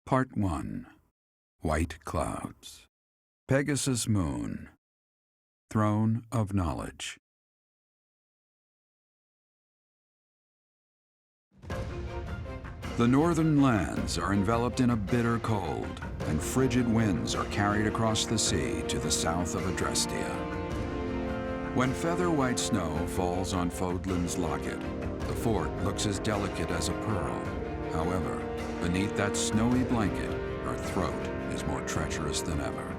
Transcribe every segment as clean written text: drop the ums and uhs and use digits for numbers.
Part 1. White Clouds. Pegasus Moon. Throne of Knowledge. The northern lands are enveloped in a bitter cold, and frigid winds are carried across the sea to the south of Adrestia. When feather-white snow falls on Fodlan's locket, the fort looks as delicate as a pearl. However, beneath that snowy blanket, her throat is more treacherous than ever.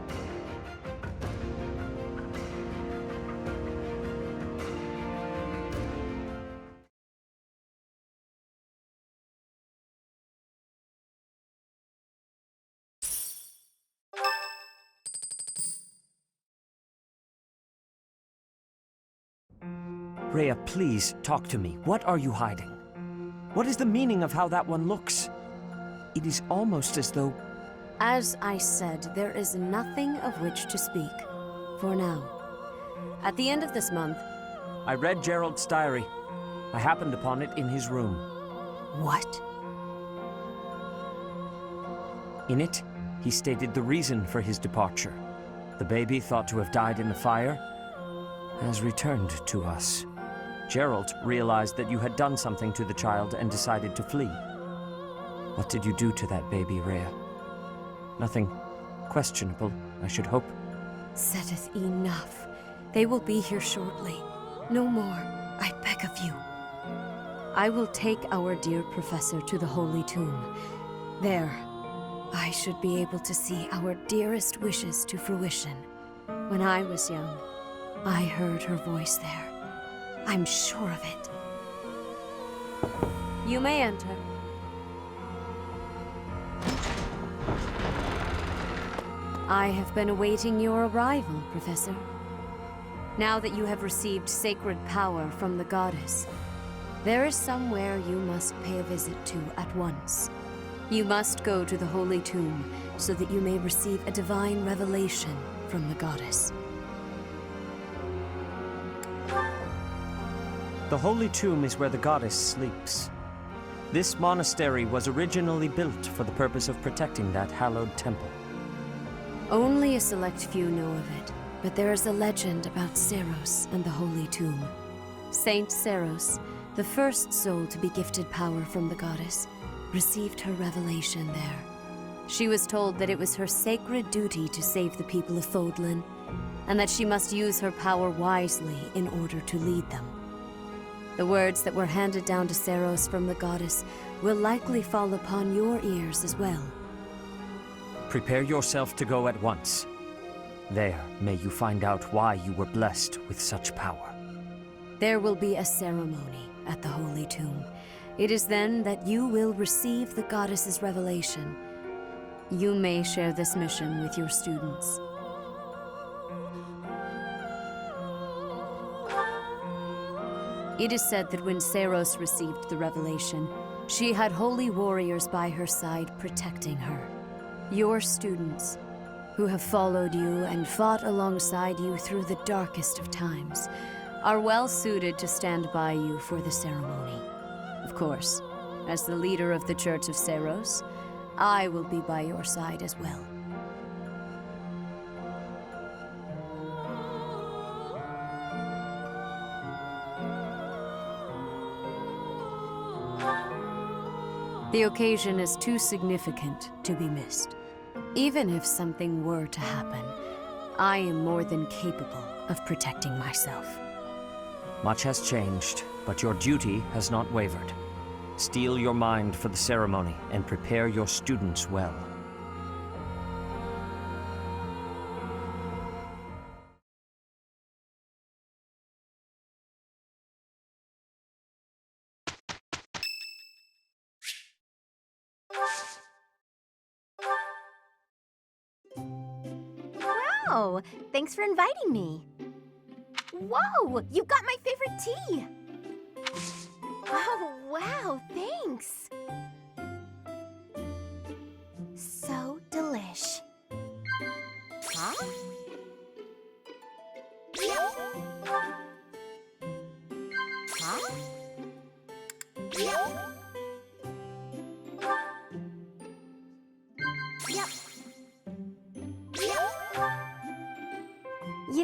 Rhea, please, talk to me. What are you hiding? What is the meaning of how that one looks? It is almost as though... As I said, there is nothing of which to speak. For now. At the end of this month... I read Gerald's diary. I happened upon it in his room. What? In it, he stated the reason for his departure. The baby, thought to have died in the fire, has returned to us. Gerald realized that you had done something to the child and decided to flee. What did you do to that baby, Rhea? Nothing questionable, I should hope. Saideth enough. They will be here shortly. No more, I beg of you. I will take our dear professor to the Holy Tomb. There, I should be able to see our dearest wishes to fruition. When I was young, I heard her voice there. I'm sure of it. You may enter. I have been awaiting your arrival, Professor. Now that you have received sacred power from the goddess, there is somewhere you must pay a visit to at once. You must go to the Holy Tomb so that you may receive a divine revelation from the goddess. The Holy Tomb is where the goddess sleeps. This monastery was originally built for the purpose of protecting that hallowed temple. Only a select few know of it, but there is a legend about Seiros and the Holy Tomb. Saint Seiros, the first soul to be gifted power from the goddess, received her revelation there. She was told that it was her sacred duty to save the people of Fodlan, and that she must use her power wisely in order to lead them. The words that were handed down to Seiros from the goddess will likely fall upon your ears as well. Prepare yourself to go at once. There, may you find out why you were blessed with such power. There will be a ceremony at the Holy Tomb. It is then that you will receive the goddess's revelation. You may share this mission with your students. It is said that when Seiros received the revelation, she had holy warriors by her side protecting her. Your students, who have followed you and fought alongside you through the darkest of times, are well suited to stand by you for the ceremony. Of course, as the leader of the Church of Seiros, I will be by your side as well. The occasion is too significant to be missed. Even if something were to happen, I am more than capable of protecting myself. Much has changed, but your duty has not wavered. Steel your mind for the ceremony and prepare your students well. Wow! Thanks for inviting me. Whoa! You got my favorite tea! Oh, wow, thanks! So delish. Huh? Huh?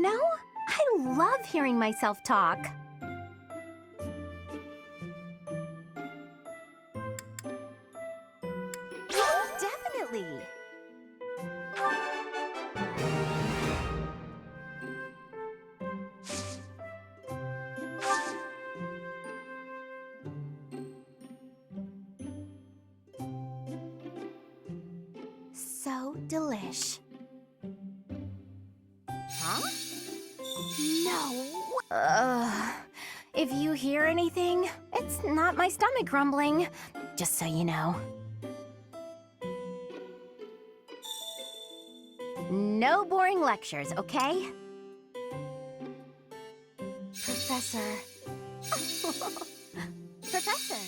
know, I love hearing myself talk. Definitely. So delish. Huh? No. If you hear anything, it's not my stomach grumbling. Just so you know. No boring lectures, okay? Professor. Professor.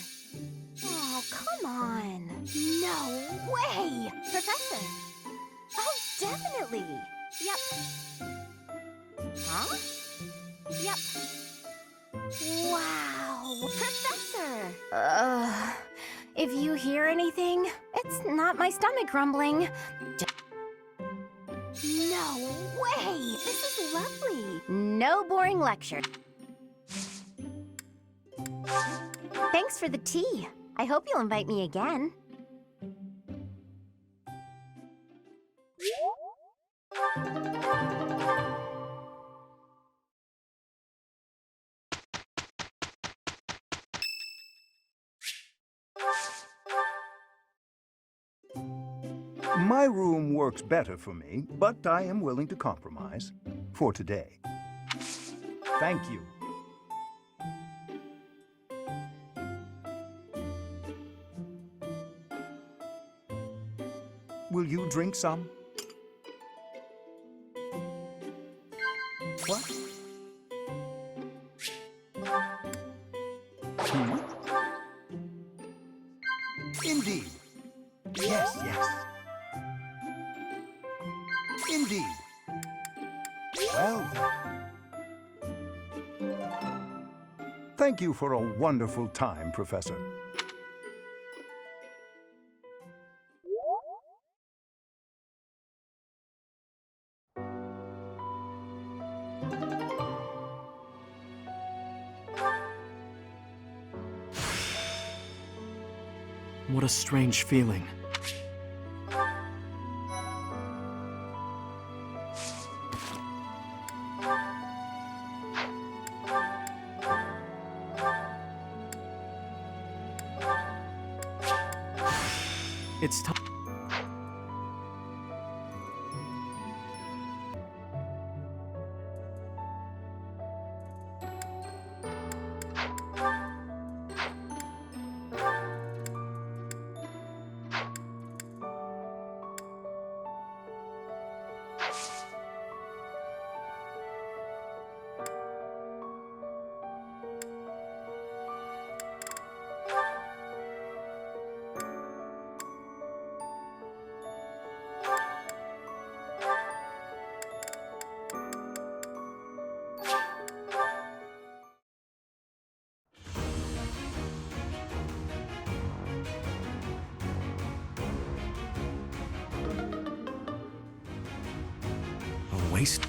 Oh, come on. No way! Professor. Oh, definitely. Yep. Huh? Yep. Wow. Professor! If you hear anything, it's not my stomach grumbling. No way! This is lovely. No boring lecture. Thanks for the tea. I hope you'll invite me again. My room works better for me, but I am willing to compromise. For today. Thank you. Will you drink some? What? Hmm? Indeed. Yes, yes. Indeed. Well, then. Thank you for a wonderful time, Professor. What a strange feeling. It's time. A waste.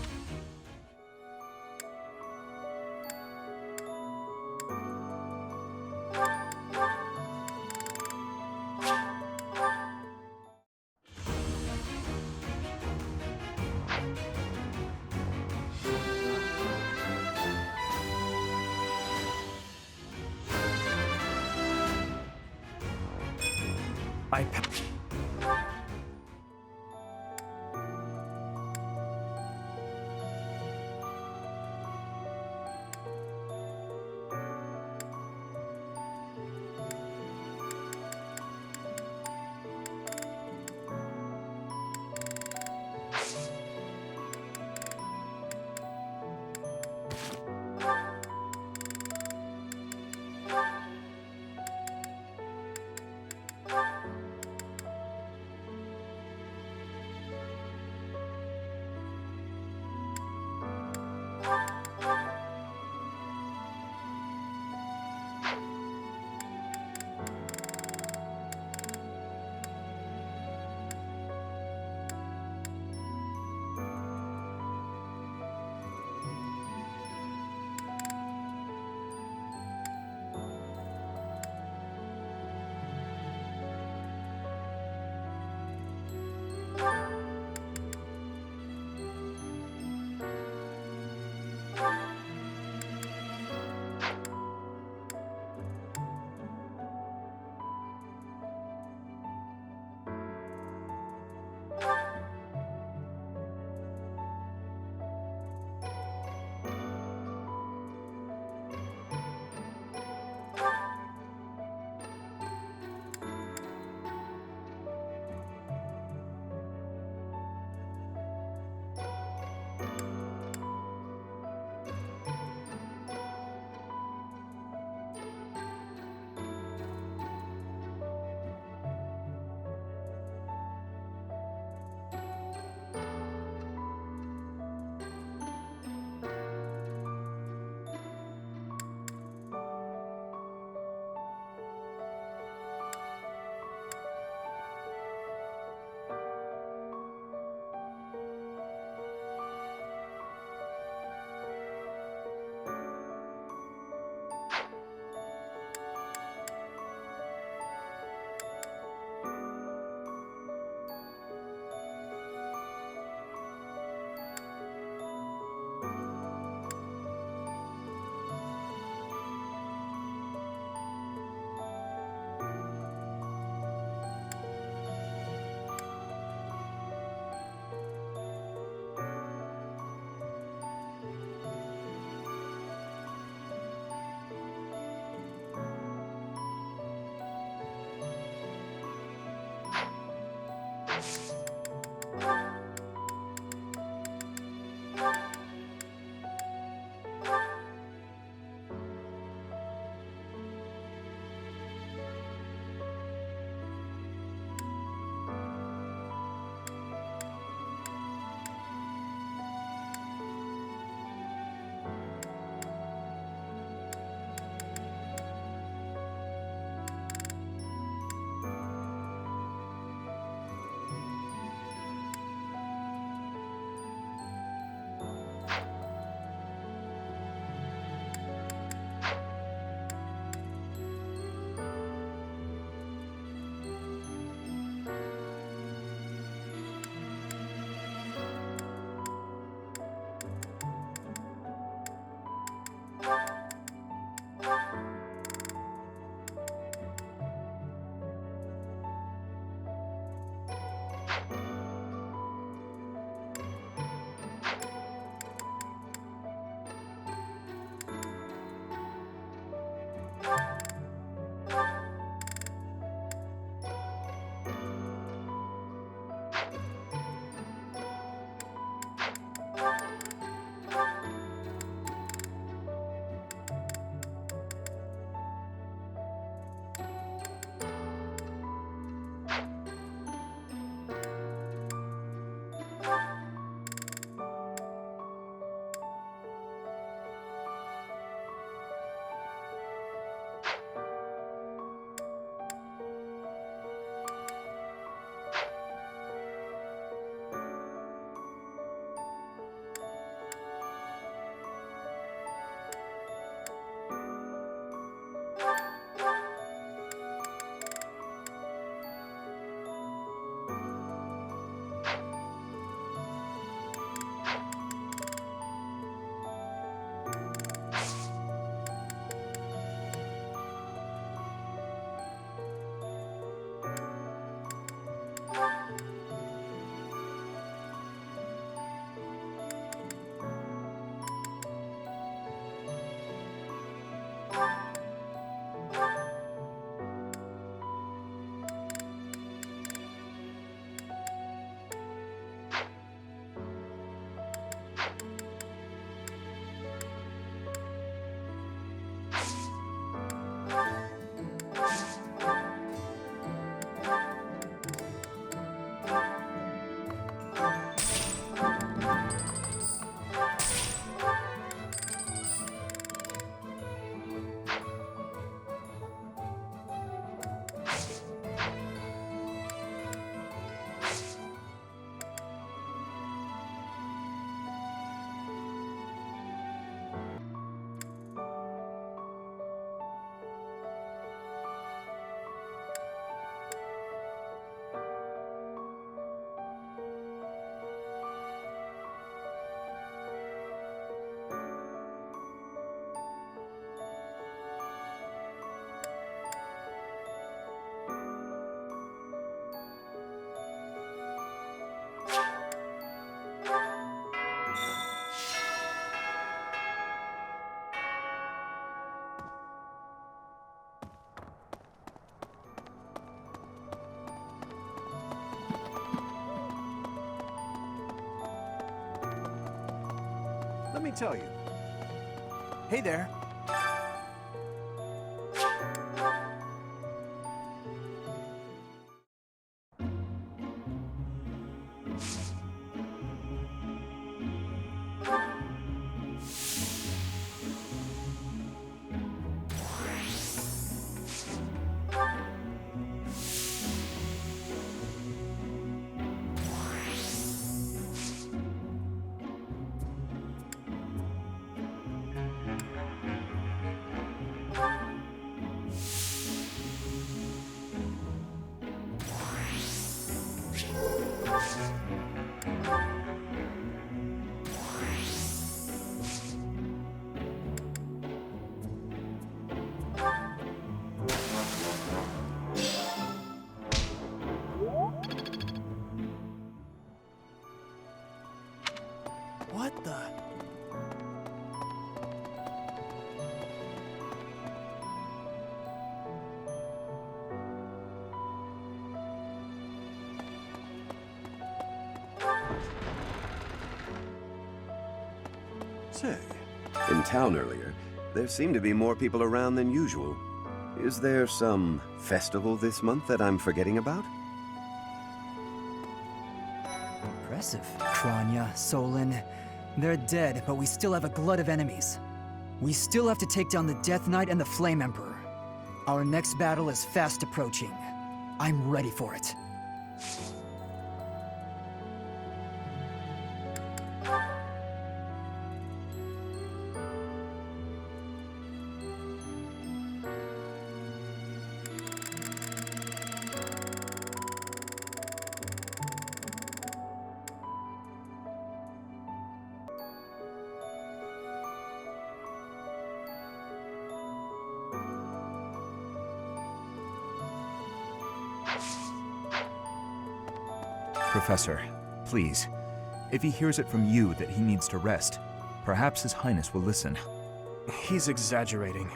me tell you. Hey there. What the? Say, In town earlier, there seemed to be more people around than usual. Is there some festival this month that I'm forgetting about? Impressive. Kranya, Solon. They're dead, but we still have a glut of enemies. We still have to take down the Death Knight and the Flame Emperor. Our next battle is fast approaching. I'm ready for it. Professor, please. If he hears it from you that he needs to rest, perhaps His Highness will listen. He's exaggerating.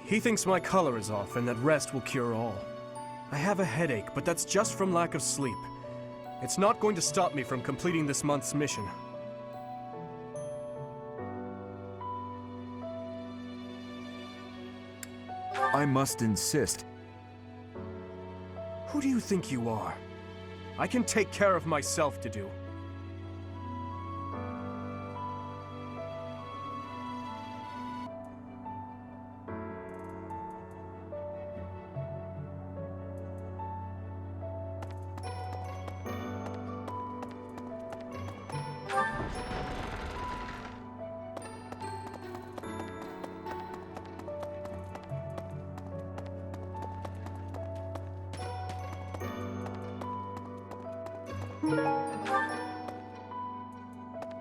He thinks my color is off and that rest will cure all. I have a headache, but that's just from lack of sleep. It's not going to stop me from completing this month's mission. I must insist. Who do you think you are? I can take care of myself to do.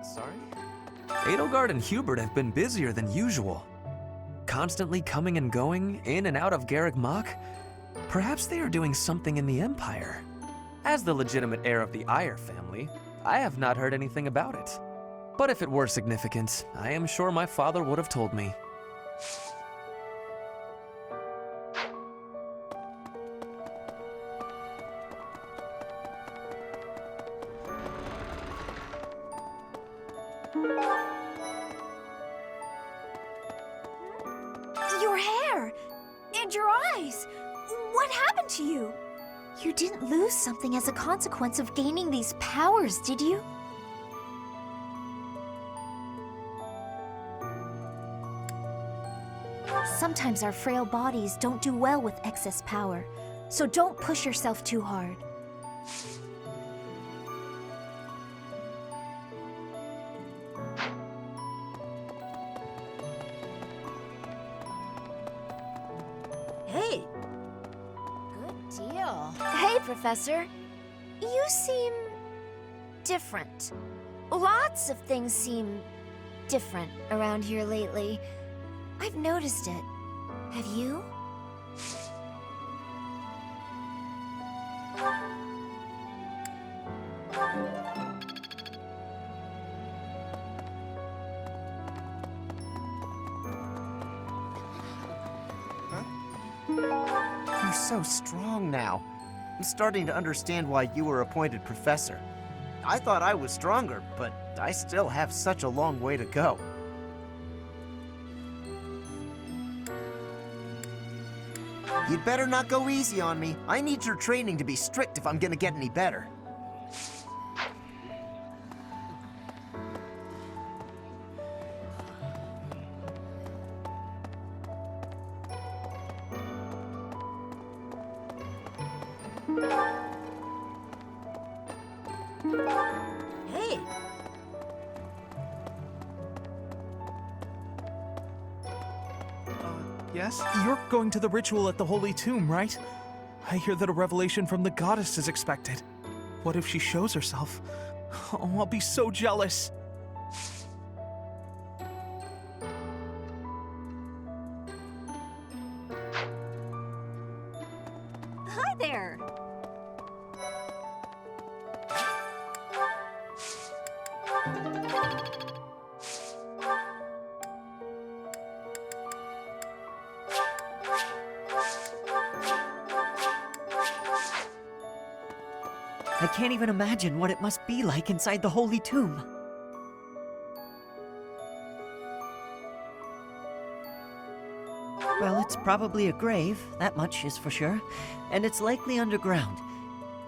Sorry? Edelgard and Hubert have been busier than usual. Constantly coming and going, in and out of Garreg Mach. Perhaps they are doing something in the Empire. As the legitimate heir of the Eyre family, I have not heard anything about it. But if it were significant, I am sure my father would have told me. Your hair! And your eyes! What happened to you? You didn't lose something as a consequence of gaining these powers, did you? Sometimes our frail bodies don't do well with excess power, so don't push yourself too hard. Hey! Good deal. Hey, Professor. You seem different. Lots of things seem different around here lately. I've noticed it. Have you? You're so strong now. I'm starting to understand why you were appointed professor. I thought I was stronger, but I still have such a long way to go. You'd better not go easy on me. I need your training to be strict if I'm gonna get any better. Hey! Yes? You're going to the ritual at the Holy Tomb, right? I hear that a revelation from the goddess is expected. What if she shows herself? Oh, I'll be so jealous. Hi there! I can't even imagine what it must be like inside the Holy Tomb. Well, it's probably a grave, that much is for sure, and it's likely underground.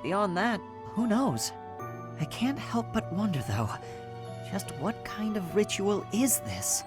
Beyond that, who knows? I can't help but wonder, though, just what kind of ritual is this?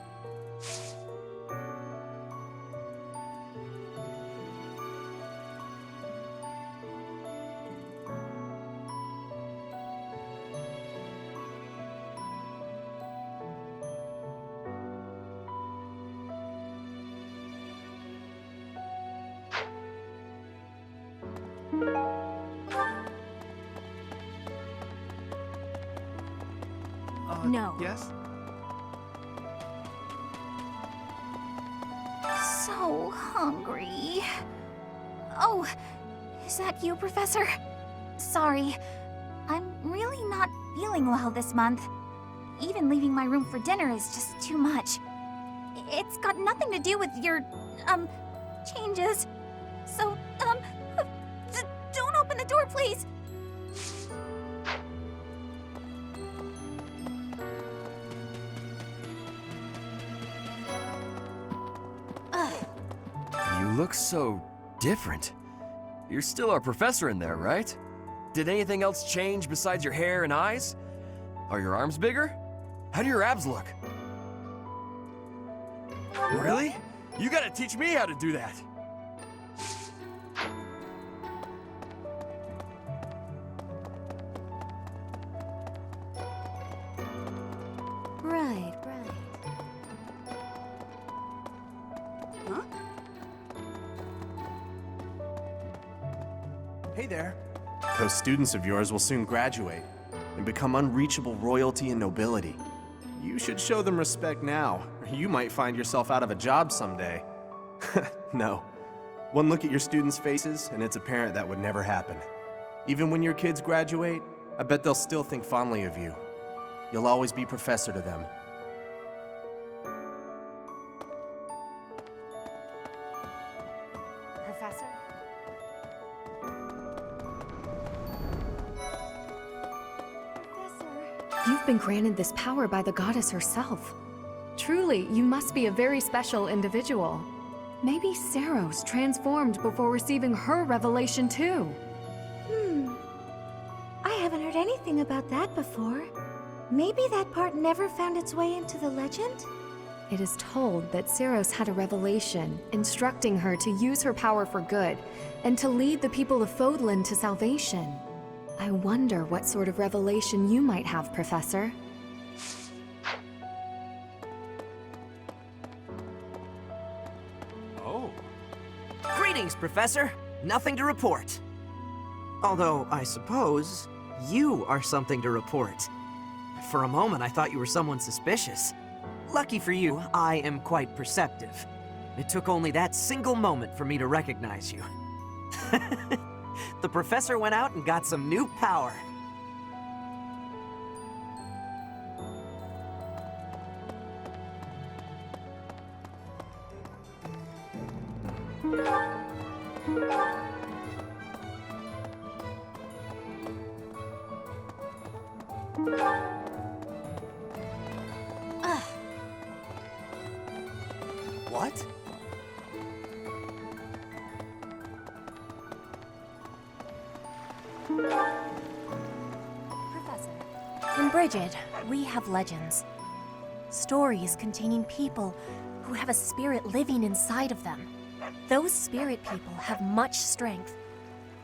No. Yes? So hungry. Oh, is that you, Professor? Sorry, I'm really not feeling well this month. Even leaving my room for dinner is just too much. It's got nothing to do with your, changes. So, don't open the door, please! You look so different. You're still our professor in there, right? Did anything else change besides your hair and eyes? Are your arms bigger? How do your abs look? Really? You gotta teach me how to do that. Right. Huh? Hey there. Those students of yours will soon graduate and become unreachable royalty and nobility. You should show them respect now, or you might find yourself out of a job someday. No. One look at your students' faces, and it's apparent that would never happen. Even when your kids graduate, I bet they'll still think fondly of you. You'll always be professor to them. Professor? You've been granted this power by the goddess herself. Truly, you must be a very special individual. Maybe Saros transformed before receiving her revelation too. I haven't heard anything about that before. Maybe that part never found its way into the legend? It is told that Saros had a revelation, instructing her to use her power for good, and to lead the people of Fodlan to salvation. I wonder what sort of revelation you might have, Professor. Oh. Greetings, Professor. Nothing to report. Although, I suppose, you are something to report. For a moment, I thought you were someone suspicious. Lucky for you, I am quite perceptive. It took only that single moment for me to recognize you. The professor went out and got some new power. What? Professor. In Brigid, we have legends. Stories containing people who have a spirit living inside of them. Those spirit people have much strength.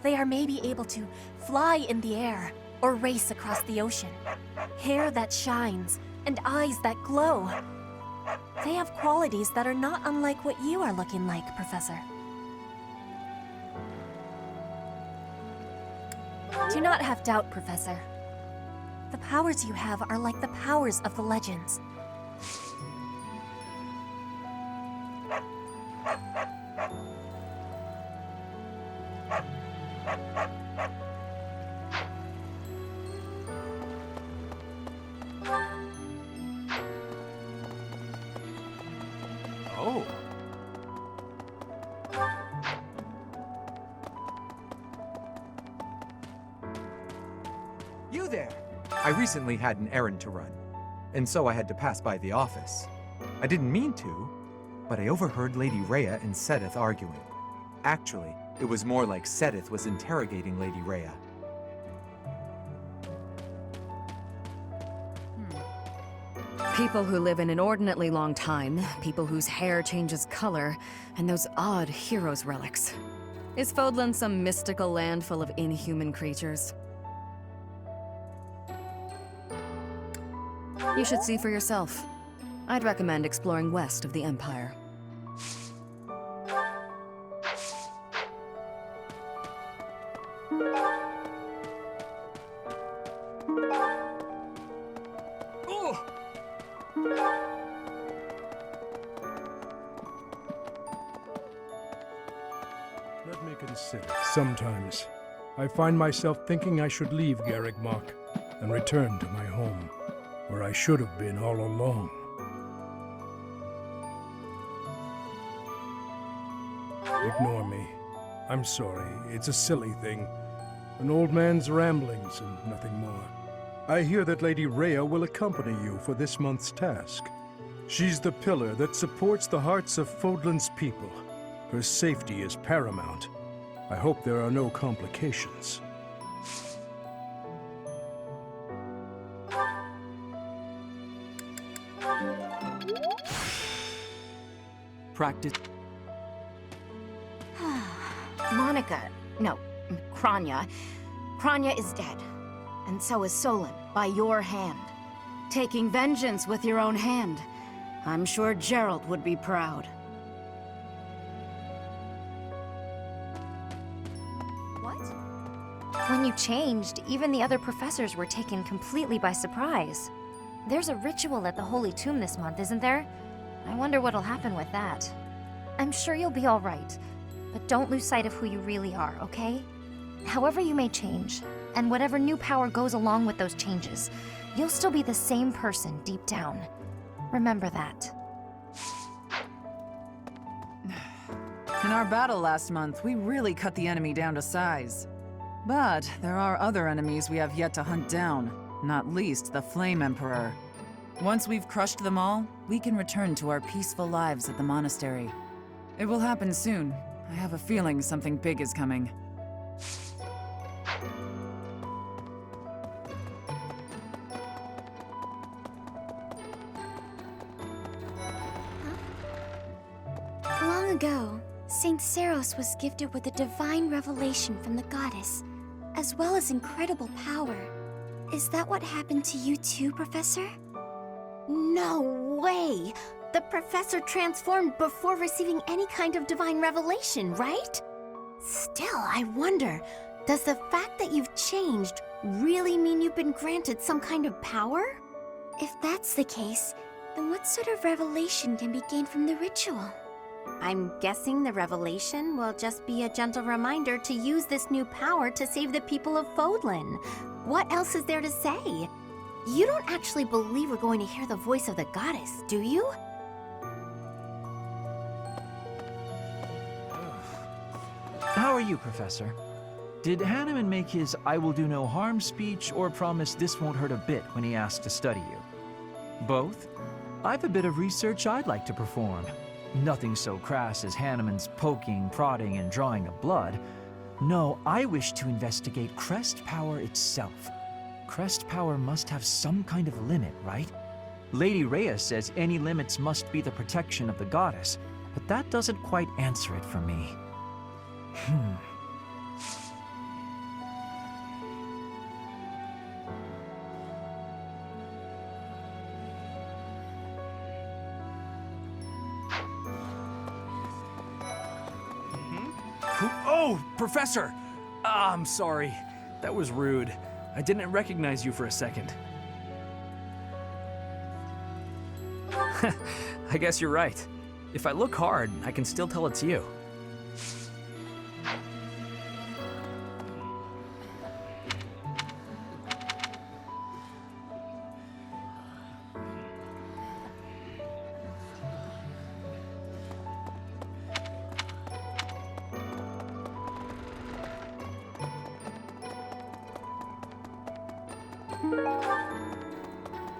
They are maybe able to fly in the air or race across the ocean. Hair that shines and eyes that glow. They have qualities that are not unlike what you are looking like, Professor. Do not have doubt, Professor. The powers you have are like the powers of the legends. Oh. You there! I recently had an errand to run, and so I had to pass by the office. I didn't mean to, but I overheard Lady Rhea and Sedith arguing. Actually, it was more like Sedith was interrogating Lady Rhea. People who live an inordinately long time, people whose hair changes color, and those odd heroes' relics. Is Fodlan some mystical land full of inhuman creatures? You should see for yourself. I'd recommend exploring west of the Empire. Let me consider. Sometimes, I find myself thinking I should leave Garreg Mach and return to my home, where I should have been all along. Ignore me. I'm sorry. It's a silly thing. An old man's ramblings and nothing more. I hear that Lady Rhea will accompany you for this month's task. She's the pillar that supports the hearts of Fodlan's people. Her safety is paramount. I hope there are no complications. Practice. Monica, no, Kranya. Kranya is dead. And so is Solon, by your hand. Taking vengeance with your own hand. I'm sure Gerald would be proud. What? When you changed, even the other professors were taken completely by surprise. There's a ritual at the Holy Tomb this month, isn't there? I wonder what'll happen with that. I'm sure you'll be all right, but don't lose sight of who you really are, okay? However you may change, and whatever new power goes along with those changes, you'll still be the same person deep down. Remember that. In our battle last month, we really cut the enemy down to size. But there are other enemies we have yet to hunt down, not least the Flame Emperor. Once we've crushed them all, we can return to our peaceful lives at the monastery. It will happen soon. I have a feeling something big is coming. Long ago, Saint Seros was gifted with a divine revelation from the goddess, as well as incredible power. Is that what happened to you too, Professor? No way! The professor transformed before receiving any kind of divine revelation, right? Still, I wonder, does the fact that you've changed really mean you've been granted some kind of power? If that's the case, then what sort of revelation can be gained from the ritual? I'm guessing the revelation will just be a gentle reminder to use this new power to save the people of Fodlan. What else is there to say? You don't actually believe we're going to hear the voice of the goddess, do you? How are you, Professor? Did Hanneman make his "I will do no harm" speech or promise this won't hurt a bit when he asked to study you? Both? I've a bit of research I'd like to perform. Nothing so crass as Hanneman's poking, prodding, and drawing of blood. No, I wish to investigate crest power itself. Crest power must have some kind of limit, right? Lady Rhea says any limits must be the protection of the goddess, but that doesn't quite answer it for me. Oh, Professor! I'm sorry. That was rude. I didn't recognize you for a second. I guess you're right. If I look hard, I can still tell it's you.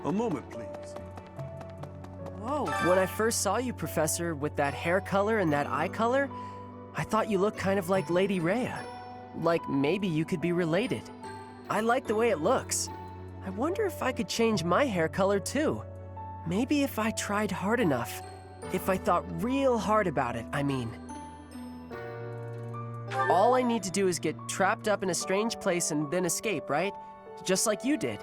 A moment, please. Whoa. When I first saw you, Professor, with that hair color and that eye color, I thought you looked kind of like Lady Rhea. Like maybe you could be related. I like the way it looks. I wonder if I could change my hair color too. Maybe if I tried hard enough. If I thought real hard about it, I mean. All I need to do is get trapped up in a strange place and then escape, right? Just like you did.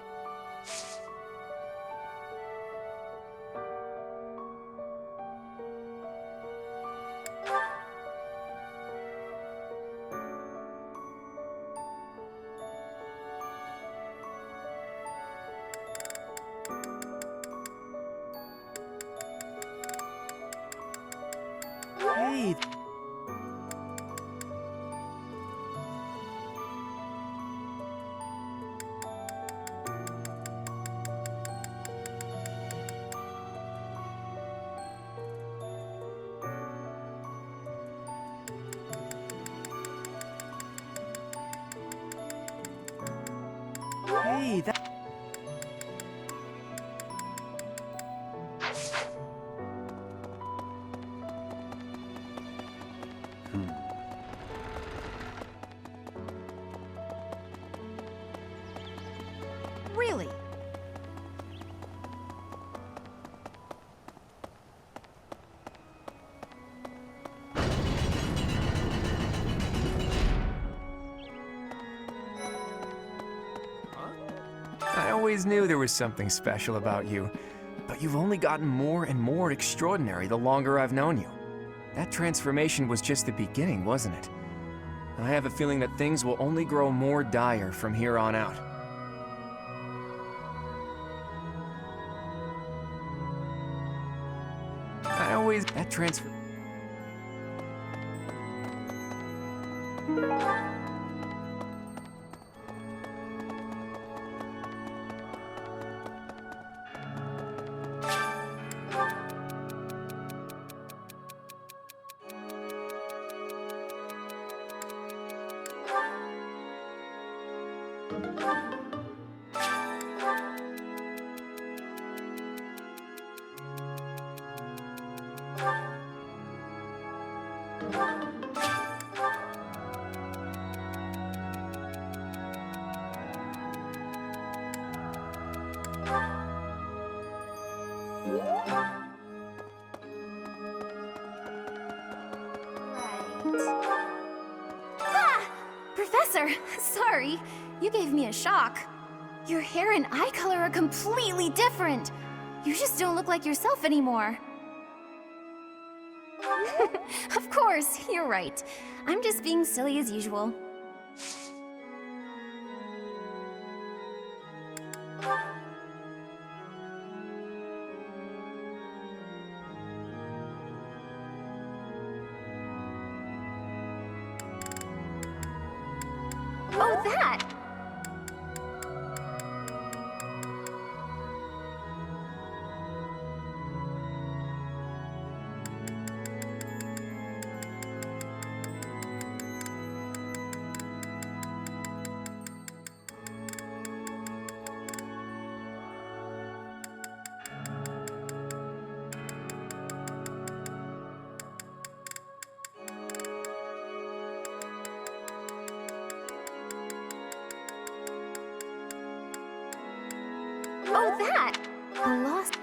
Hey. Hey, that... Really? I always knew there was something special about you, but you've only gotten more and more extraordinary the longer I've known you. That transformation was just the beginning, wasn't it? I have a feeling that things will only grow more dire from here on out. That transfer... Ah! Professor, sorry. You gave me a shock. Your hair and eye color are completely different. You just don't look like yourself anymore. Of course, you're right. I'm just being silly as usual. Oh, that! that? A lost.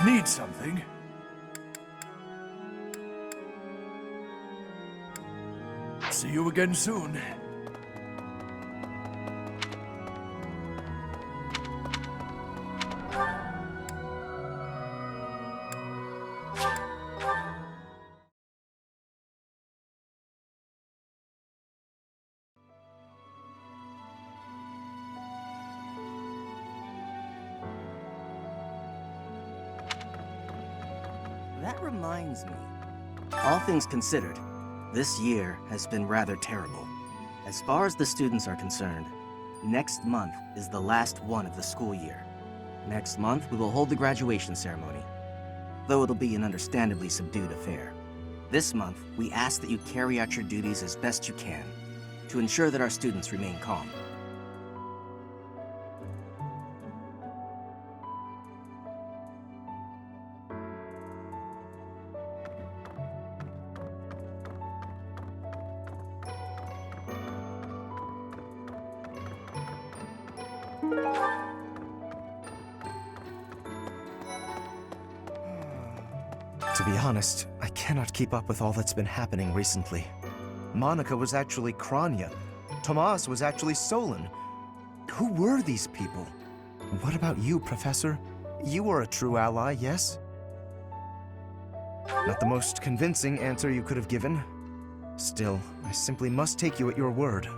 Need something? See you again soon. That reminds me. All things considered, this year has been rather terrible. As far as the students are concerned, next month is the last one of the school year. Next month, we will hold the graduation ceremony, though it'll be an understandably subdued affair. This month, we ask that you carry out your duties as best you can to ensure that our students remain calm. To be honest, I cannot keep up with all that's been happening recently. Monica was actually Kranya. Tomas was actually Solon. Who were these people? What about you, Professor? You were a true ally, yes? Not the most convincing answer you could have given. Still, I simply must take you at your word.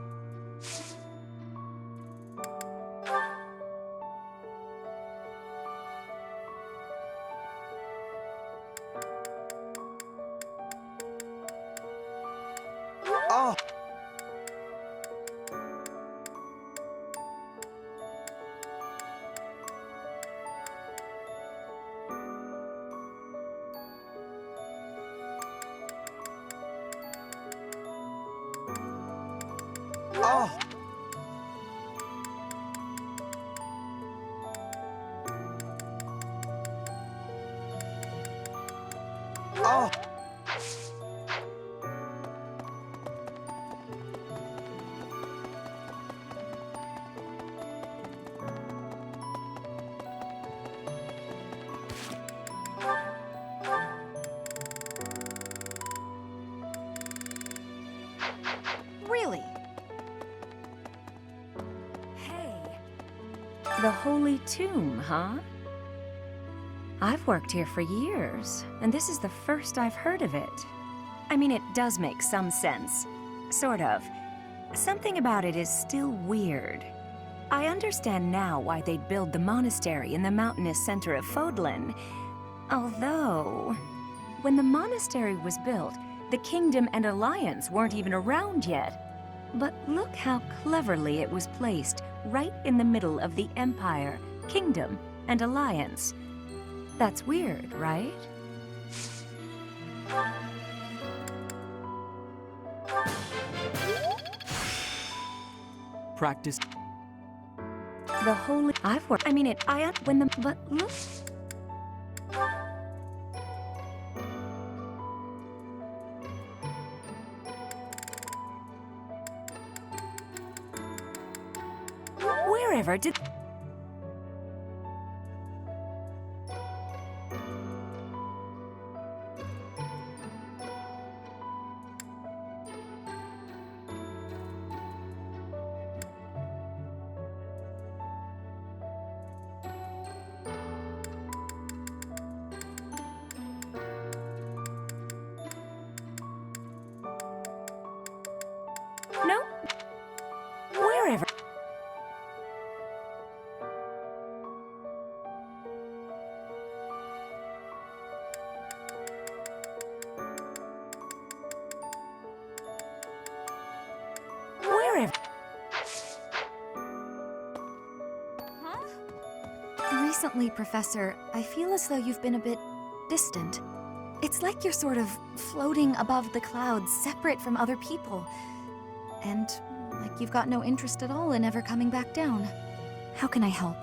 Really? The Holy Tomb, huh? I've worked here for years, and this is the first I've heard of it. I mean, it does make some sense. Sort of. Something about it is still weird. I understand now why they'd build the monastery in the mountainous center of Fodlan. Although, when the monastery was built, the Kingdom and Alliance weren't even around yet. But look how cleverly it was placed, right in the middle of the Empire, Kingdom, and Alliance. That's weird, right? Practice. The Holy... I've worked... I mean, when the... But look... Wherever did... No. Wherever... Recently, Professor, I feel as though you've been a bit distant. It's like you're sort of floating above the clouds, separate from other people. And like you've got no interest at all in ever coming back down. How can I help?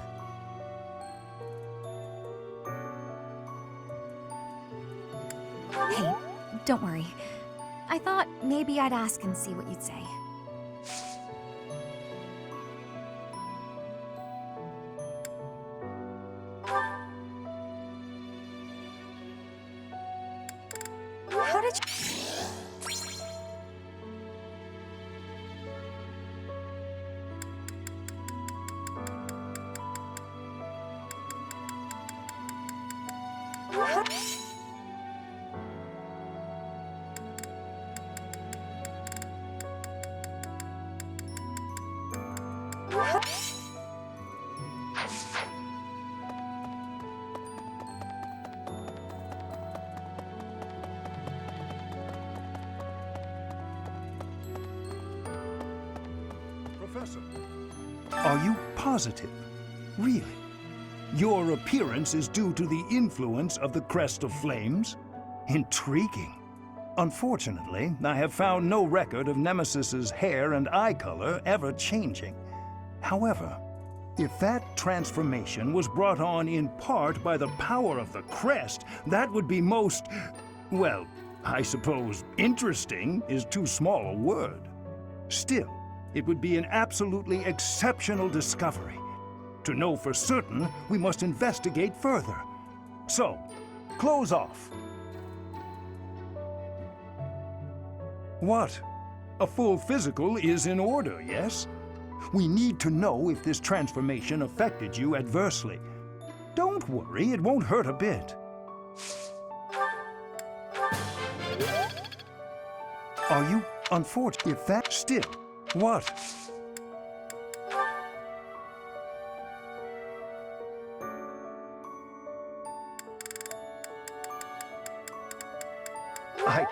Hey, don't worry. I thought maybe I'd ask and see what you'd say. How did you... Professor, are you positive? Really? Your appearance is due to the influence of the Crest of Flames? Intriguing. Unfortunately, I have found no record of Nemesis's hair and eye color ever changing. However, if that transformation was brought on in part by the power of the Crest, that would be most, well, I suppose interesting is too small a word. Still, it would be an absolutely exceptional discovery. To know for certain, we must investigate further. So, close off. What? A full physical is in order, yes? We need to know if this transformation affected you adversely. Don't worry, it won't hurt a bit. Are you unfortunate? If that still... What? I...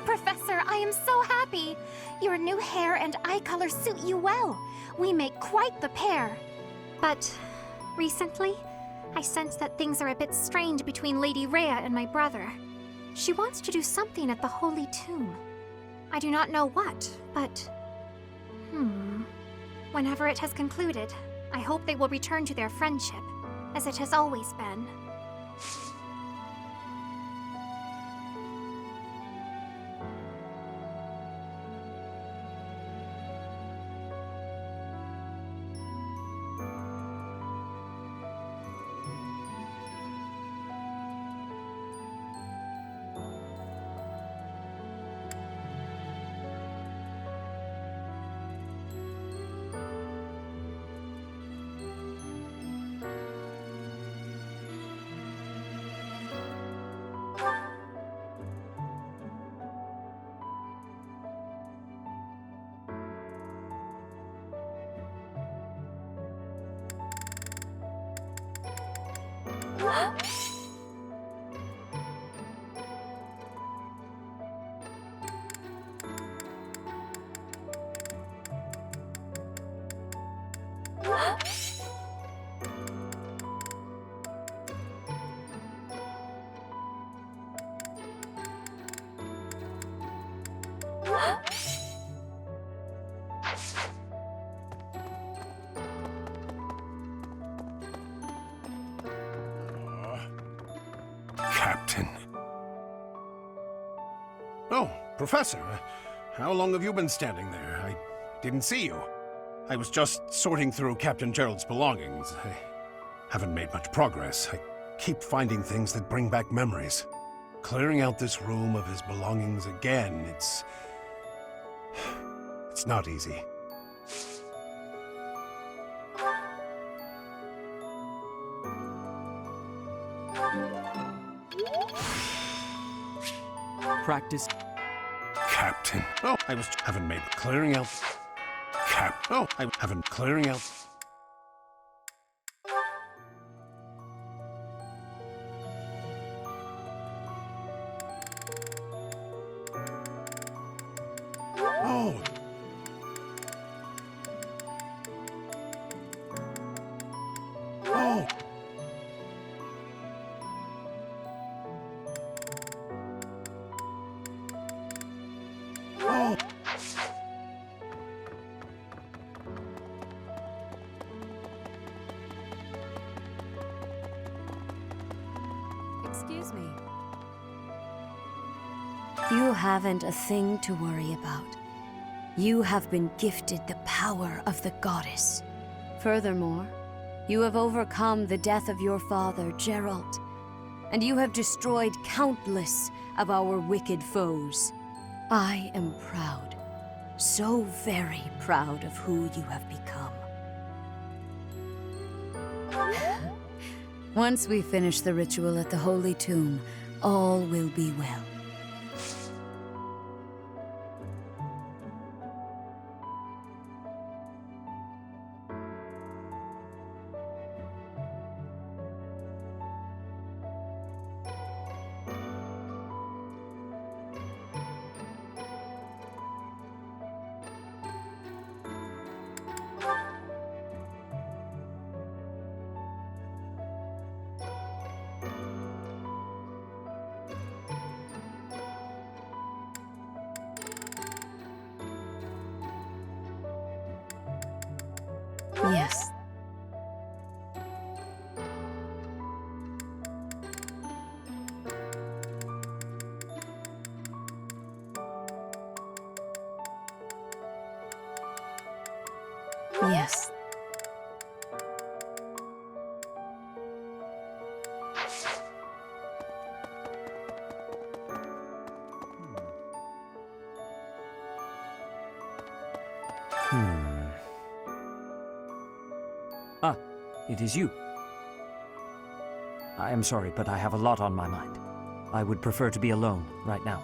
Professor, I am so happy! Your new hair and eye color suit you well. We make quite the pair. But recently, I sense that things are a bit strained between Lady Rhea and my brother. She wants to do something at the Holy Tomb. I do not know what, but... Whenever it has concluded, I hope they will return to their friendship, as it has always been. Captain. Oh, Professor. How long have you been standing there? I didn't see you. I was just sorting through Captain Gerald's belongings. I haven't made much progress. I keep finding things that bring back memories. Clearing out this room of his belongings again, it's not easy. Practice. Captain. Oh, I haven't made clearing out. Oh, I haven't clearing out. Oh. Oh. Oh. Excuse me. You haven't a thing to worry about. You have been gifted the power of the goddess. Furthermore, you have overcome the death of your father, Geralt, and you have destroyed countless of our wicked foes. I am proud, so very proud of who you have become. Once we finish the ritual at the Holy Tomb, all will be well. Yes. Yes. Ah, it is you. I am sorry, but I have a lot on my mind. I would prefer to be alone right now.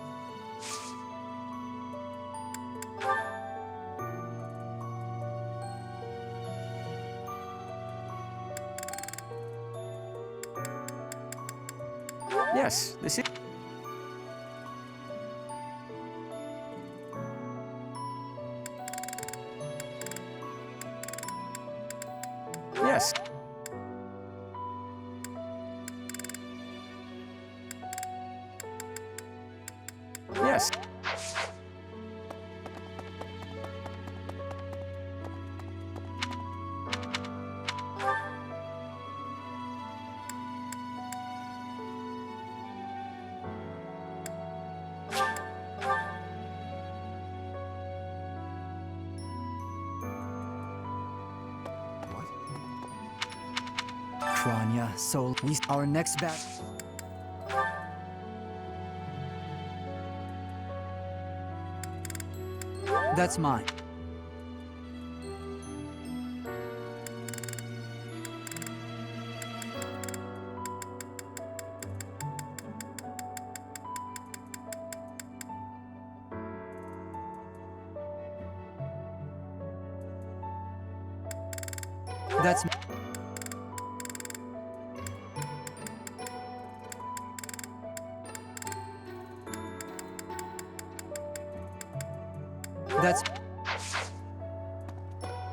Yes, this is... Yes. Yes. Kranya, so our next battle. That's mine. That's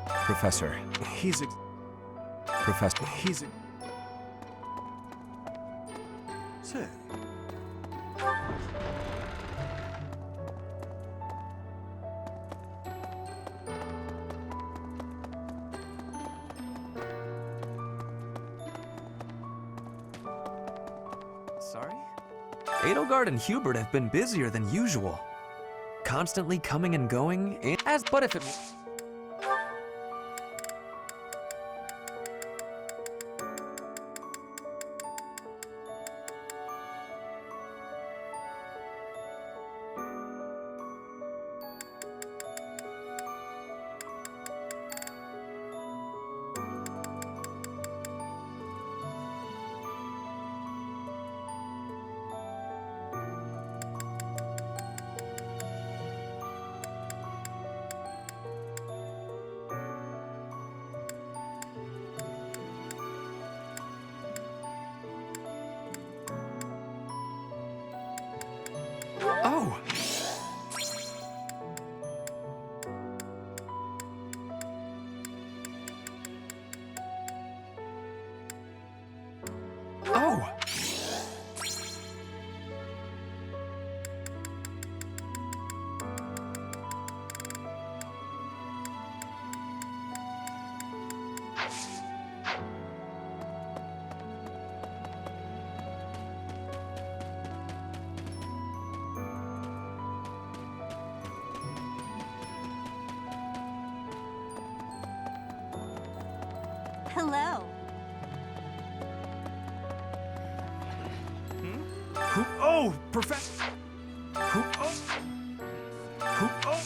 Professor. Professor. Say. Sorry? Edelgard and Hubert have been busier than usual. Constantly coming and going, but if it... Hello. Who? Oh, Professor. Who? Oh. Who? Oh.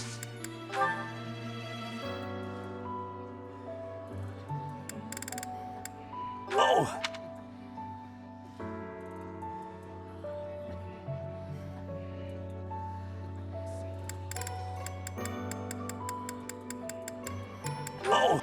Oh. Oh.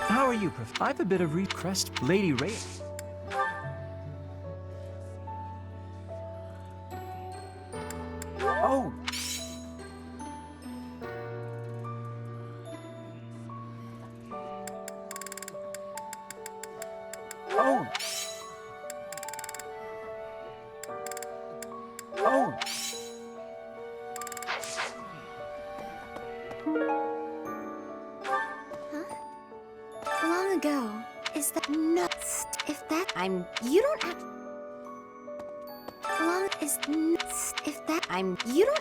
How are you, Prof? I've a bit of crest, Lady Ray. Oh! Oh! Oh! Long ago. Is that nuts? If that I'm you don't act long is nuts. If that I'm you don't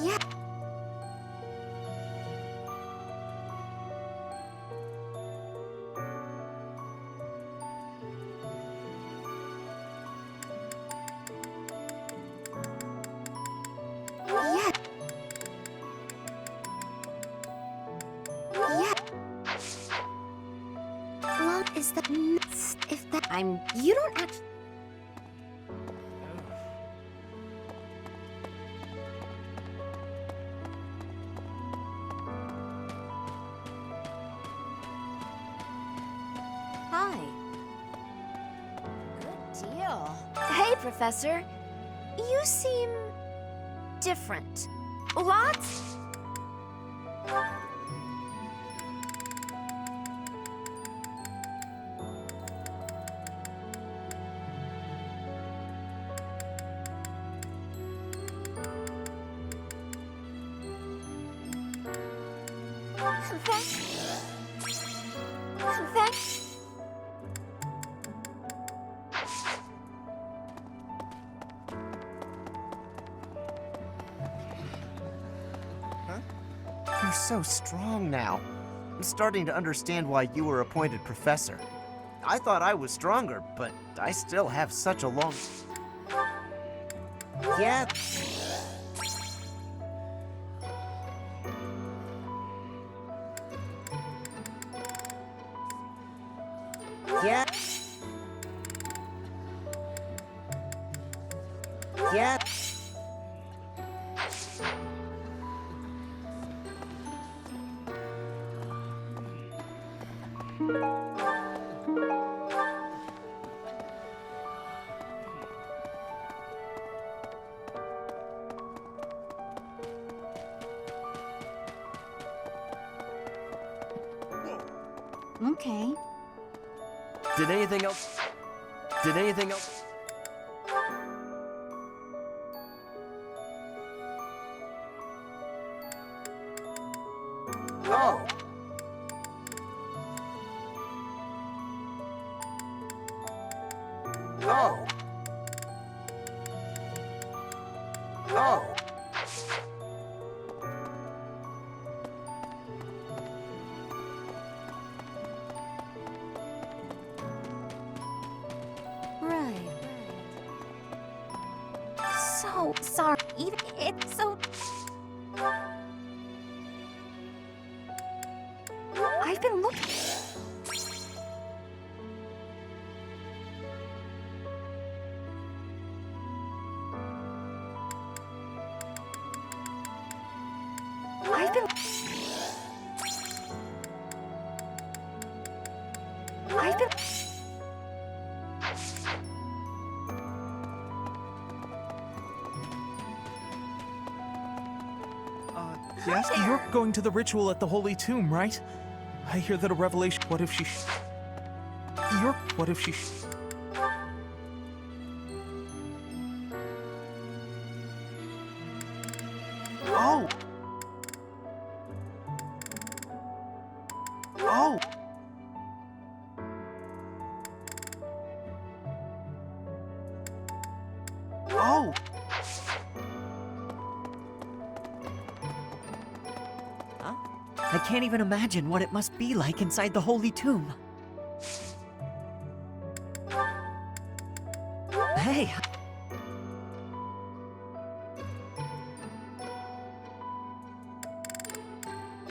yeah. Yeah. Yeah. Long is that nuts? If that I'm you don't act Hi. Good deal. Hey, Professor. You seem different. Lots. You're so strong now. I'm starting to understand why you were appointed professor. I thought I was stronger, but I still have such a long... Yeah. Yeah. Yeah. Okay. Did anything else? Did anything else? Oh! Oh! Oh! Right. So sorry. Even it's so I've been looking I've been Yes? You're going to the ritual at the Holy Tomb, right? I hear that a revelation... What if she... What if she... Oh! Oh! Oh! I can't even imagine what it must be like inside the Holy Tomb. Hey!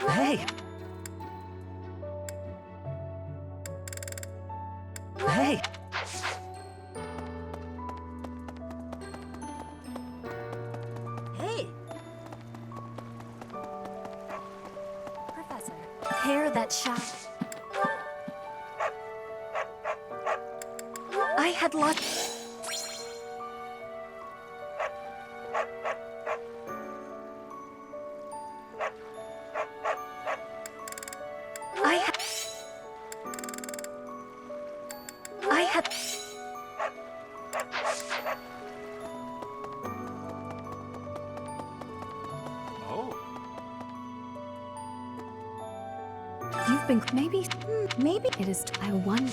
Hey! Hey! Hey! Professor, hair that shot. I had lots. I had. Oh. You've been maybe it is. I wonder.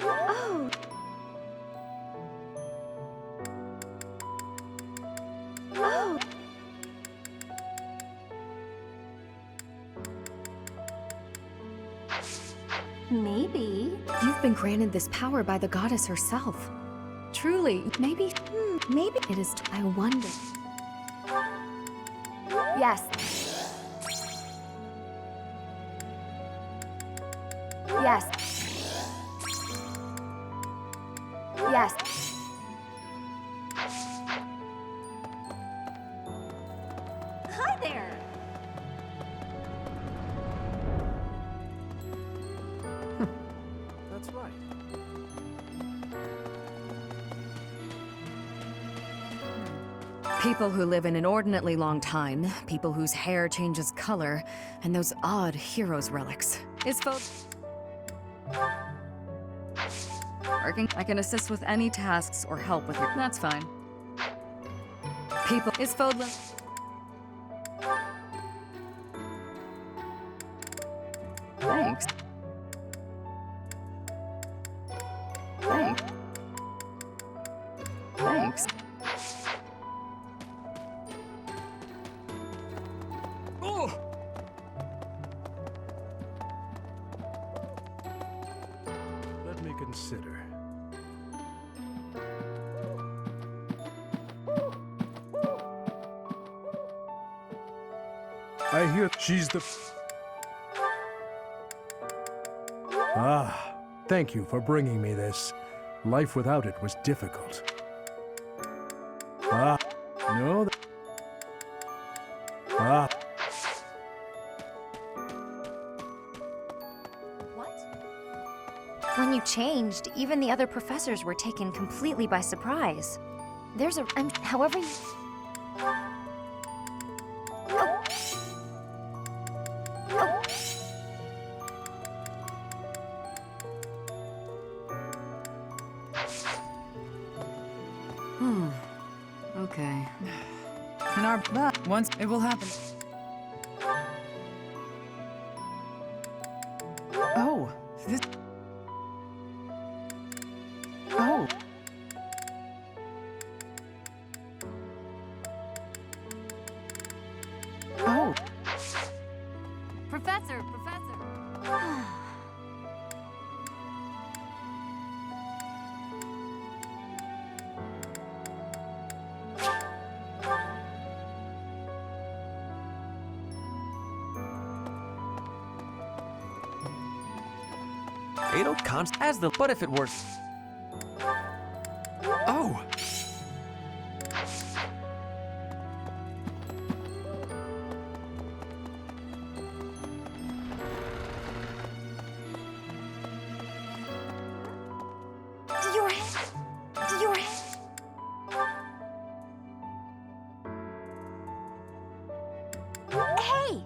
Oh! Oh! Maybe. You've been granted this power by the goddess herself. Truly, maybe it is. I wonder. Yes. Yes. Yes. Hi there. That's right. People who live an inordinately long time, people whose hair changes color, and those odd heroes' relics. Is working. I can assist with any tasks or help with your. That's fine. People is Fodla. Thanks. Thanks. Thanks. Oh! Let me consider. I hear she's the... Ah, thank you for bringing me this. Life without it was difficult. Ah, no. Ah. When you changed, even the other professors were taken completely by surprise. There's a. However you. Oh. Oh. Okay. In our but once it will happen. Oh, this. Oh. Oh. Professor. Adel const as the. But if it were. Oh! Your Hey!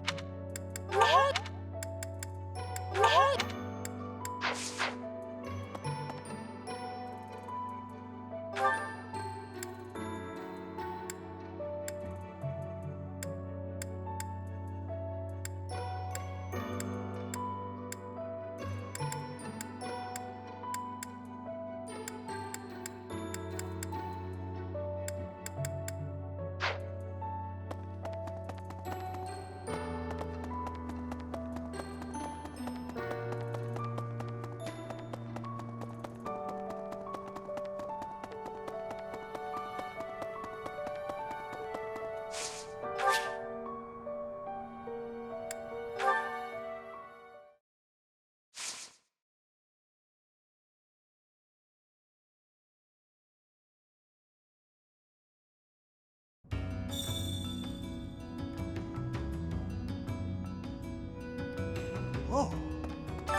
Whoa.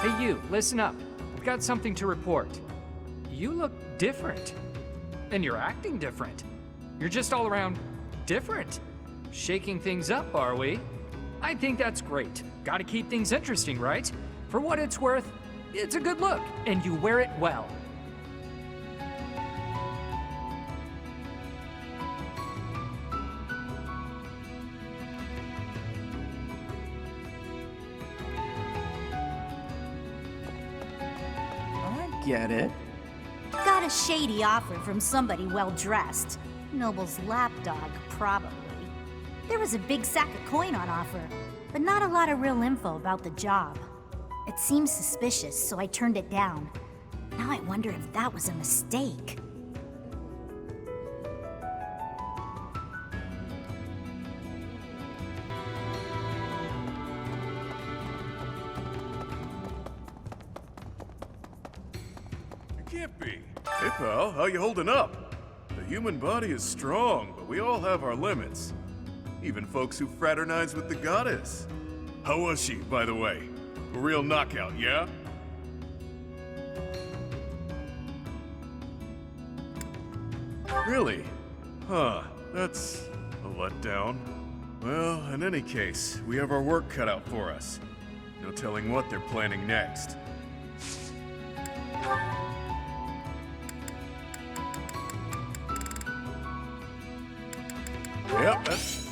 Hey you, listen up. I've got something to report. You look different. And you're acting different. You're just all around different. Shaking things up, are we? I think that's great. Gotta keep things interesting, right? For what it's worth, it's a good look, and you wear it well. Get it? Got a shady offer from somebody well-dressed. Noble's lapdog, probably. There was a big sack of coin on offer, but not a lot of real info about the job. It seemed suspicious, so I turned it down. Now I wonder if that was a mistake. Can't be. Hey pal, how you holding up? The human body is strong, but we all have our limits. Even folks who fraternize with the goddess. How was she, by the way? A real knockout, yeah? Really? Huh, that's a letdown. Well, in any case, we have our work cut out for us. No telling what they're planning next. Yep, that's...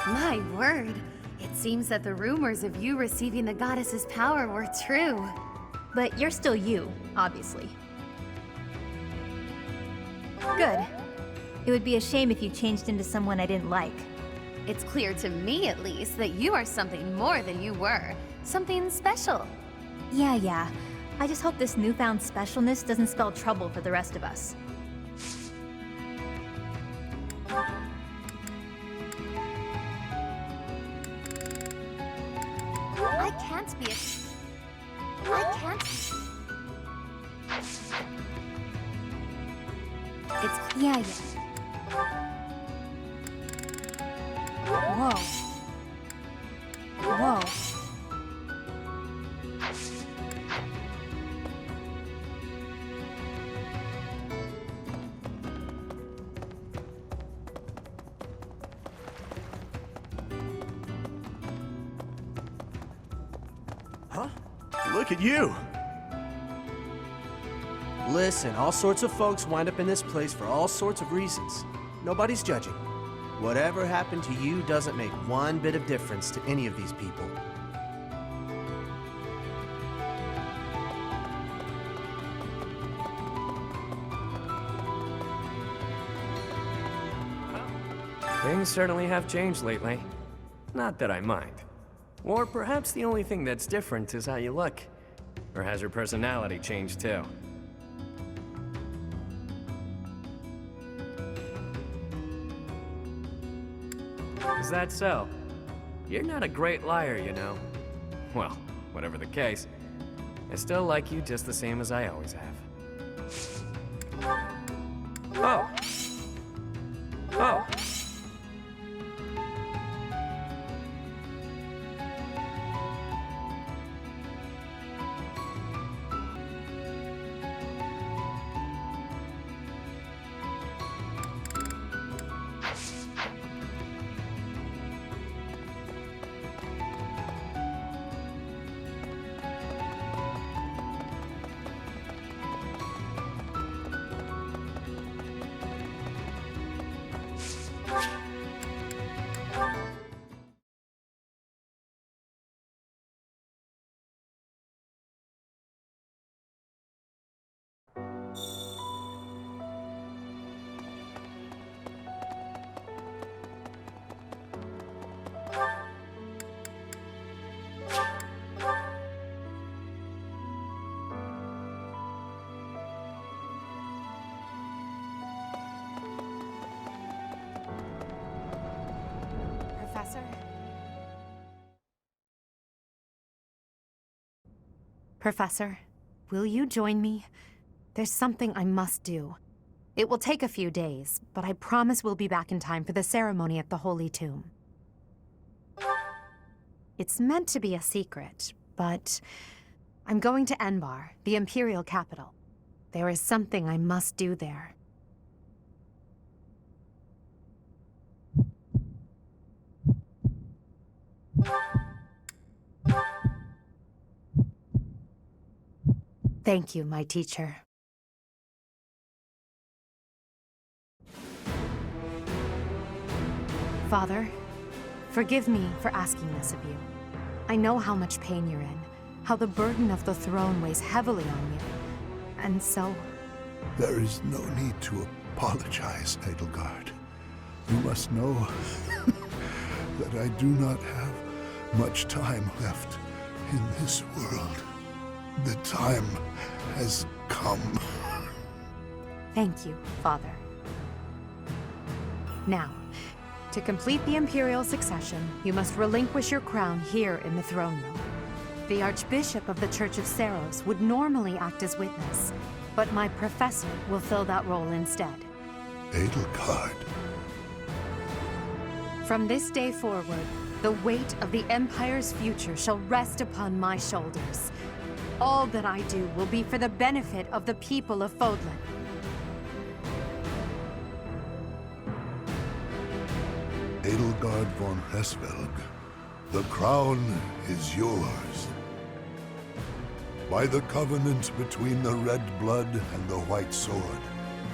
My word. It seems that the rumors of you receiving the goddess's power were true. But you're still you, obviously. Good. It would be a shame if you changed into someone I didn't like. It's clear to me, at least, that you are something more than you were. Something special. Yeah. I just hope this newfound specialness doesn't spell trouble for the rest of us. I can't be I can't... Yeah. Whoa. Huh? Look at you! Listen, all sorts of folks wind up in this place for all sorts of reasons. Nobody's judging. Whatever happened to you doesn't make one bit of difference to any of these people. Things certainly have changed lately. Not that I mind. Or perhaps the only thing that's different is how you look. Or has your personality changed too? Is that so? You're not a great liar, you know. Well, whatever the case, I still like you just the same as I always have. Oh! Oh! Professor. Professor, will you join me? There's something I must do. It will take a few days, but I promise we'll be back in time for the ceremony at the Holy Tomb. It's meant to be a secret, but I'm going to Enbar, the Imperial capital. There is something I must do there. Thank you, my teacher. Father, forgive me for asking this of you. I know how much pain you're in, how the burden of the throne weighs heavily on you. And so... There is no need to apologize, Edelgard. You must know that I do not have much time left in this world. The time has come. Thank you, Father. Now, to complete the Imperial succession, you must relinquish your crown here in the throne room. The Archbishop of the Church of Seiros would normally act as witness, but my professor will fill that role instead. Edelgard. From this day forward, the weight of the Empire's future shall rest upon my shoulders. All that I do will be for the benefit of the people of Fodlan. Edelgard von Hesvelg, the crown is yours. By the covenant between the red blood and the white sword,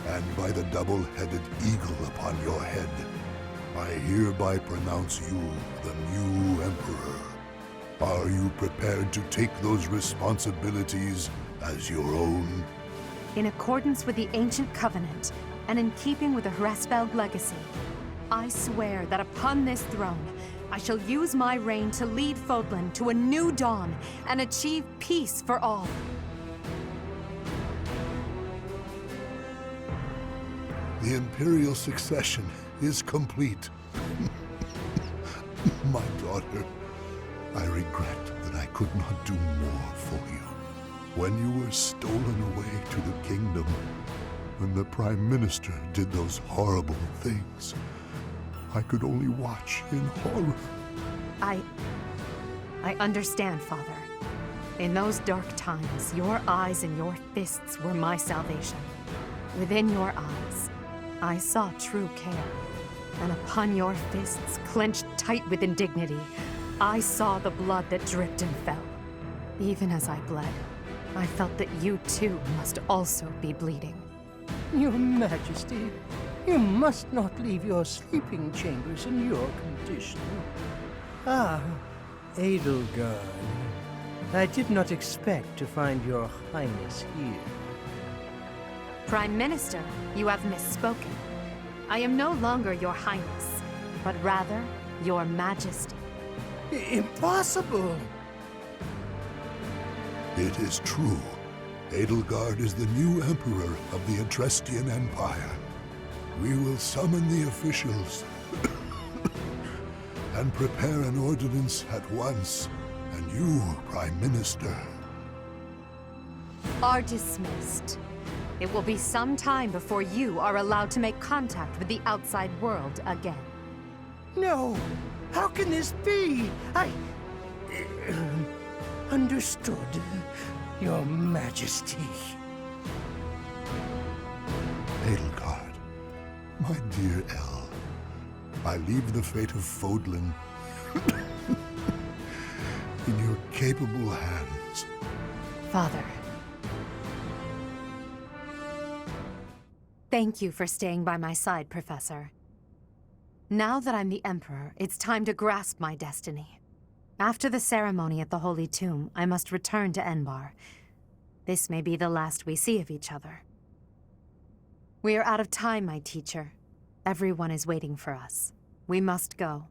and by the double-headed eagle upon your head, I hereby pronounce you the new Emperor. Are you prepared to take those responsibilities as your own? In accordance with the ancient covenant, and in keeping with the Hresvelg legacy, I swear that upon this throne, I shall use my reign to lead Fodlan to a new dawn and achieve peace for all. The Imperial succession is complete. My daughter, I regret that I could not do more for you. When you were stolen away to the kingdom, when the Prime Minister did those horrible things, I could only watch in horror. I understand, Father. In those dark times, your eyes and your fists were my salvation. Within your eyes, I saw true care. And upon your fists, clenched tight with indignity, I saw the blood that dripped and fell. Even as I bled, I felt that you too must also be bleeding. Your Majesty, you must not leave your sleeping chambers in your condition. Ah, Edelgard. I did not expect to find your Highness here. Prime Minister, you have misspoken. I am no longer your Highness, but rather your Majesty. Impossible! It is true. Edelgard is the new Emperor of the Etrestian Empire. We will summon the officials and prepare an ordinance at once. And you, Prime Minister, are dismissed. It will be some time before you are allowed to make contact with the outside world again. No! How can this be? Understood, Your Majesty. Edelgard, my dear El, I leave the fate of Fodlan in your capable hands. Father. Thank you for staying by my side, Professor. Now that I'm the Emperor, it's time to grasp my destiny. After the ceremony at the Holy Tomb, I must return to Enbar. This may be the last we see of each other. We are out of time, my teacher. Everyone is waiting for us. We must go.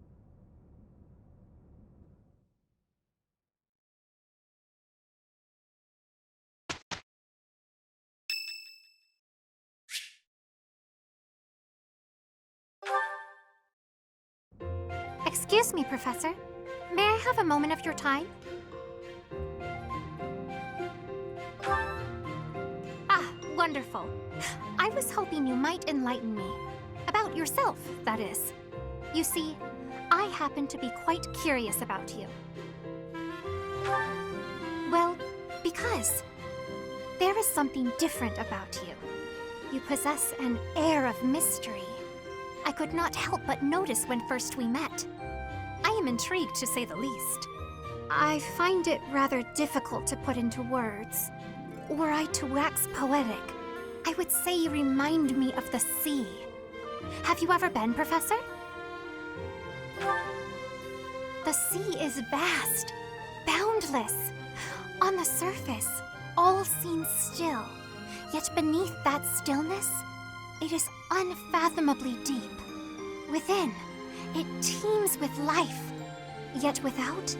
Excuse me, Professor. May I have a moment of your time? Ah, wonderful. I was hoping you might enlighten me. About yourself, that is. You see, I happen to be quite curious about you. Well, because there is something different about you. You possess an air of mystery. I could not help but notice when first we met. I am intrigued, to say the least. I find it rather difficult to put into words. Were I to wax poetic, I would say you remind me of the sea. Have you ever been, Professor? The sea is vast, boundless. On the surface, all seems still. Yet beneath that stillness, it is unfathomably deep. Within, it teems with life. Yet without,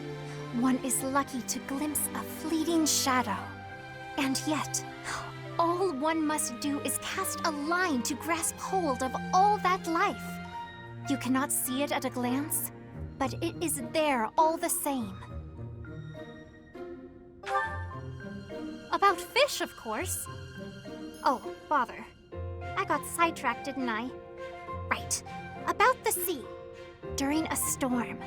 one is lucky to glimpse a fleeting shadow. And yet, all one must do is cast a line to grasp hold of all that life. You cannot see it at a glance, but it is there all the same. About fish, of course. Oh, bother. I got sidetracked, didn't I? Right. About the sea. During a storm,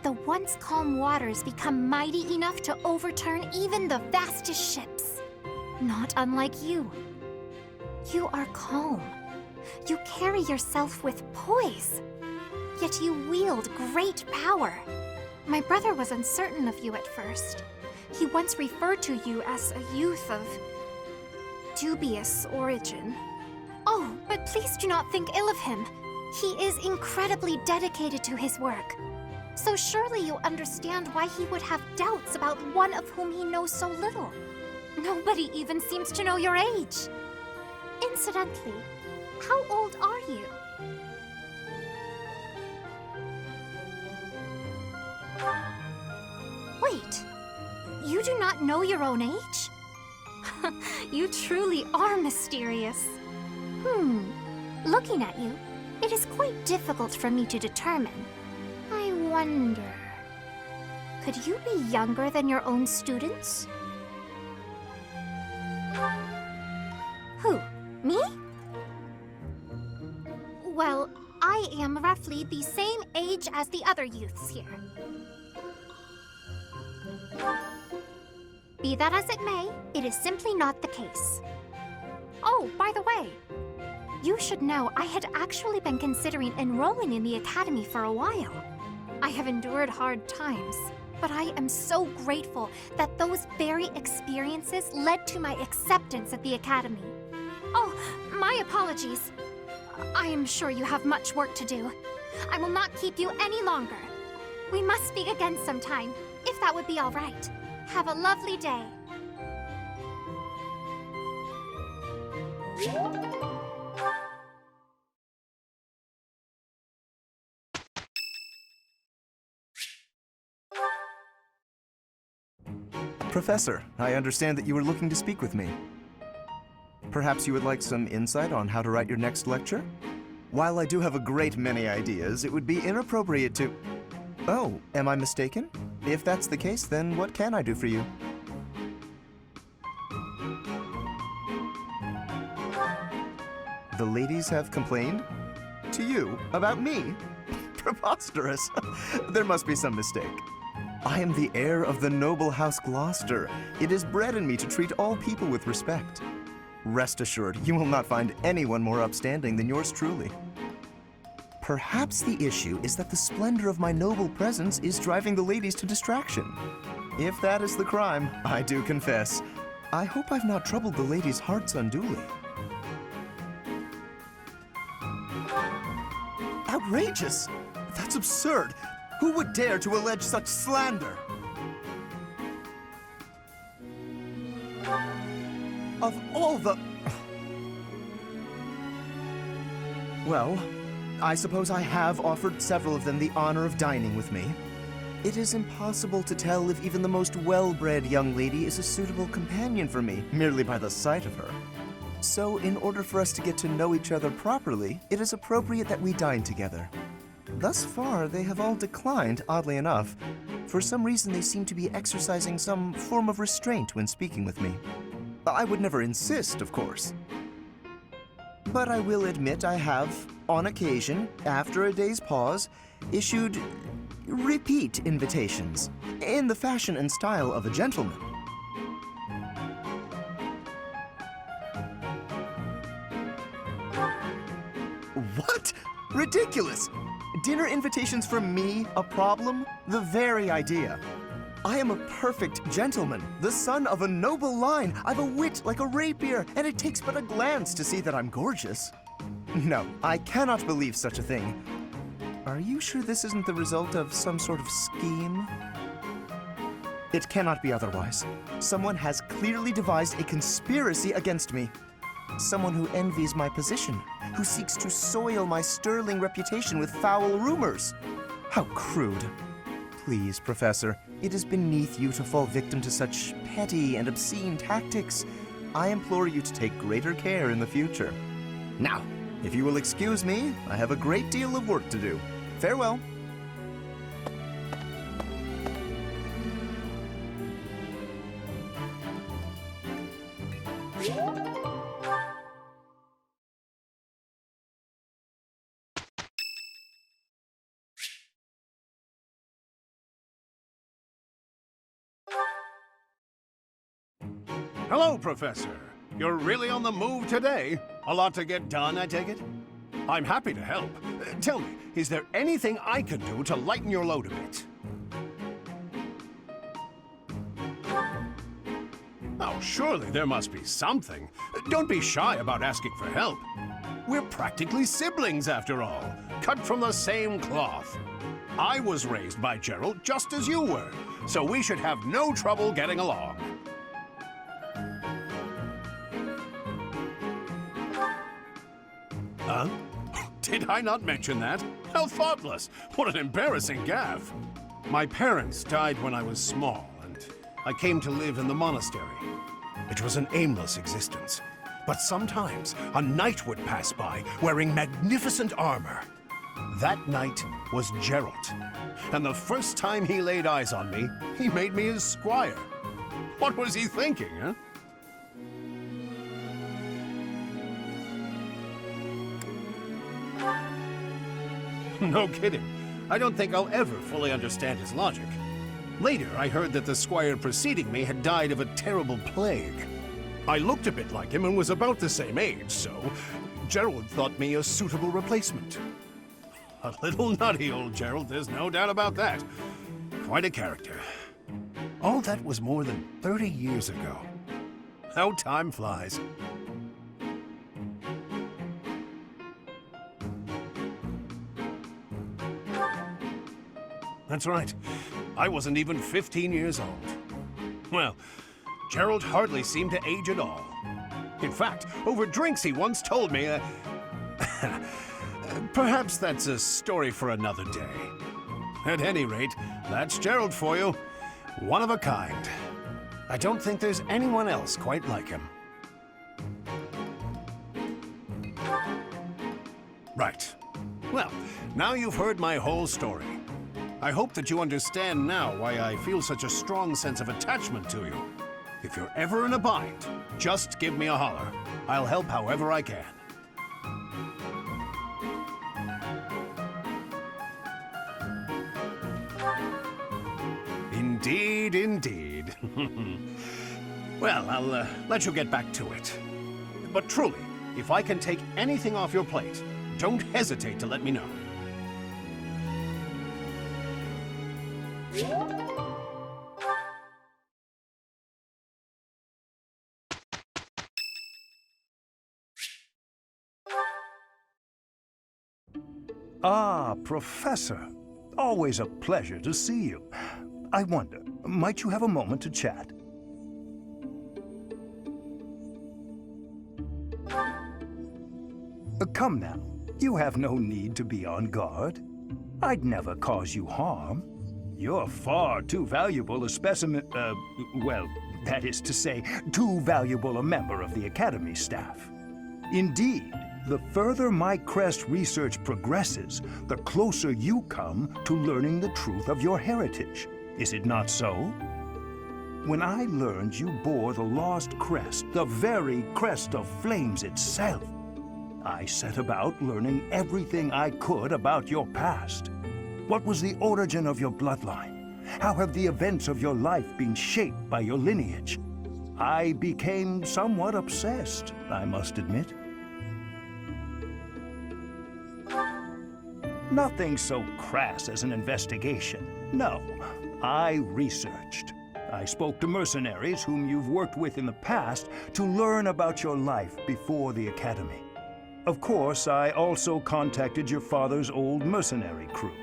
the once calm waters become mighty enough to overturn even the vastest ships. Not unlike you. You are calm. You carry yourself with poise. Yet you wield great power. My brother was uncertain of you at first. He once referred to you as a youth of dubious origin. Oh, but please do not think ill of him. He is incredibly dedicated to his work. So surely you understand why he would have doubts about one of whom he knows so little. Nobody even seems to know your age. Incidentally, how old are you? Wait, you do not know your own age? You truly are mysterious. Looking at you, it is quite difficult for me to determine. I wonder, could you be younger than your own students? Who? Me? Well, I am roughly the same age as the other youths here. Be that as it may, it is simply not the case. Oh, by the way, you should know I had actually been considering enrolling in the academy for a while. I have endured hard times, but I am so grateful that those very experiences led to my acceptance at the academy. Oh, my apologies. I am sure you have much work to do. I will not keep you any longer. We must speak again sometime, if that would be all right. Have a lovely day. Professor, I understand that you were looking to speak with me. Perhaps you would like some insight on how to write your next lecture? While I do have a great many ideas, it would be inappropriate to... Oh, am I mistaken? If that's the case, then what can I do for you? The ladies have complained? To you? About me? Preposterous. There must be some mistake. I am the heir of the noble House Gloucester. It is bred in me to treat all people with respect. Rest assured, you will not find anyone more upstanding than yours truly. Perhaps the issue is that the splendor of my noble presence is driving the ladies to distraction. If that is the crime, I do confess. I hope I've not troubled the ladies' hearts unduly. Outrageous! That's absurd! Who would dare to allege such slander? Of all the... Well, I suppose I have offered several of them the honor of dining with me. It is impossible to tell if even the most well-bred young lady is a suitable companion for me, merely by the sight of her. So, in order for us to get to know each other properly, it is appropriate that we dine together. thus far they have all declined, oddly enough. For some reason they seem to be exercising some form of restraint when speaking with me. I would never insist, of course. But I will admit I have, on occasion, after a day's pause, issued repeat invitations, in the fashion and style of a gentleman. What? Ridiculous! Dinner invitations from me a problem? The very idea. I am a perfect gentleman, the son of a noble line. I've a wit like a rapier, and it takes but a glance to see that I'm gorgeous. No, I cannot believe such a thing. Are you sure this isn't the result of some sort of scheme? It cannot be otherwise. Someone has clearly devised a conspiracy against me. Someone who envies my position, who seeks to soil my sterling reputation with foul rumors. How crude. Please, Professor, it is beneath you to fall victim to such petty and obscene tactics. I implore you to take greater care in the future. Now, if you will excuse me, I have a great deal of work to do. Farewell. Hello, Professor. You're really on the move today. A lot to get done, I take it? I'm happy to help. Tell me, is there anything I can do to lighten your load a bit? Oh, surely there must be something. Don't be shy about asking for help. We're practically siblings, after all, cut from the same cloth. I was raised by Gerald just as you were, so we should have no trouble getting along. Huh? Did I not mention that? How thoughtless! What an embarrassing gaffe! My parents died when I was small, and I came to live in the monastery. It was an aimless existence. But sometimes a knight would pass by wearing magnificent armor. That knight was Gerald. And the first time he laid eyes on me, he made me his squire. What was he thinking, huh? No kidding. I don't think I'll ever fully understand his logic. Later, I heard that the squire preceding me had died of a terrible plague. I looked a bit like him and was about the same age, so Gerald thought me a suitable replacement. A little nutty, old Gerald, there's no doubt about that. Quite a character. All that was more than 30 years ago. How time flies. That's right. I wasn't even 15 years old. Well, Gerald hardly seemed to age at all. In fact, over drinks he once told me, perhaps that's a story for another day. At any rate, that's Gerald for you. One of a kind. I don't think there's anyone else quite like him. Right. Well, now you've heard my whole story. I hope that you understand now why I feel such a strong sense of attachment to you. If you're ever in a bind, just give me a holler. I'll help however I can. Indeed, indeed. Well, I'll let you get back to it. But truly, if I can take anything off your plate, don't hesitate to let me know. Ah, Professor. Always a pleasure to see you. I wonder, might you have a moment to chat? Come now, you have no need to be on guard. I'd never cause you harm. You're far too valuable a specimen, well, that is to say, too valuable a member of the Academy staff. Indeed, The further my crest research progresses, the closer you come to learning the truth of your heritage. Is it not so? When I learned you bore the lost crest, the very crest of flames itself, I set about learning everything I could about your past. What was the origin of your bloodline? How have the events of your life been shaped by your lineage? I became somewhat obsessed, I must admit. Nothing so crass as an investigation. No, I researched. I spoke to mercenaries whom you've worked with in the past to learn about your life before the Academy. Of course, I also contacted your father's old mercenary crew.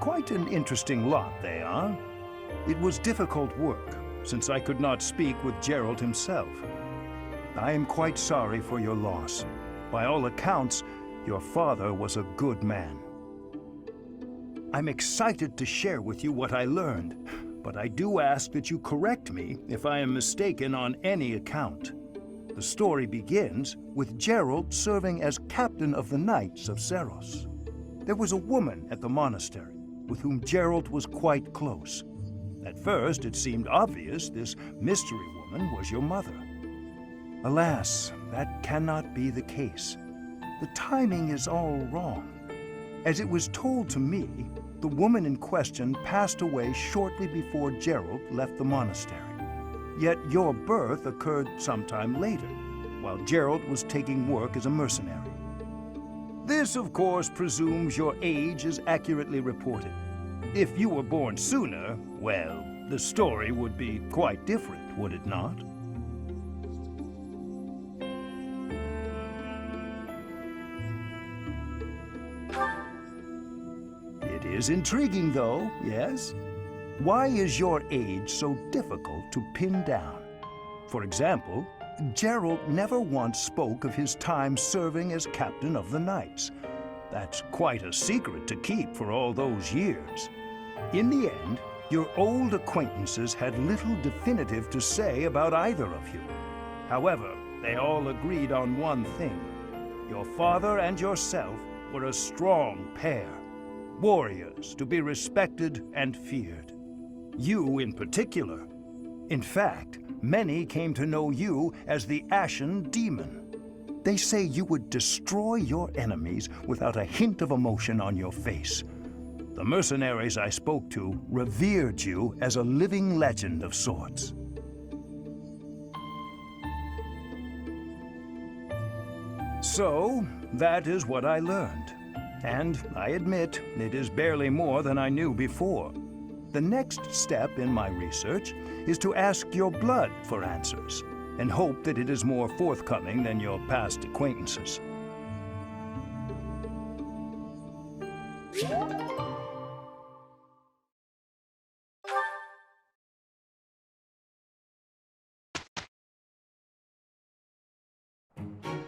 Quite an interesting lot they are. It was difficult work, since I could not speak with Gerald himself. I am quite sorry for your loss. By all accounts, your father was a good man. I'm excited to share with you what I learned, but I do ask that you correct me if I am mistaken on any account. The story begins with Gerald serving as captain of the Knights of Seros. There was a woman at the monastery with whom Gerald was quite close. At first, it seemed obvious this mystery woman was your mother. Alas, that cannot be the case. The timing is all wrong. As it was told to me, the woman in question passed away shortly before Gerald left the monastery. Yet your birth occurred sometime later, while Gerald was taking work as a mercenary. This, of course, presumes your age is accurately reported. If you were born sooner, well, the story would be quite different, would it not? It is intriguing, though, yes? Why is your age so difficult to pin down? For example, Gerald never once spoke of his time serving as captain of the Knights. That's quite a secret to keep for all those years. In the end, your old acquaintances had little definitive to say about either of you. However, they all agreed on one thing. Your father and yourself were a strong pair, warriors to be respected and feared. You in particular. In fact, many came to know you as the Ashen Demon. They say you would destroy your enemies without a hint of emotion on your face. The mercenaries I spoke to revered you as a living legend of sorts. So, that is what I learned. And I admit, it is barely more than I knew before. The next step in my research is to ask your blood for answers, and hope that it is more forthcoming than your past acquaintances.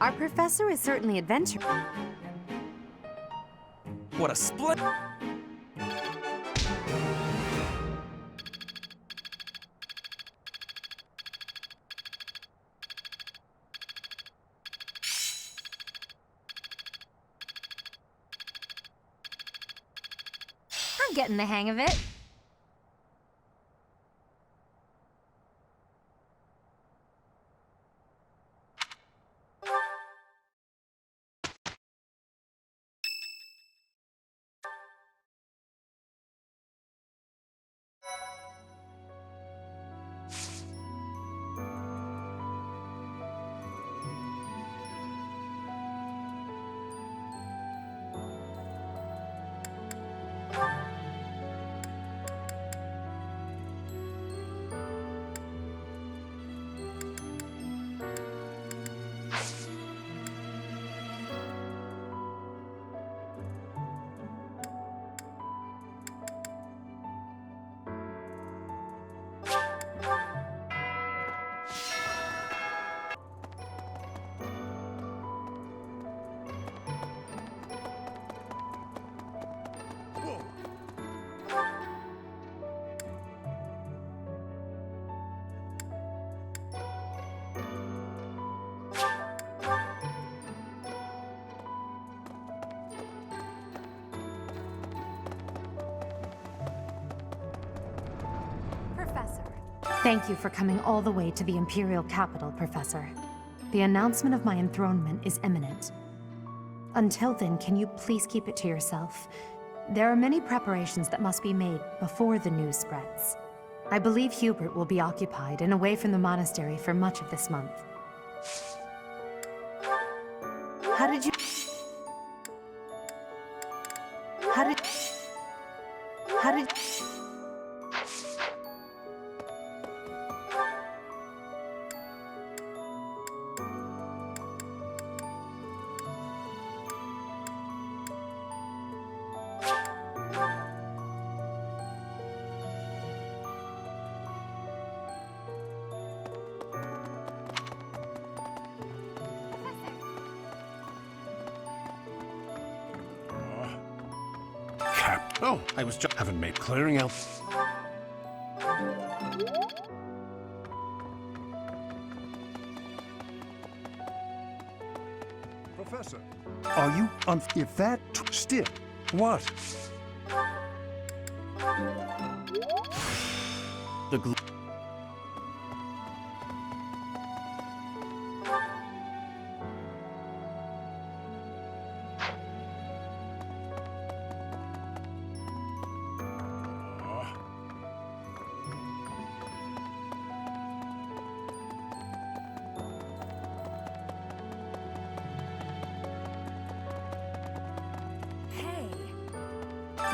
Our professor is certainly adventurous. What a split! I'm getting the hang of it. Thank you for coming all the way to the Imperial capital, Professor. The announcement of my enthronement is imminent. Until then, can you please keep it to yourself? There are many preparations that must be made before the news spreads. I believe Hubert will be occupied and away from the monastery for much of this month. How did you... Oh, I was just haven't made clearing out. Professor, are you on? If that still, what? The gl-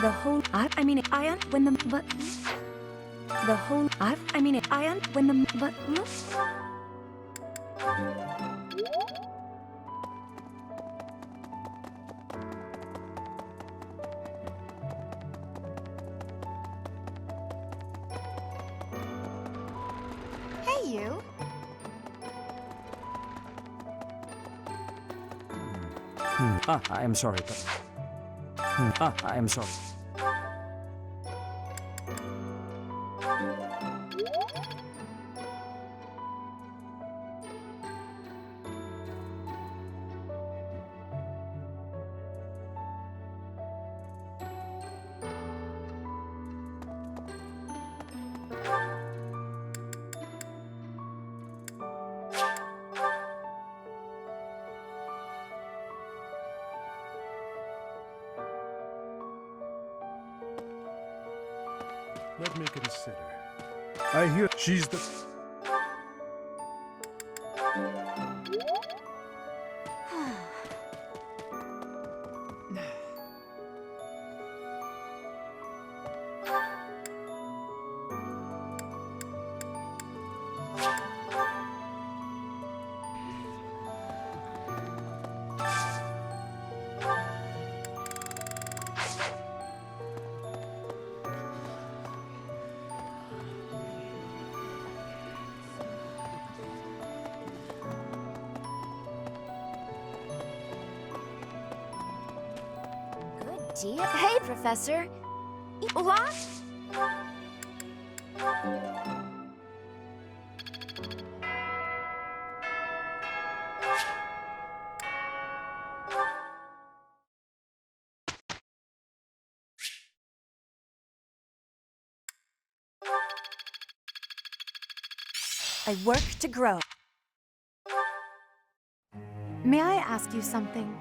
The whole I mean iron when the but the whole I mean iron when the but Hey, you. I am sorry, but... I am sorry. Let me consider. I hear she's the... Dear. Hey, Professor. What? I work to grow. May I ask you something?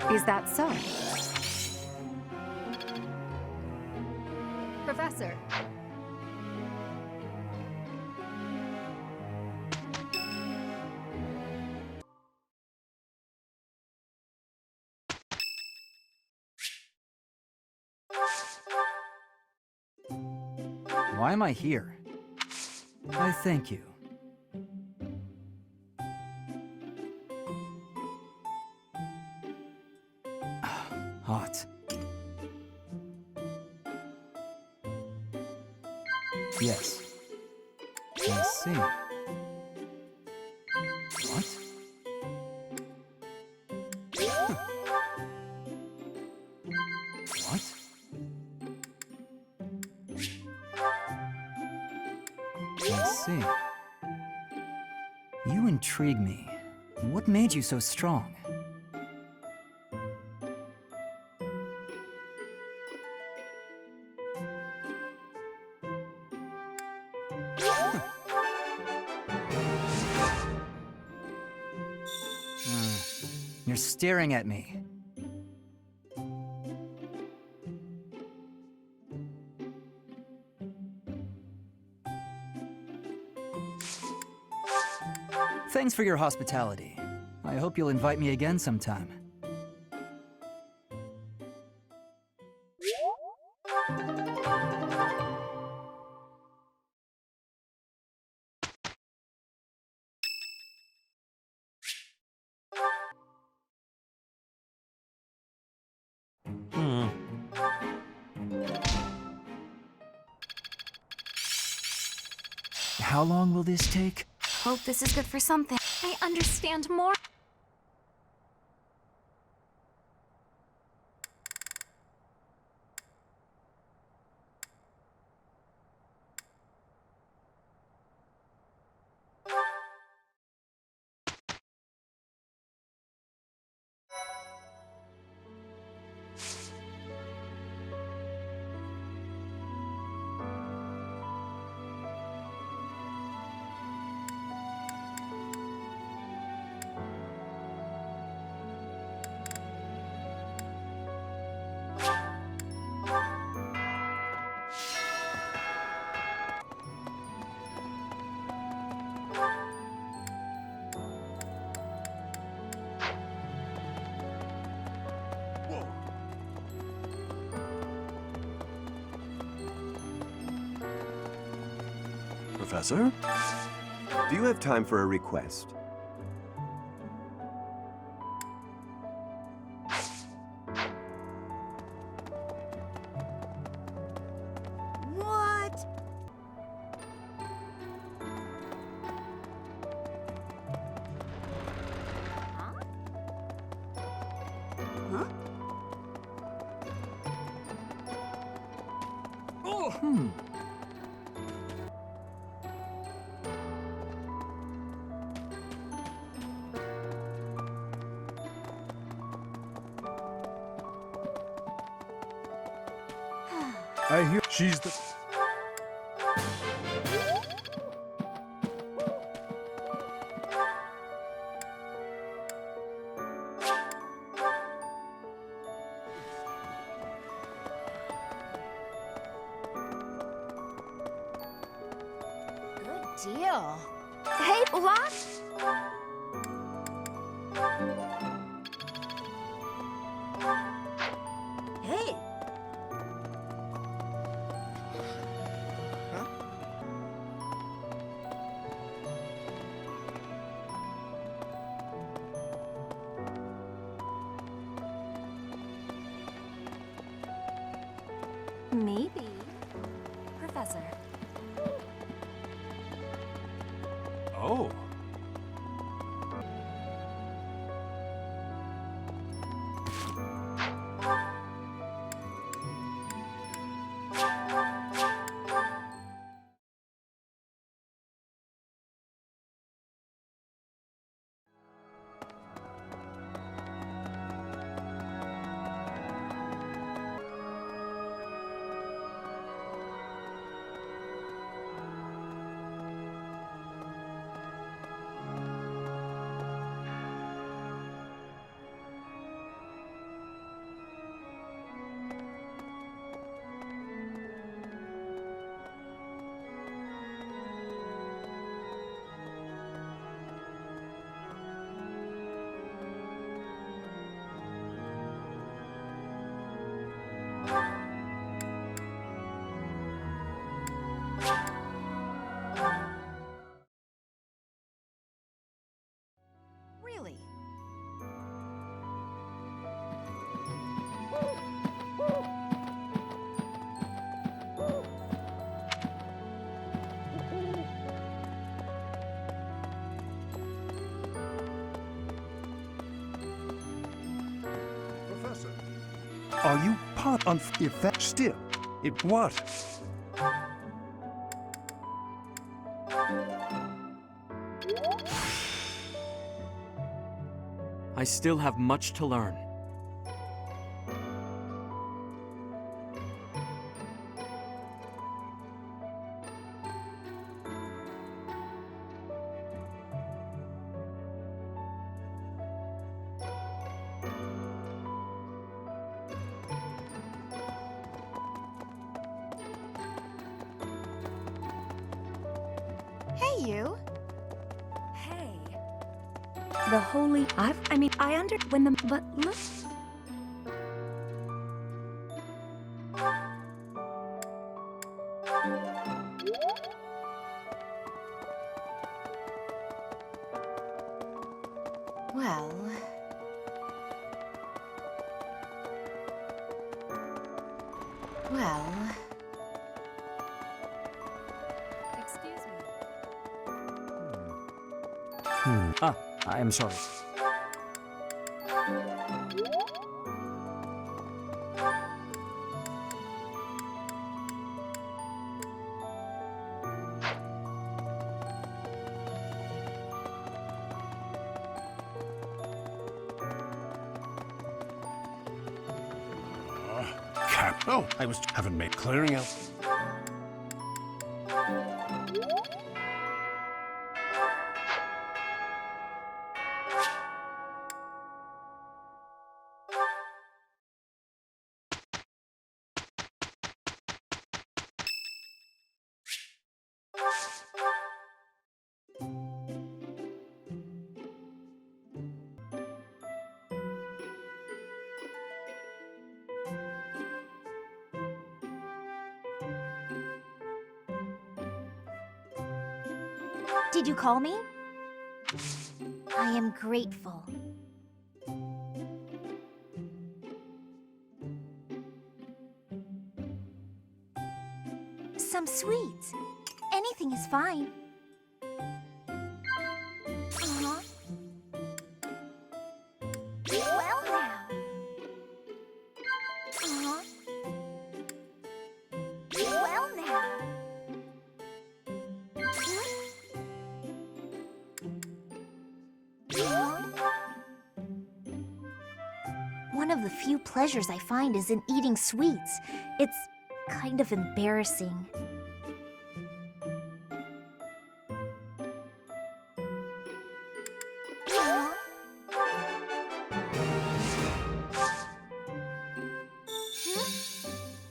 Is that so? Professor. Why am I here? I thank you. Hot. Yes. I see. What? What? I see. You intrigue me. What made you so strong? You're staring at me. Thanks for your hospitality. I hope you'll invite me again sometime. How long will this take? Hope this is good for something. I understand more. Professor? Do you have time for a request? What? Huh? Oh! I hear she's the... Good deal. Hey, Block! Hey! Maybe. Professor. Oh. Really? Professor, are you part on effect still? It what? I still have much to learn. Hey, you. Hey. The holy... when the... But look... Well... Well... Excuse me. Ah, I am sorry. Cap. Oh, haven't made clearing out. Did you call me? I am grateful. Some sweets. Anything is fine. Uh-huh. Well now. Uh-huh. Well now. One of the few pleasures I find is in eating sweets. It's kind of embarrassing.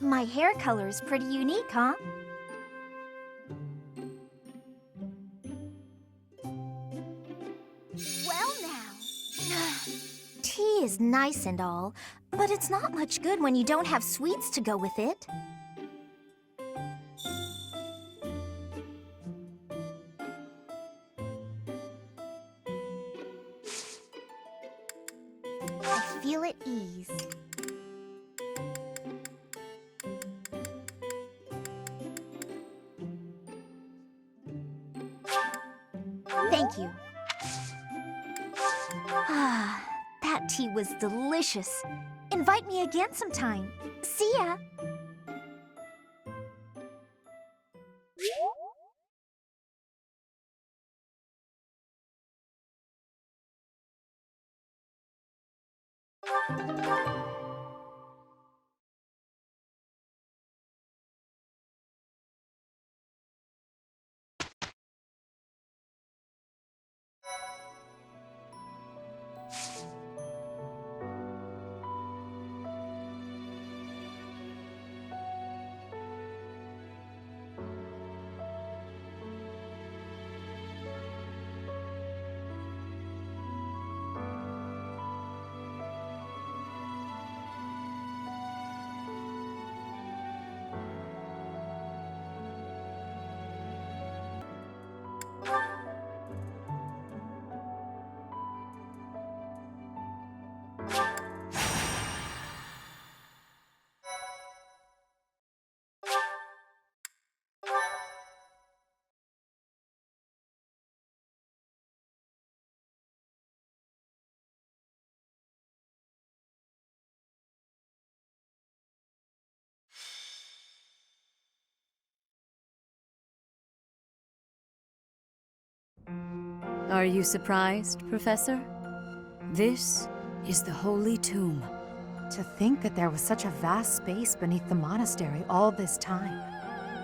My hair color is pretty unique, huh? Well now. Tea is nice and all, but it's not much good when you don't have sweets to go with it. I feel at ease. Thank you. Ah, that tea was delicious. Invite me again sometime. See ya. Are you surprised, Professor? This is the Holy Tomb. To think that there was such a vast space beneath the monastery all this time.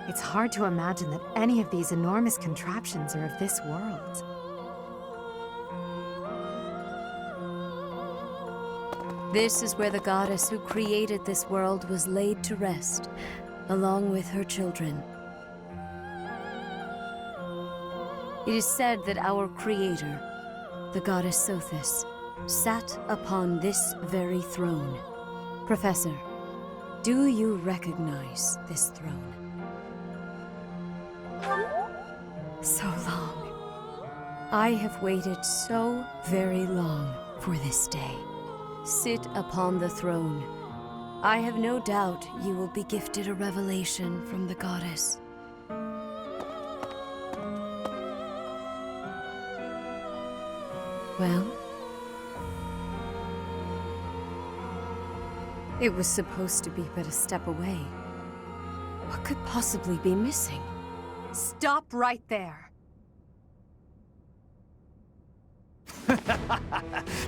It's hard to imagine that any of these enormous contraptions are of this world. This is where the goddess who created this world was laid to rest, along with her children. It is said that our creator, the goddess Sothis, sat upon this very throne. Professor, do you recognize this throne? So long. I have waited so very long for this day. Sit upon the throne. I have no doubt you will be gifted a revelation from the goddess. Well? It was supposed to be but a step away. What could possibly be missing? Stop right there!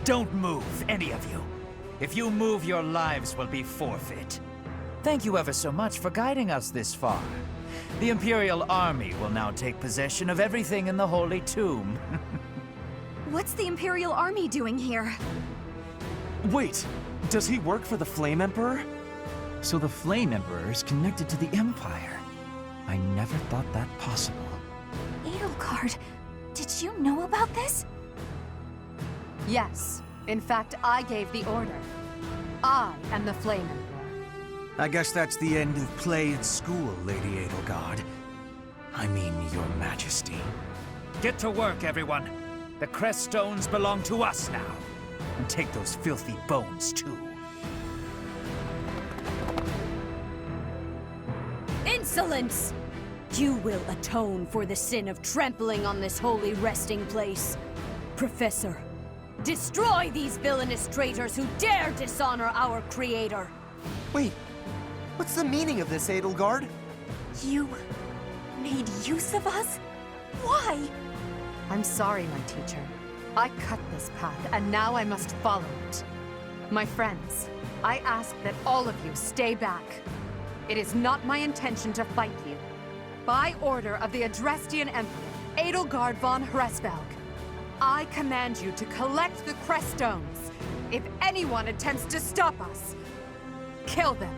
Don't move, any of you. If you move, your lives will be forfeit. Thank you ever so much for guiding us this far. The Imperial Army will now take possession of everything in the Holy Tomb. What's the Imperial Army doing here? Wait, does he work for the Flame Emperor? So the Flame Emperor is connected to the Empire. I never thought that possible. Edelgard, did you know about this? Yes. In fact, I gave the order. I am the Flame Emperor. I guess that's the end of play at school, Lady Edelgard. I mean, Your Majesty. Get to work, everyone. The crest stones belong to us now. And take those filthy bones, too. Insolence! You will atone for the sin of trampling on this holy resting place. Professor, destroy these villainous traitors who dare dishonor our creator! Wait, what's the meaning of this, Edelgard? You made use of us? Why? I'm sorry, my teacher. I cut this path, and now I must follow it. My friends, I ask that all of you stay back. It is not my intention to fight you. By order of the Adrestian Emperor, Edelgard von Hresvelg, I command you to collect the crest stones. If anyone attempts to stop us, kill them.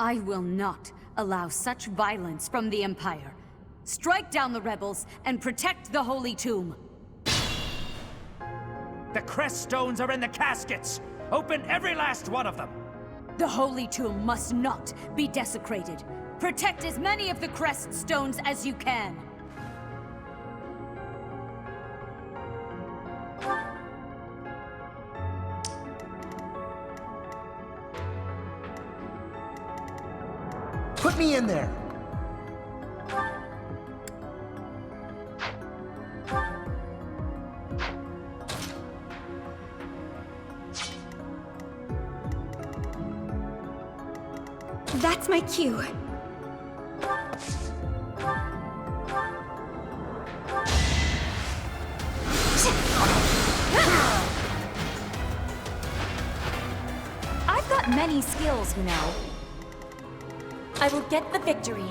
I will not allow such violence from the Empire. Strike down the rebels and protect the Holy Tomb. The crest stones are in the caskets! Open every last one of them! The Holy Tomb must not be desecrated. Protect as many of the crest stones as you can. Put me in there! That's my cue. I've got many skills, you know. I will get the victory.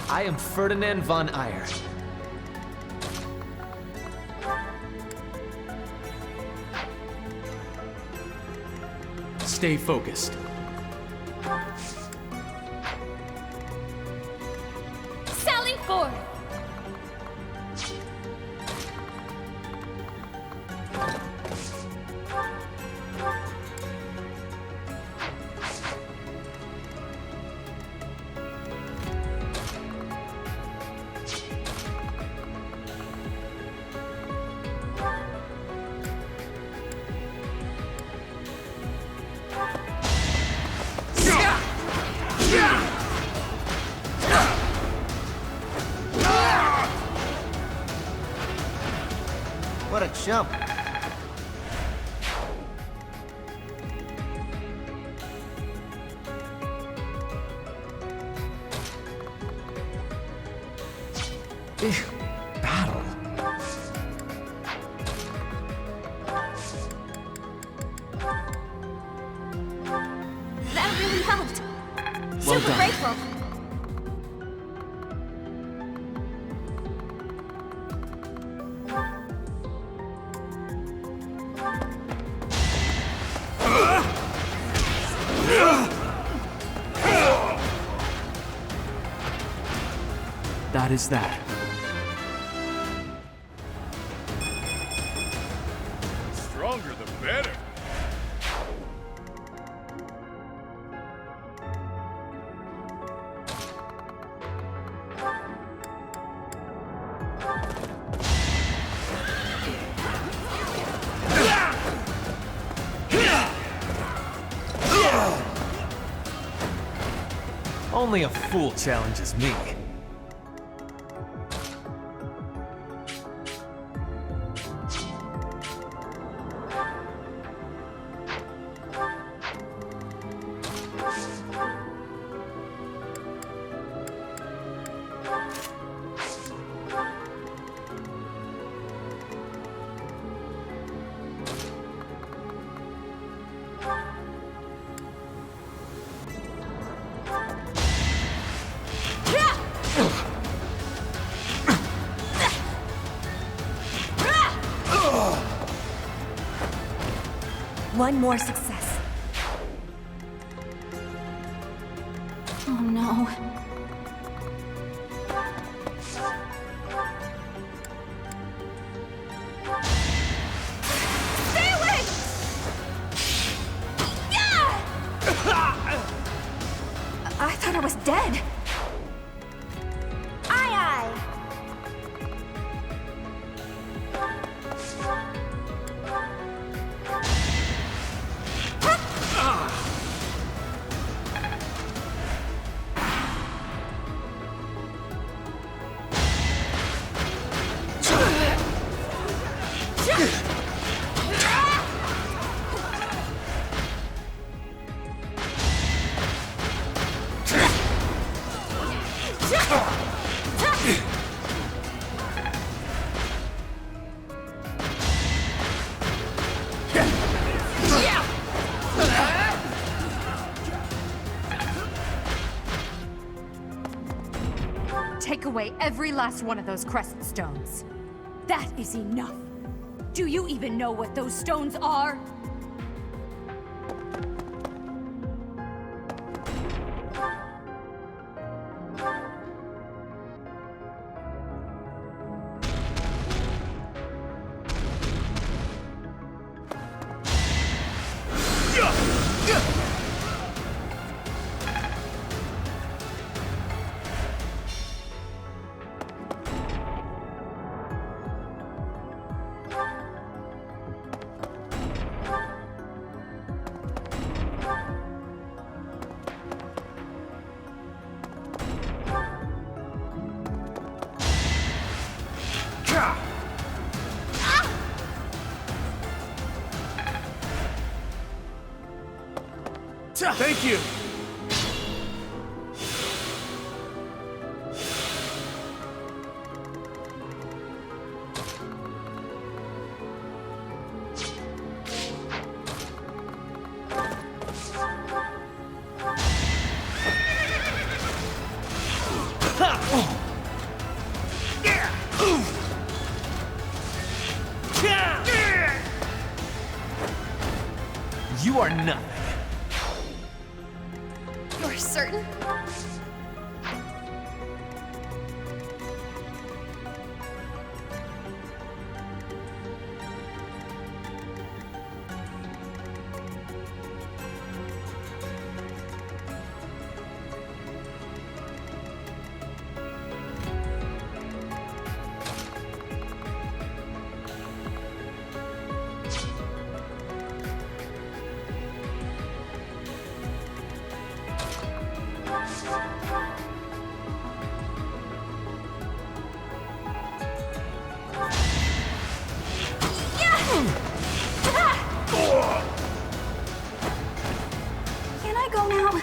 I am Ferdinand von Eyre. Stay focused. Sally forth! What a chump. Battle. That really helped. Well Super done. grateful. That is that. Stronger the better. Only a fool challenges me. One more success. Oh no. Stay away! Yeah! I thought I was dead. Aye, Take away every last one of those crescent stones. That is enough. Do you even know what those stones are? Thank you! You are nothing. You're certain? Can I go now?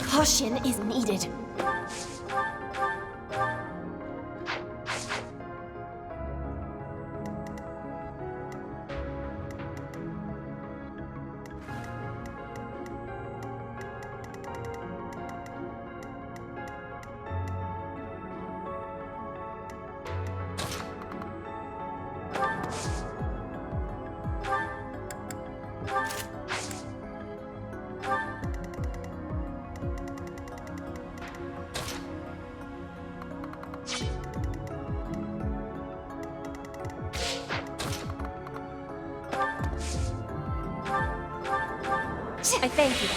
Caution is needed. I thank you.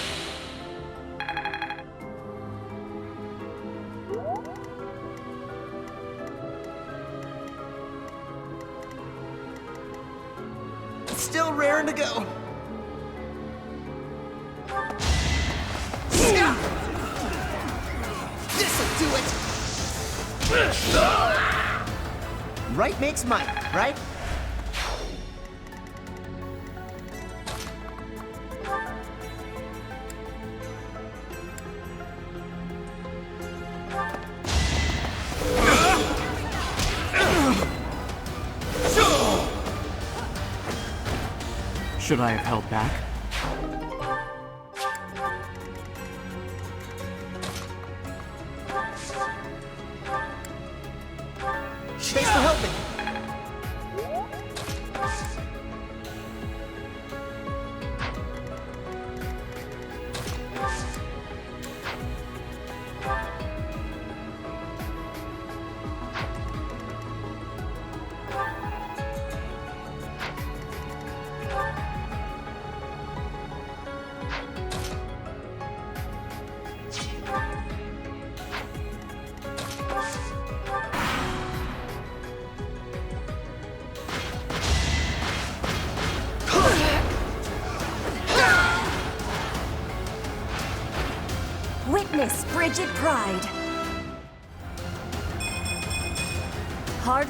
It's still raring to go. This'll do it. Right makes might, right? Should I have held back? Thanks for helping. Witness frigid pride. Hard.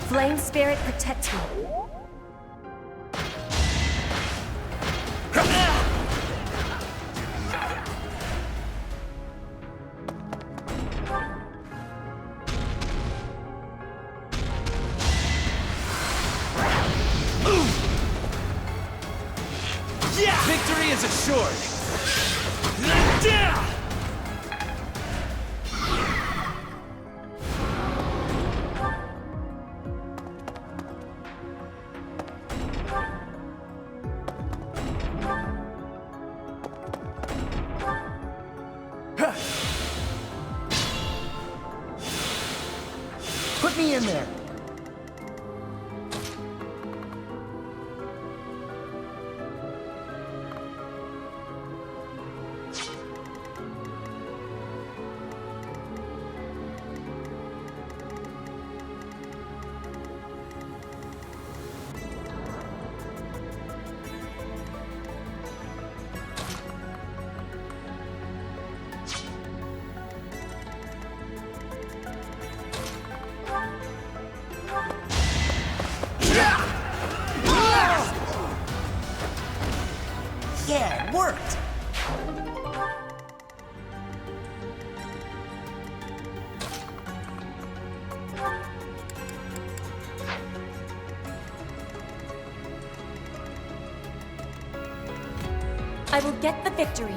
Flame spirit protect me. Victory is assured! Put me me in there! Yeah, it worked! I will get the victory.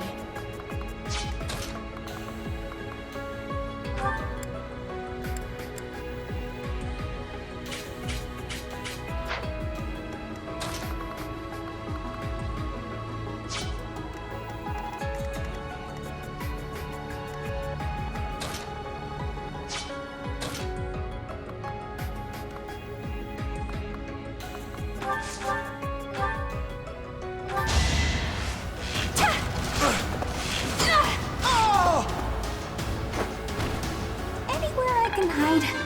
Anywhere I can hide.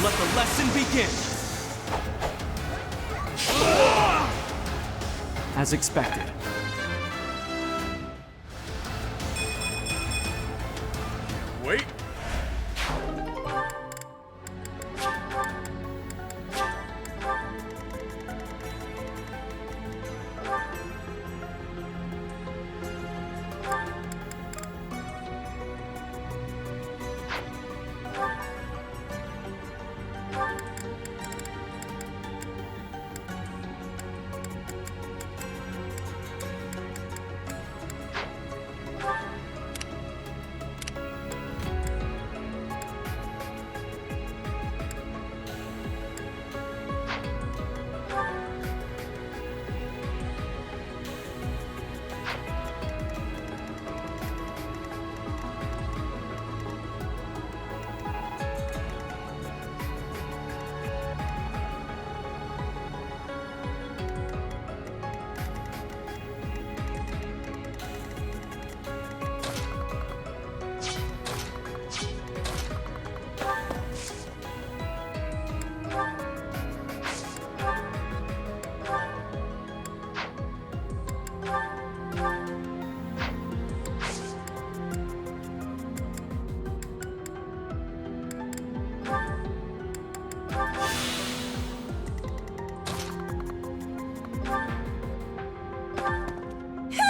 Let the lesson begin! As expected. Wait.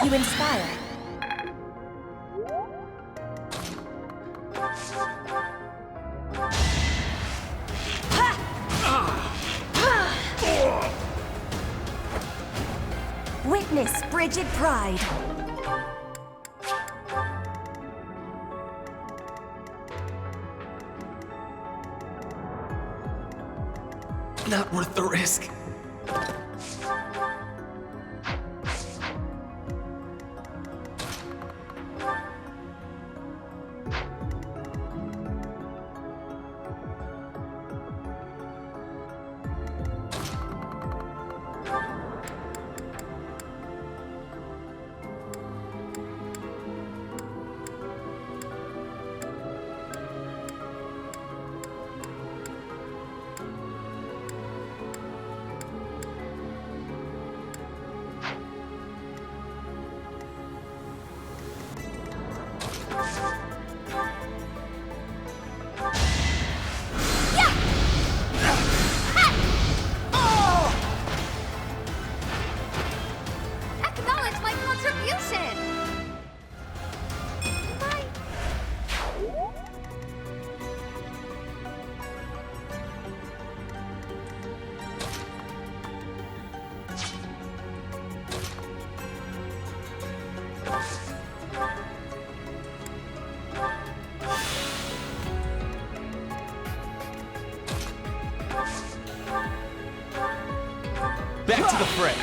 You inspire. Witness frigid pride. Not worth the risk. to the fray.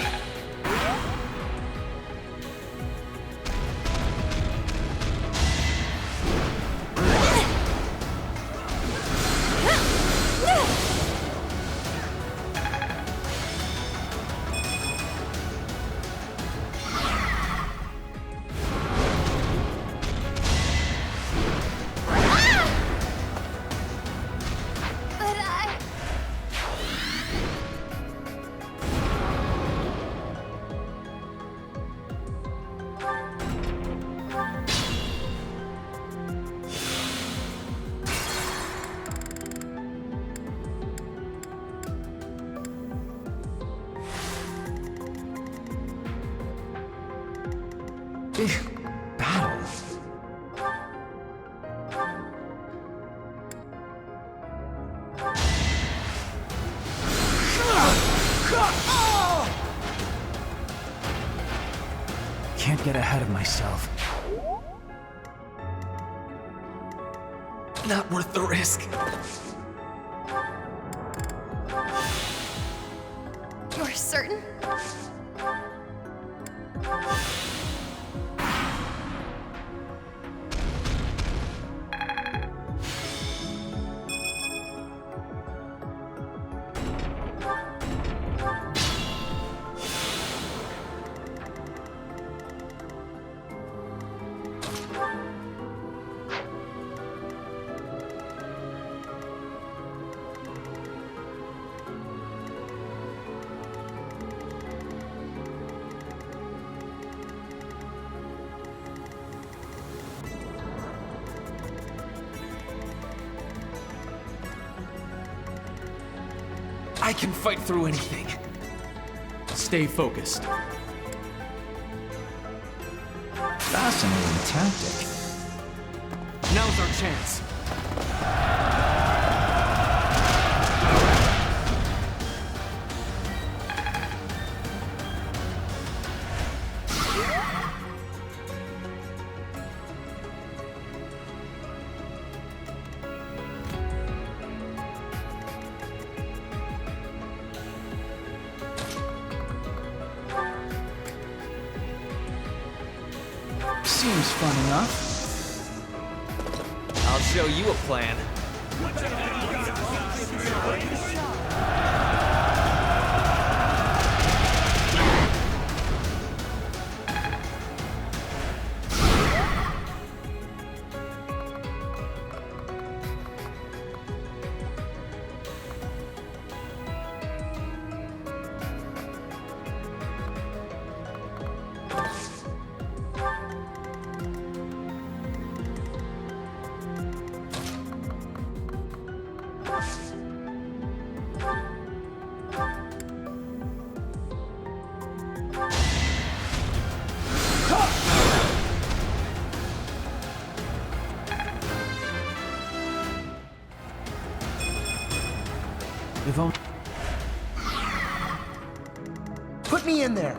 Battle. Can't get ahead of myself. Not worth the risk. You're certain? I can fight through anything. Stay focused. Fascinating tactic. Now's our chance. Seems fun enough. I'll show you a plan. If only... Put me in there!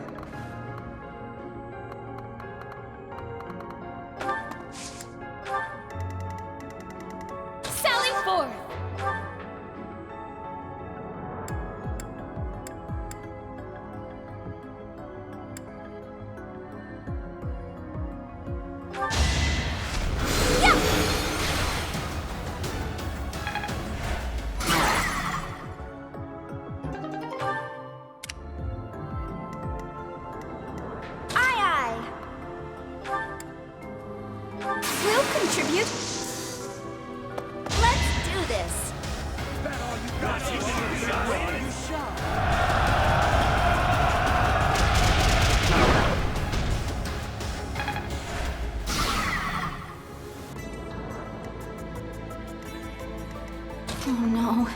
Sally forth! Contribute? Let's do this. Oh no.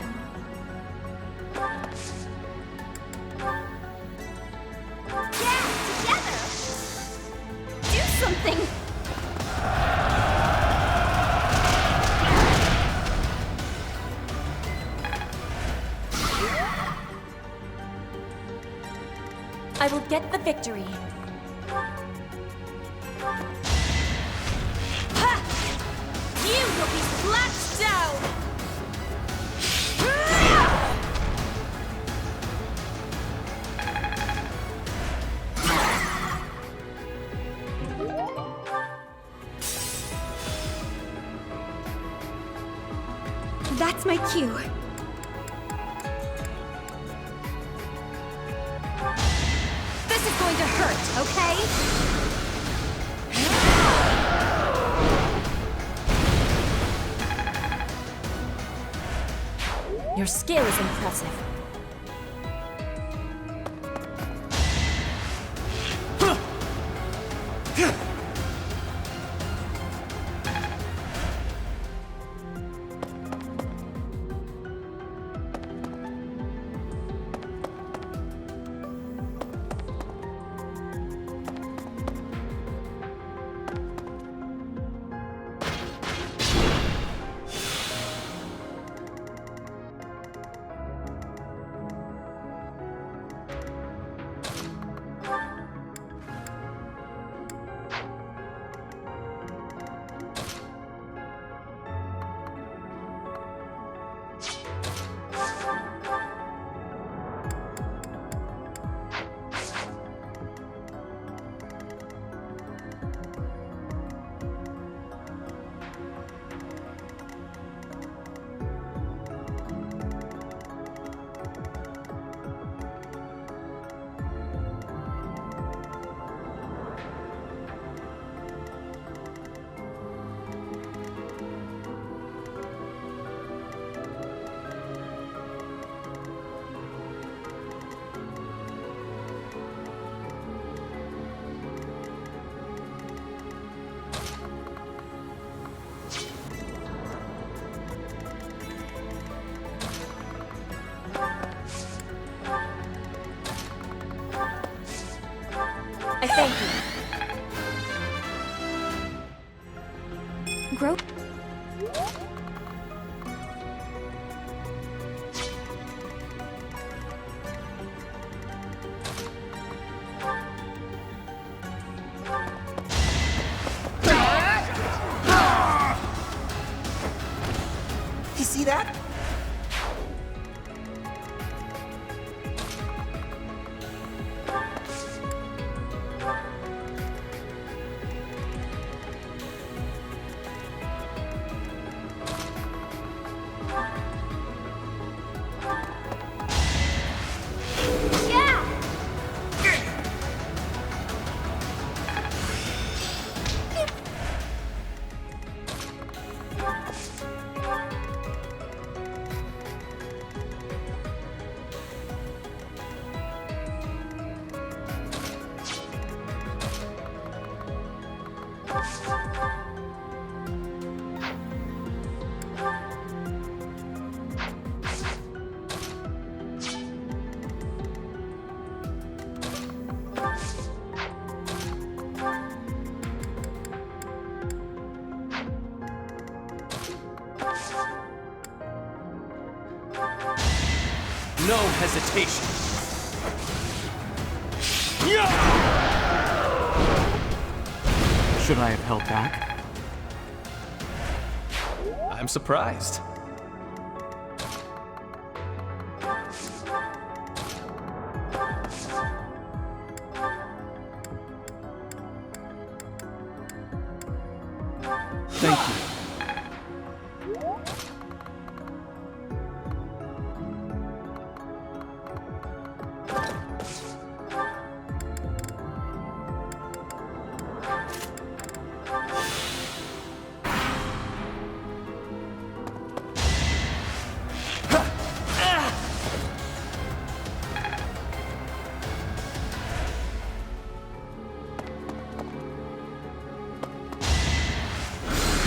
Yeah, together. Do something. I will get the victory. Ha! You will be slapped down! That's my cue. This is going to hurt, okay? Your skill is impressive. I thank you. Grow. You see that? No hesitation. Should I have held back? I'm surprised. Thank you.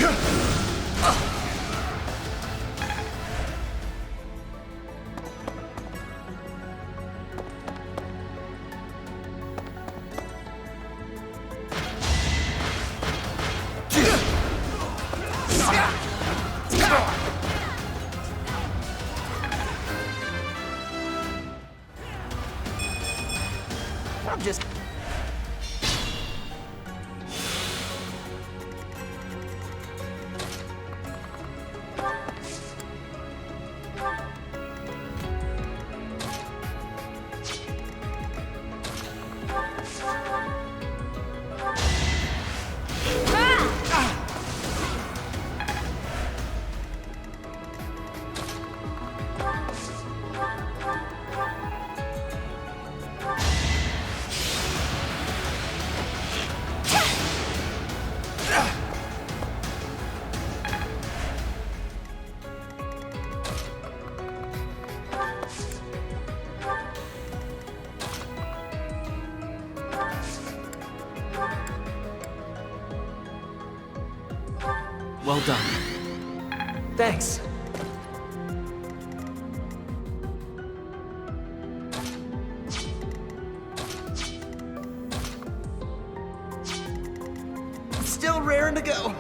Yeah! Well done. Thanks. Still raring to go.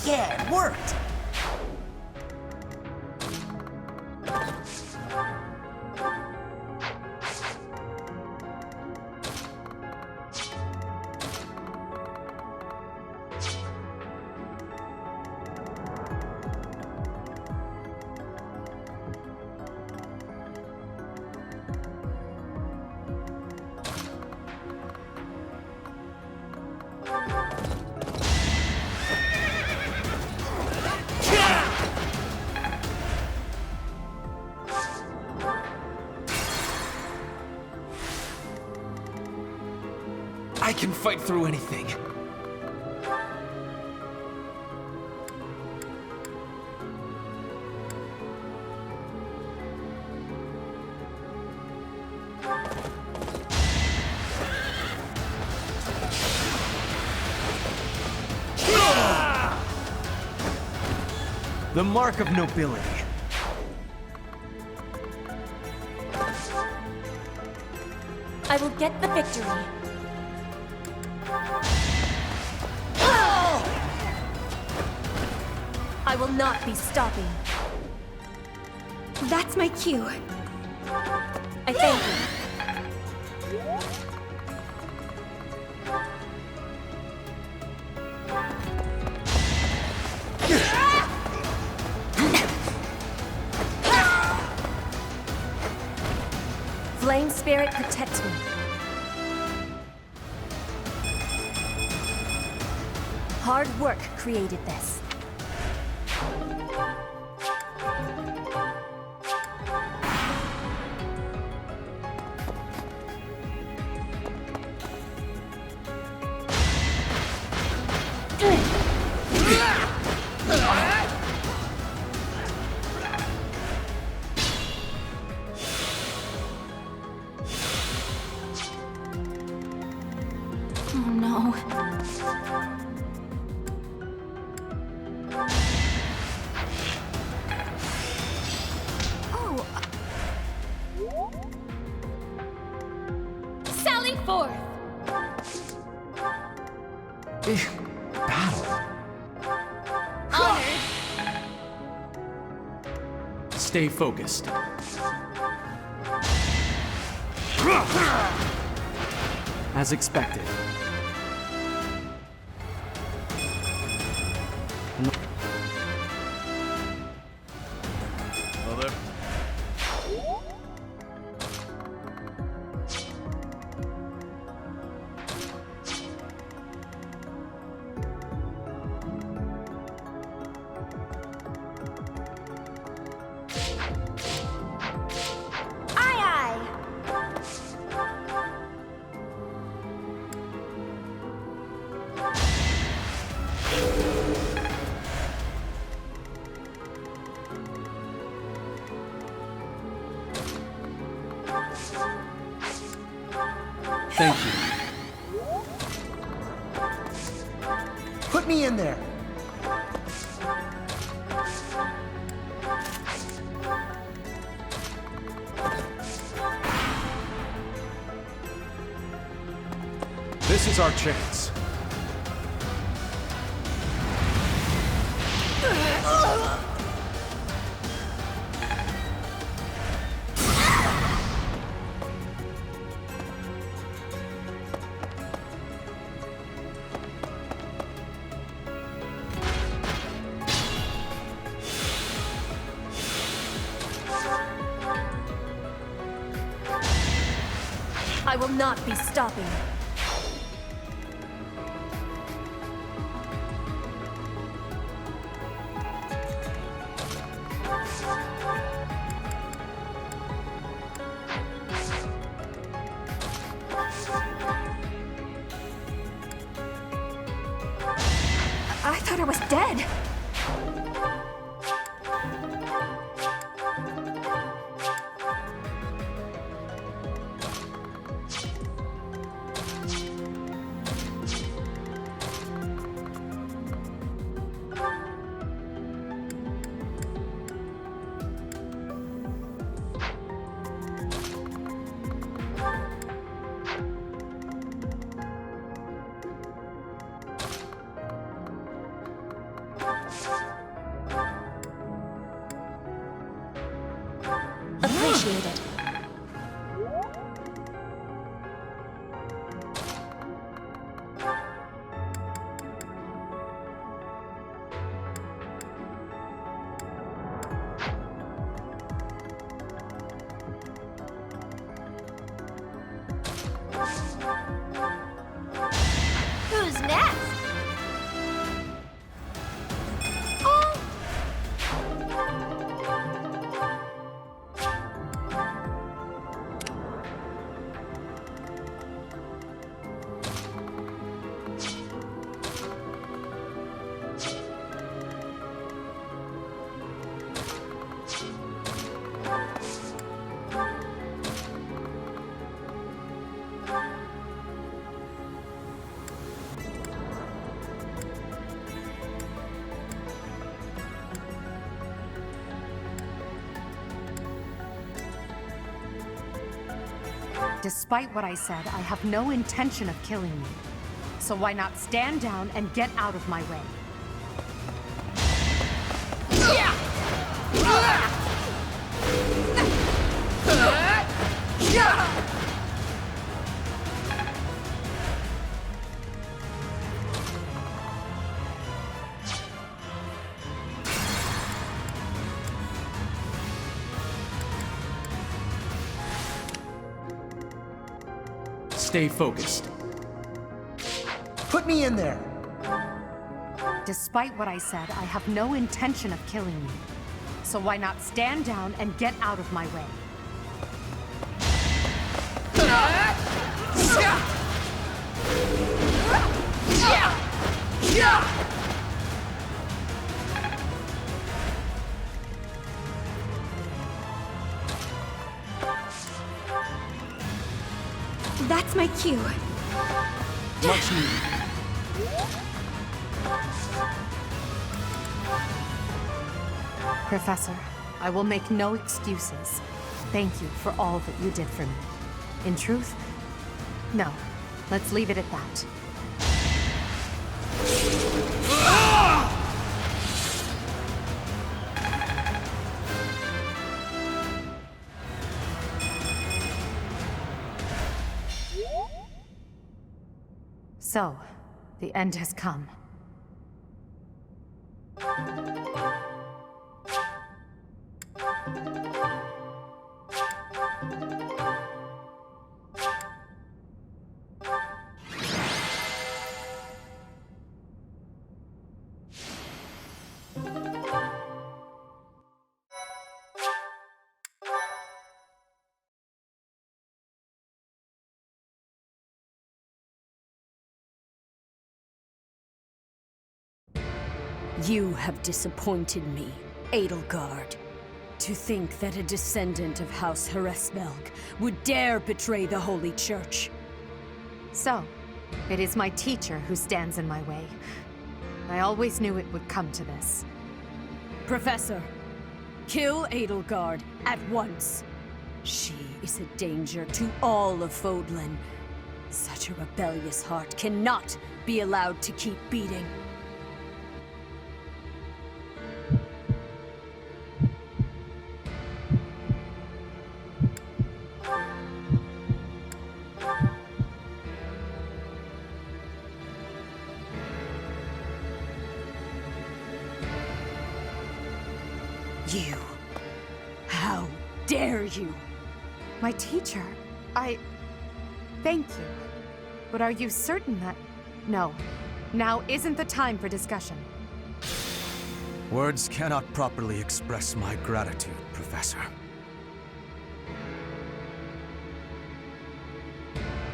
Yeah, it worked. I can fight through anything. The mark of nobility. I will get the victory. I will not be stopping. That's my cue. I thank you. Flame Spirit, protect me. Hard work created this. Oh no. Oh. Sally forth! Battle. Honored! Stay focused. As expected. Well, there. Aye, aye. Thank you. Put me in there. This is our chance. I will not be stopping. I thought I was dead. initiated. Who's next? Oh! Despite what I said, I have no intention of killing you. So why not stand down and get out of my way? Stay focused. Put me in there! Despite what I said, I have no intention of killing you. So why not stand down and get out of my way? That's my cue. Much needed. Professor, I will make no excuses. Thank you for all that you did for me. In truth, no. Let's leave it at that. So, the end has come. You have disappointed me, Edelgard. To think that a descendant of House Hresvelg would dare betray the Holy Church. So, it is my teacher who stands in my way. I always knew it would come to this. Professor, kill Edelgard at once. She is a danger to all of Fodlan. Such a rebellious heart cannot be allowed to keep beating. You. How dare you? My teacher, thank you. But are you certain that... No. Now isn't the time for discussion. Words cannot properly express my gratitude, Professor.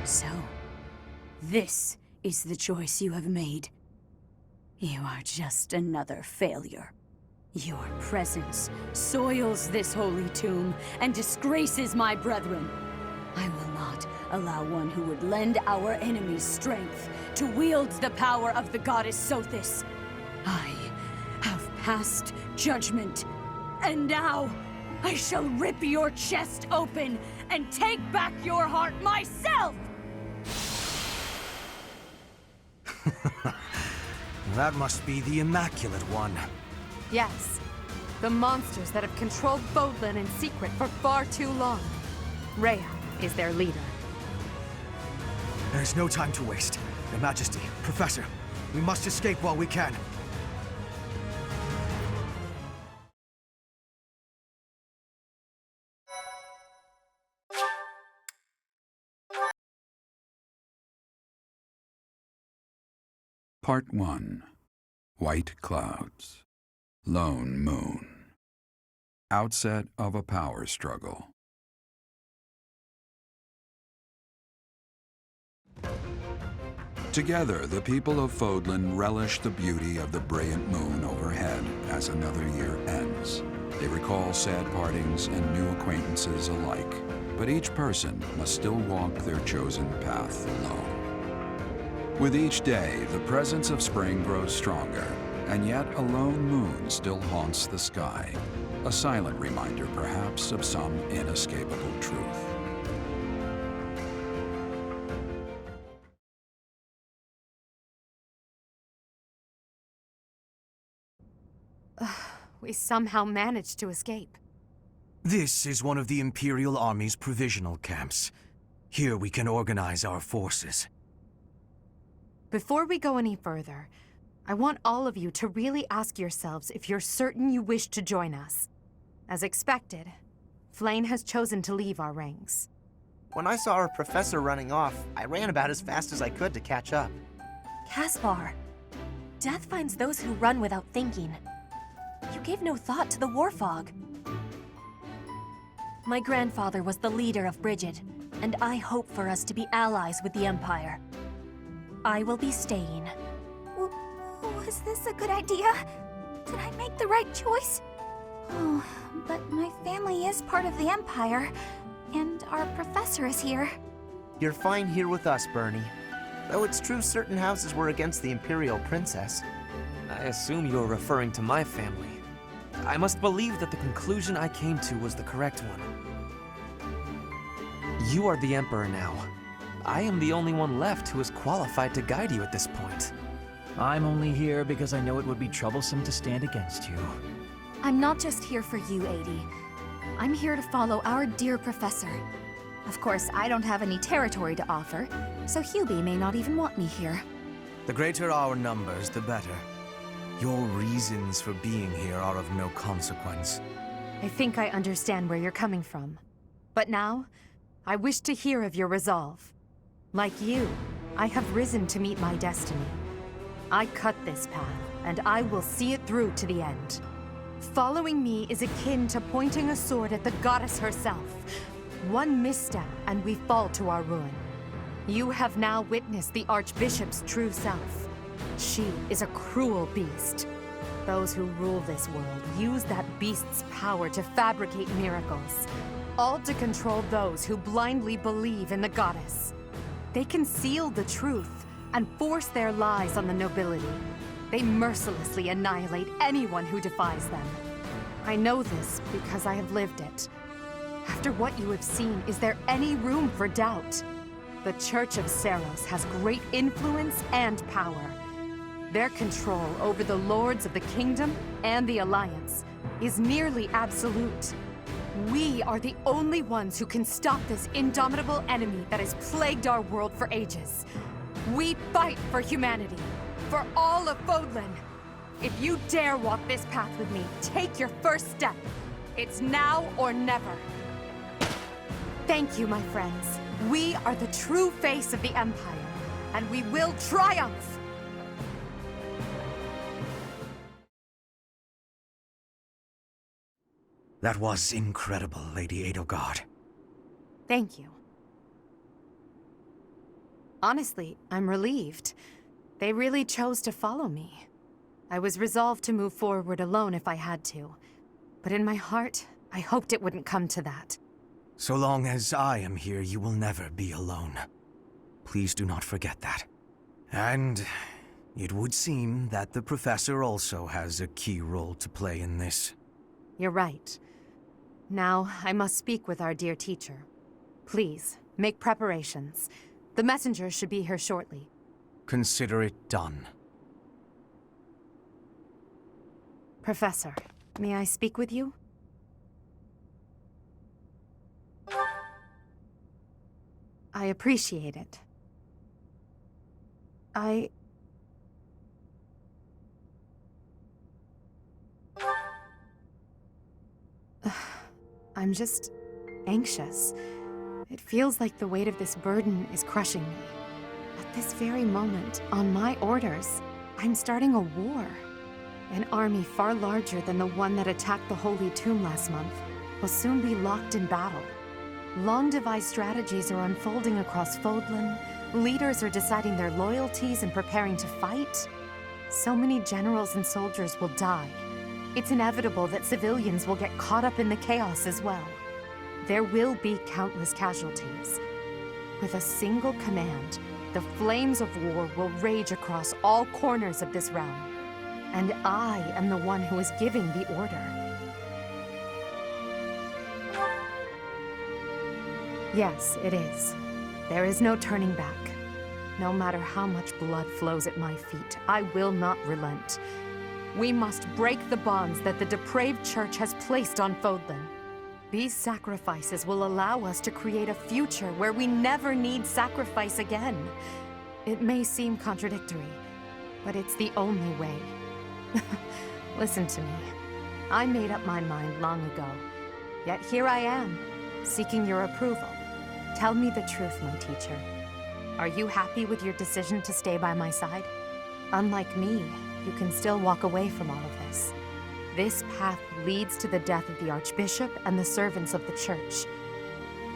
So, this is the choice you have made. You are just another failure. Your presence soils this holy tomb and disgraces my brethren. I will not allow one who would lend our enemies strength to wield the power of the goddess Sothis. I have passed judgment, and now I shall rip your chest open and take back your heart myself! That must be the Immaculate One. Yes. The monsters that have controlled Fodlan in secret for far too long. Rhea is their leader. There's no time to waste. Your Majesty, Professor, we must escape while we can. Part 1. White Clouds. Lone Moon. Outset of a power struggle. Together, the people of Fodlan relish the beauty of the brilliant moon overhead as another year ends. They recall sad partings and new acquaintances alike, but each person must still walk their chosen path alone. With each day, the presence of spring grows stronger, and yet a lone moon still haunts the sky, a silent reminder perhaps of some inescapable truth. We somehow managed to escape. This is one of the Imperial Army's provisional camps. Here we can organize our forces. Before we go any further, I want all of you to really ask yourselves if you're certain you wish to join us. As expected, Flayn has chosen to leave our ranks. When I saw our professor running off, I ran about as fast as I could to catch up. Caspar, death finds those who run without thinking. You gave no thought to the war fog. My grandfather was the leader of Brigid, and I hope for us to be allies with the Empire. I will be staying. Was this a good idea? Did I make the right choice? Oh, but my family is part of the Empire, and our professor is here. You're fine here with us, Bernie. Though it's true certain houses were against the Imperial Princess. I assume you're referring to my family. I must believe that the conclusion I came to was the correct one. You are the Emperor now. I am the only one left who is qualified to guide you at this point. I'm only here because I know it would be troublesome to stand against you. I'm not just here for you, Adie. I'm here to follow our dear professor. Of course, I don't have any territory to offer, so Hubie may not even want me here. The greater our numbers, the better. Your reasons for being here are of no consequence. I think I understand where you're coming from. But now, I wish to hear of your resolve. Like you, I have risen to meet my destiny. I cut this path, and I will see it through to the end. Following me is akin to pointing a sword at the goddess herself. One misstep, and we fall to our ruin. You have now witnessed the Archbishop's true self. She is a cruel beast. Those who rule this world use that beast's power to fabricate miracles, all to control those who blindly believe in the goddess. They conceal the truth and force their lies on the nobility. They mercilessly annihilate anyone who defies them. I know this because I have lived it. After what you have seen, is there any room for doubt? The Church of Seiros has great influence and power. Their control over the lords of the kingdom and the Alliance is nearly absolute. We are the only ones who can stop this indomitable enemy that has plagued our world for ages. We fight for humanity, for all of Fodlan. If you dare walk this path with me, take your first step. It's now or never. Thank you, my friends. We are the true face of the Empire, and we will triumph! That was incredible, Lady Edelgard. Thank you. Honestly, I'm relieved. They really chose to follow me. I was resolved to move forward alone if I had to. But in my heart, I hoped it wouldn't come to that. So long as I am here, you will never be alone. Please do not forget that. And it would seem that the Professor also has a key role to play in this. You're right. Now, I must speak with our dear teacher. Please, make preparations. The messenger should be here shortly. Consider it done. Professor, May I speak with you? I appreciate it. I'm just anxious. It feels like the weight of this burden is crushing me. At this very moment, on my orders, I'm starting a war. An army far larger than the one that attacked the Holy Tomb last month will soon be locked in battle. Long-devised strategies are unfolding across Fodlan. Leaders are deciding their loyalties and preparing to fight. So many generals and soldiers will die. It's inevitable that civilians will get caught up in the chaos as well. There will be countless casualties. With a single command, the flames of war will rage across all corners of this realm. And I am the one who is giving the order. Yes, it is. There is no turning back. No matter how much blood flows at my feet, I will not relent. We must break the bonds that the depraved church has placed on Fodlan. These sacrifices will allow us to create a future where we never need sacrifice again. It may seem contradictory, but it's the only way. Listen to me. I made up my mind long ago. Yet here I am, seeking your approval. Tell me the truth, my teacher. Are you happy with your decision to stay by my side? Unlike me, you can still walk away from all of this. This path leads to the death of the Archbishop and the servants of the Church.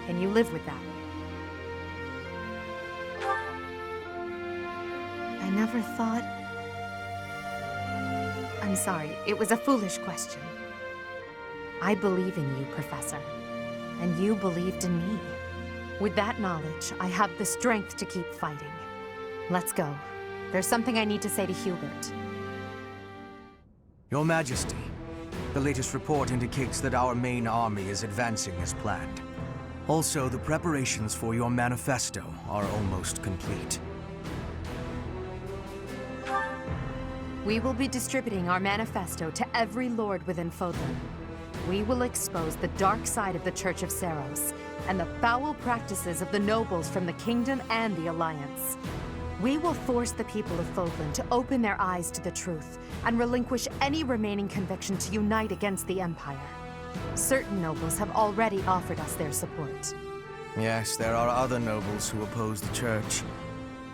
Can you live with that? I never thought... I'm sorry, it was a foolish question. I believe in you, Professor. And you believed in me. With that knowledge, I have the strength to keep fighting. Let's go. There's something I need to say to Hubert. Your Majesty, the latest report indicates that our main army is advancing as planned. Also, the preparations for your manifesto are almost complete. We will be distributing our manifesto to every lord within Fodlan. We will expose the dark side of the Church of Seros and the foul practices of the nobles from the Kingdom and the Alliance. We will force the people of Fodlan to open their eyes to the truth and relinquish any remaining conviction to unite against the Empire. Certain nobles have already offered us their support. Yes, there are other nobles who oppose the Church.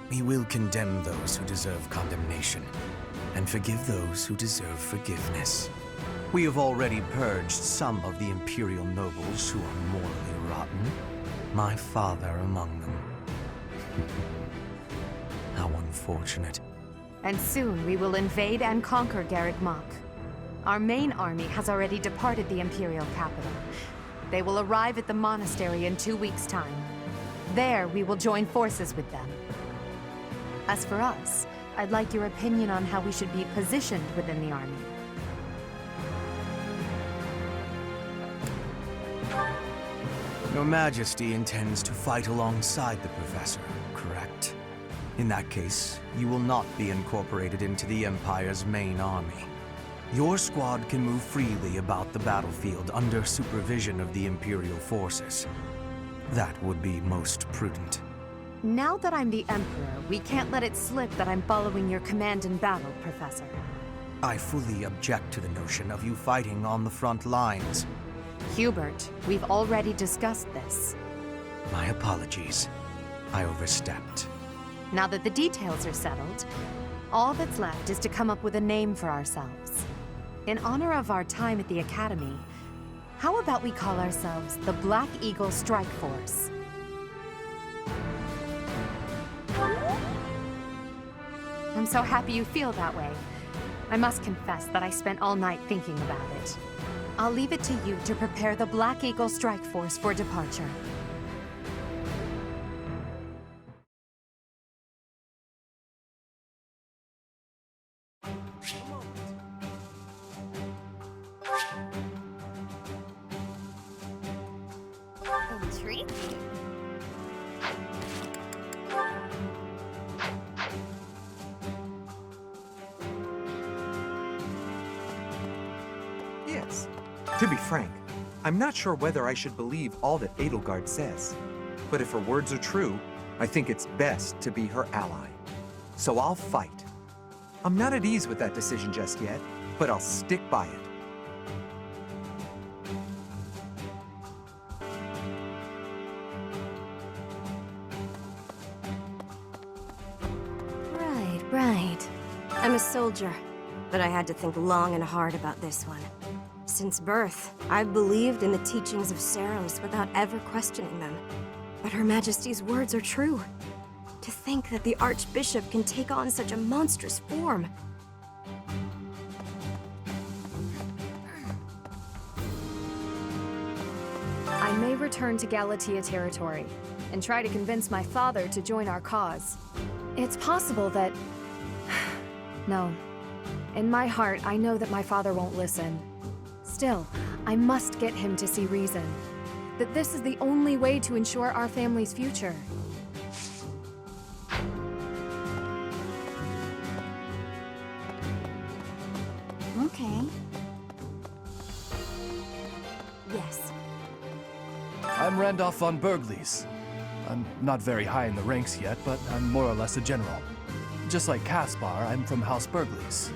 We will condemn those who deserve condemnation, and forgive those who deserve forgiveness. We have already purged some of the Imperial nobles who are morally rotten, my father among them. How unfortunate. And soon we will invade and conquer Garreg Mach. Our main army has already departed the Imperial capital. They will arrive at the monastery in 2 weeks' time. There, we will join forces with them. As for us, I'd like your opinion on how we should be positioned within the army. Your Majesty intends to fight alongside the Professor, correct? In that case, you will not be incorporated into the Empire's main army. Your squad can move freely about the battlefield under supervision of the Imperial forces. That would be most prudent. Now that I'm the Emperor, we can't let it slip that I'm following your command in battle, Professor. I fully object to the notion of you fighting on the front lines. Hubert, we've already discussed this. My apologies. I overstepped. Now that the details are settled, all that's left is to come up with a name for ourselves. In honor of our time at the Academy, how about we call ourselves the Black Eagle Strike Force? I'm so happy you feel that way. I must confess that I spent all night thinking about it. I'll leave it to you to prepare the Black Eagle Strike Force for departure. Intriguing. Yes. To be frank, I'm not sure whether I should believe all that Edelgard says. But if her words are true, I think it's best to be her ally. So I'll fight. I'm not at ease with that decision just yet, but I'll stick by it. Right. I'm a soldier, but I had to think long and hard about this one. Since birth, I've believed in the teachings of Seros without ever questioning them. But Her Majesty's words are true. To think that the Archbishop can take on such a monstrous form. I may return to Galatea territory and try to convince my father to join our cause. It's possible that... No. In my heart, I know that my father won't listen. Still, I must get him to see reason. That this is the only way to ensure our family's future. Okay. Yes. I'm Randolph von Burgleys. I'm not very high in the ranks yet, but I'm more or less a general. Just like Caspar, I'm from House Burgleys.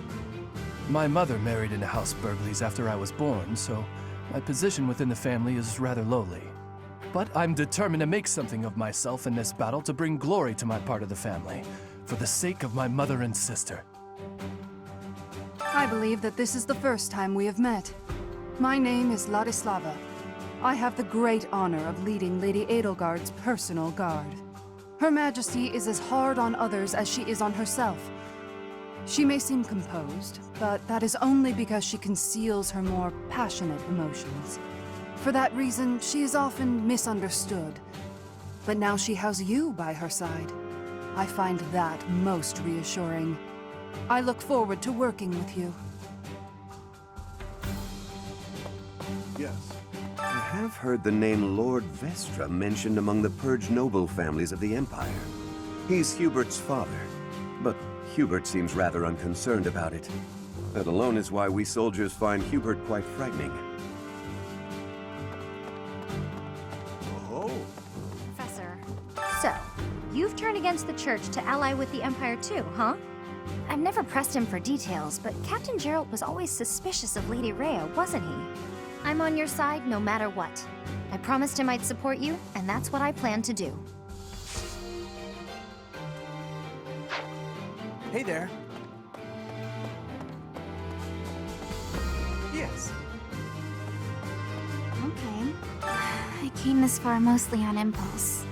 My mother married into House Burgleys after I was born, so my position within the family is rather lowly. But I'm determined to make something of myself in this battle to bring glory to my part of the family, for the sake of my mother and sister. I believe that this is the first time we have met. My name is Ladislava. I have the great honor of leading Lady Edelgard's personal guard. Her Majesty is as hard on others as she is on herself. She may seem composed, but that is only because she conceals her more passionate emotions. For that reason, she is often misunderstood. But now she has you by her side. I find that most reassuring. I look forward to working with you. Yes. I have heard the name Lord Vestra mentioned among the Purge noble families of the Empire. He's Hubert's father, but Hubert seems rather unconcerned about it. That alone is why we soldiers find Hubert quite frightening. Oh. Professor, so, you've turned against the Church to ally with the Empire too, huh? I've never pressed him for details, but Captain Geralt was always suspicious of Lady Rhea, wasn't he? I'm on your side no matter what. I promised him I'd support you, and that's what I plan to do. Hey there. Yes. Okay. I came this far mostly on impulse,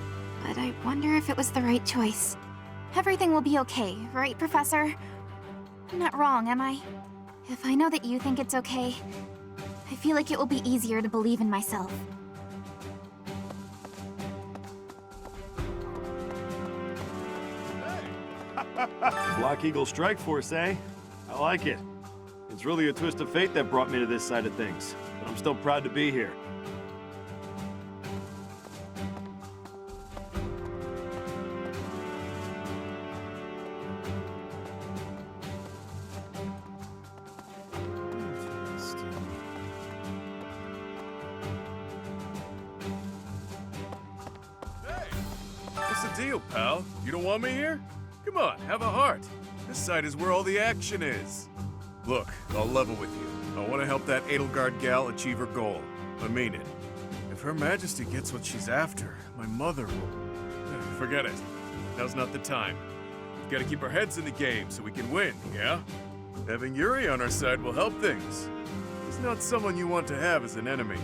but I wonder if it was the right choice. Everything will be okay, right, Professor? I'm not wrong, am I? If I know that you think it's okay, I feel like it will be easier to believe in myself. Black Eagle Strike Force, eh? I like it. It's really a twist of fate that brought me to this side of things, but I'm still proud to be here. What's the deal, pal? You don't want me here? Come on, have a heart. This side is where all the action is. Look, I'll level with you. I want to help that Edelgard gal achieve her goal. I mean it. If Her Majesty gets what she's after, my mother will... Forget it. Now's not the time. We've got to keep our heads in the game so we can win, yeah? Having Yuri on our side will help things. He's not someone you want to have as an enemy.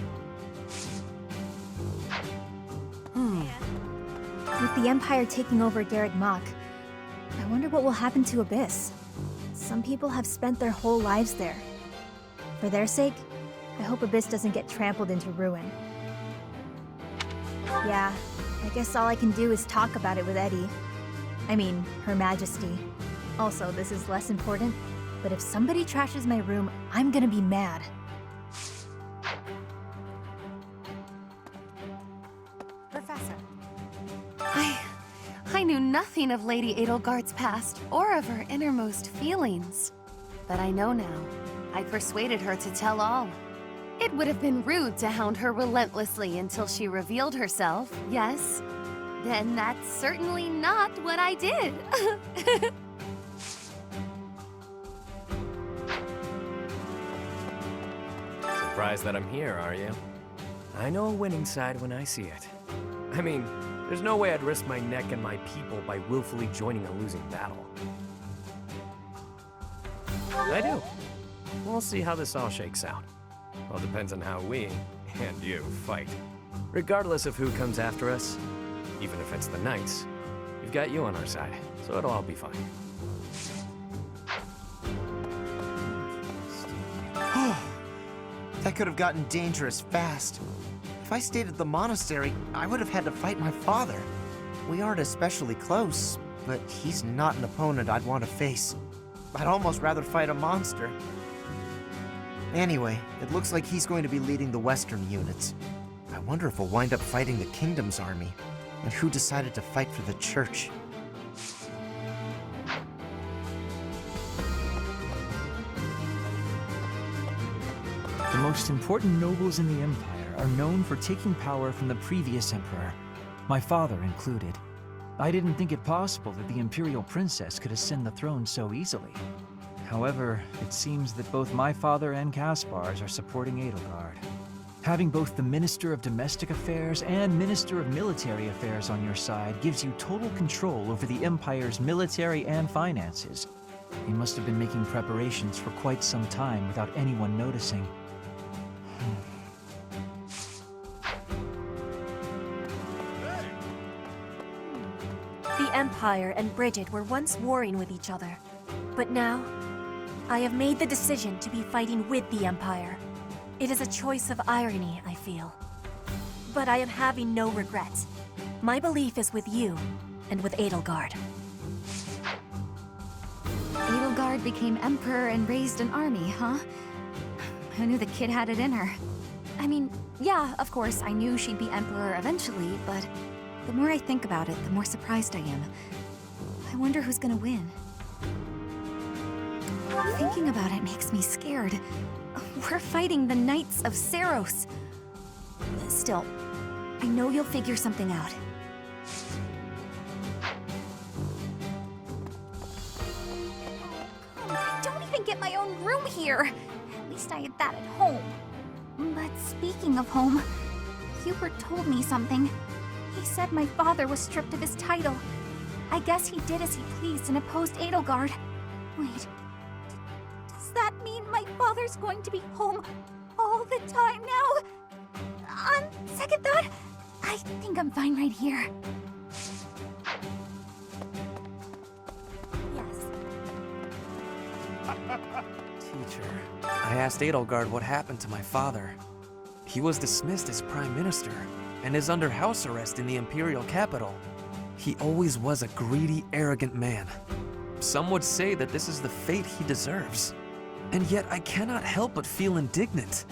With the Empire taking over Garreg Mach, I wonder what will happen to Abyss. Some people have spent their whole lives there. For their sake, I hope Abyss doesn't get trampled into ruin. Yeah, I guess all I can do is talk about it with Eddie. I mean, Her Majesty. Also, this is less important, but if somebody trashes my room, I'm gonna be mad. Professor. I knew nothing of Lady Edelgard's past, or of her innermost feelings. But I know now. I persuaded her to tell all. It would have been rude to hound her relentlessly until she revealed herself, yes? Then that's certainly not what I did. Surprised that I'm here, are you? I know a winning side when I see it. I mean, there's no way I'd risk my neck and my people by willfully joining a losing battle. I do. We'll see how this all shakes out. All depends on how we, and you, fight. Regardless of who comes after us, even if it's the Knights, we've got you on our side, so it'll all be fine. That could have gotten dangerous fast. If I stayed at the monastery, I would have had to fight my father. We aren't especially close, but he's not an opponent I'd want to face. I'd almost rather fight a monster. Anyway, it looks like he's going to be leading the Western units. I wonder if we'll wind up fighting the Kingdom's army, and who decided to fight for the Church. The most important nobles in the Empire are known for taking power from the previous emperor, my father included. I didn't think it possible that the Imperial Princess could ascend the throne so easily. However, it seems that both my father and Caspar's are supporting Edelgard. Having both the Minister of Domestic Affairs and Minister of Military Affairs on your side gives you total control over the Empire's military and finances. He must have been making preparations for quite some time without anyone noticing. The Empire and Bridget were once warring with each other, but now, I have made the decision to be fighting with the Empire. It is a choice of irony, I feel. But I am having no regrets. My belief is with you, and with Edelgard. Edelgard became emperor and raised an army, huh? Who knew the kid had it in her? I mean, yeah, of course, I knew she'd be emperor eventually, but the more I think about it, the more surprised I am. I wonder who's gonna win. Thinking about it makes me scared. We're fighting the Knights of Seiros. Still, I know you'll figure something out. I don't even get my own room here. At least I had that at home. But speaking of home, Hubert told me something. He said my father was stripped of his title. I guess he did as he pleased and opposed Edelgard. Wait, does that mean my father's going to be home all the time now? On second thought, I think I'm fine right here. Teacher, I asked Edelgard what happened to my father. He was dismissed as Prime Minister and is under house arrest in the Imperial capital. He always was a greedy, arrogant man. Some would say that this is the fate he deserves. And yet I cannot help but feel indignant.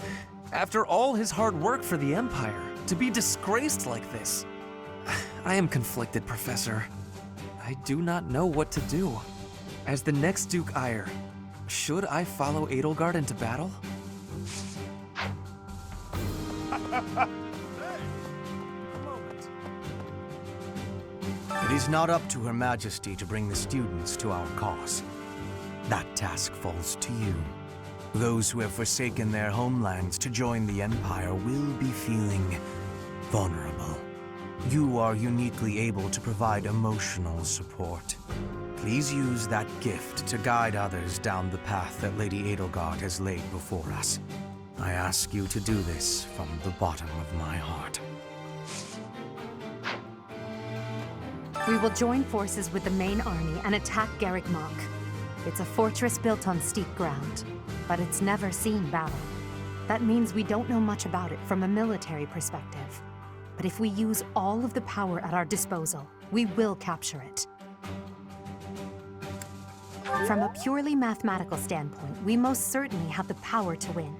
After all his hard work for the Empire, to be disgraced like this. I am conflicted, Professor. I do not know what to do. As the next Duke Ire, should I follow Edelgard into battle? It is not up to Her Majesty to bring the students to our cause. That task falls to you. Those who have forsaken their homelands to join the Empire will be feeling vulnerable. You are uniquely able to provide emotional support. Please use that gift to guide others down the path that Lady Edelgard has laid before us. I ask you to do this from the bottom of my heart. We will join forces with the main army and attack Garreg Mach. It's a fortress built on steep ground, but it's never seen battle. That means we don't know much about it from a military perspective. But if we use all of the power at our disposal, we will capture it. From a purely mathematical standpoint, we most certainly have the power to win.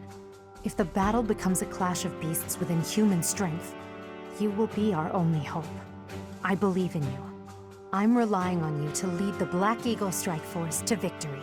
If the battle becomes a clash of beasts within human strength, you will be our only hope. I believe in you. I'm relying on you to lead the Black Eagle Strike Force to victory.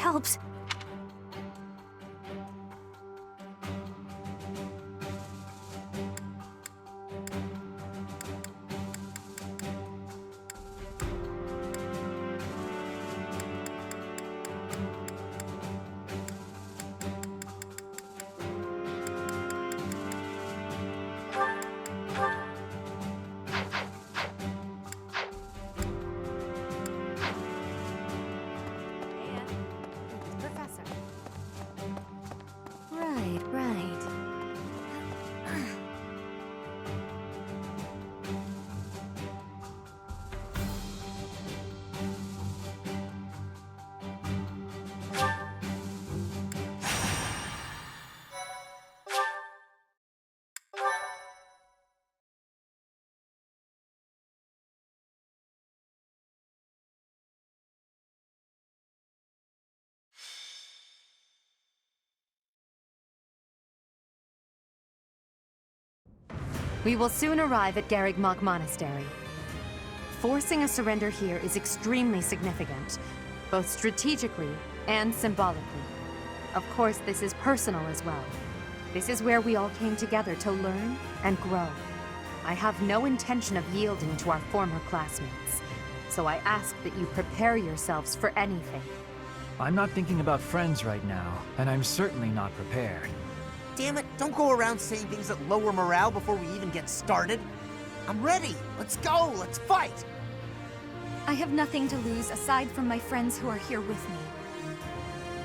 helps. Right, right. We will soon arrive at Garreg Mach Monastery. Forcing a surrender here is extremely significant, both strategically and symbolically. Of course, this is personal as well. This is where we all came together to learn and grow. I have no intention of yielding to our former classmates, so I ask that you prepare yourselves for anything. I'm not thinking about friends right now, and I'm certainly not prepared. Damn it, don't go around saying things that lower morale before we even get started. I'm ready. Let's go. Let's fight. I have nothing to lose aside from my friends who are here with me.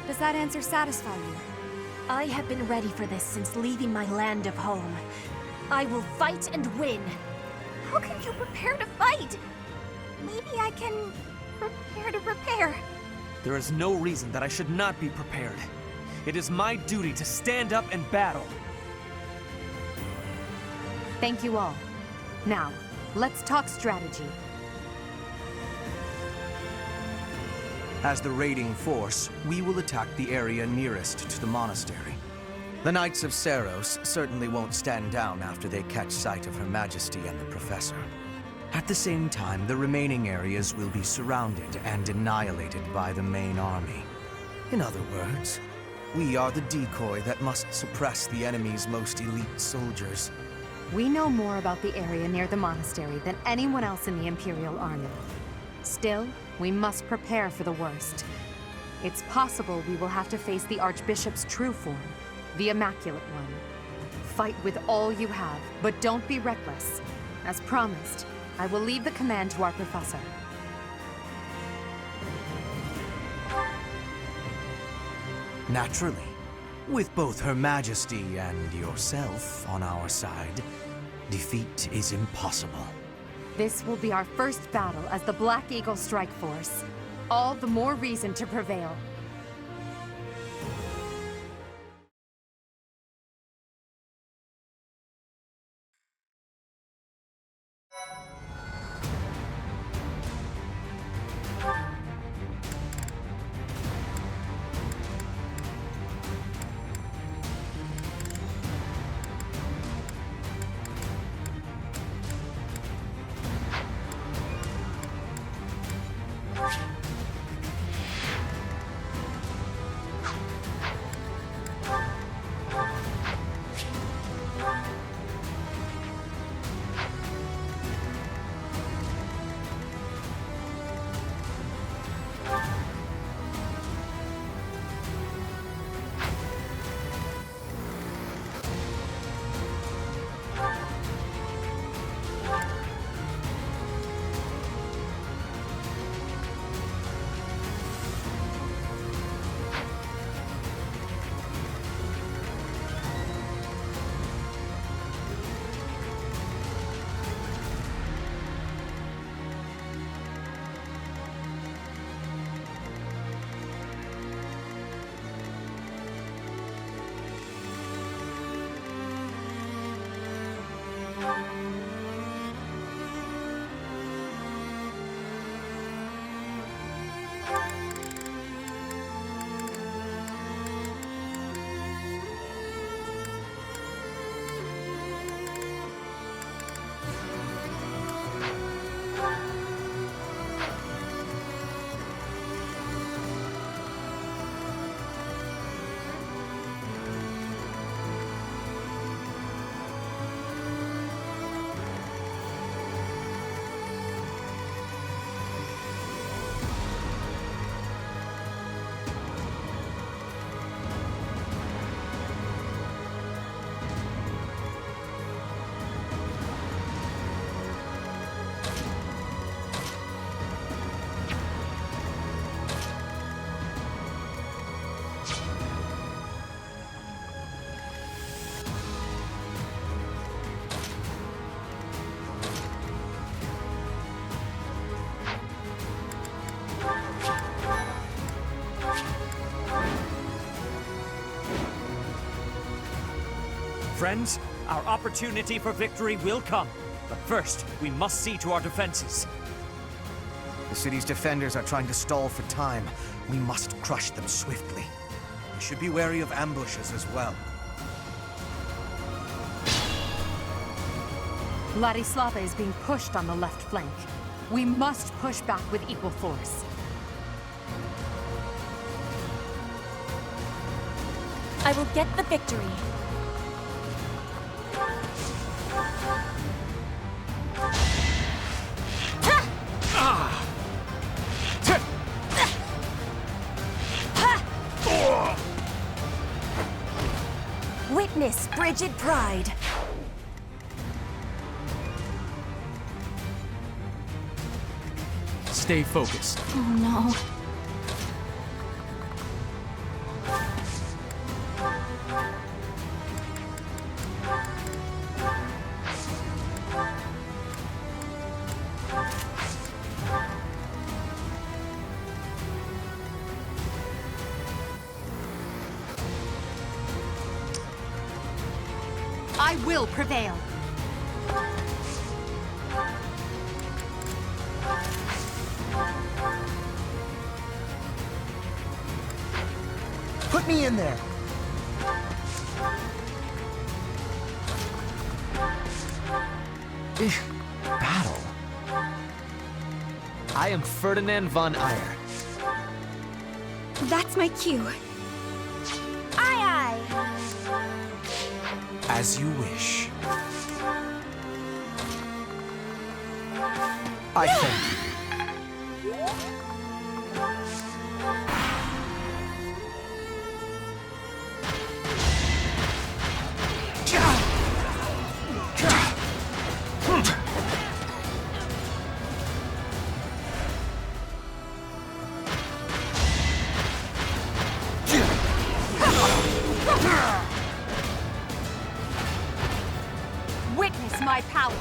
Does that answer satisfy you? I have been ready for this since leaving my land of home. I will fight and win. How can you prepare to fight? Maybe I can prepare to prepare. There is no reason that I should not be prepared. It is my duty to stand up and battle. Thank you all. Now, let's talk strategy. As the raiding force, we will attack the area nearest to the monastery. The Knights of Seiros certainly won't stand down after they catch sight of Her Majesty and the Professor. At the same time, the remaining areas will be surrounded and annihilated by the main army. In other words, we are the decoy that must suppress the enemy's most elite soldiers. We know more about the area near the monastery than anyone else in the Imperial Army. Still, we must prepare for the worst. It's possible we will have to face the Archbishop's true form, the Immaculate One. Fight with all you have, but don't be reckless. As promised, I will leave the command to our professor. Naturally, with both Her Majesty and yourself on our side, defeat is impossible. This will be our first battle as the Black Eagle Strike Force. All the more reason to prevail. Friends, our opportunity for victory will come. But first, we must see to our defenses. The city's defenders are trying to stall for time. We must crush them swiftly. We should be wary of ambushes as well. Ladislava is being pushed on the left flank. We must push back with equal force. I will get the victory. Witness Brigid pride. Stay focused. Oh no. I will prevail. Put me in there! Battle? I am Ferdinand von Eyre. That's my cue. Aye, aye. As you wish. I thank you. Witness my power.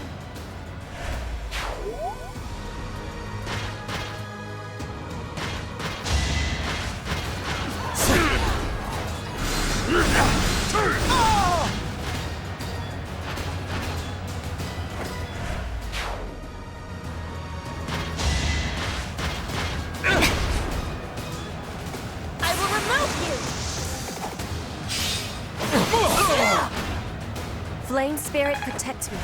I will remove you! Flame Spirit, protect me.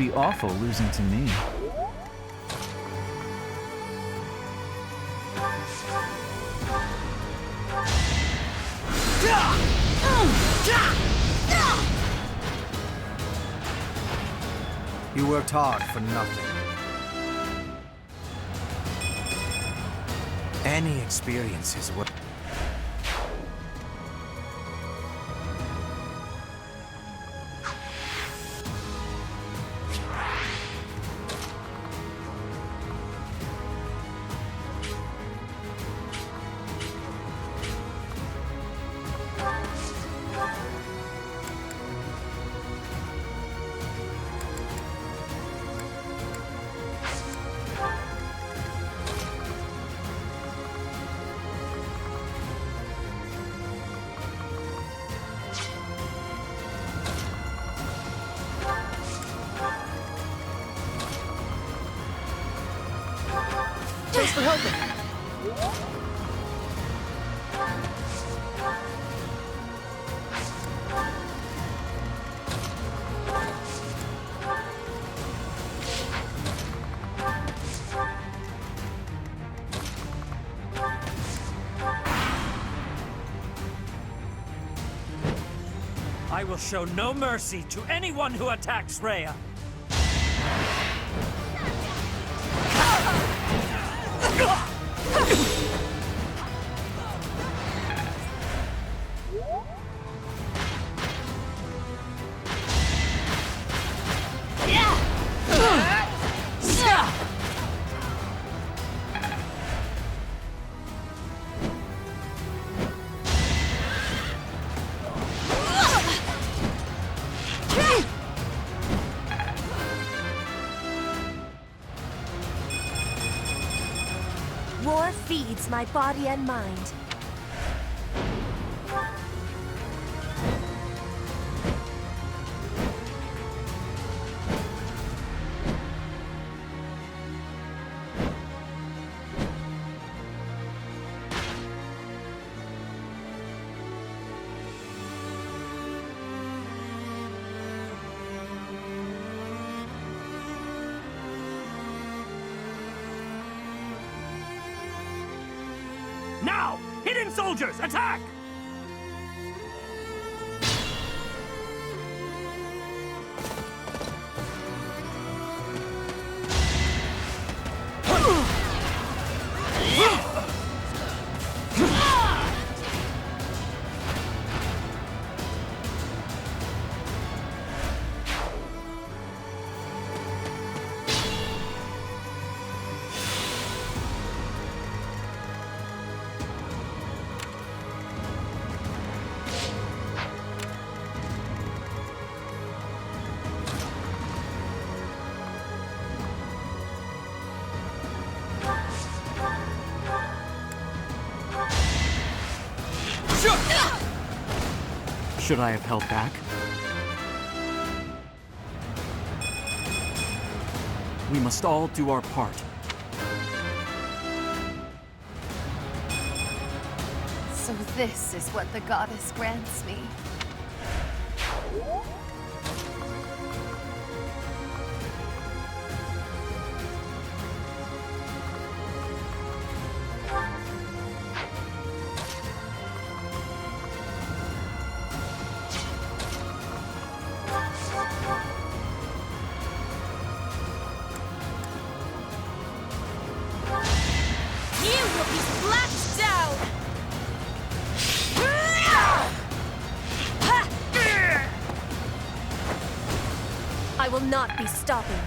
be awful losing to me. You worked hard for nothing. Any experience is what... Thanks for helping. I will show no mercy to anyone who attacks Rhea. War feeds my body and mind. Now! Hidden soldiers, attack! Should I have held back? We must all do our part. So this is what the goddess grants me. You will be slapped down! I will not be stopping.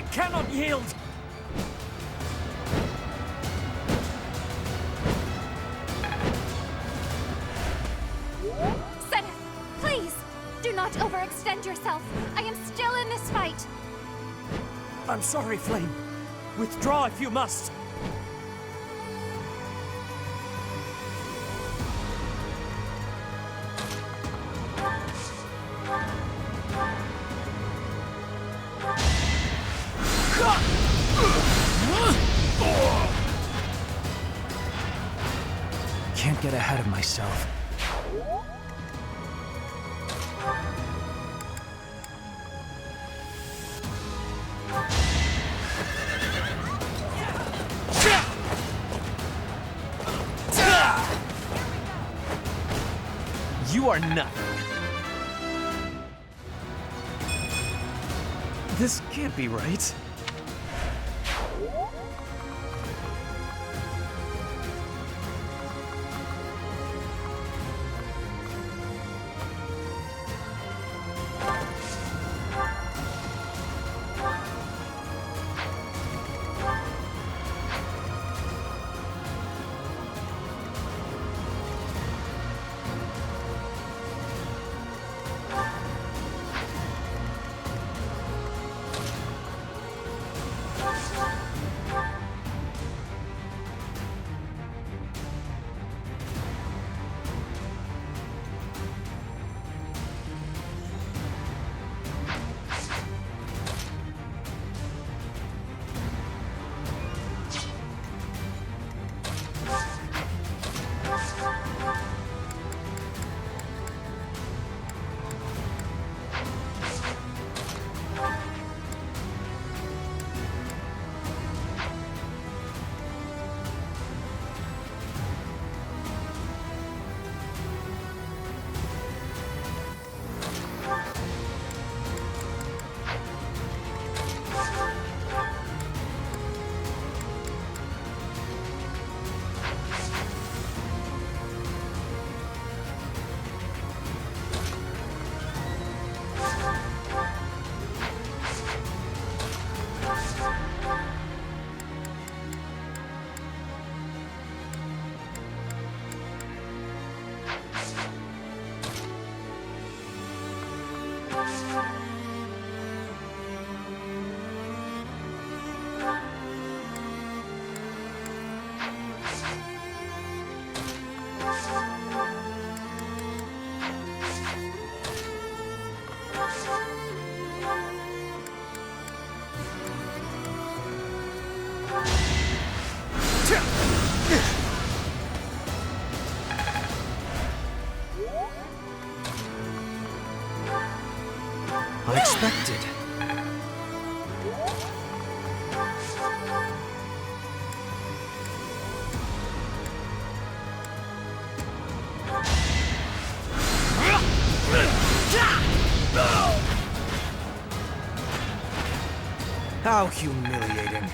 I cannot yield! Zenith, please! Do not overextend yourself. I am still in this fight. I'm sorry, Flame. Withdraw if you must. Can't get ahead of myself. You are nothing. This can't be right. Unexpected. How humiliating.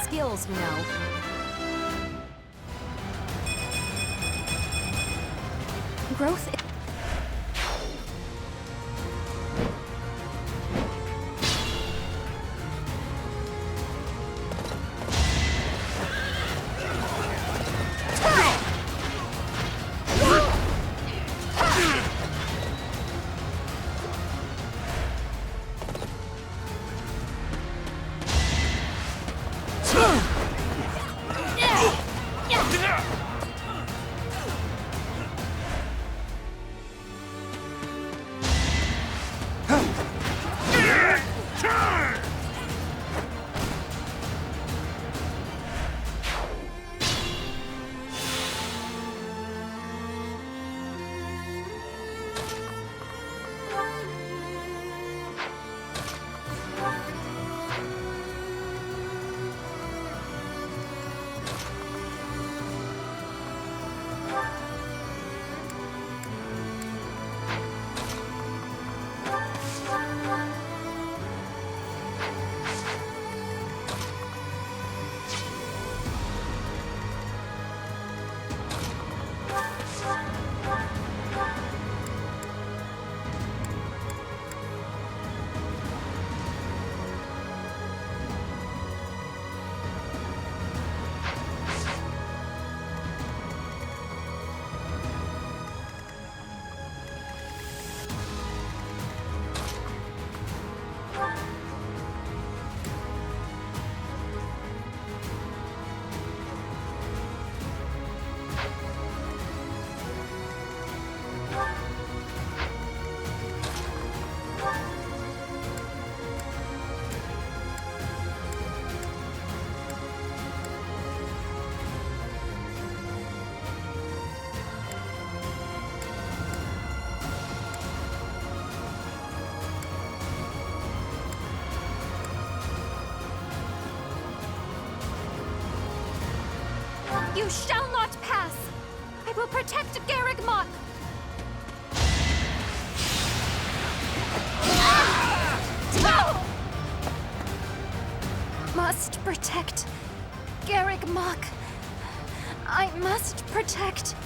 skills, you know. Growth. You shall not pass! I will protect Garreg Mach! Must protect Garreg Mach. I must protect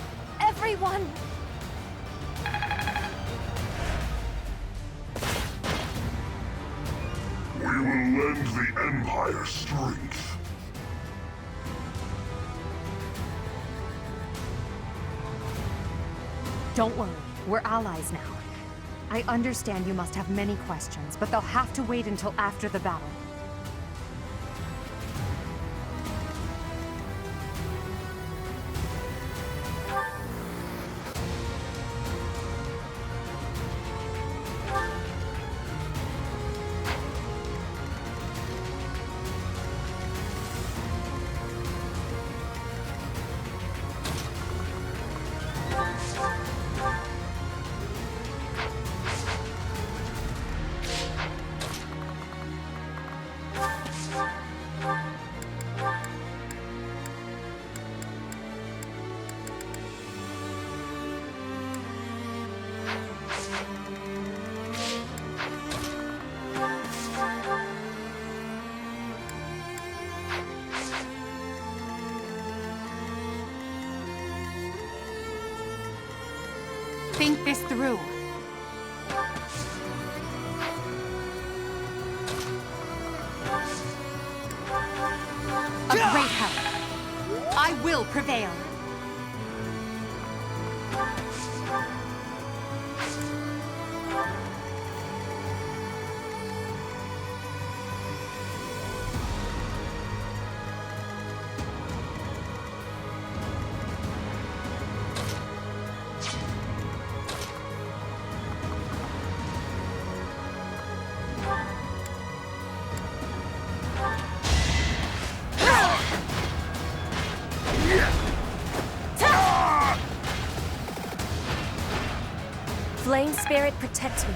everyone. We will lend the Empire strength. Don't worry, we're allies now. I understand you must have many questions, but they'll have to wait until after the battle. Think this through. A great help. I will prevail. Flame Spirit, protect me.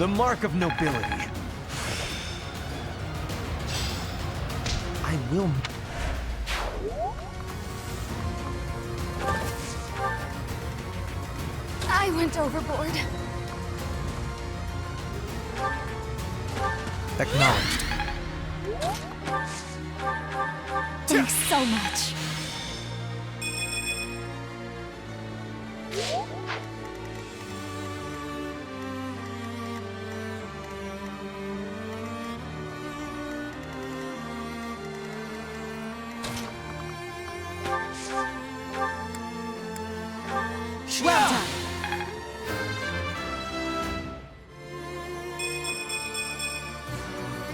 The mark of nobility. I will... I went overboard. Acknowledged. Thanks so much. Well done.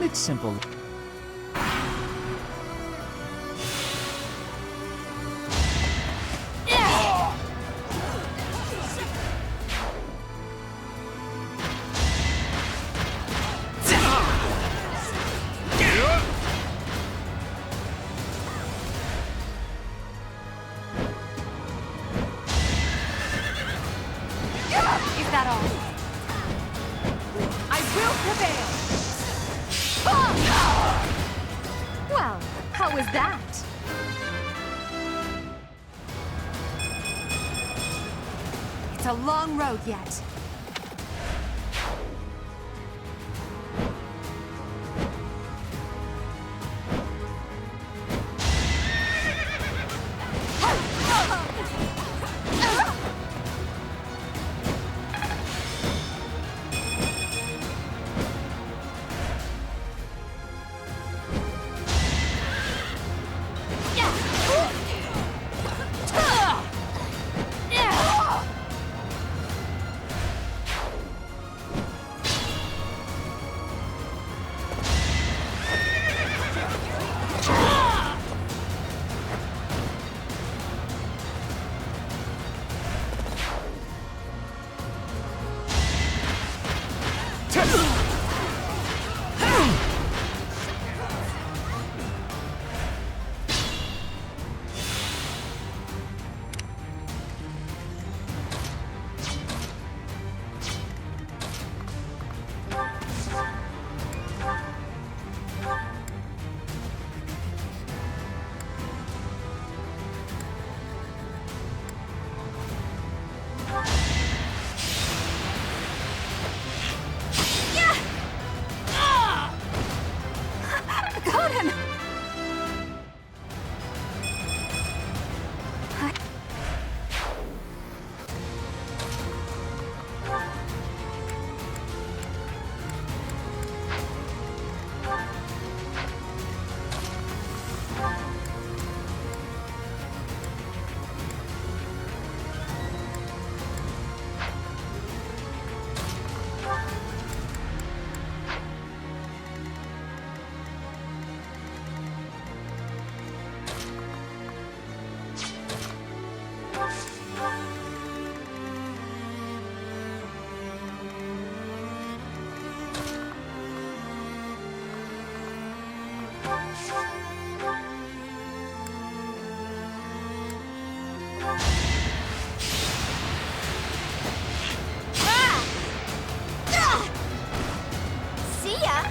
It's simple. Is that all? I will prevail! Well, how was that? It's a long road yet. Got him! See ya!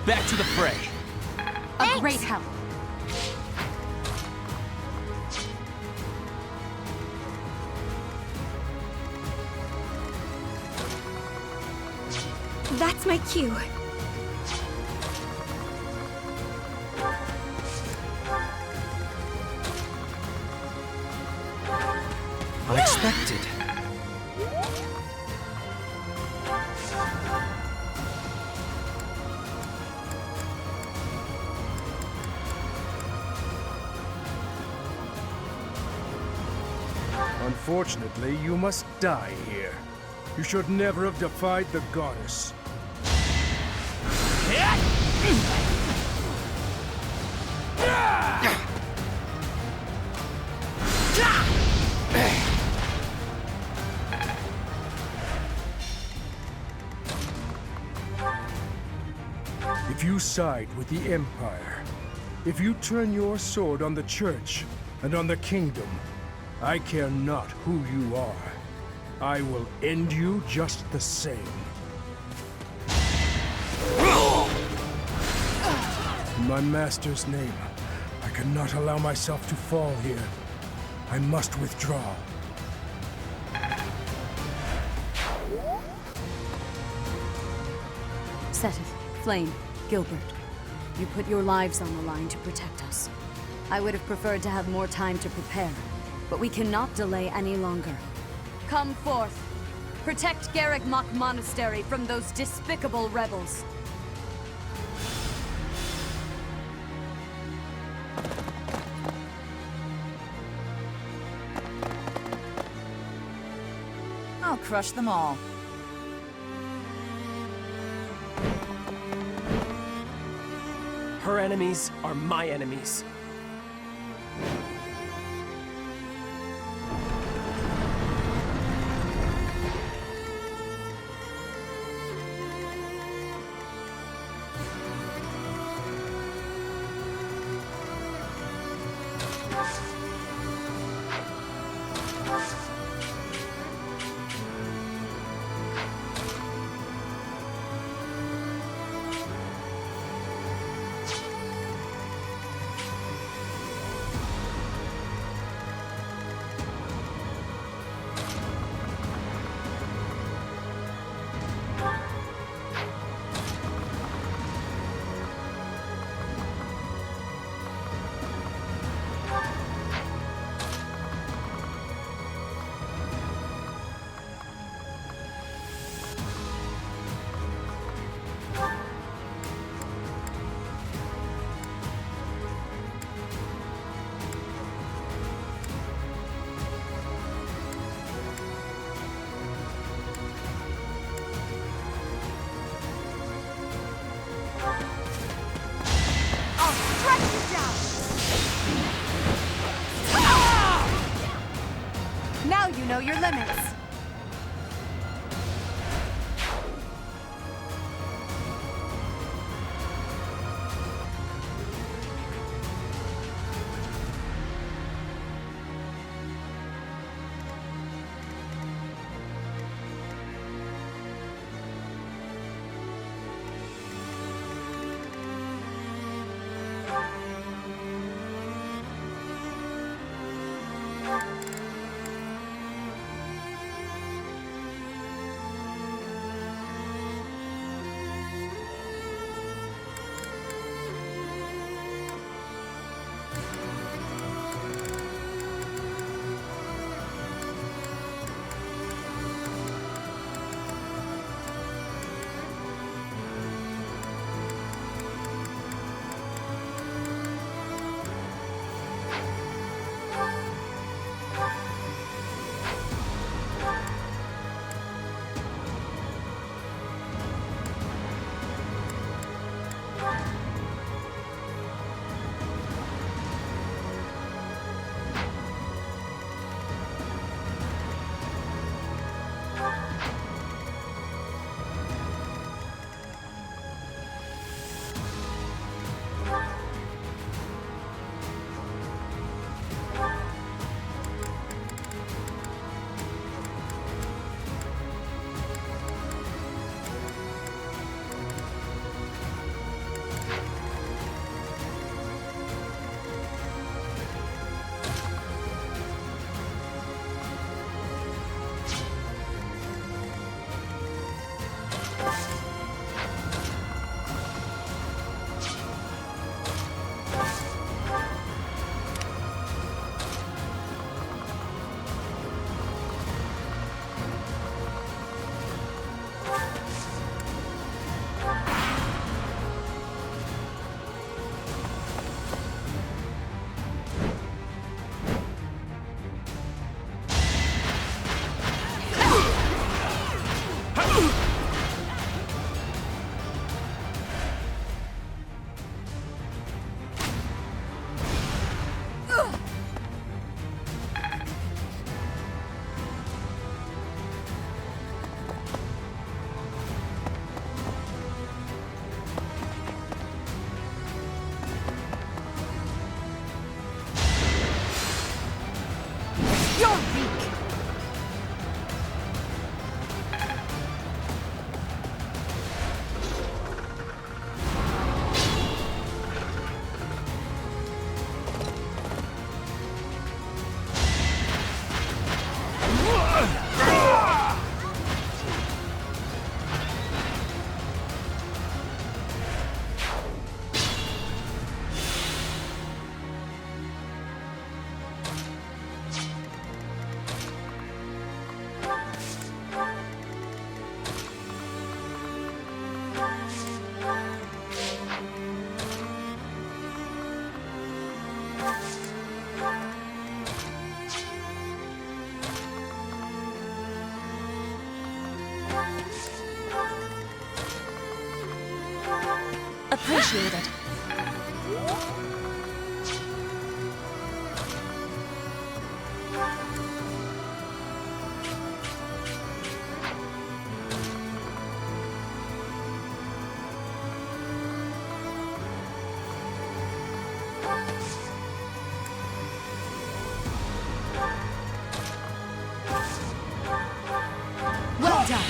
Back to the fray. A great help. That's my cue. Unexpected. Unfortunately, you must die here. You should never have defied the goddess. If you side with the Empire, if you turn your sword on the Church and on the Kingdom, I care not who you are. I will end you just the same. In my master's name, I cannot allow myself to fall here. I must withdraw. Seteth, Flame, Gilbert, you put your lives on the line to protect us. I would have preferred to have more time to prepare, but we cannot delay any longer. Come forth. Protect Garreg Mach Monastery from those despicable rebels. I'll crush them all. Her enemies are my enemies. Now you know your limits. Appreciated. Well done.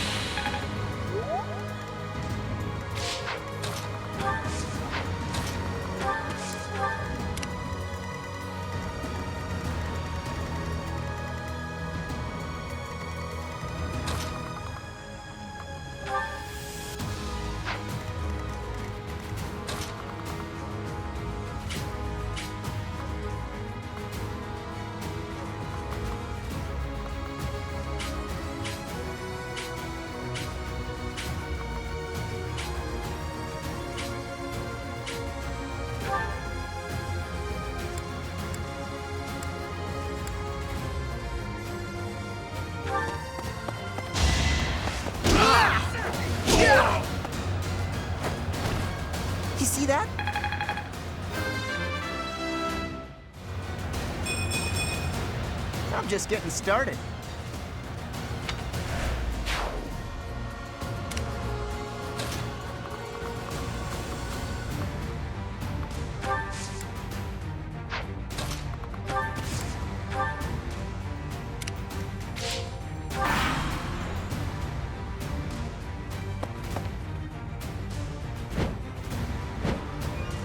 You see that? I'm just getting started.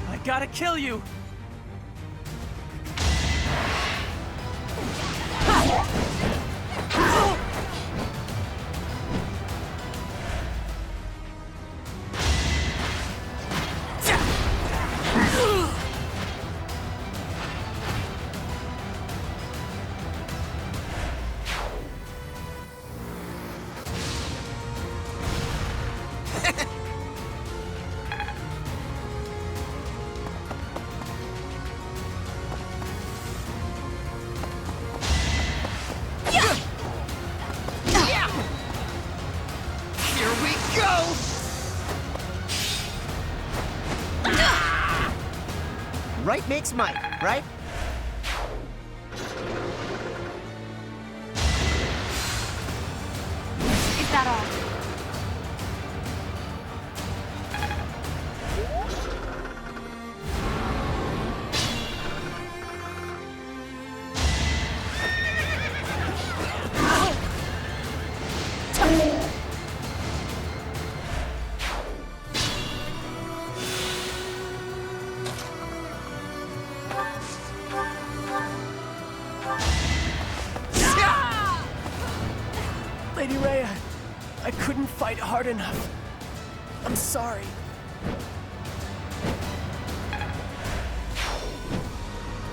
I gotta kill you! Right makes might, right? Is that all? Lady Rhea, I couldn't fight hard enough. I'm sorry.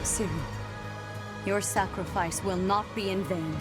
Ciri, your sacrifice will not be in vain.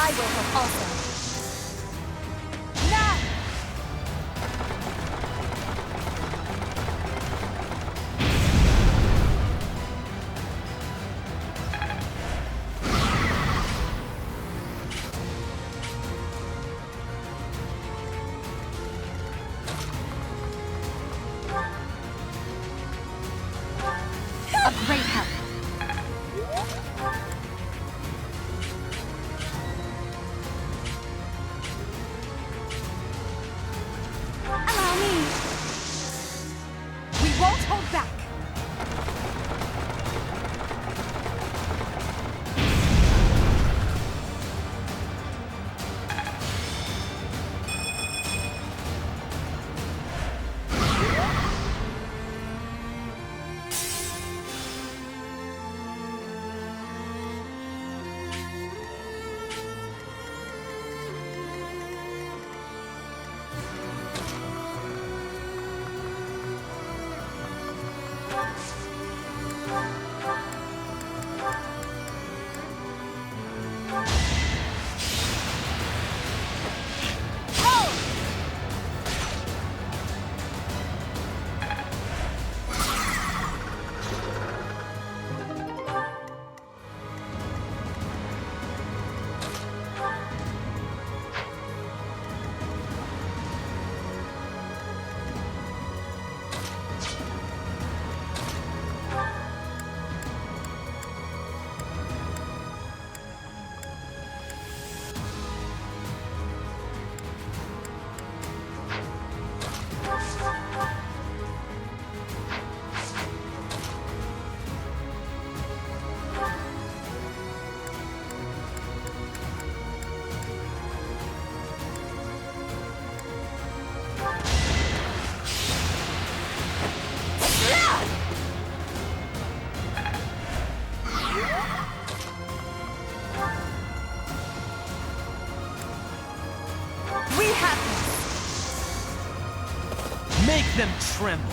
I will help also. Nah! them tremble.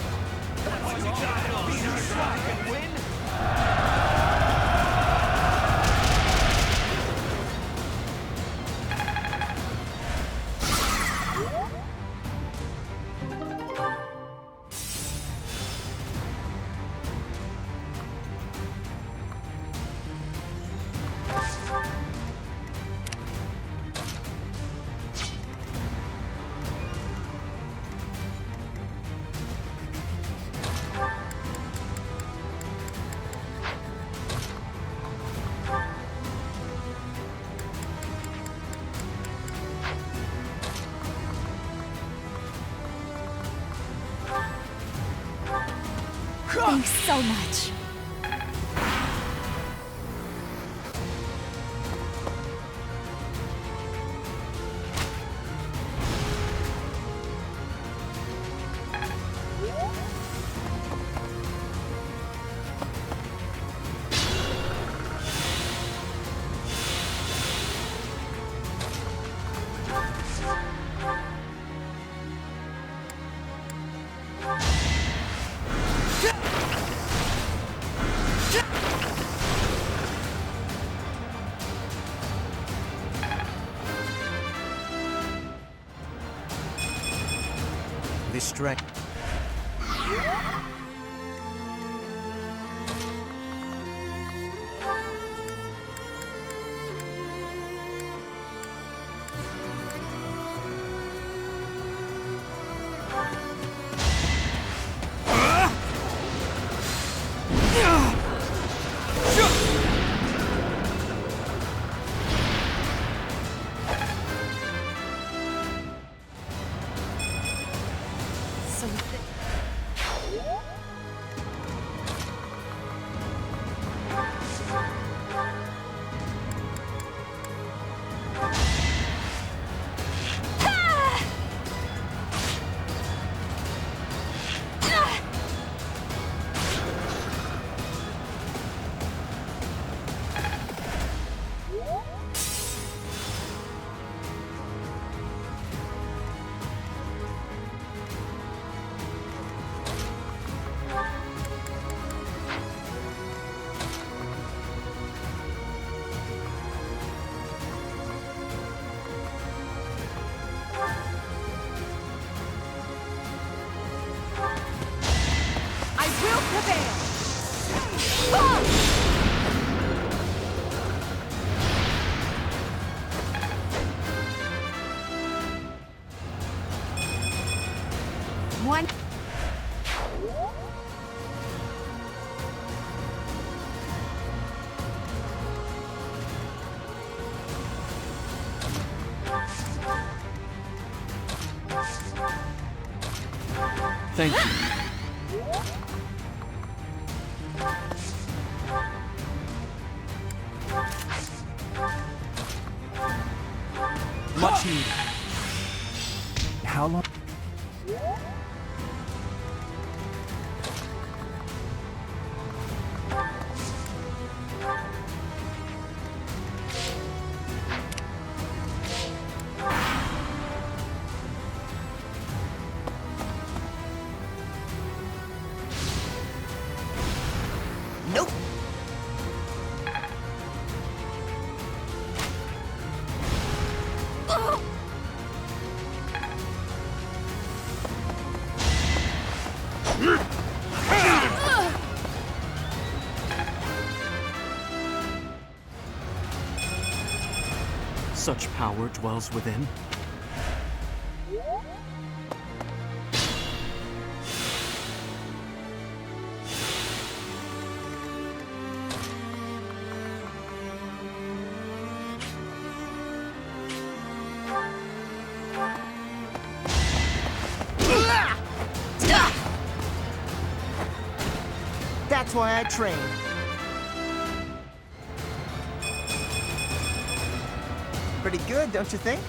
Thanks so much. This strength. One. Thank you. Much needed. How long? Nope. Such power dwells within. That's why I train. Pretty good, don't you think?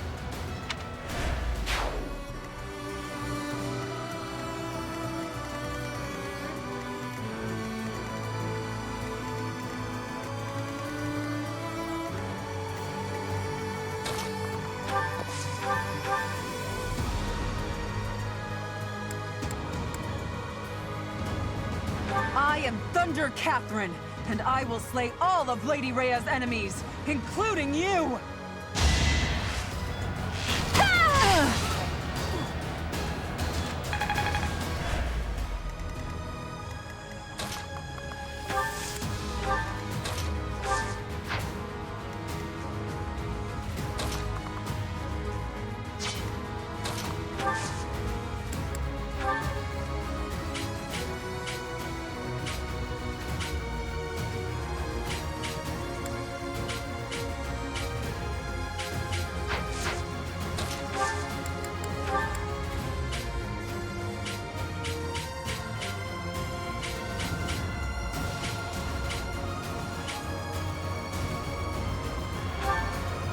I am Thunder Catherine, and I will slay all of Lady Rhea's enemies, including you!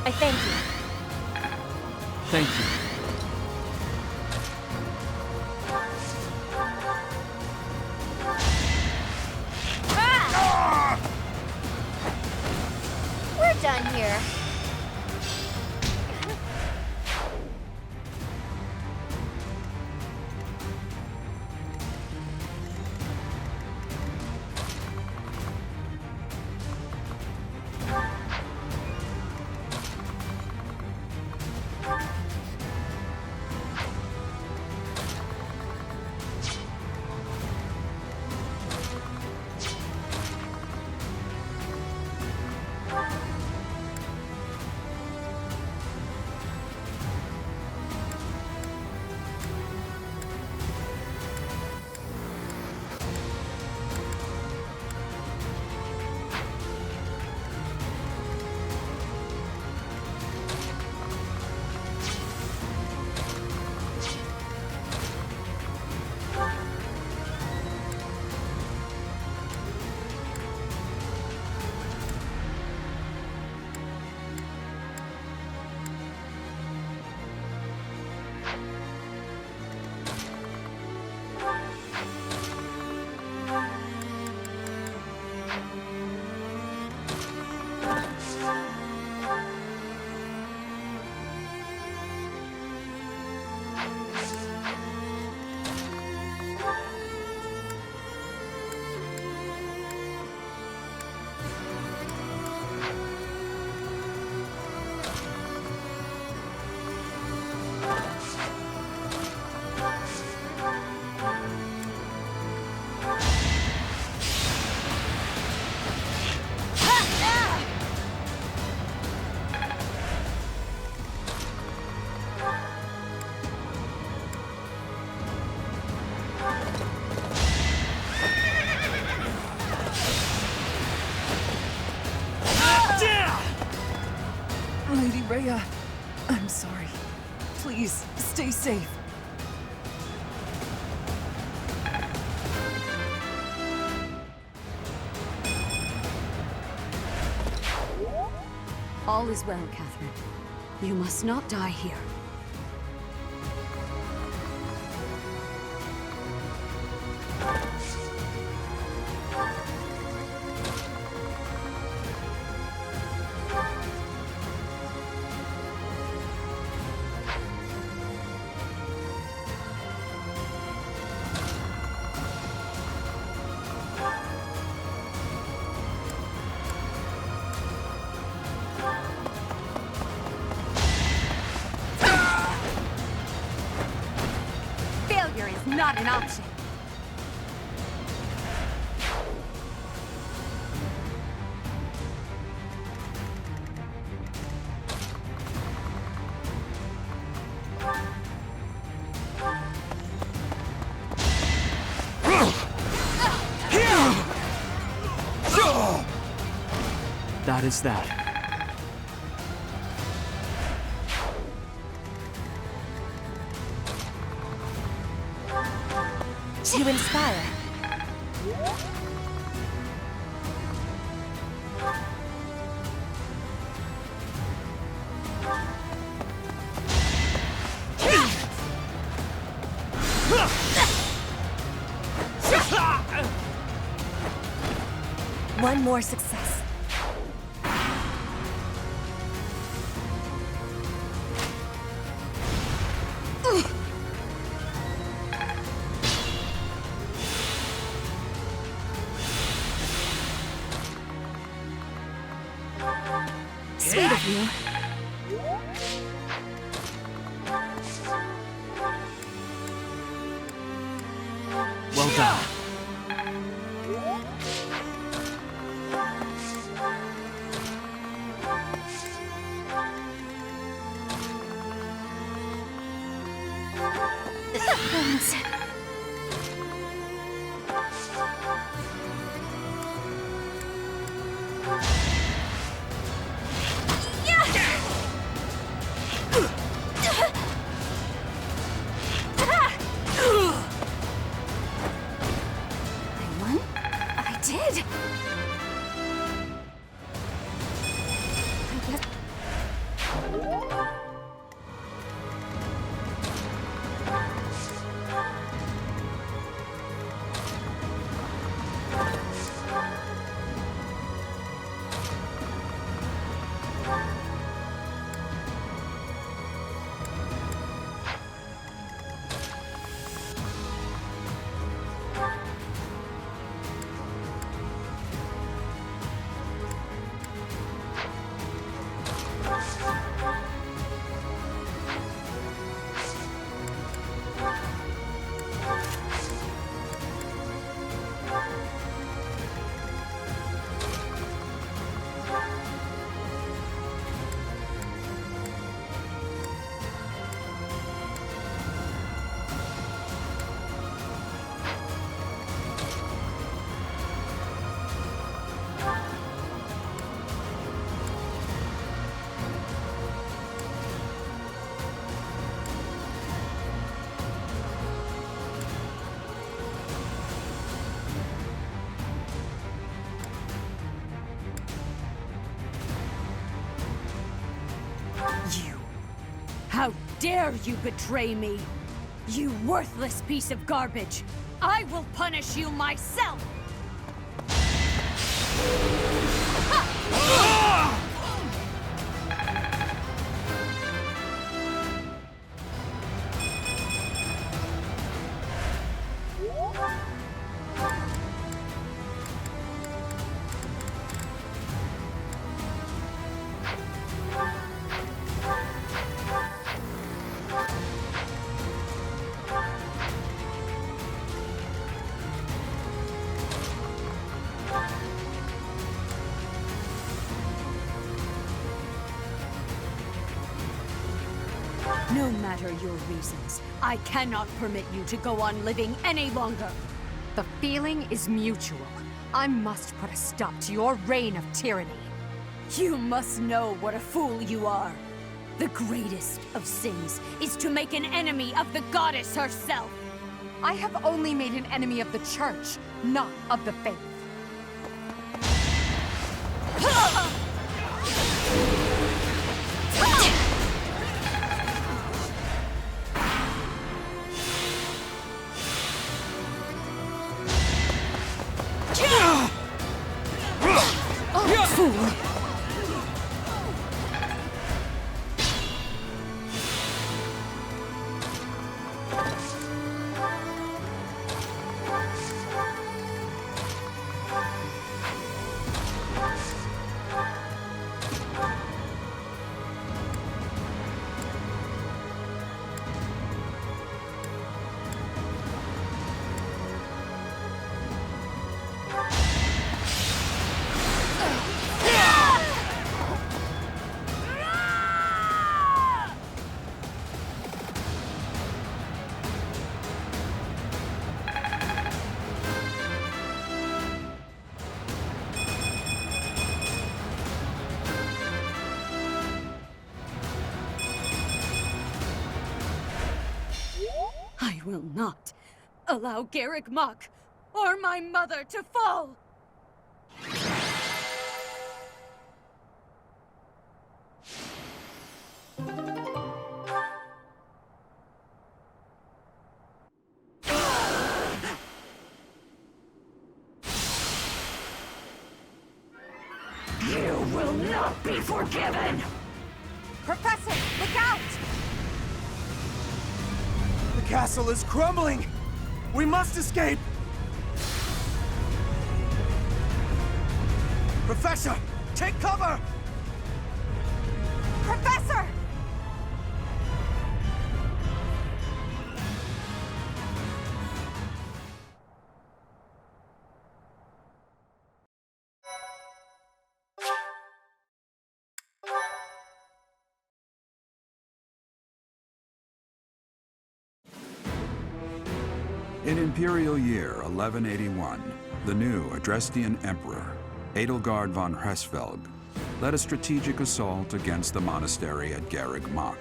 I thank you. Thank you. We're done here. Lady Rhea, I'm sorry. Please, stay safe. All is well, Catherine. You must not die here. Failure is not an option. That is that. To inspire. One more success. you. Well done. Bones. I won? I did! I guess... You! How dare you betray me! You worthless piece of garbage! I will punish you myself! No matter your reasons, I cannot permit you to go on living any longer. The feeling is mutual. I must put a stop to your reign of tyranny. You must know what a fool you are. The greatest of sins is to make an enemy of the goddess herself. I have only made an enemy of the church, not of the faith. I will not allow Garrick Mach or my mother to fall! You will not be forgiven! Professor, look out! The castle is crumbling! We must escape! Professor, take cover! In Imperial Year 1181, the new Adrestian Emperor, Edelgard von Hresvelg, led a strategic assault against the monastery at Garreg Mach.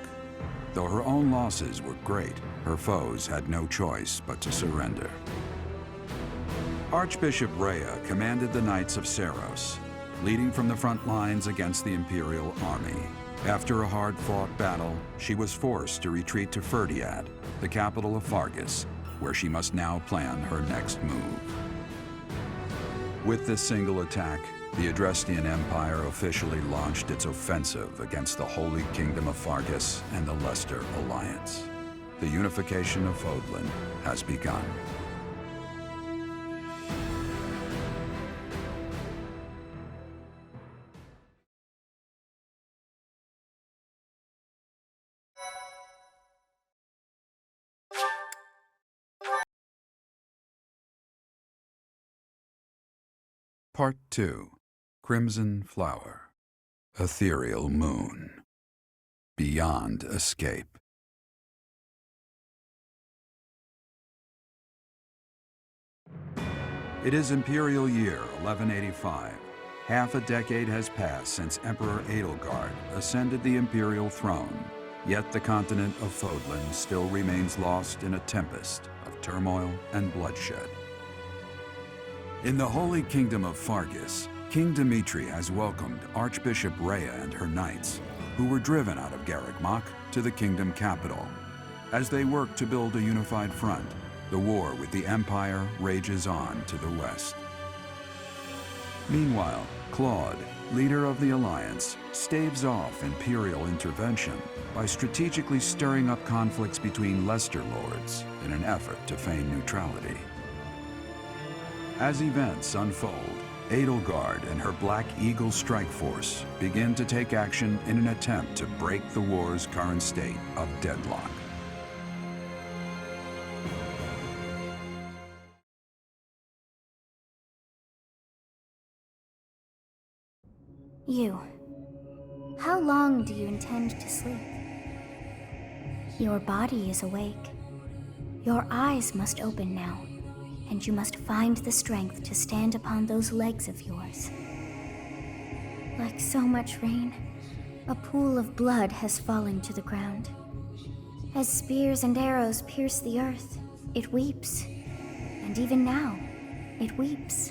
Though her own losses were great, her foes had no choice but to surrender. Archbishop Rhea commanded the Knights of Seros, leading from the front lines against the Imperial army. After a hard-fought battle, she was forced to retreat to Ferdiad, the capital of Fargus, where she must now plan her next move. With this single attack, the Adrestian Empire officially launched its offensive against the Holy Kingdom of Fargus and the Leicester Alliance. The unification of Fodlan has begun. Part 2. Crimson Flower. Ethereal Moon. Beyond Escape. It is Imperial Year 1185. Half a decade has passed since Emperor Edelgard ascended the Imperial throne, yet the continent of Fodlan still remains lost in a tempest of turmoil and bloodshed. In the Holy Kingdom of Fargus, King Dimitri has welcomed Archbishop Rhea and her knights, who were driven out of Garreg Mach to the kingdom capital. As they work to build a unified front, the war with the Empire rages on to the west. Meanwhile, Claude, leader of the Alliance, staves off Imperial intervention by strategically stirring up conflicts between Leicester lords in an effort to feign neutrality. As events unfold, Edelgard and her Black Eagle strike force begin to take action in an attempt to break the war's current state of deadlock. You. How long do you intend to sleep? Your body is awake. Your eyes must open now, and you must find the strength to stand upon those legs of yours. Like so much rain, a pool of blood has fallen to the ground. As spears and arrows pierce the earth, it weeps. And even now, it weeps.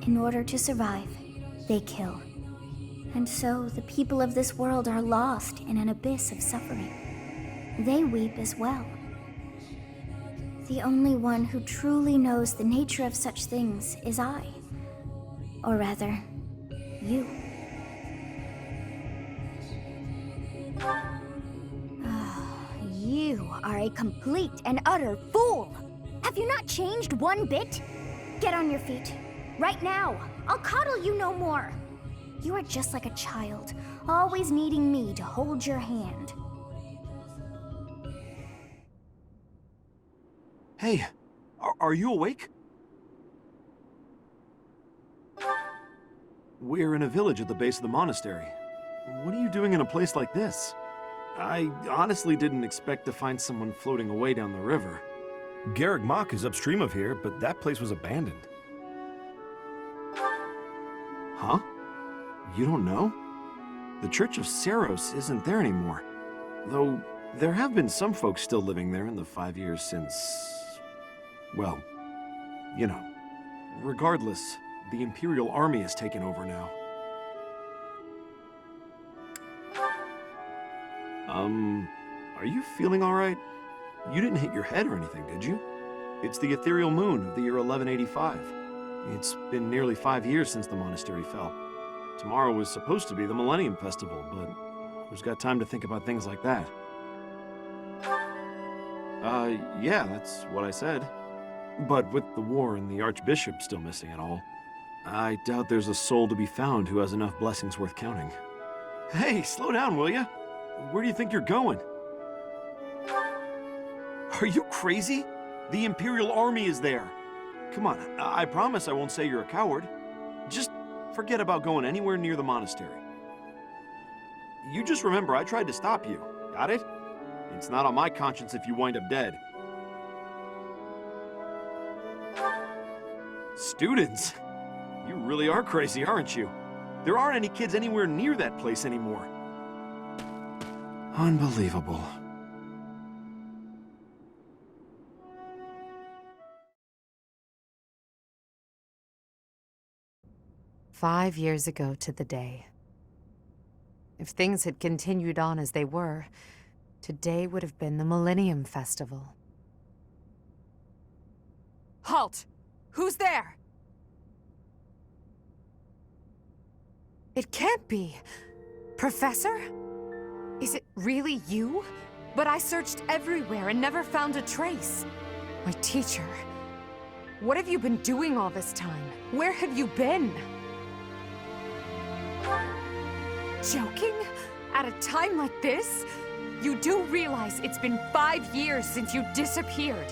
In order to survive, they kill. And so the people of this world are lost in an abyss of suffering. They weep as well. The only one who truly knows the nature of such things is I. Or rather, you. You are a complete and utter fool! Have you not changed one bit? Get on your feet. Right now! I'll coddle you no more! You are just like a child, always needing me to hold your hand. Hey, are you awake? We're in a village at the base of the monastery. What are you doing in a place like this? I honestly didn't expect to find someone floating away down the river. Garreg Mach is upstream of here, but that place was abandoned. Huh? You don't know? The Church of Seros isn't there anymore. Though, there have been some folks still living there in the 5 years since... well, you know. Regardless, the Imperial Army has taken over now. Are you feeling alright? You didn't hit your head or anything, did you? It's the ethereal moon of the year 1185. It's been nearly 5 years since the monastery fell. Tomorrow was supposed to be the Millennium Festival, but who's got time to think about things like that? Yeah, that's what I said. But with the war and the Archbishop still missing it all, I doubt there's a soul to be found who has enough blessings worth counting. Hey, slow down, will ya? Where do you think you're going? Are you crazy? The Imperial Army is there. Come on, I promise I won't say you're a coward. Just forget about going anywhere near the monastery. You just remember I tried to stop you, got it? It's not on my conscience if you wind up dead. Students? You really are crazy, aren't you? There aren't any kids anywhere near that place anymore. Unbelievable. "5 years ago to the day. If things had continued on as they were, today would have been the Millennium Festival." Halt! Who's there? It can't be. Professor? Is it really you? But I searched everywhere and never found a trace. My teacher. What have you been doing all this time? Where have you been? Joking? At a time like this? You do realize it's been 5 years since you disappeared.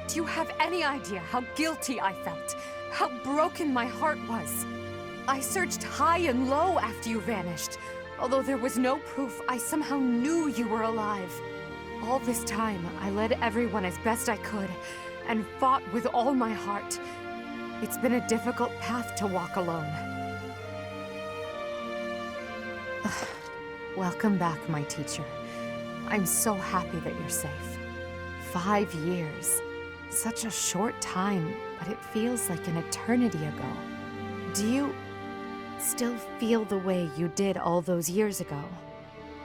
Do you have any idea how guilty I felt? How broken my heart was? I searched high and low after you vanished. Although there was no proof, I somehow knew you were alive. All this time, I led everyone as best I could, and fought with all my heart. It's been a difficult path to walk alone. Welcome back, my teacher. I'm so happy that you're safe. 5 years. Such a short time, but it feels like an eternity ago. Do you still feel the way you did all those years ago?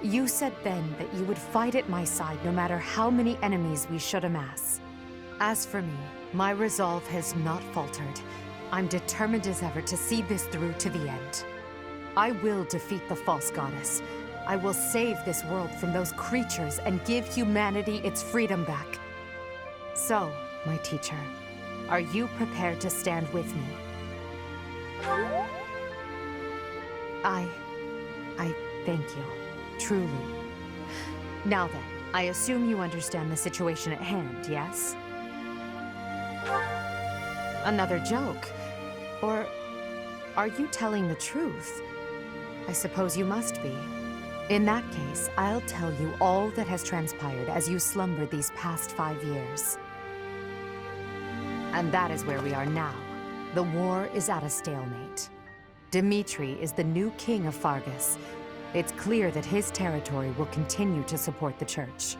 You said then that you would fight at my side no matter how many enemies we should amass. As for me, my resolve has not faltered. I'm determined as ever to see this through to the end. I will defeat the false goddess. I will save this world from those creatures and give humanity its freedom back. So, my teacher, are you prepared to stand with me? I thank you, truly. Now then, I assume you understand the situation at hand, yes? Another joke? Or are you telling the truth? I suppose you must be. In that case, I'll tell you all that has transpired as you slumbered these past 5 years. And that is where we are now. The war is at a stalemate. Dimitri is the new king of Fargus. It's clear that his territory will continue to support the church.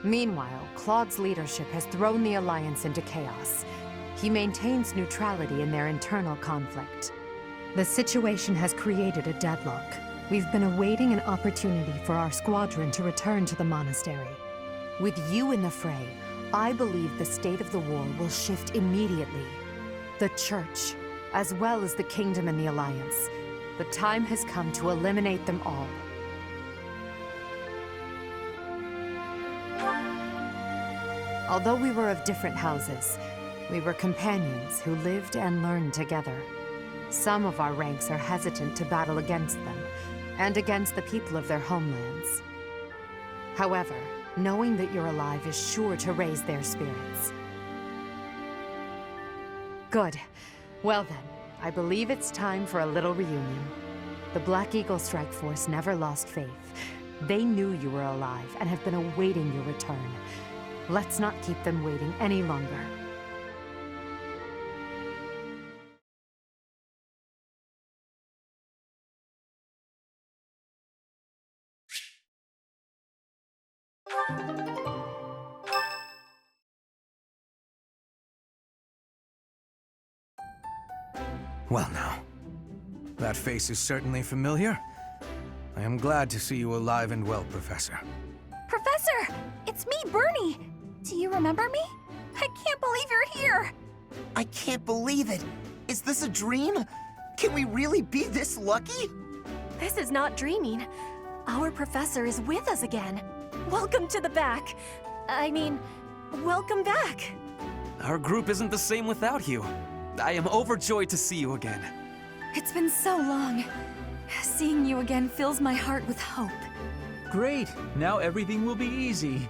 Meanwhile, Claude's leadership has thrown the Alliance into chaos. He maintains neutrality in their internal conflict. The situation has created a deadlock. We've been awaiting an opportunity for our squadron to return to the monastery. With you in the fray, I believe the state of the war will shift immediately. The church, as well as the kingdom and the Alliance. The time has come to eliminate them all. Although we were of different houses, we were companions who lived and learned together. Some of our ranks are hesitant to battle against them, and against the people of their homelands. However, knowing that you're alive is sure to raise their spirits. Good. Well then, I believe it's time for a little reunion. The Black Eagle Strike Force never lost faith. They knew you were alive and have been awaiting your return. Let's not keep them waiting any longer. Well now, that face is certainly familiar. I am glad to see you alive and well, Professor. Professor! It's me, Bernie! Do you remember me? I can't believe you're here! I can't believe it! Is this a dream? Can we really be this lucky? This is not dreaming. Our professor is with us again. Welcome to the back. I mean, welcome back. Our group isn't the same without you. I am overjoyed to see you again. It's been so long. Seeing you again fills my heart with hope. Great! Now everything will be easy.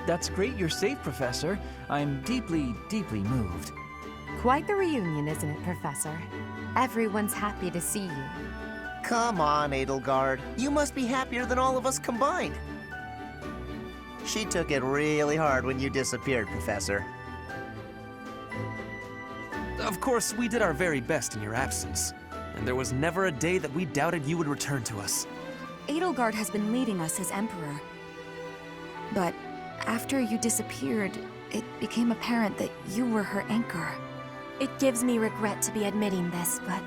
That's great you're safe, Professor. I'm deeply, deeply moved. Quite the reunion, isn't it, Professor? Everyone's happy to see you. Come on, Edelgard. You must be happier than all of us combined. She took it really hard when you disappeared, Professor. Of course, we did our very best in your absence, and there was never a day that we doubted you would return to us. Edelgard has been leading us as Emperor. But after you disappeared, it became apparent that you were her anchor. It gives me regret to be admitting this, but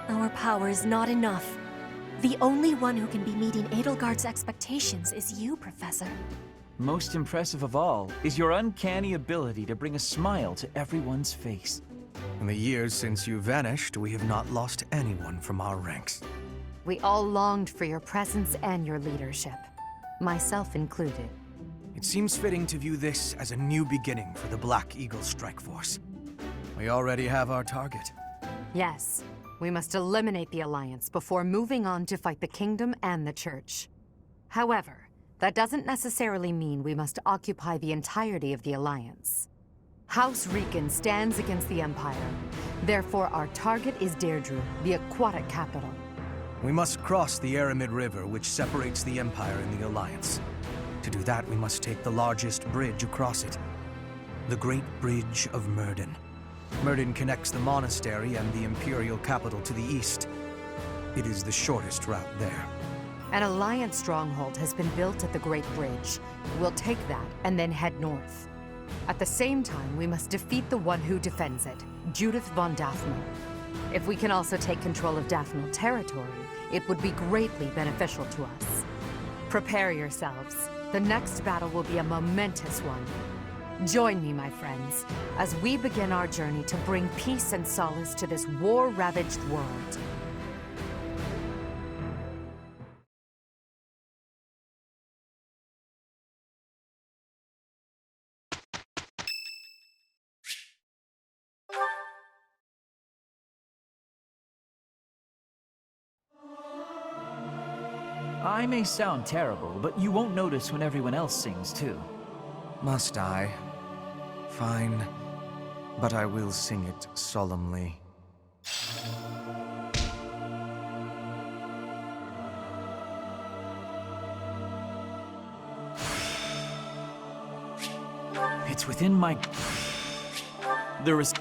our power is not enough. The only one who can be meeting Edelgard's expectations is you, Professor. Most impressive of all is your uncanny ability to bring a smile to everyone's face. In the years since you vanished, we have not lost anyone from our ranks. We all longed for your presence and your leadership, myself included. It seems fitting to view this as a new beginning for the Black Eagle Strike Force. We already have our target. Yes, we must eliminate the Alliance before moving on to fight the Kingdom and the Church. However, that doesn't necessarily mean we must occupy the entirety of the Alliance. House Riken stands against the Empire. Therefore, our target is Deirdre, the aquatic capital. We must cross the Aramid River, which separates the Empire and the Alliance. To do that, we must take the largest bridge across it. The Great Bridge of Myrden. Myrden connects the monastery and the Imperial capital to the east. It is the shortest route there. An Alliance stronghold has been built at the Great Bridge. We'll take that and then head north. At the same time, we must defeat the one who defends it, Judith von Daphne. If we can also take control of Daphnel territory, it would be greatly beneficial to us. Prepare yourselves. The next battle will be a momentous one. Join me, my friends, as we begin our journey to bring peace and solace to this war-ravaged world. I may sound terrible, but you won't notice when everyone else sings too. Must I? Fine, but I will sing it solemnly. It's within my... There is...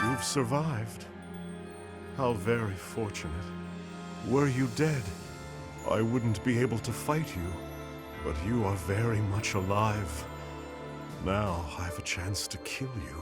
You've survived. How very fortunate. Were you dead, I wouldn't be able to fight you. But you are very much alive. Now I have a chance to kill you.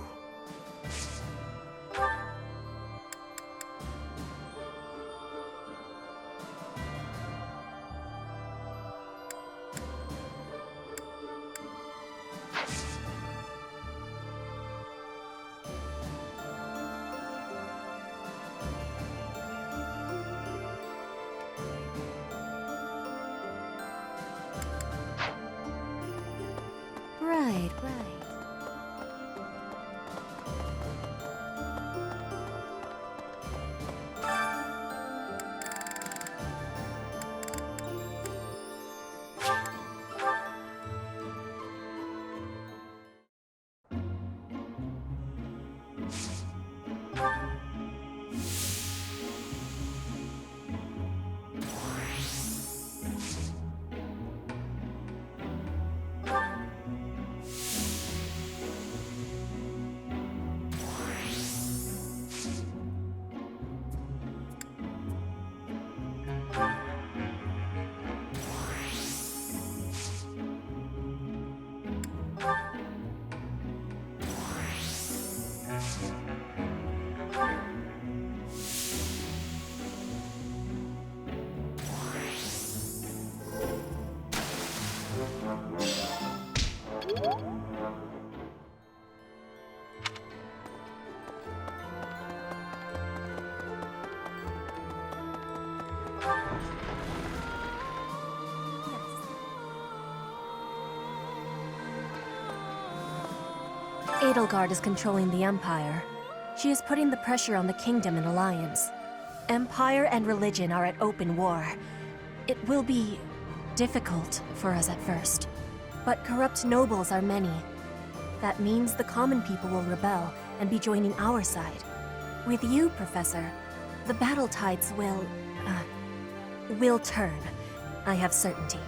Right, right. Edelgard is controlling the Empire. She is putting the pressure on the Kingdom in alliance. Empire and religion are at open war. It will be difficult for us at first, but corrupt nobles are many. That means the common people will rebel and be joining our side. With you, Professor, the battle tides will turn. I have certainty.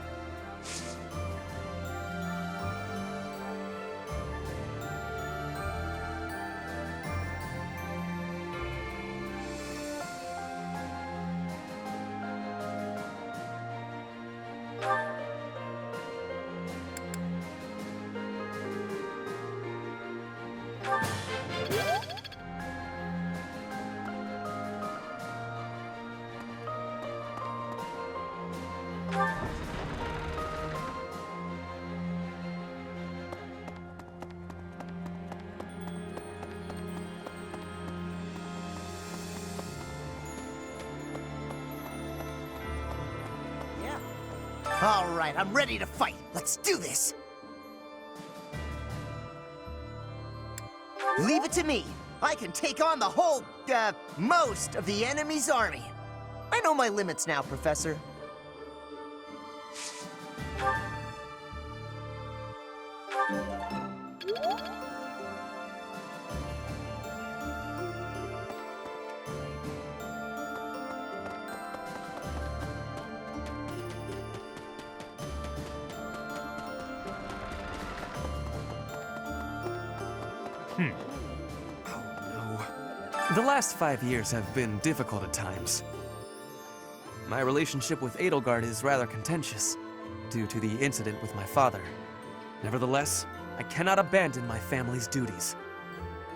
All right, I'm ready to fight. Let's do this. Leave it to me. I can take on the whole, most of the enemy's army. I know my limits now, Professor. The last 5 years have been difficult at times. My relationship with Edelgard is rather contentious, due to the incident with my father. Nevertheless, I cannot abandon my family's duties.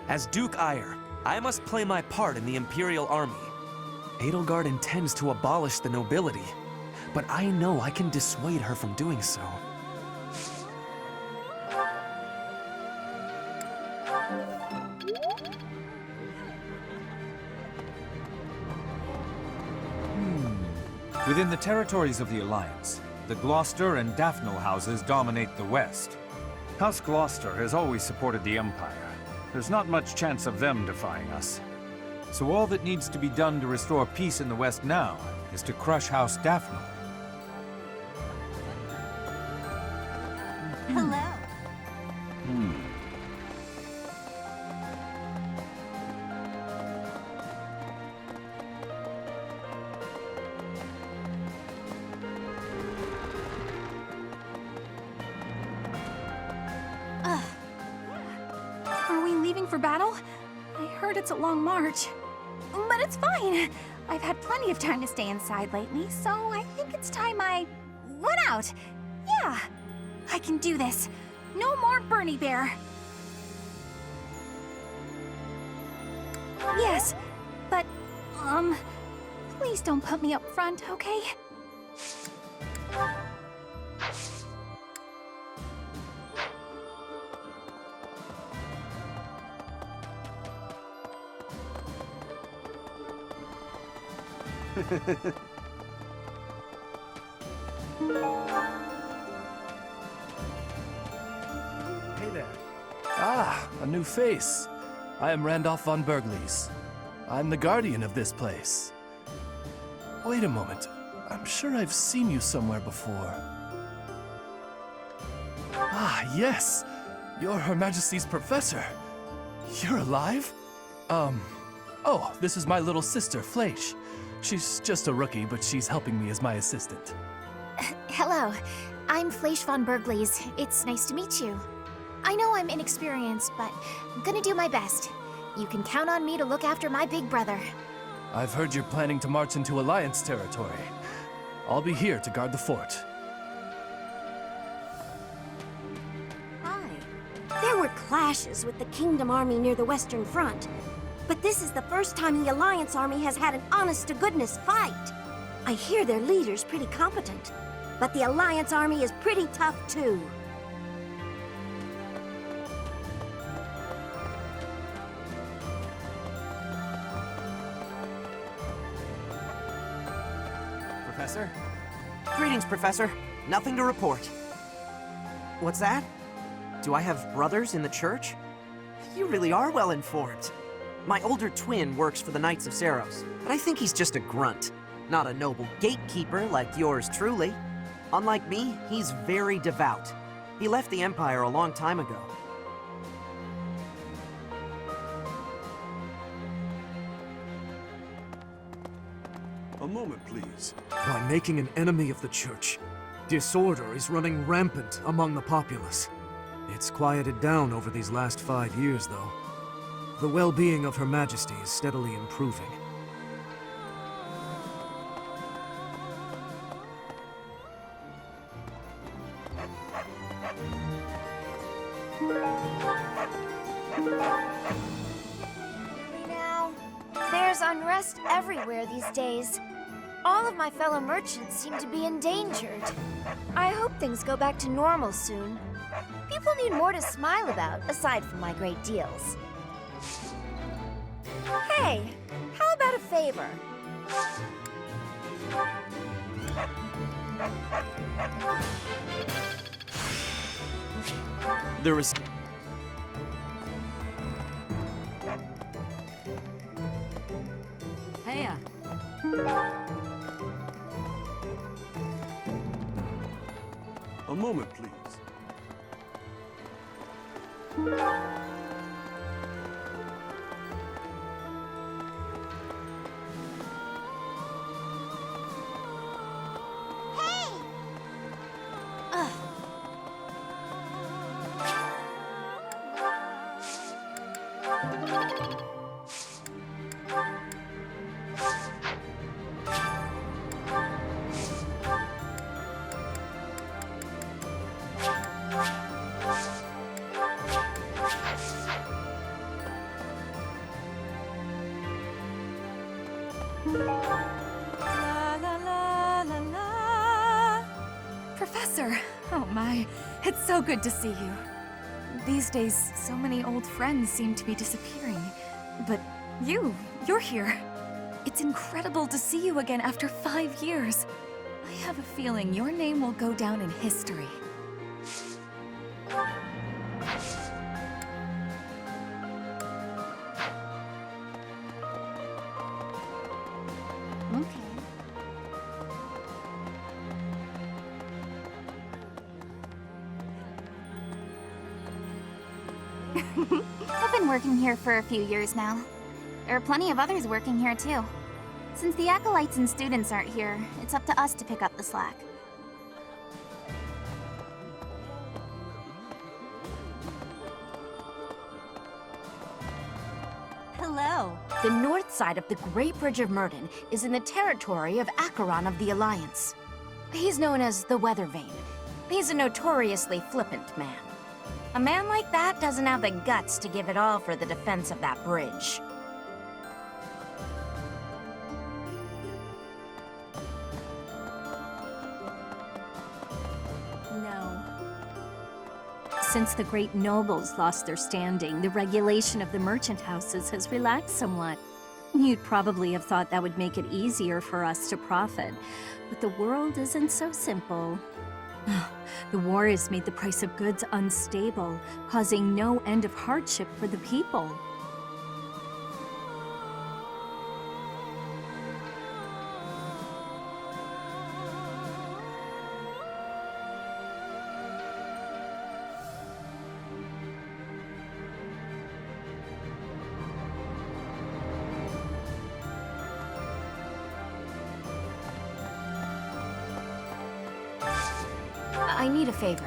As Duke Eyre, I must play my part in the Imperial Army. Edelgard intends to abolish the nobility, but I know I can dissuade her from doing so. Within the territories of the Alliance, the Gloucester and Daphne houses dominate the West. House Gloucester has always supported the Empire. There's not much chance of them defying us. So all that needs to be done to restore peace in the West now is to crush House Daphne. Hello. Are we leaving for battle? I heard it's a long march. But it's fine. I've had plenty of time to stay inside lately, so I think it's time I went out. Yeah, I can do this. No more Bernie Bear. Yes, but, please don't put me up front, okay? Hey there. Ah, a new face. I am Randolph von Berglies. I'm the guardian of this place. Wait a moment. I'm sure I've seen you somewhere before. Ah, yes! You're Her Majesty's professor. You're alive? Oh, this is my little sister, Fleisch. She's just a rookie, but she's helping me as my assistant. Hello, I'm Fleisch von Berglies. It's nice to meet you. I know I'm inexperienced, but I'm gonna do my best. You can count on me to look after my big brother. I've heard you're planning to march into Alliance territory. I'll be here to guard the fort. Hi. There were clashes with the Kingdom Army near the Western Front. But this is the first time the Alliance Army has had an honest-to-goodness fight. I hear their leader's pretty competent. But the Alliance Army is pretty tough, too. Professor? Greetings, Professor. Nothing to report. What's that? Do I have brothers in the church? You really are well informed. My older twin works for the Knights of Saros, but I think he's just a grunt, not a noble gatekeeper like yours truly. Unlike me, he's very devout. He left the Empire a long time ago. A moment, please. By making an enemy of the Church, disorder is running rampant among the populace. It's quieted down over these last 5 years, though. The well-being of Her Majesty is steadily improving. Now, there's unrest everywhere these days. All of my fellow merchants seem to be endangered. I hope things go back to normal soon. People need more to smile about, aside from my great deals. Hey, how about a favor? There is... Heya. A moment, please. La la la la la. Professor, oh my, it's so good to see you. These days, so many old friends seem to be disappearing. But you're here. It's incredible to see you again after 5 years. I have a feeling your name will go down in history. I've been working here for a few years now. There are plenty of others working here too. Since the acolytes and students aren't here, it's up to us to pick up the slack. Hello. The north side of the Great Bridge of Myrden is in the territory of Acheron of the Alliance. He's known as the Weather Vane. He's a notoriously flippant man. A man like that doesn't have the guts to give it all for the defense of that bridge. No. Since the great nobles lost their standing, the regulation of the merchant houses has relaxed somewhat. You'd probably have thought that would make it easier for us to profit, but the world isn't so simple. The war has made the price of goods unstable, causing no end of hardship for the people. I need a favor.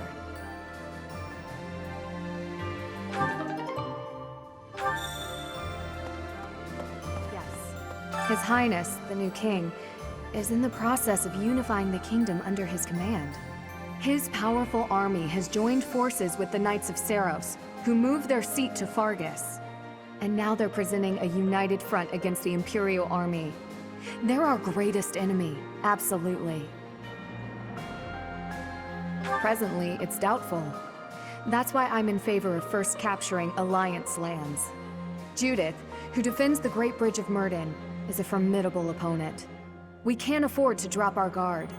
Yes. His Highness, the new king, is in the process of unifying the kingdom under his command. His powerful army has joined forces with the Knights of Saros, who moved their seat to Fargus. And now they're presenting a united front against the Imperial army. They're our greatest enemy, absolutely. Presently, it's doubtful. That's why I'm in favor of first capturing Alliance lands. Judith, who defends the Great Bridge of Myrden, is a formidable opponent. We can't afford to drop our guard.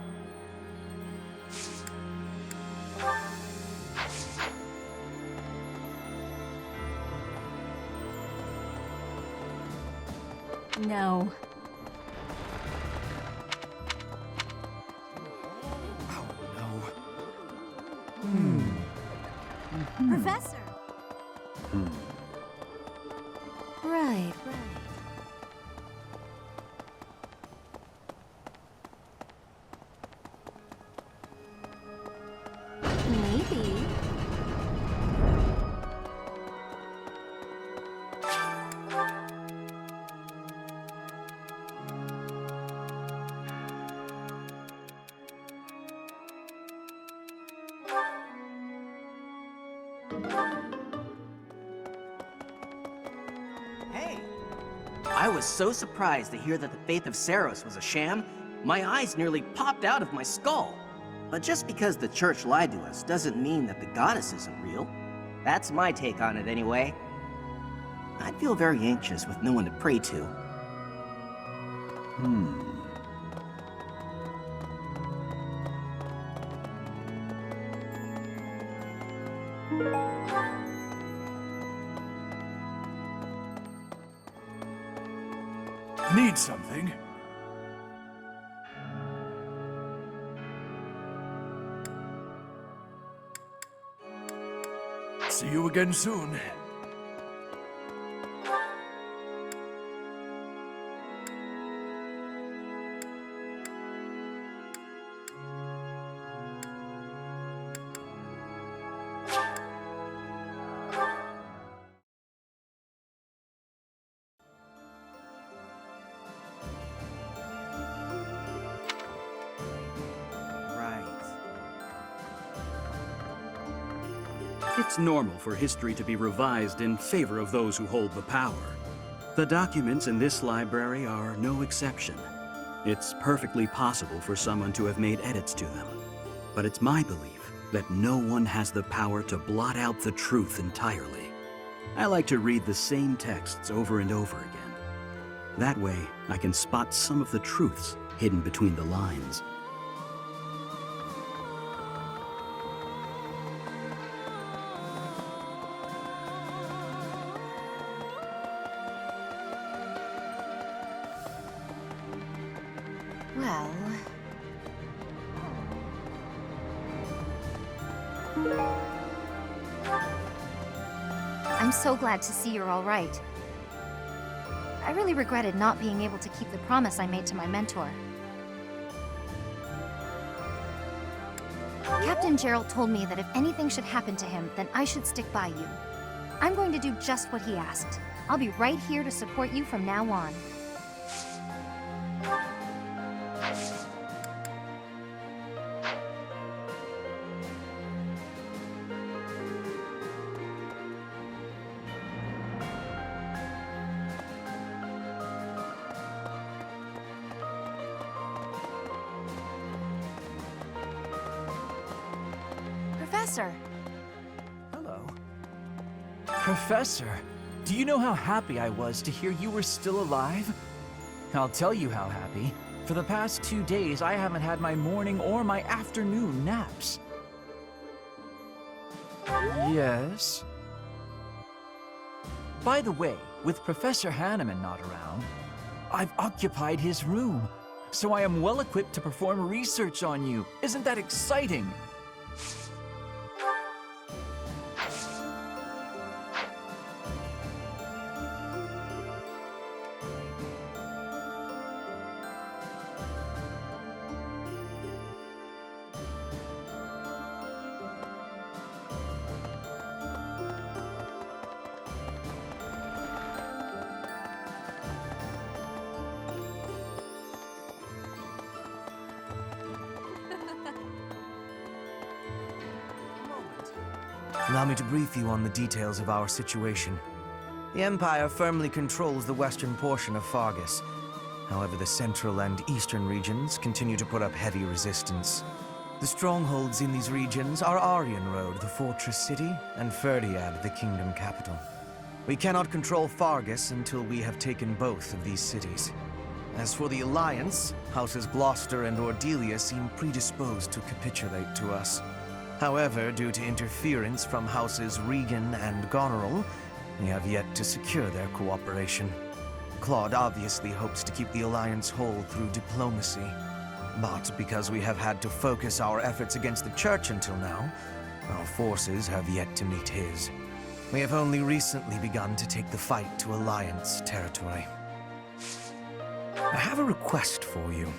No. Professor! Right. Maybe. Hey! I was so surprised to hear that the faith of Saros was a sham, my eyes nearly popped out of my skull. But just because the church lied to us doesn't mean that the goddess isn't real. That's my take on it anyway. I'd feel very anxious with no one to pray to. Need something? See you again soon. It's normal for history to be revised in favor of those who hold the power. The documents in this library are no exception. It's perfectly possible for someone to have made edits to them. But it's my belief that no one has the power to blot out the truth entirely. I like to read the same texts over and over again. That way, I can spot some of the truths hidden between the lines. Well... I'm so glad to see you're all right. I really regretted not being able to keep the promise I made to my mentor. Captain Gerald told me that if anything should happen to him, then I should stick by you. I'm going to do just what he asked. I'll be right here to support you from now on. Professor! Hello. Professor, do you know how happy I was to hear you were still alive? I'll tell you how happy. For the past 2 days, I haven't had my morning or my afternoon naps. Yes? By the way, with Professor Hanneman not around, I've occupied his room, so I am well equipped to perform research on you. Isn't that exciting? Allow me to brief you on the details of our situation. The Empire firmly controls the western portion of Fargus. However, the central and eastern regions continue to put up heavy resistance. The strongholds in these regions are Aryan Road, the fortress city, and Ferdiad, the kingdom capital. We cannot control Fargus until we have taken both of these cities. As for the Alliance, Houses Gloucester and Ordelia seem predisposed to capitulate to us. However, due to interference from Houses Regan and Goneril, we have yet to secure their cooperation. Claude obviously hopes to keep the Alliance whole through diplomacy. But because we have had to focus our efforts against the Church until now, our forces have yet to meet his. We have only recently begun to take the fight to Alliance territory. I have a request for you.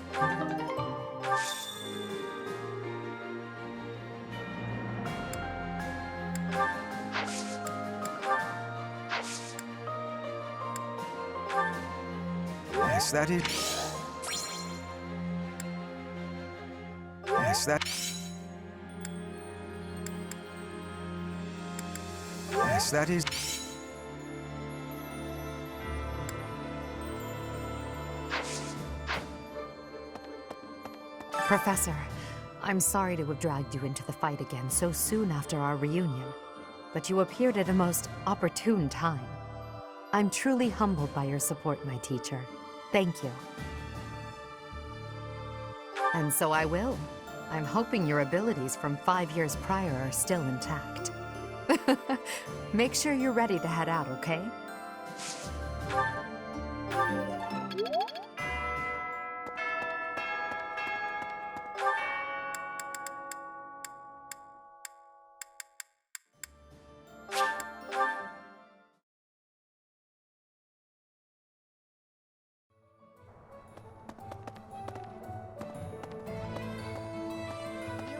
Yes, that is... Yes, that... Yes, that is... Professor, I'm sorry to have dragged you into the fight again so soon after our reunion, but you appeared at a most opportune time. I'm truly humbled by your support, my teacher. Thank you. And so I will. I'm hoping your abilities from 5 years prior are still intact. Make sure you're ready to head out, okay?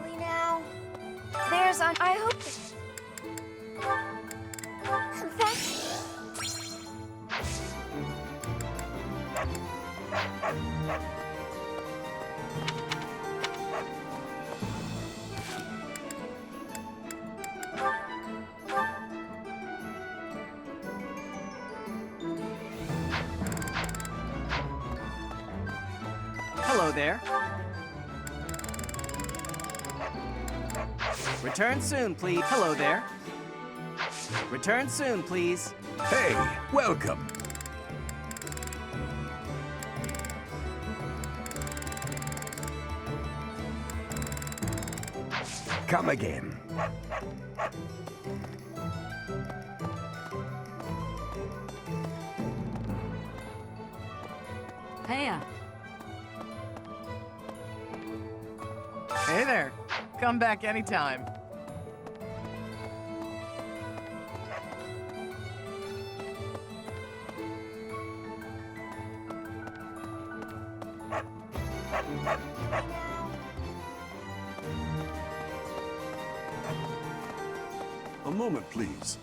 Really now? There's on. I hope. Hello there. Return soon, please. Hello there. Return soon, please. Hey, welcome. Come again. Heya. Hey there. Come back anytime. A moment, please.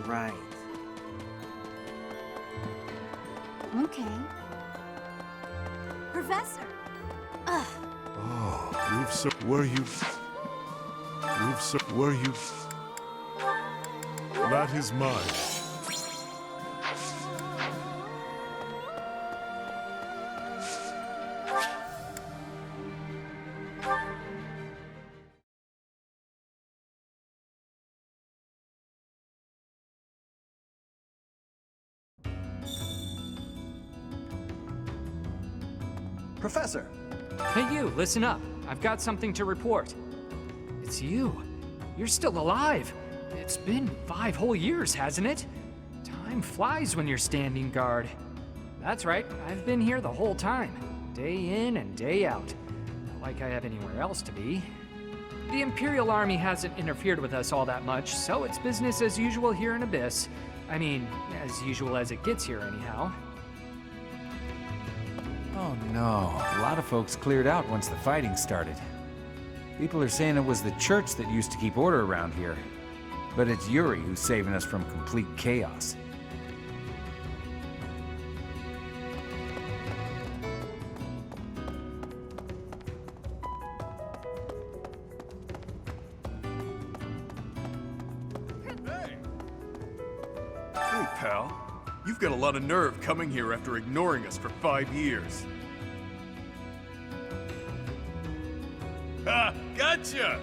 Right. Okay. Professor! Oh, were you... That is mine. Professor! Hey you, listen up. I've got something to report. It's you. You're still alive. It's been 5 whole years, hasn't it? Time flies when you're standing guard. That's right, I've been here the whole time. Day in and day out. Not like I have anywhere else to be. The Imperial Army hasn't interfered with us all that much, so it's business as usual here in Abyss. I mean, as usual as it gets here anyhow. Oh no, a lot of folks cleared out once the fighting started. People are saying it was the church that used to keep order around here. But it's Yuri who's saving us from complete chaos. Hey, pal. You've got a lot of nerve coming here after ignoring us for 5 years. Ha! Gotcha!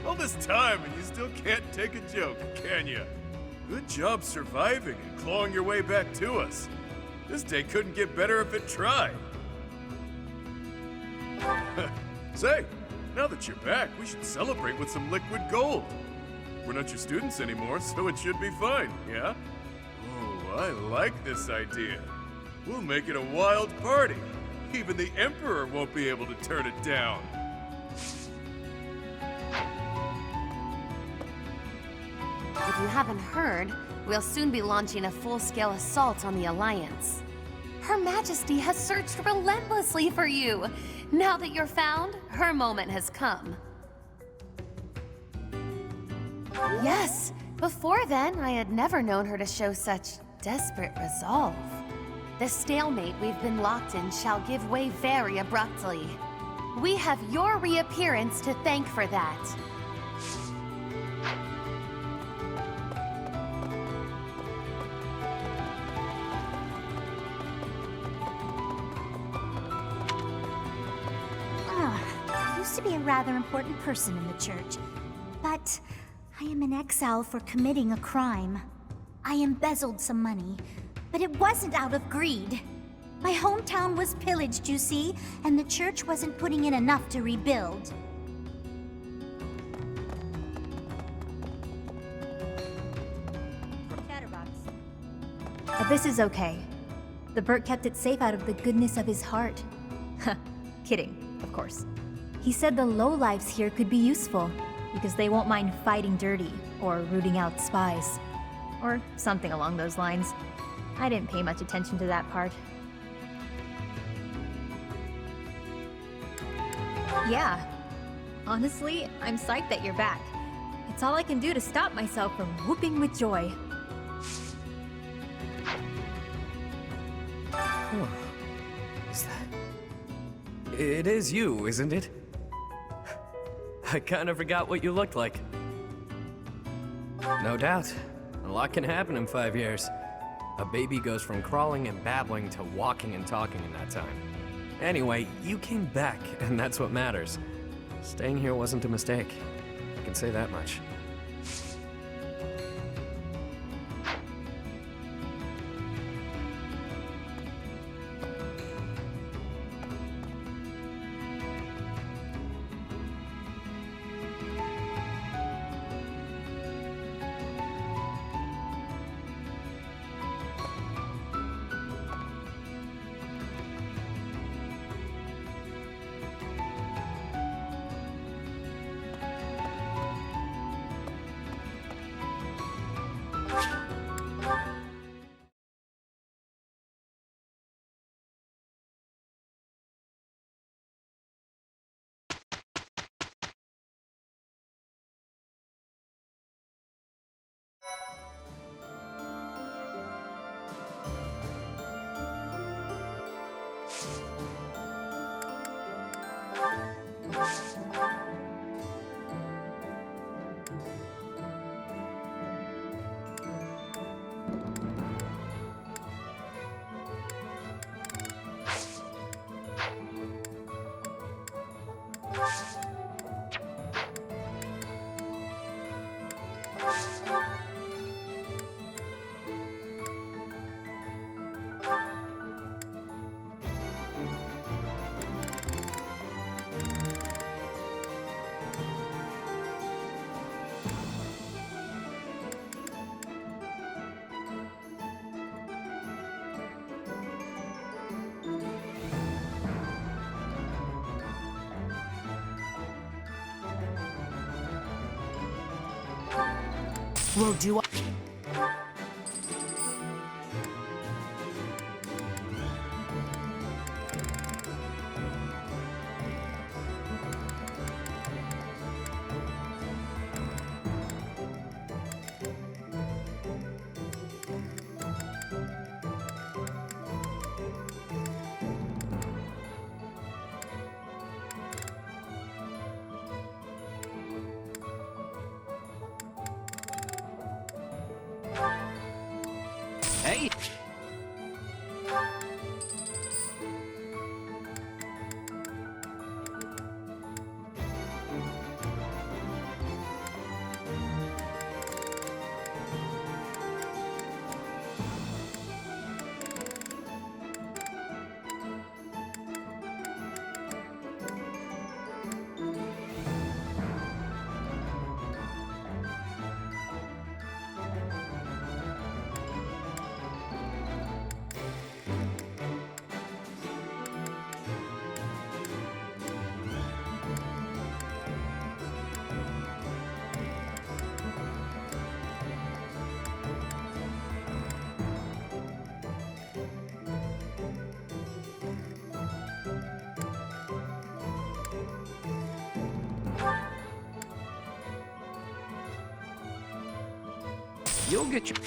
All this time and you still can't take a joke, can you? Good job surviving and clawing your way back to us. This day couldn't get better if it tried. Say, now that you're back, we should celebrate with some liquid gold. We're not your students anymore, so it should be fine, yeah? Oh, I like this idea. We'll make it a wild party. Even the Emperor won't be able to turn it down. If you haven't heard, we'll soon be launching a full-scale assault on the Alliance. Her Majesty has searched relentlessly for you. Now that you're found, her moment has come. Yes, before then, I had never known her to show such desperate resolve. The stalemate we've been locked in shall give way very abruptly. We have your reappearance to thank for that. I used to be a rather important person in the church, but I am in exile for committing a crime. I embezzled some money, but it wasn't out of greed. My hometown was pillaged, you see, and the church wasn't putting in enough to rebuild. Abyss is okay. The Burt kept it safe out of the goodness of his heart. Kidding, of course. He said the lowlifes here could be useful, because they won't mind fighting dirty, or rooting out spies. Or something along those lines. I didn't pay much attention to that part. Yeah. Honestly, I'm psyched that you're back. It's all I can do to stop myself from whooping with joy. Is that... It is you, isn't it? I kind of forgot what you looked like. No doubt. A lot can happen in 5 years. A baby goes from crawling and babbling to walking and talking in that time. Anyway, you came back, and that's what matters. Staying here wasn't a mistake. I can say that much. Well, do I... Hey! You'll get your...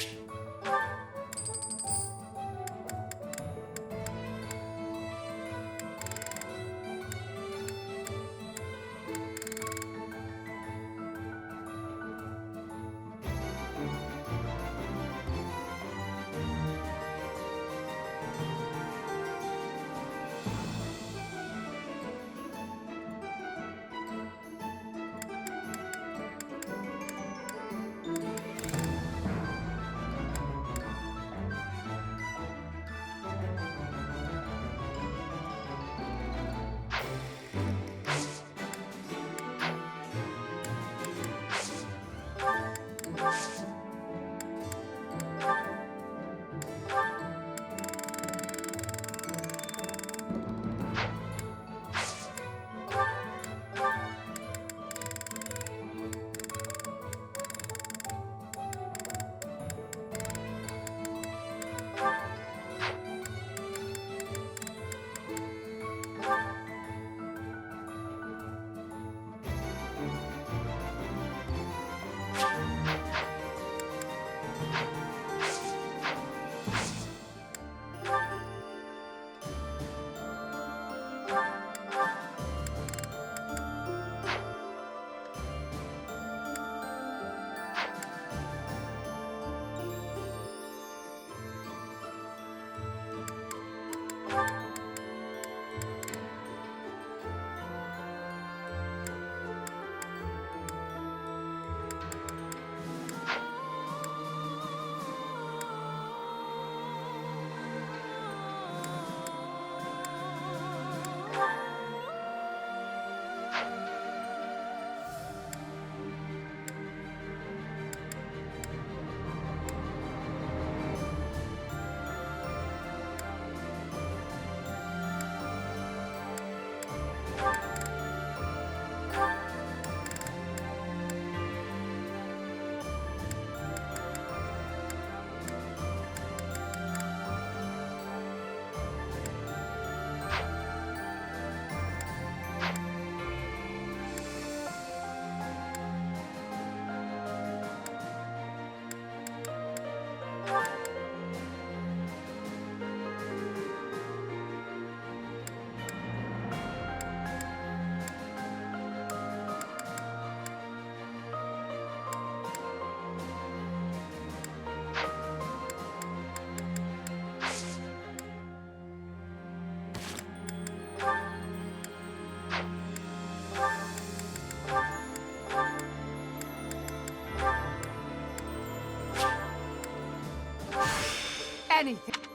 anything.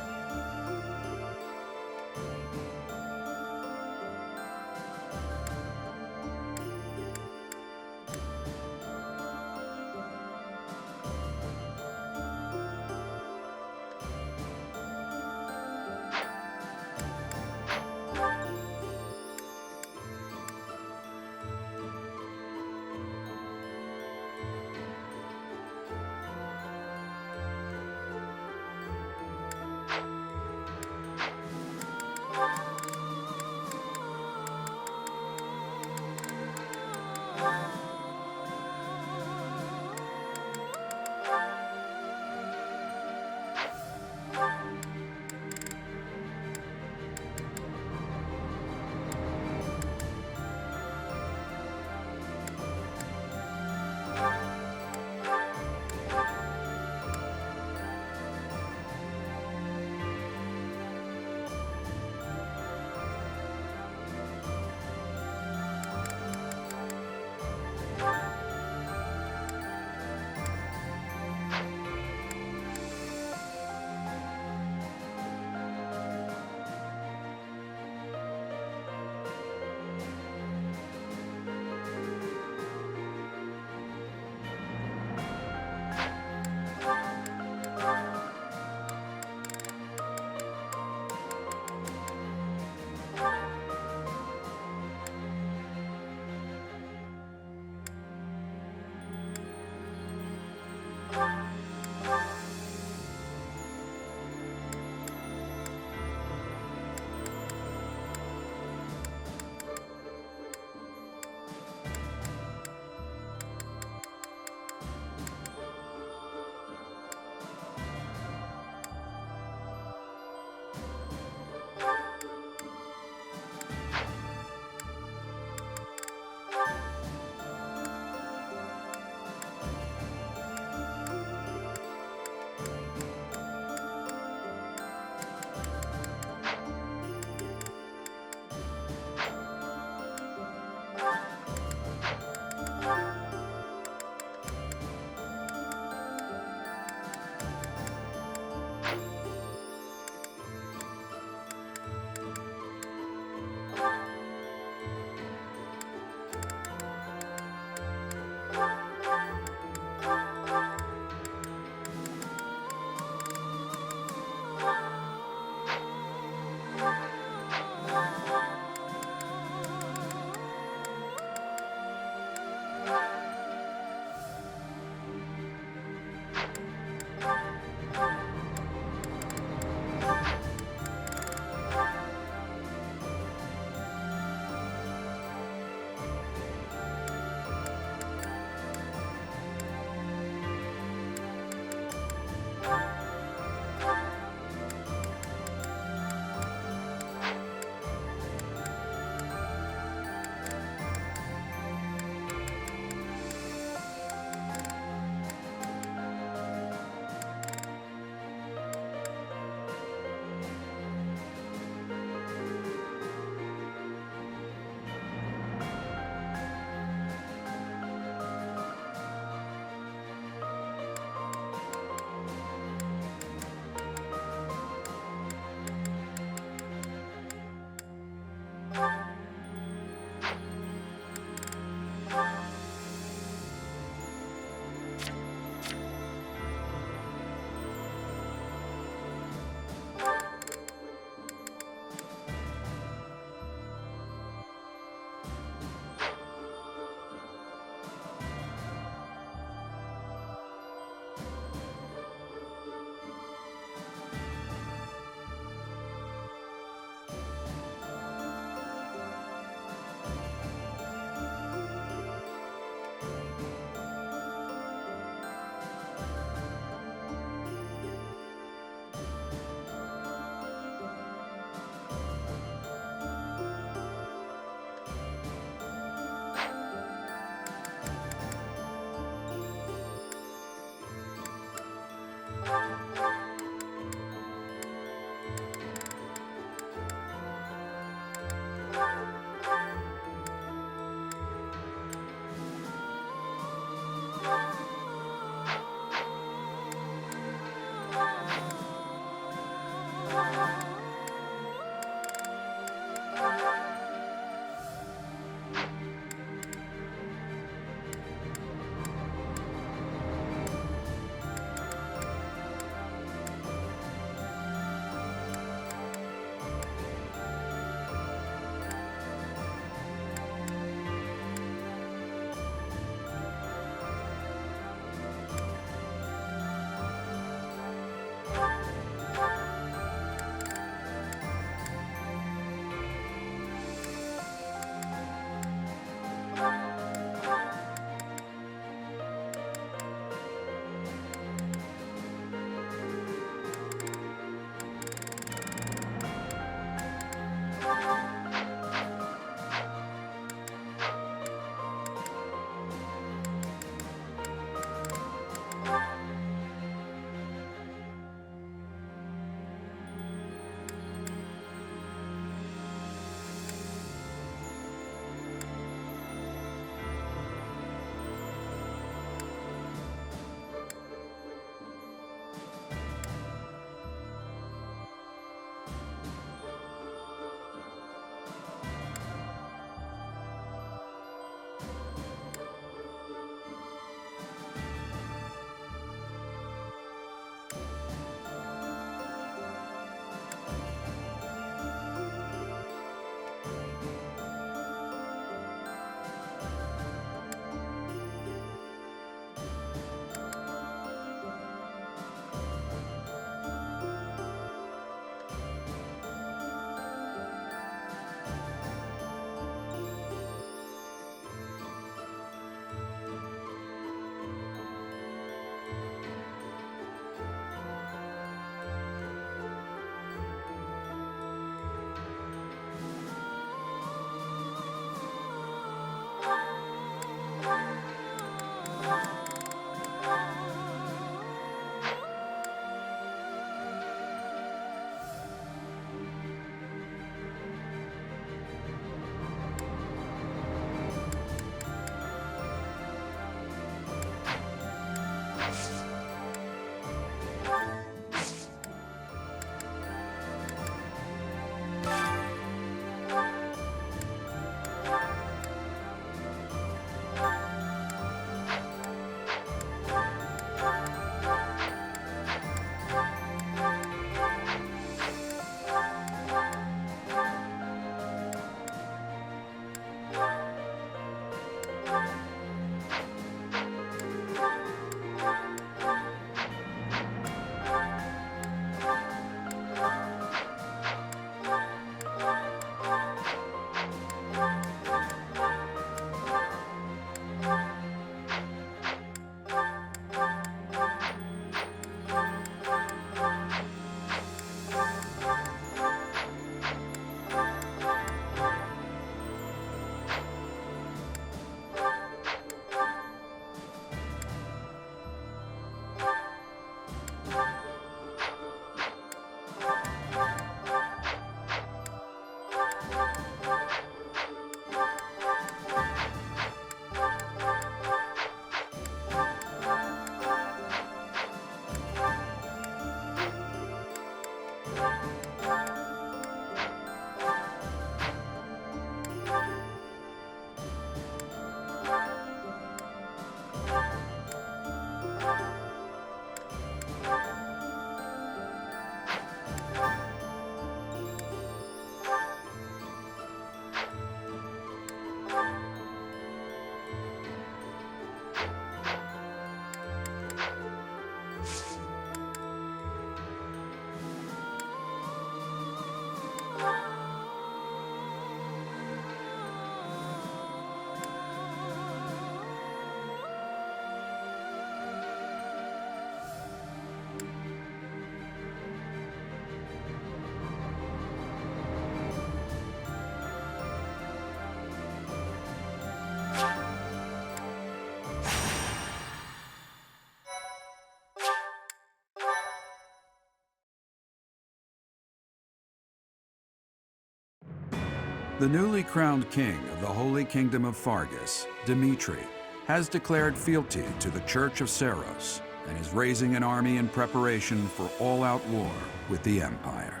The newly crowned king of the Holy Kingdom of Fargus, Dimitri, has declared fealty to the Church of Seros and is raising an army in preparation for all-out war with the Empire.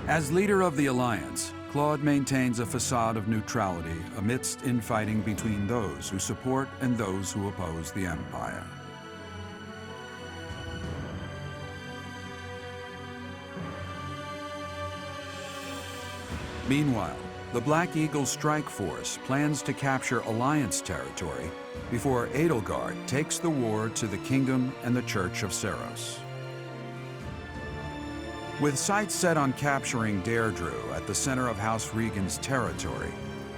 As leader of the Alliance, Claude maintains a facade of neutrality amidst infighting between those who support and those who oppose the Empire. Meanwhile, the Black Eagle Strike Force plans to capture Alliance territory before Edelgard takes the war to the Kingdom and the Church of Seros. With sights set on capturing Deirdre at the center of House Regan's territory,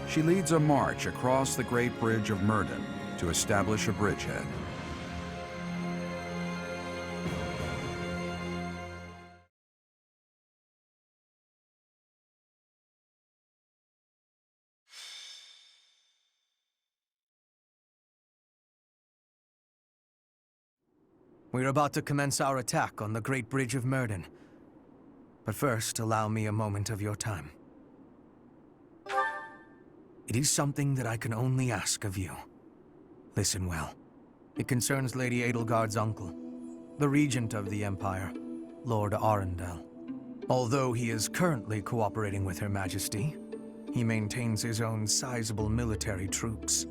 she leads a march across the Great Bridge of Myrddin to establish a bridgehead. We're about to commence our attack on the Great Bridge of Myrddin. But first, allow me a moment of your time. It is something that I can only ask of you. Listen well. It concerns Lady Edelgard's uncle, the Regent of the Empire, Lord Arundel. Although he is currently cooperating with Her Majesty, he maintains his own sizable military troops.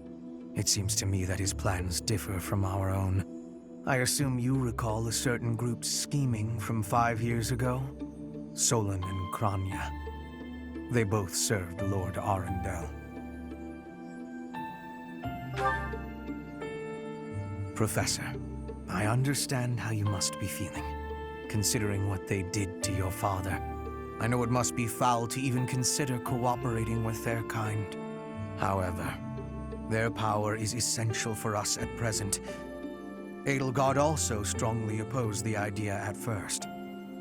It seems to me that his plans differ from our own. I assume you recall a certain group's scheming from 5 years ago? Solon and Kranya. They both served Lord Arundel. Professor, I understand how you must be feeling, considering what they did to your father. I know it must be foul to even consider cooperating with their kind. However, their power is essential for us at present. Edelgard also strongly opposed the idea at first.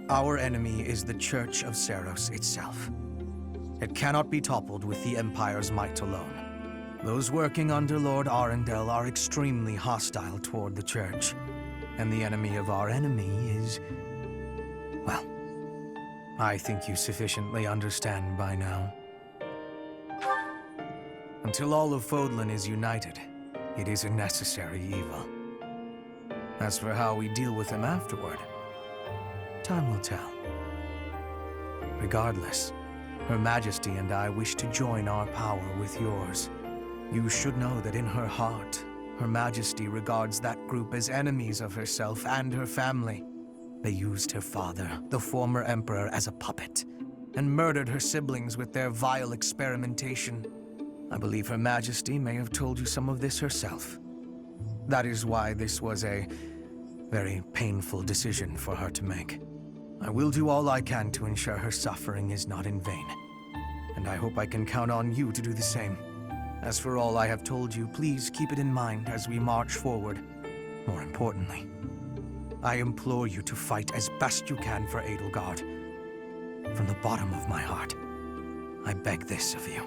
Our enemy is the Church of Seros itself. It cannot be toppled with the Empire's might alone. Those working under Lord Arundel are extremely hostile toward the Church. And the enemy of our enemy is... well, I think you sufficiently understand by now. Until all of Fodlan is united, it is a necessary evil. As for how we deal with him afterward, time will tell. Regardless, Her Majesty and I wish to join our power with yours. You should know that in her heart, Her Majesty regards that group as enemies of herself and her family. They used her father, the former Emperor, as a puppet, and murdered her siblings with their vile experimentation. I believe Her Majesty may have told you some of this herself. That is why this was a very painful decision for her to make. I will do all I can to ensure her suffering is not in vain. And I hope I can count on you to do the same. As for all I have told you, please keep it in mind as we march forward. More importantly, I implore you to fight as best you can for Edelgard. From the bottom of my heart, I beg this of you.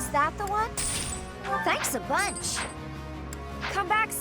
Was that the one? Thanks a bunch. Come back.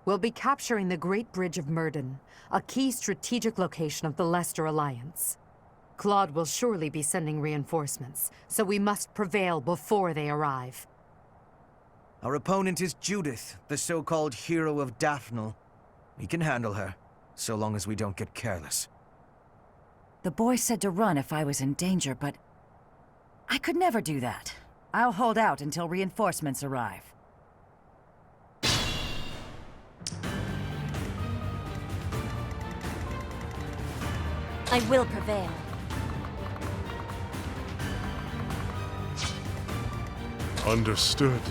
We'll be capturing the Great Bridge of Myrden, a key strategic location of the Leicester Alliance. Claude will surely be sending reinforcements, so we must prevail before they arrive. Our opponent is Judith, the so-called hero of Daphnel. We can handle her, so long as we don't get careless. The boy said to run if I was in danger, but I could never do that. I'll hold out until reinforcements arrive. I will prevail. Understood.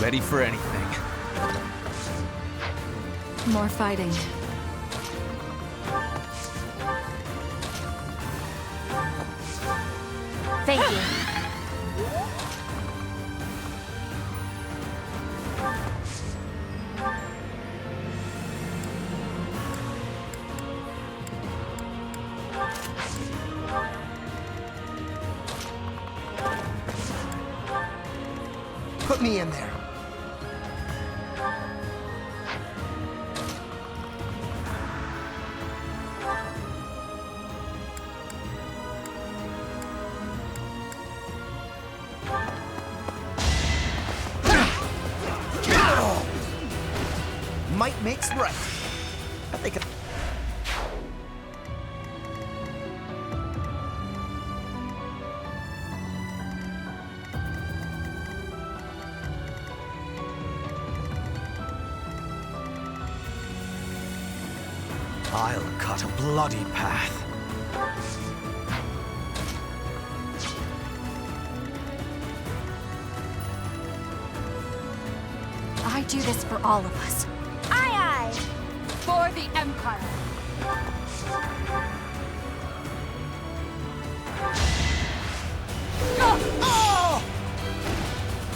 Ready for anything. More fighting. Thank you. Put me in there. Might makes right. I think I'll cut a bloody path. I do this for all of us. Aye, aye. For the Empire.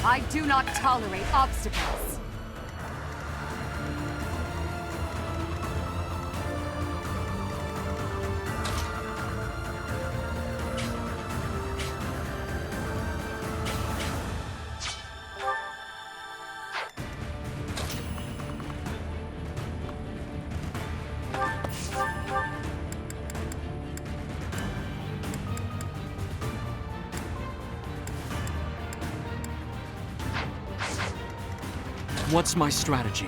I do not tolerate obstacles. What's my strategy?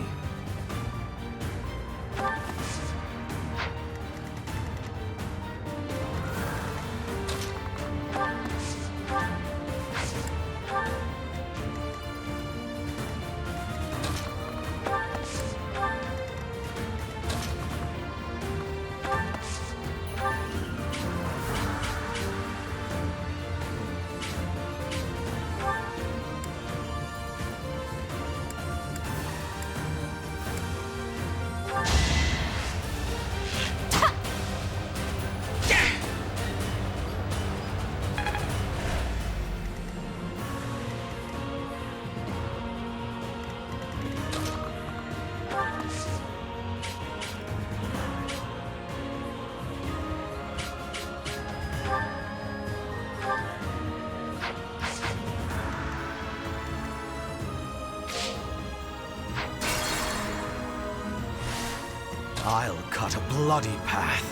I'll cut a bloody path.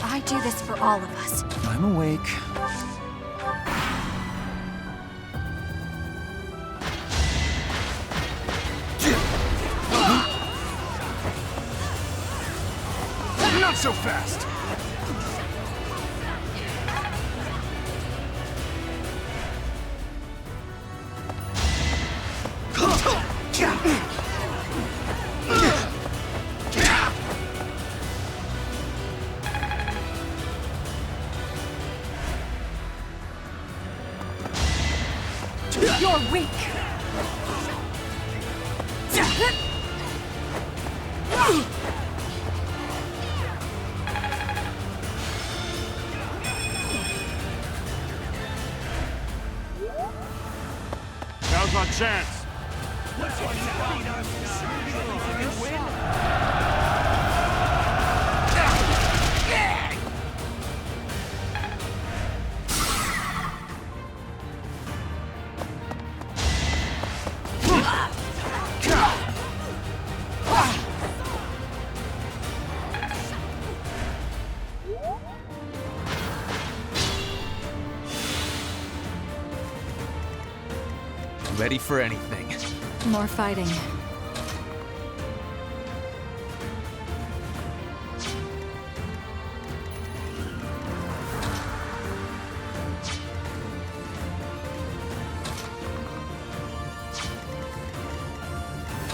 I do this for all of us. I'm awake. Not so fast! You're weak! Now's our chance. Ready for anything. More fighting.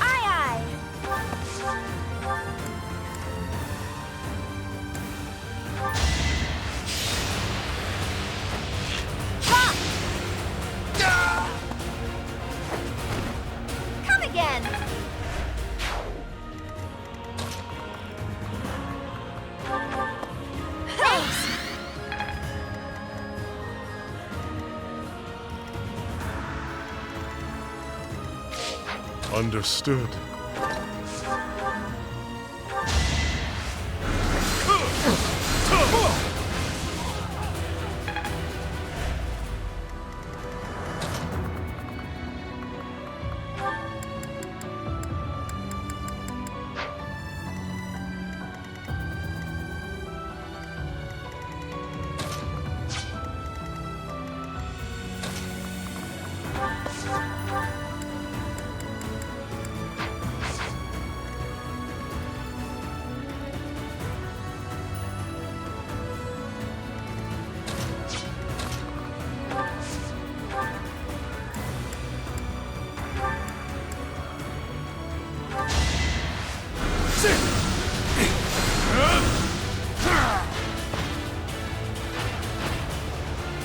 Aye, aye. Come again. Thanks. Understood.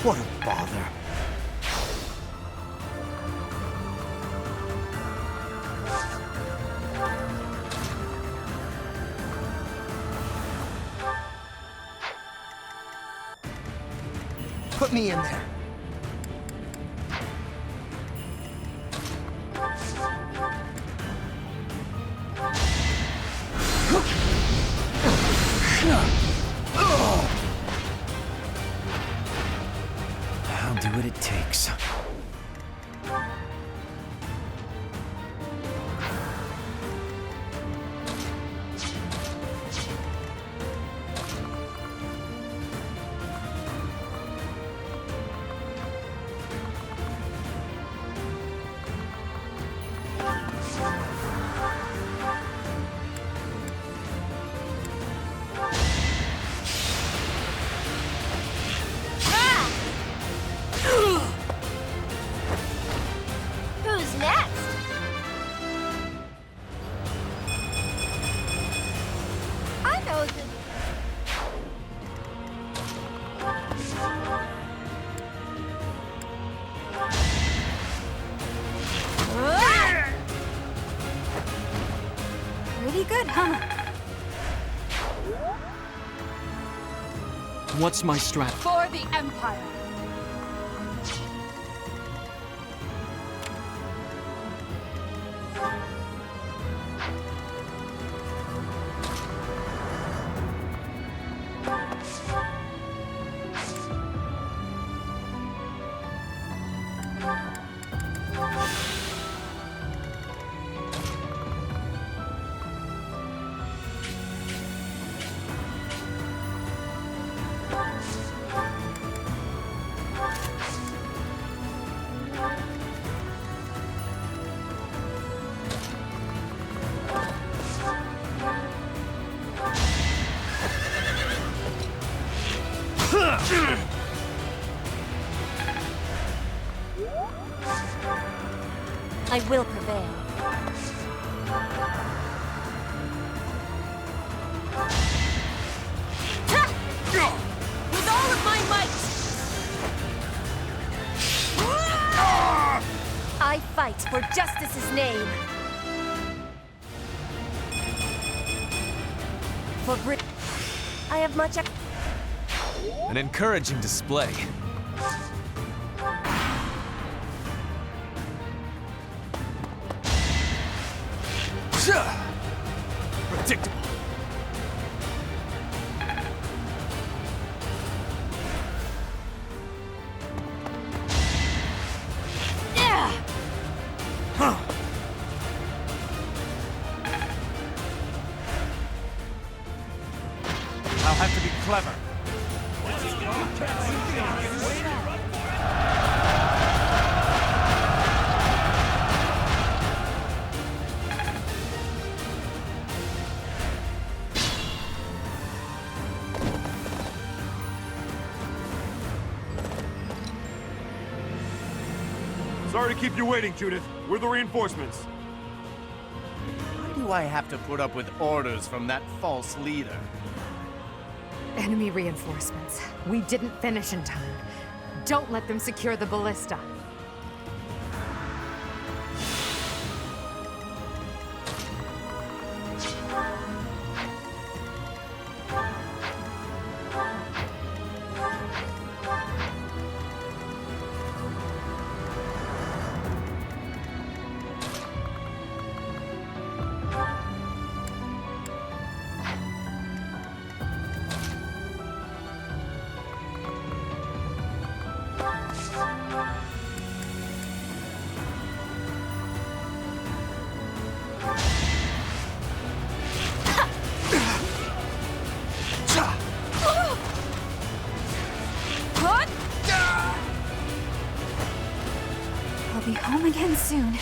What a bother. Put me in there. I'll do what it takes. Who's next? I know the... Pretty good, huh? What's my strat? For the Empire! I will prevail. With all of my might! I fight for justice's name. For Brit... I have much... An encouraging display. Predictable. I'll have to be clever. Sorry to keep you waiting, Judith. We're the reinforcements. Why do I have to put up with orders from that false leader? Enemy reinforcements. We didn't finish in time. Don't let them secure the ballista. I'll be home again soon.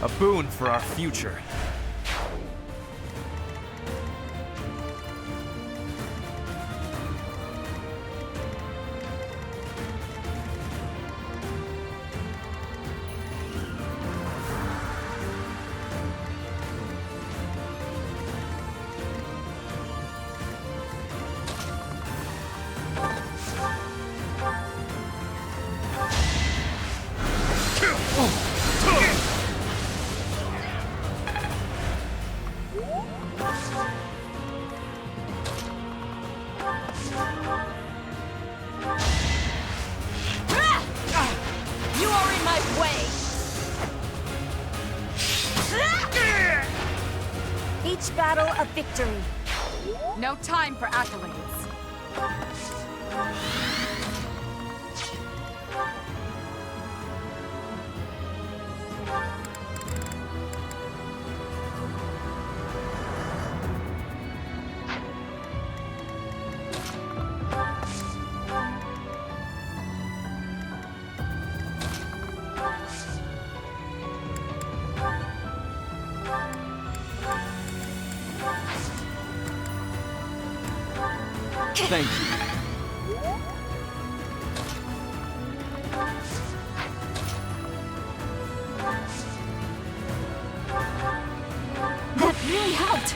A boon for our future. You are in my way! Each battle a victory. No time for accolades. Thank you. That really helped.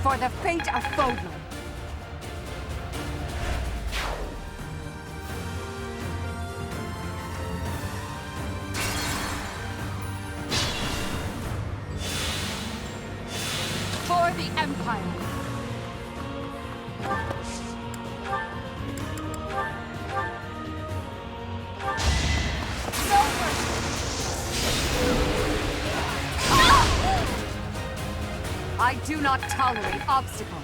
For the fate of Fodlan. For the Empire. I do not tolerate obstacles.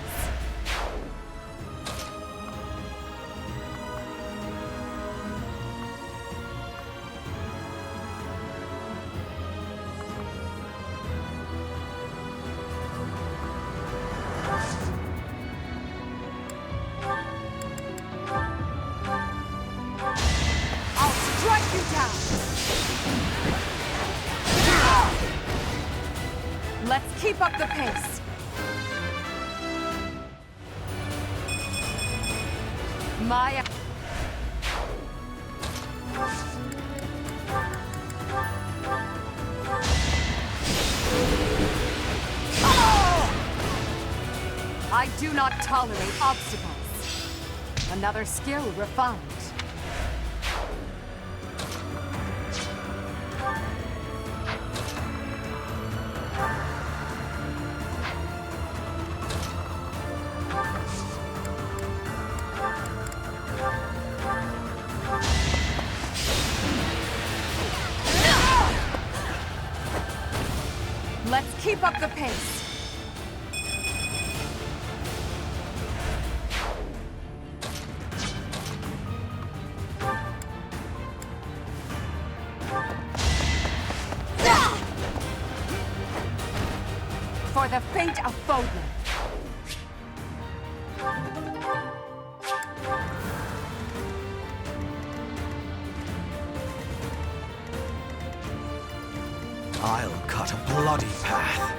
I'll strike you down. Let's keep up the pace. My... I do not tolerate obstacles. Another skill refined. Let's keep up the pace. For the fate of Fodlan. I'll cut a bloody path.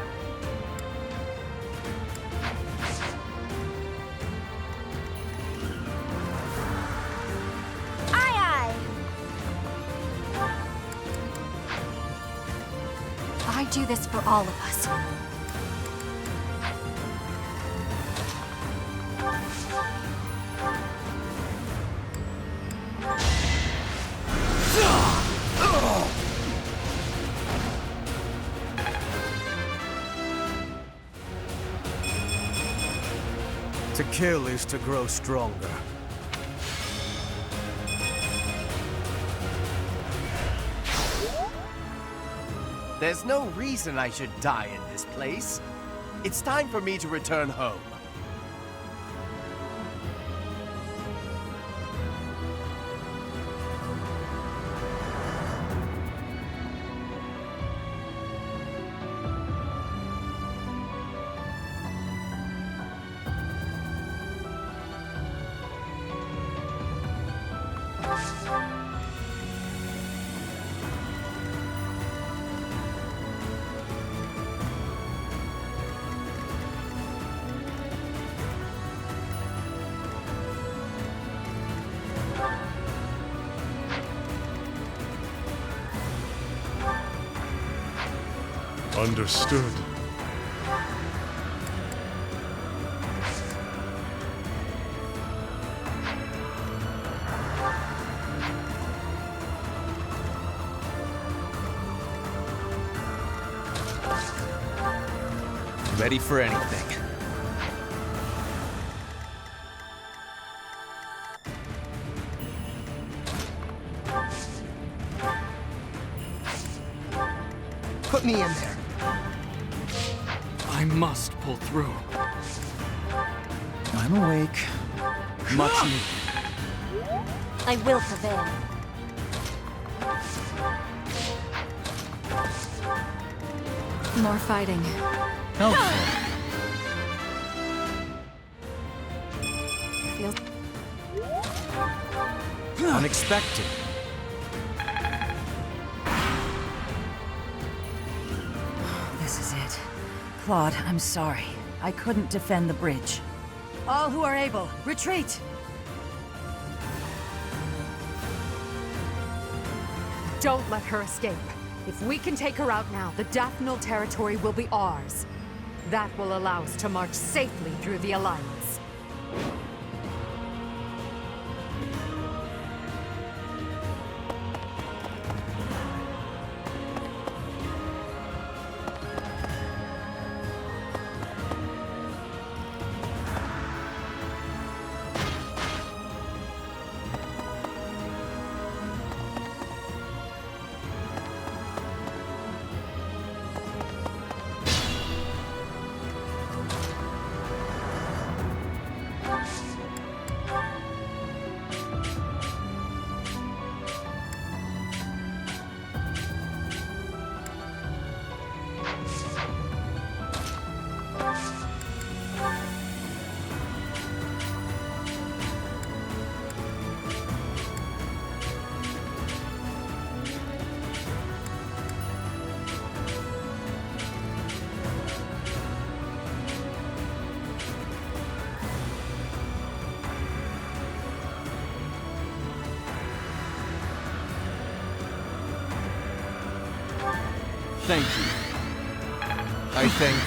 Aye, aye. I do this for all of us. To kill is to grow stronger. There's no reason I should die in this place. It's time for me to return home. Understood. Ready for anything. Put me in there. I must pull through. I'm awake. Much needed. I will prevail. More fighting. Helpful. Feels... Unexpected. This is it. Claude, I'm sorry. I couldn't defend the bridge. All who are able, retreat! Don't let her escape. If we can take her out now, the Daphnal territory will be ours. That will allow us to march safely through the Alliance. Thank you. I think...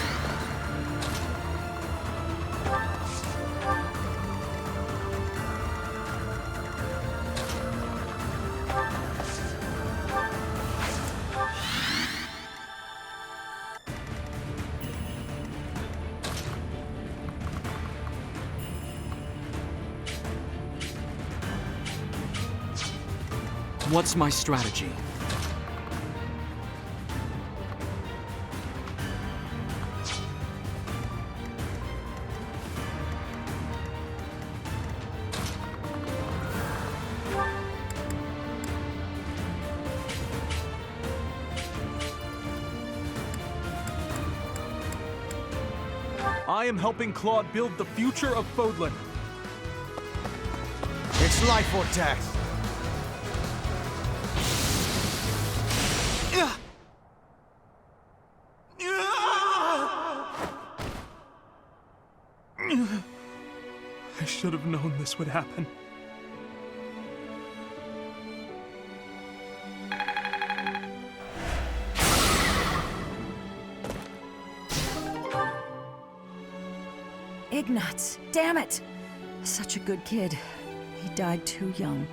What's my strategy? I am helping Claude build the future of Fodlan. It's life or death. I should have known this would happen. Ignatz, damn it! Such a good kid. He died too young.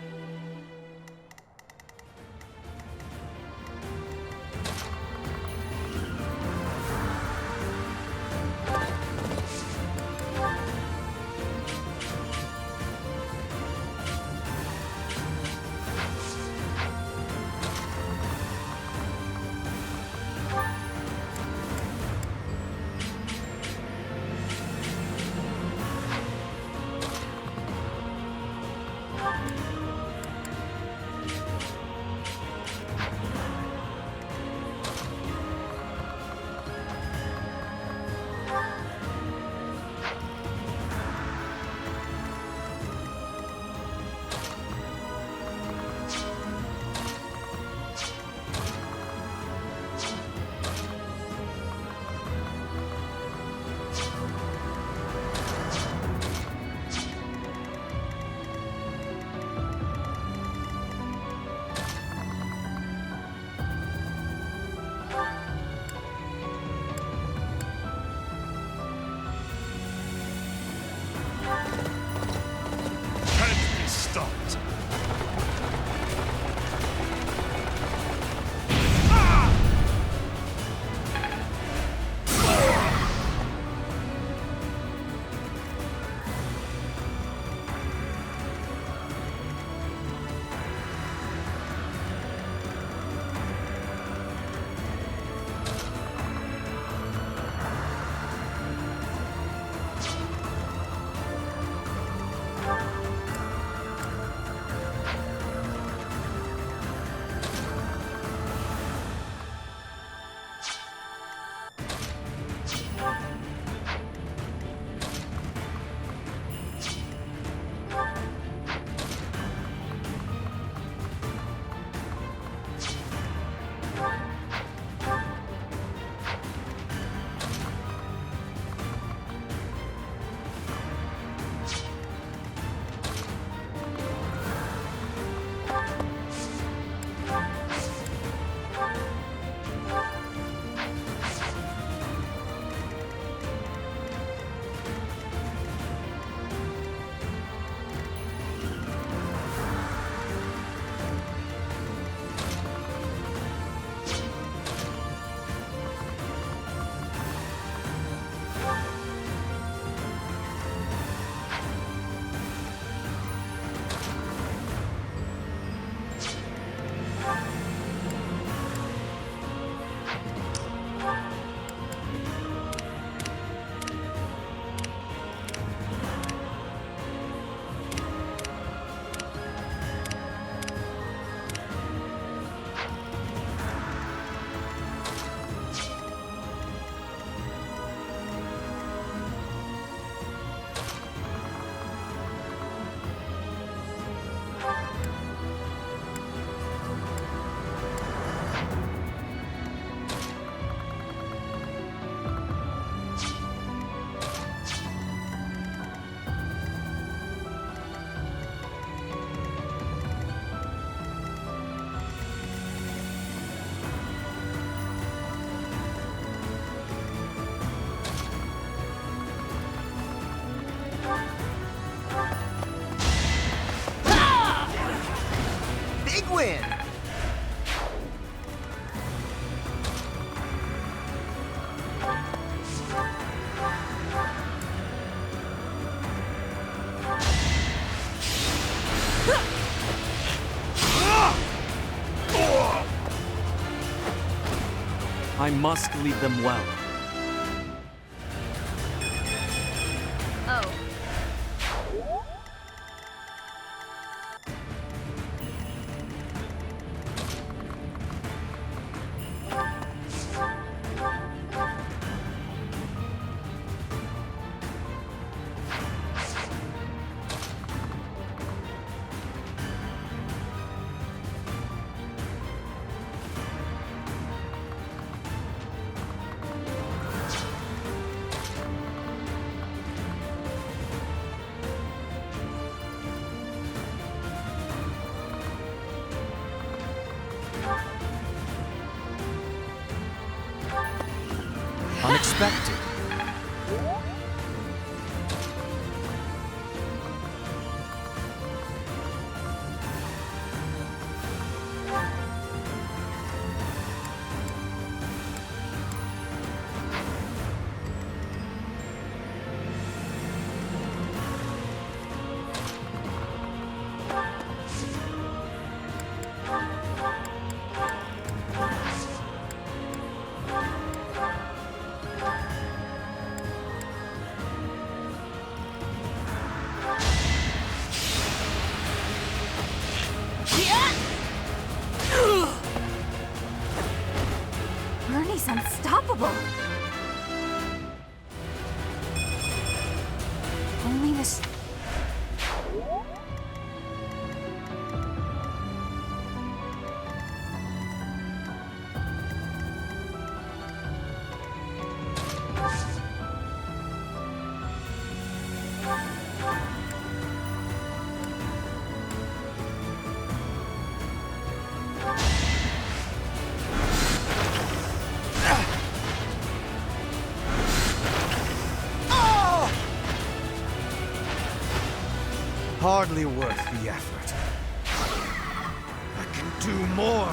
win! I must lead them well. Oh. Unexpected. Bernie's unstoppable. Only this. Hardly worth the effort. I can do more.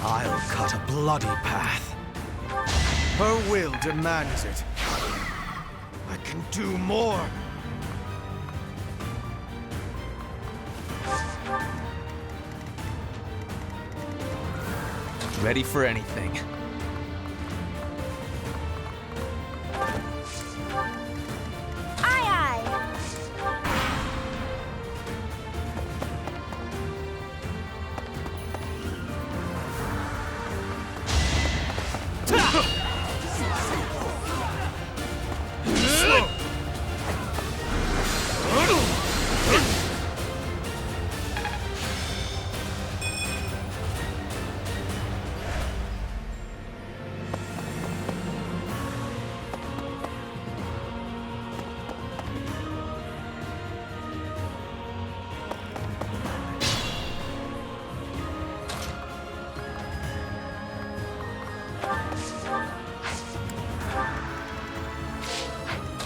I'll cut a bloody path. Her will demands it. I can do more. Ready for anything.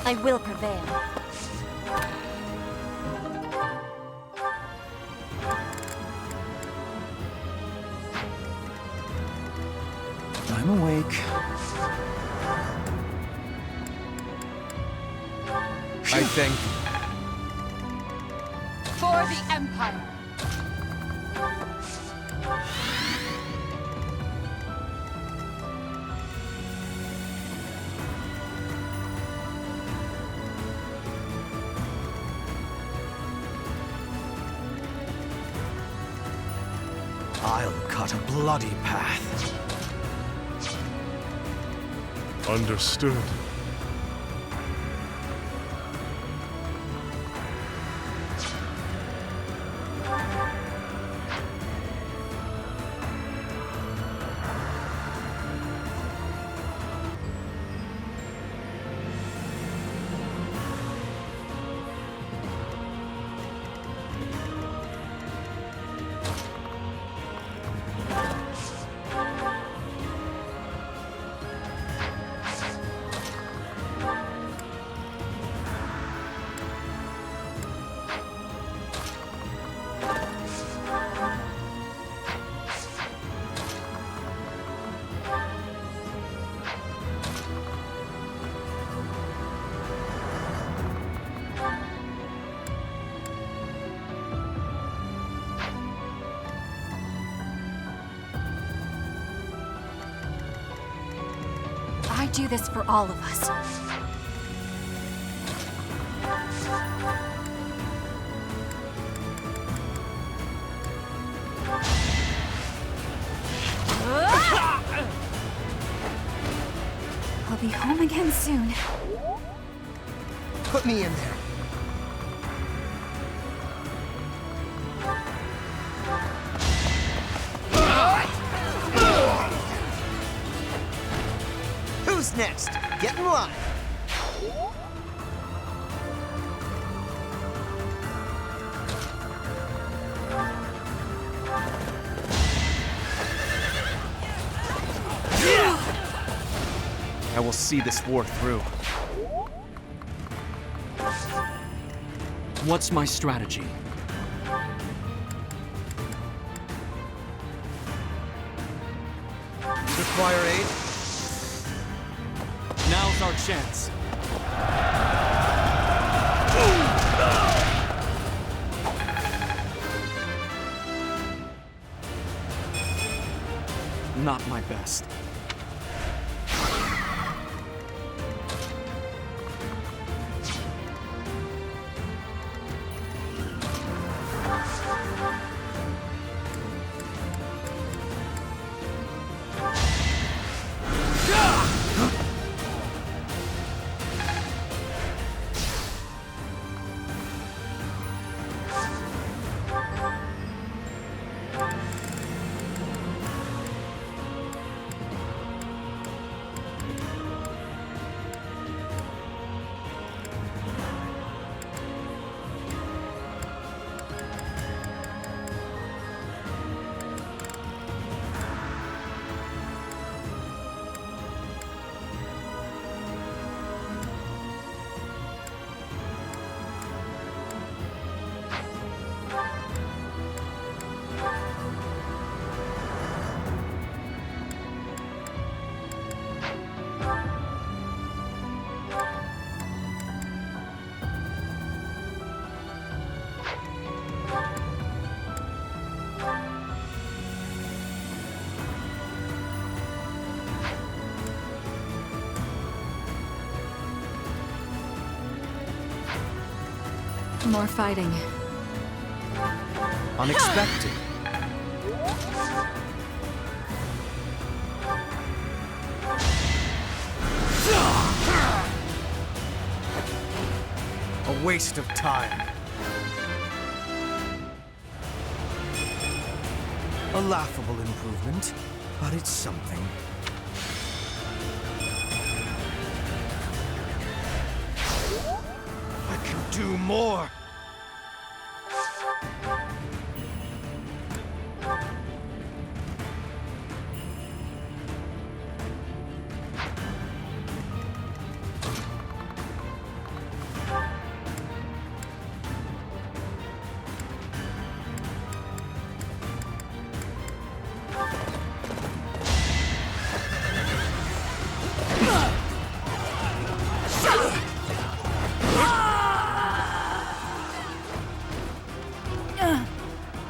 I will prevail. I'm awake. I think. For the Empire! I'll cut a bloody path. Understood. do this for all of us. I'll be home again soon. Put me in there. Who's next? Get in line. I will see this war through. What's my strategy? Require aid? Now's our chance. Not my best. More fighting. Unexpected. A waste of time. A laughable improvement, but it's something. I can do more.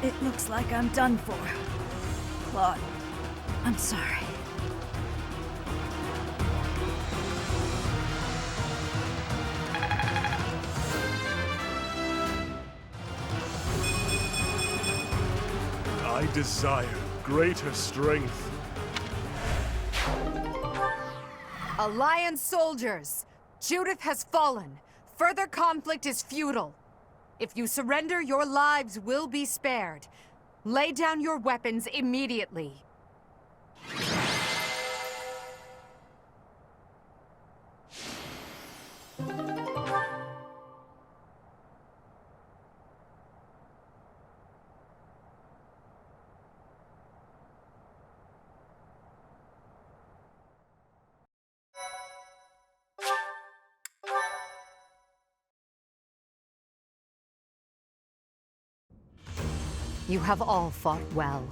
It looks like I'm done for. Claude, I'm sorry. I desire greater strength. Alliance soldiers! Judith has fallen. Further conflict is futile. If you surrender, your lives will be spared. Lay down your weapons immediately. You have all fought well.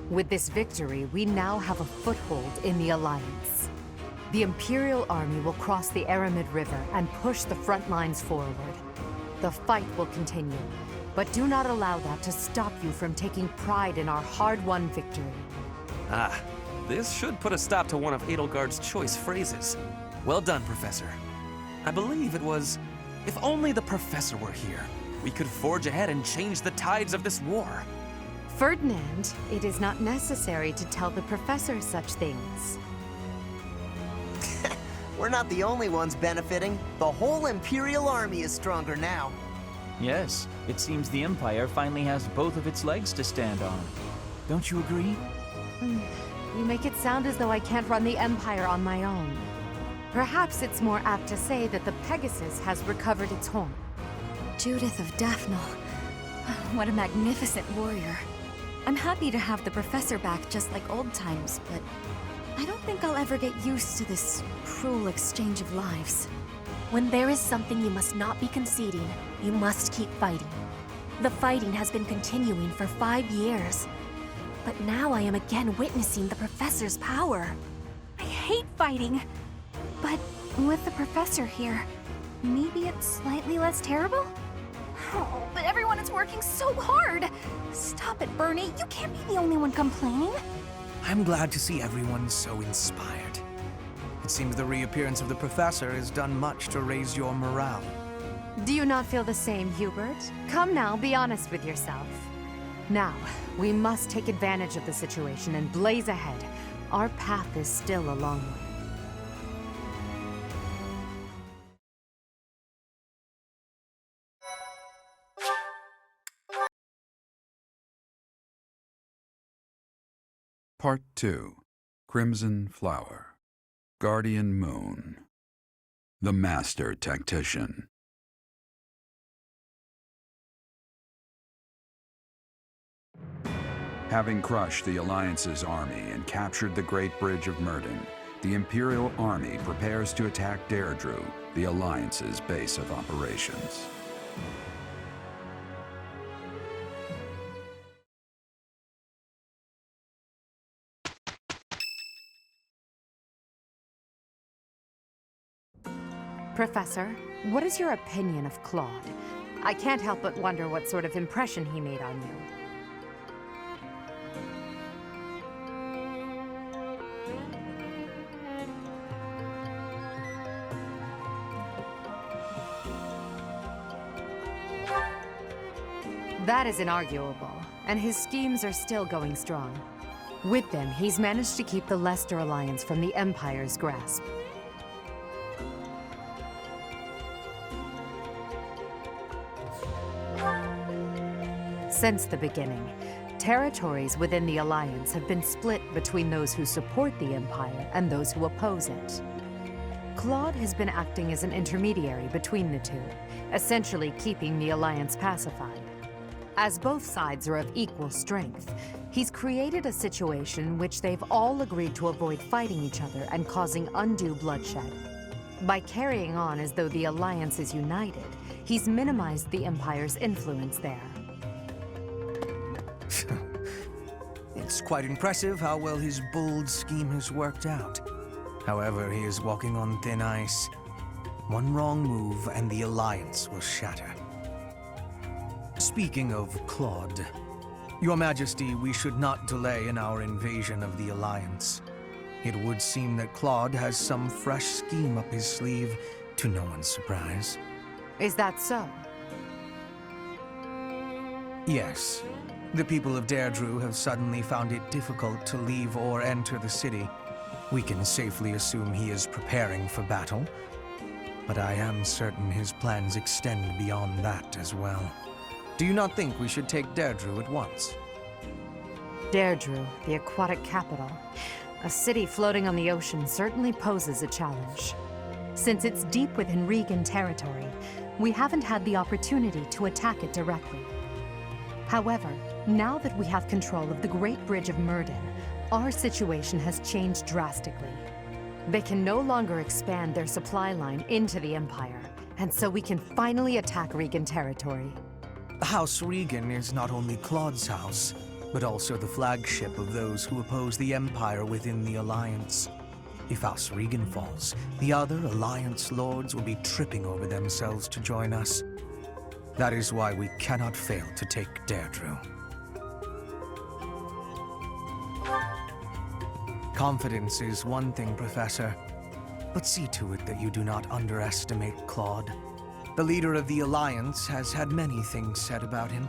With this victory, we now have a foothold in the Alliance. The Imperial Army will cross the Aramid River and push the front lines forward. The fight will continue, but do not allow that to stop you from taking pride in our hard-won victory. Ah, This should put a stop to one of Edelgard's choice phrases. Well done, Professor. I believe it was, "If only the Professor were here, we could forge ahead and change the tides of this war." Ferdinand, it is not necessary to tell the Professor such things. We're not the only ones benefiting. The whole Imperial Army is stronger now. Yes, it seems the Empire finally has both of its legs to stand on. Don't you agree? You make it sound as though I can't run the Empire on my own. Perhaps it's more apt to say that the Pegasus has recovered its horn. Judith of Daphnel. What a magnificent warrior. I'm happy to have the Professor back just like old times, but I don't think I'll ever get used to this cruel exchange of lives. When there is something you must not be conceding, you must keep fighting. The fighting has been continuing for 5 years. But now I am again witnessing the Professor's power. I hate fighting. But with the Professor here, maybe it's slightly less terrible? Oh, but everyone is working so hard! Stop it, Bernie. You can't be the only one complaining. I'm glad to see everyone so inspired. It seems the reappearance of the Professor has done much to raise your morale. Do you not feel the same, Hubert? Come now, be honest with yourself. Now, we must take advantage of the situation and blaze ahead. Our path is still a long one. Part 2. Crimson Flower. Guardian Moon. The Master Tactician. Having crushed the Alliance's army and captured the Great Bridge of Myrden, the Imperial Army prepares to attack Deirdre, the Alliance's base of operations. Professor, what is your opinion of Claude? I can't help but wonder what sort of impression he made on you. That is inarguable, and his schemes are still going strong. With them, he's managed to keep the Leicester Alliance from the Empire's grasp. Since the beginning, territories within the Alliance have been split between those who support the Empire and those who oppose it. Claude has been acting as an intermediary between the two, essentially keeping the Alliance pacified. As both sides are of equal strength, he's created a situation in which they've all agreed to avoid fighting each other and causing undue bloodshed. By carrying on as though the Alliance is united, he's minimized the Empire's influence there. It's quite impressive how well his bold scheme has worked out. However, he is walking on thin ice. One wrong move and the Alliance will shatter. Speaking of Claude, Your Majesty, we should not delay in our invasion of the Alliance. It would seem that Claude has some fresh scheme up his sleeve, to no one's surprise. Is that so? Yes. The people of Deirdre have suddenly found it difficult to leave or enter the city. We can safely assume he is preparing for battle, but I am certain his plans extend beyond that as well. Do you not think we should take Deirdre at once? Deirdre, the aquatic capital. A city floating on the ocean certainly poses a challenge. Since it's deep within Regan territory, we haven't had the opportunity to attack it directly. However, now that we have control of the Great Bridge of Myrden, our situation has changed drastically. They can no longer expand their supply line into the Empire, and so we can finally attack Regan territory. House Regan is not only Claude's house, but also the flagship of those who oppose the Empire within the Alliance. If House Regan falls, the other Alliance lords will be tripping over themselves to join us. That is why we cannot fail to take Deirdre. Confidence is one thing, Professor, but see to it that you do not underestimate Claude. The leader of the Alliance has had many things said about him.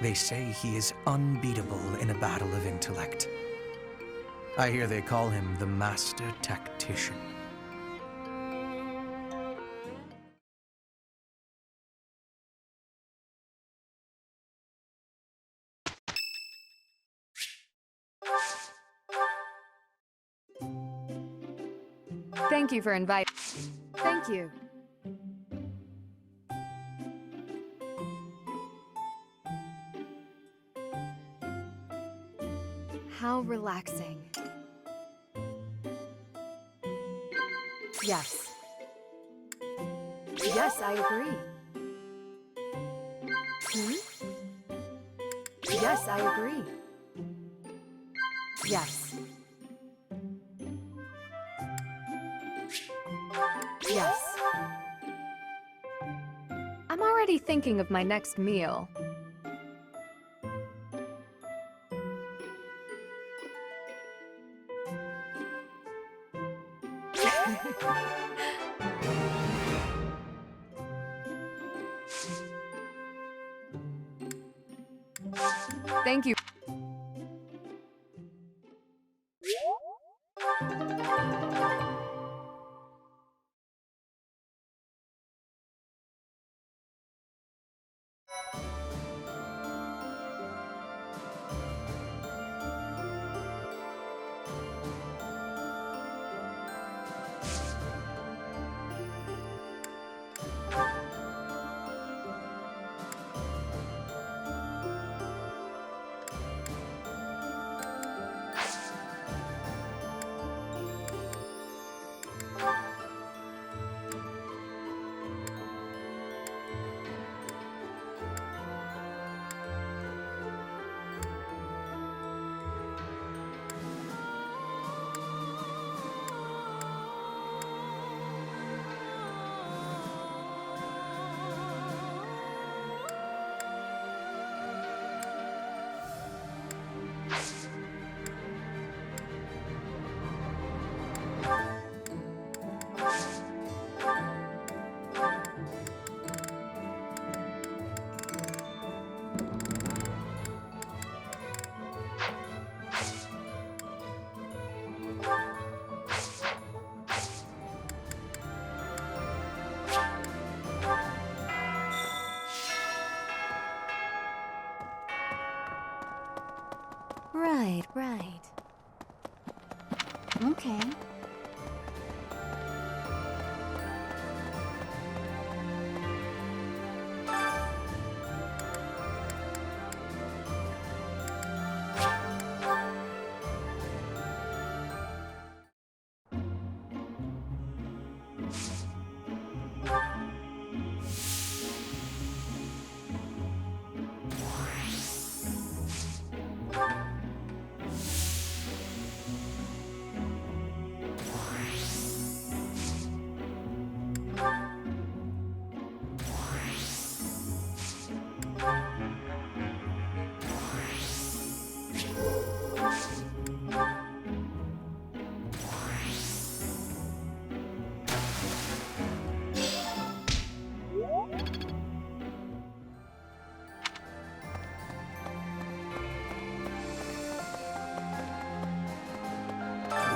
They say he is unbeatable in a battle of intellect. I hear they call him the Master Tactician. Thank you for inviting. Thank you. How relaxing. Yes. Yes, I agree. Hmm? Yes, I agree. Yes. Yes. I'm already thinking of my next meal. Thank you. Right. Okay.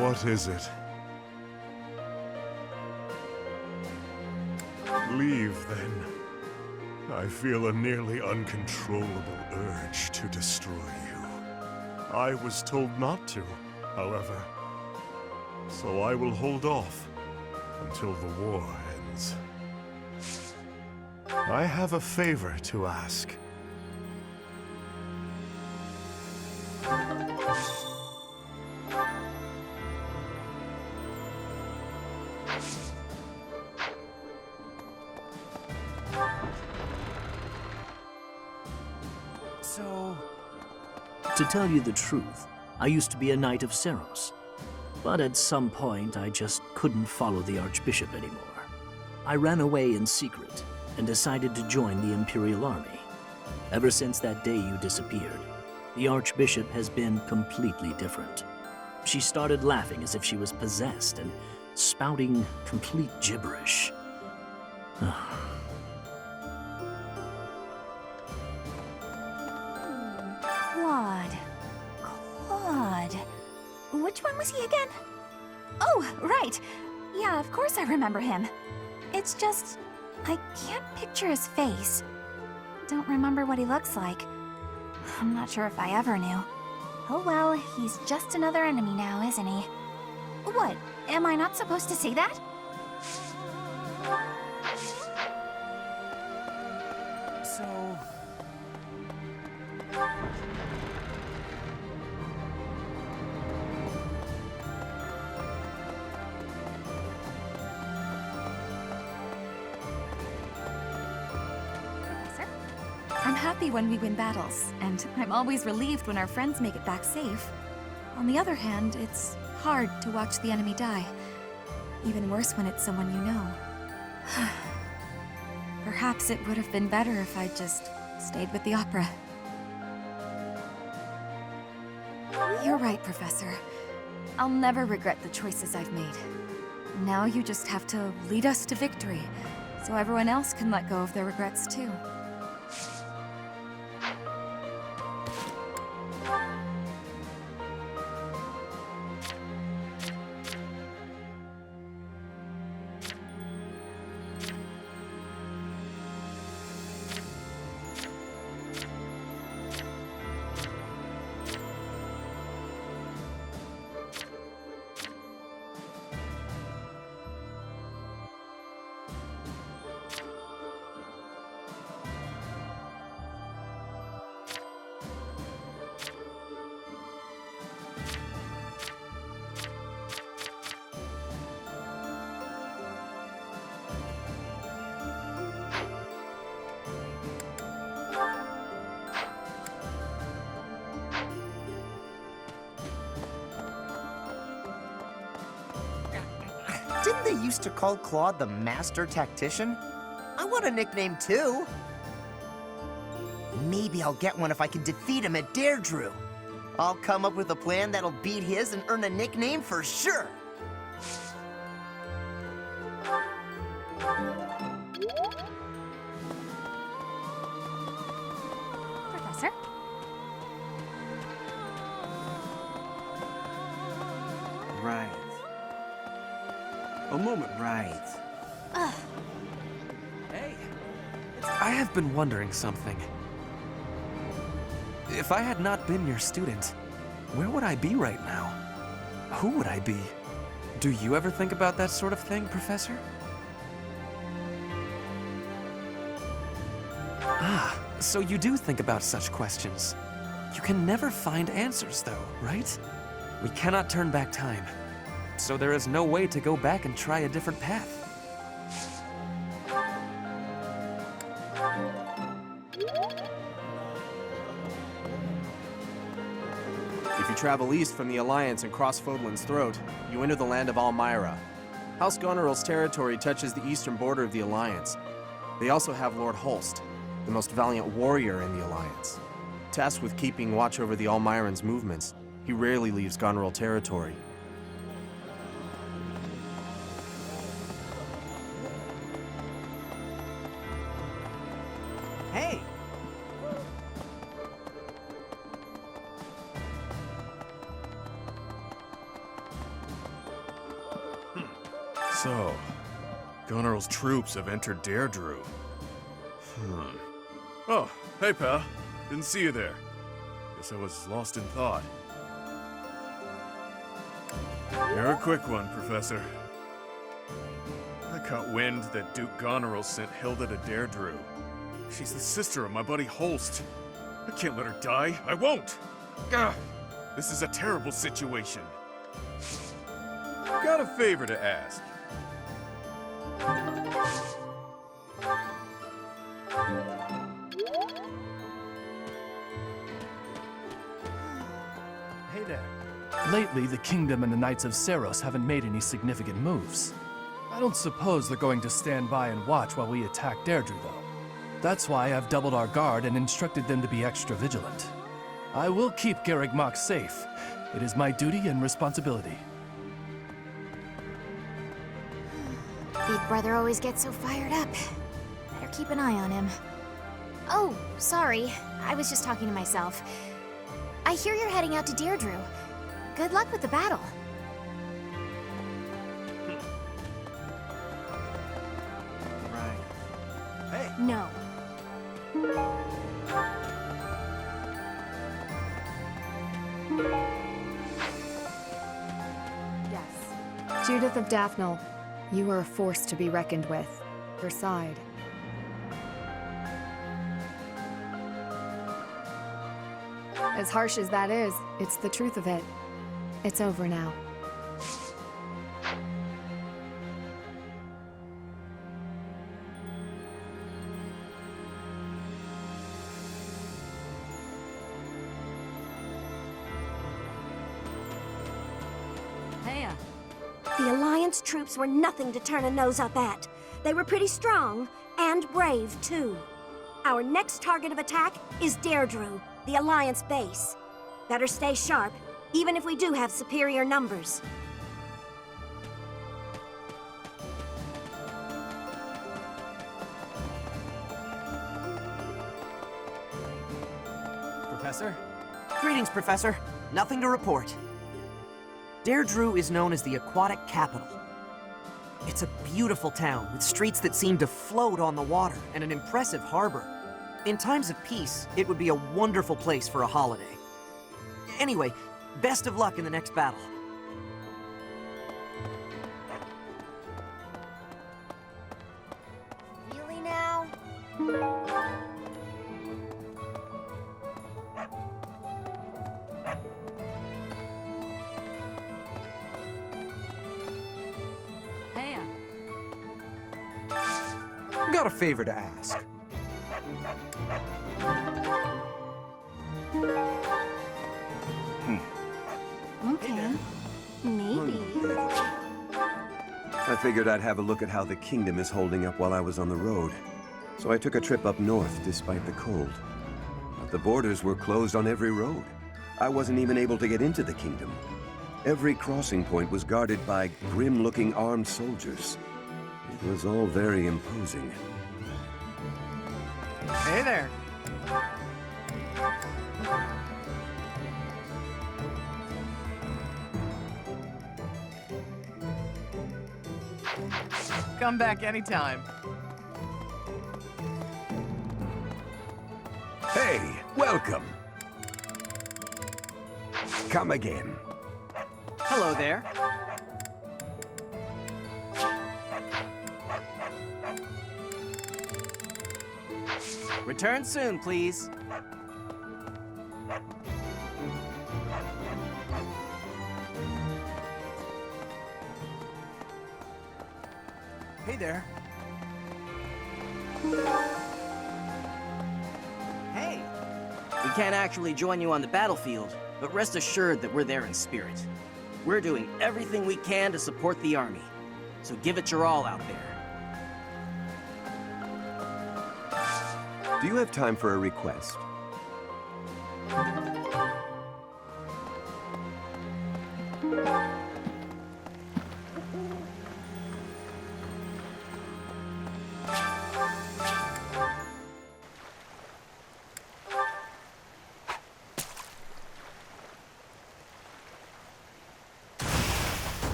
What is it? Leave, then. I feel a nearly uncontrollable urge to destroy you. I was told not to, however. So I will hold off until the war ends. I have a favor to ask. To tell you the truth, I used to be a Knight of Seros. But at some point, I just couldn't follow the Archbishop anymore. I ran away in secret and decided to join the Imperial Army. Ever since that day you disappeared, the Archbishop has been completely different. She started laughing as if she was possessed and spouting complete gibberish. Claude. Claude. Which one was he again? Oh, right. Yeah, of course I remember him. It's just, I can't picture his face. Don't remember what he looks like. I'm not sure if I ever knew. Oh well, he's just another enemy now, isn't he? What? Am I not supposed to say that? So... I'm happy when we win battles, and I'm always relieved when our friends make it back safe. On the other hand, it's hard to watch the enemy die. Even worse when it's someone you know. Perhaps it would have been better if I'd just stayed with the opera. You're right, Professor. I'll never regret the choices I've made. Now you just have to lead us to victory, so everyone else can let go of their regrets too. Didn't they used to call Claude the Master Tactician? I want a nickname too. Maybe I'll get one if I can defeat him at Deirdre. I'll come up with a plan that'll beat his and earn a nickname for sure. Professor? Right. A moment. Right. Hey, I have been wondering something. If I had not been your student, where would I be right now? Who would I be? Do you ever think about that sort of thing, Professor? Ah, so you do think about such questions. You can never find answers, though, right? We cannot turn back time. So there is no way to go back and try a different path. If you travel east from the Alliance and cross Fodlan's throat, you enter the land of Almyra. House Goneril's territory touches the eastern border of the Alliance. They also have Lord Holst, the most valiant warrior in the Alliance. Tasked with keeping watch over the Almyrans' movements, he rarely leaves Goneril territory. Hey! So, Goneril's troops have entered Deirdre. Oh, hey pal. Didn't see you there. Guess I was lost in thought. You're a quick one, Professor. I caught wind that Duke Goneril sent Hilda to Deirdre. She's the sister of my buddy Holst. I can't let her die. I won't! Gah! This is a terrible situation. Got a favor to ask. Hey there. Lately, the Kingdom and the Knights of Seiros haven't made any significant moves. I don't suppose they're going to stand by and watch while we attack Deirdre, though. That's why I've doubled our guard and instructed them to be extra vigilant. I will keep Garreg Mach safe, It is my duty and responsibility. Big brother always gets so fired up. Better keep an eye on him. Oh, sorry. I was just talking to myself. I hear you're heading out to Deirdre. Good luck with the battle. Right. Hey! No. Yes. Judith of Daphne, you are a force to be reckoned with. Your side. As harsh as that is, it's the truth of it. It's over now. Heya. The Alliance troops were nothing to turn a nose up at. They were pretty strong, and brave, too. Our next target of attack is Deirdre, the Alliance base. Better stay sharp, even if we do have superior numbers. Professor? Greetings, Professor. Nothing to report. Deirdre is known as the aquatic capital. It's a beautiful town with streets that seem to float on the water and an impressive harbor. In times of peace, it would be a wonderful place for a holiday. Anyway, best of luck in the next battle. Really now? Heya. Got a favor to ask. Okay. Maybe. I figured I'd have a look at how the kingdom is holding up while I was on the road. So I took a trip up north despite the cold. But the borders were closed on every road. I wasn't even able to get into the kingdom. Every crossing point was guarded by grim-looking armed soldiers. It was all very imposing. Hey there. Come back anytime. Hey, welcome. Come again. Hello there. Return soon, please. Hey there. Hey! We can't actually join you on the battlefield, but rest assured that we're there in spirit. We're doing everything we can to support the army, so give it your all out there. Do you have time for a request?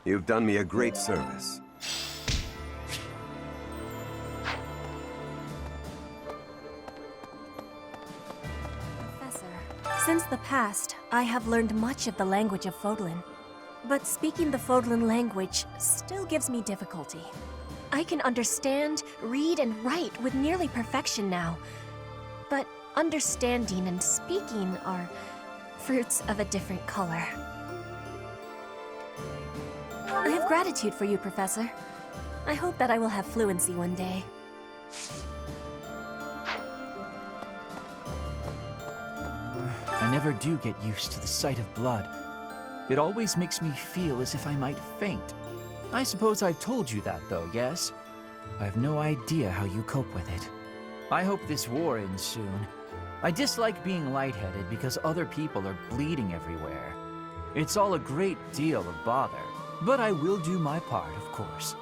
You've done me a great service. Since the past, I have learned much of the language of Fodlan. But speaking the Fodlan language still gives me difficulty. I can understand, read, and write with nearly perfection now. But understanding and speaking are fruits of a different color. I have gratitude for you, Professor. I hope that I will have fluency one day. I never do get used to the sight of blood. It always makes me feel as if I might faint. I suppose I've told you that, though, yes? I have no idea how you cope with it. I hope this war ends soon. I dislike being lightheaded because other people are bleeding everywhere. It's all a great deal of bother, but I will do my part, of course.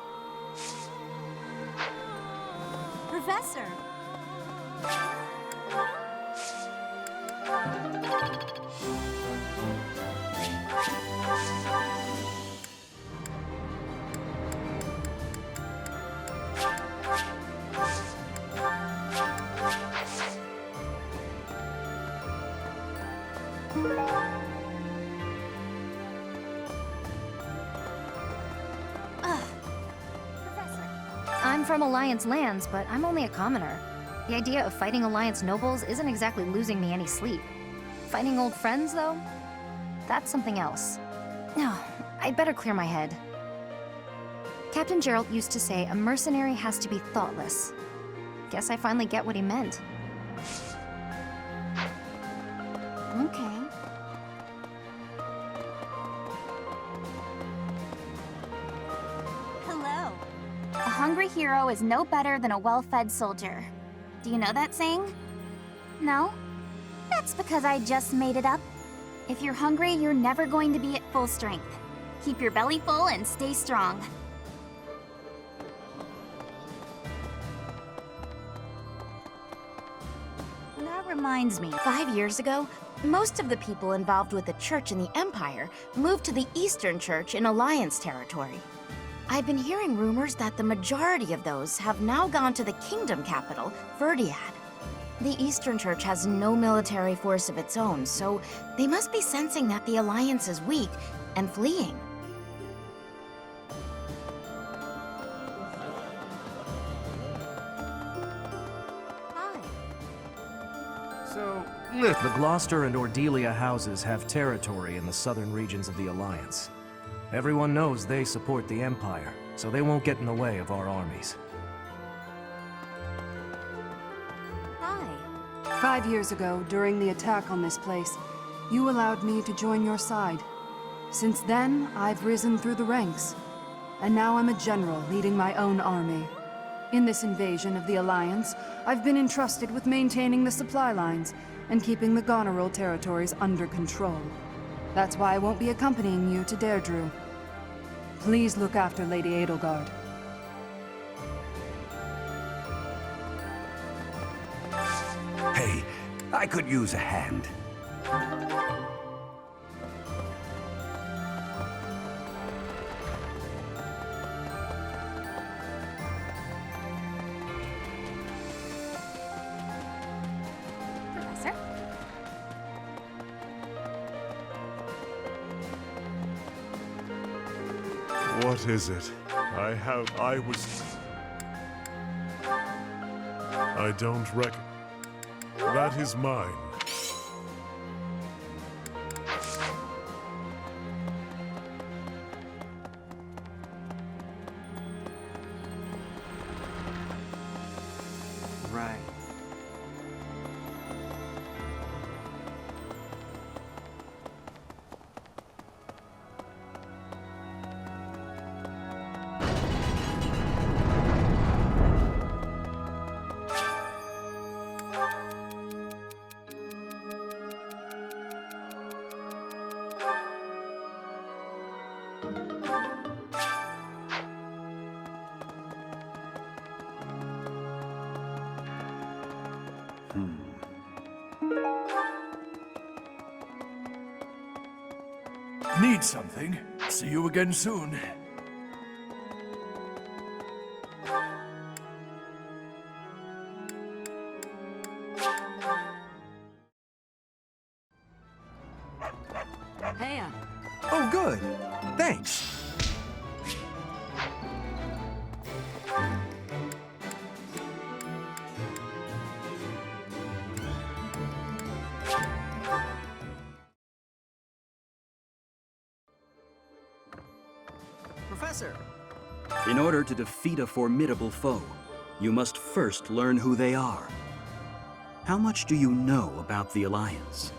Professor! I'm from Alliance lands, but I'm only a commoner. The idea of fighting Alliance nobles isn't exactly losing me any sleep. Fighting old friends, though? That's something else. No, I'd better clear my head. Captain Gerald used to say a mercenary has to be thoughtless. Guess I finally get what he meant. Okay. Hello. A hungry hero is no better than a well-fed soldier. Do you know that saying? No? That's because I just made it up. If you're hungry, you're never going to be at full strength. Keep your belly full and stay strong. That reminds me, 5 years ago, most of the people involved with the church in the Empire moved to the Eastern Church in Alliance territory. I've been hearing rumors that the majority of those have now gone to the kingdom capital, Verdiad. The Eastern Church has no military force of its own, so they must be sensing that the Alliance is weak and fleeing. So, the Gloucester and Ordelia houses have territory in the southern regions of the Alliance. Everyone knows they support the Empire, so they won't get in the way of our armies. 5 years ago, during the attack on this place, you allowed me to join your side. Since then, I've risen through the ranks, and now I'm a general leading my own army. In this invasion of the Alliance, I've been entrusted with maintaining the supply lines and keeping the Goneril territories under control. That's why I won't be accompanying you to Deirdre. Please look after Lady Edelgard. Hey, I could use a hand. Professor? What is it? I don't reckon. That is mine. Right. Need something? See you again soon. Hey, Oh, good. Thanks. Professor! In order to defeat a formidable foe, you must first learn who they are. How much do you know about the Alliance?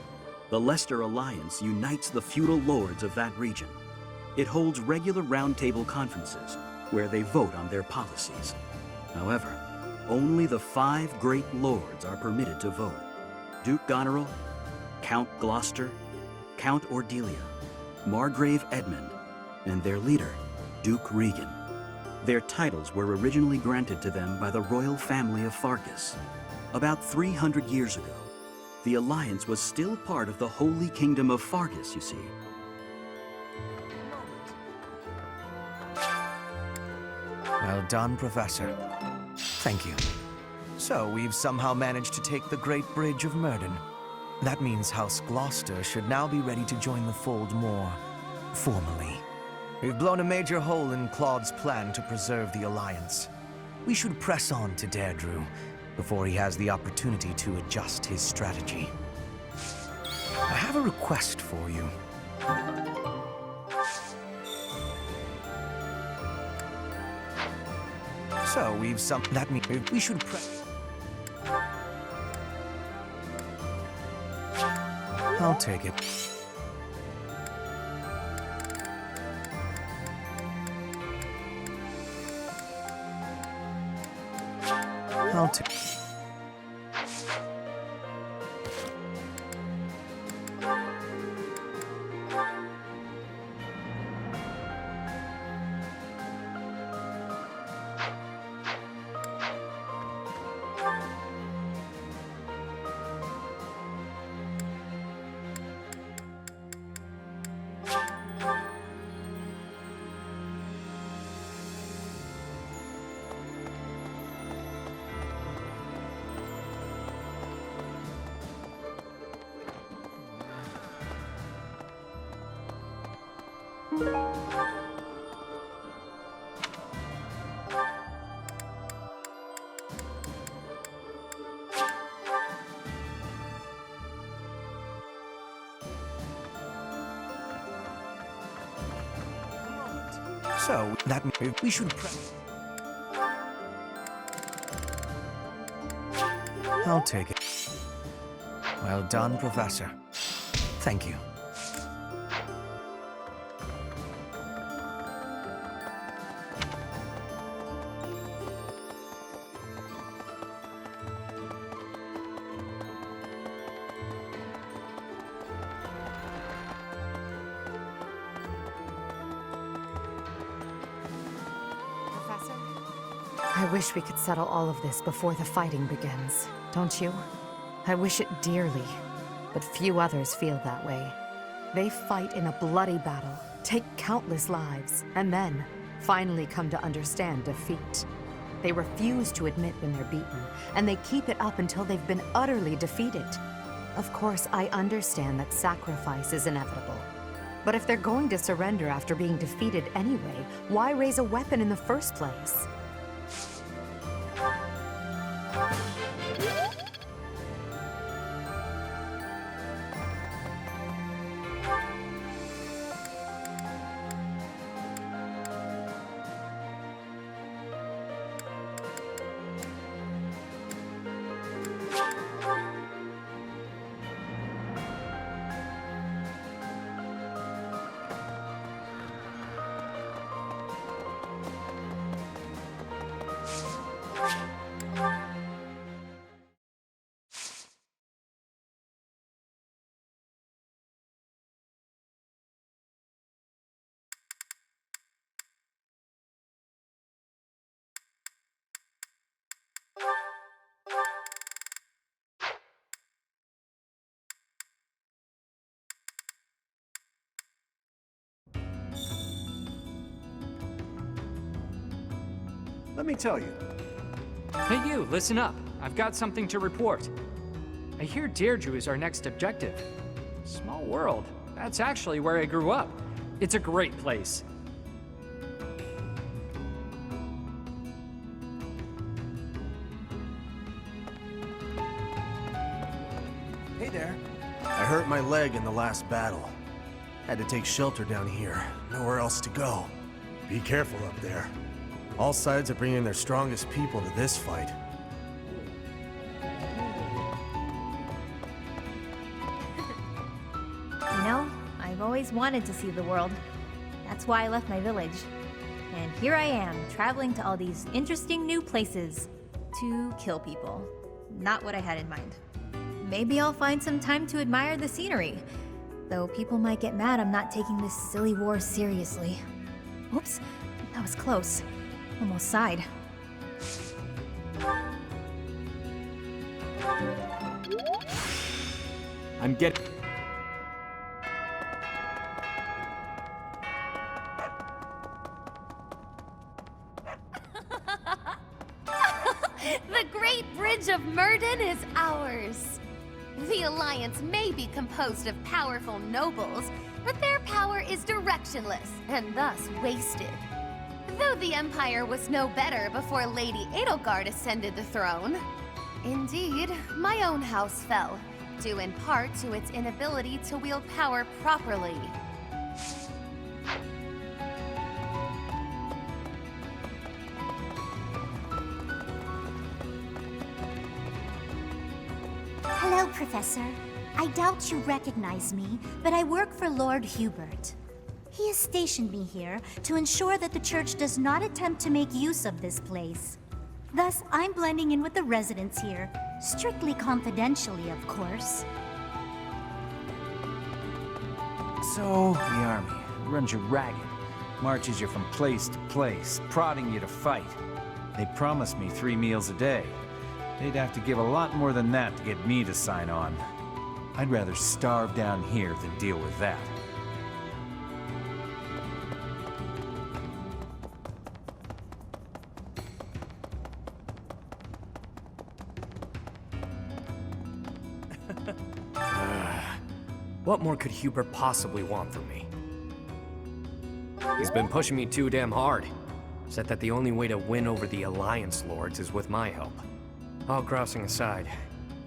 The Leicester Alliance unites the feudal lords of that region. It holds regular roundtable conferences where they vote on their policies. However, only the 5 great lords are permitted to vote. Duke Goneril, Count Gloucester, Count Ordelia, Margrave Edmund, and their leader, Duke Regan. Their titles were originally granted to them by the royal family of Fargus. About 300 years ago, the Alliance was still part of the Holy Kingdom of Fargus, you see. Well done, Professor. Thank you. So, we've somehow managed to take the Great Bridge of Myrden. That means House Gloucester should now be ready to join the fold more formally. We've blown a major hole in Claude's plan to preserve the Alliance. We should press on to Deirdre before he has the opportunity to adjust his strategy. I have a request for you. So, that means we should I'll take it. I'll take So, that means we should I'll take it. Well done, Professor. Thank you. I wish we could settle all of this before the fighting begins, don't you? I wish it dearly, but few others feel that way. They fight in a bloody battle, take countless lives, and then finally come to understand defeat. They refuse to admit when they're beaten, and they keep it up until they've been utterly defeated. Of course, I understand that sacrifice is inevitable. But if they're going to surrender after being defeated anyway, why raise a weapon in the first place? Let me tell you. Hey you, listen up. I've got something to report. I hear Deirdre is our next objective. Small world. That's actually where I grew up. It's a great place. Hey there. I hurt my leg in the last battle. Had to take shelter down here. Nowhere else to go. Be careful up there. All sides are bringing their strongest people to this fight. You know, I've always wanted to see the world. That's why I left my village. And here I am, traveling to all these interesting new places to kill people. Not what I had in mind. Maybe I'll find some time to admire the scenery. Though people might get mad I'm not taking this silly war seriously. Oops, that was close. Almost sighed. I'm getting... The Great Bridge of Myrden is ours. The Alliance may be composed of powerful nobles, but their power is directionless and thus wasted. Though the Empire was no better before Lady Edelgard ascended the throne. Indeed, my own house fell, due in part to its inability to wield power properly. Hello, Professor. I doubt you recognize me, but I work for Lord Hubert. He has stationed me here to ensure that the church does not attempt to make use of this place. Thus, I'm blending in with the residents here, strictly confidentially, of course. So, the army runs you ragged, marches you from place to place, prodding you to fight. They promised me 3 meals a day. They'd have to give a lot more than that to get me to sign on. I'd rather starve down here than deal with that. What more could Hubert possibly want from me? He's been pushing me too damn hard. Said that the only way to win over the Alliance Lords is with my help. All grousing aside,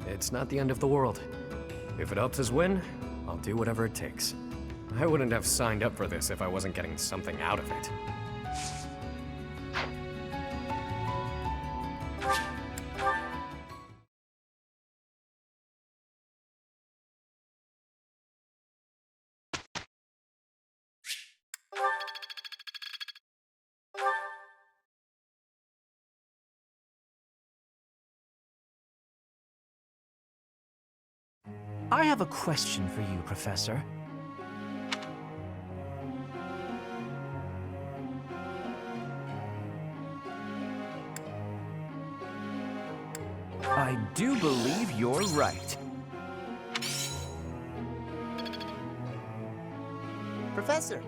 it's not the end of the world. If it helps us win, I'll do whatever it takes. I wouldn't have signed up for this if I wasn't getting something out of it. I have a question for you, Professor. I do believe you're right. Professor!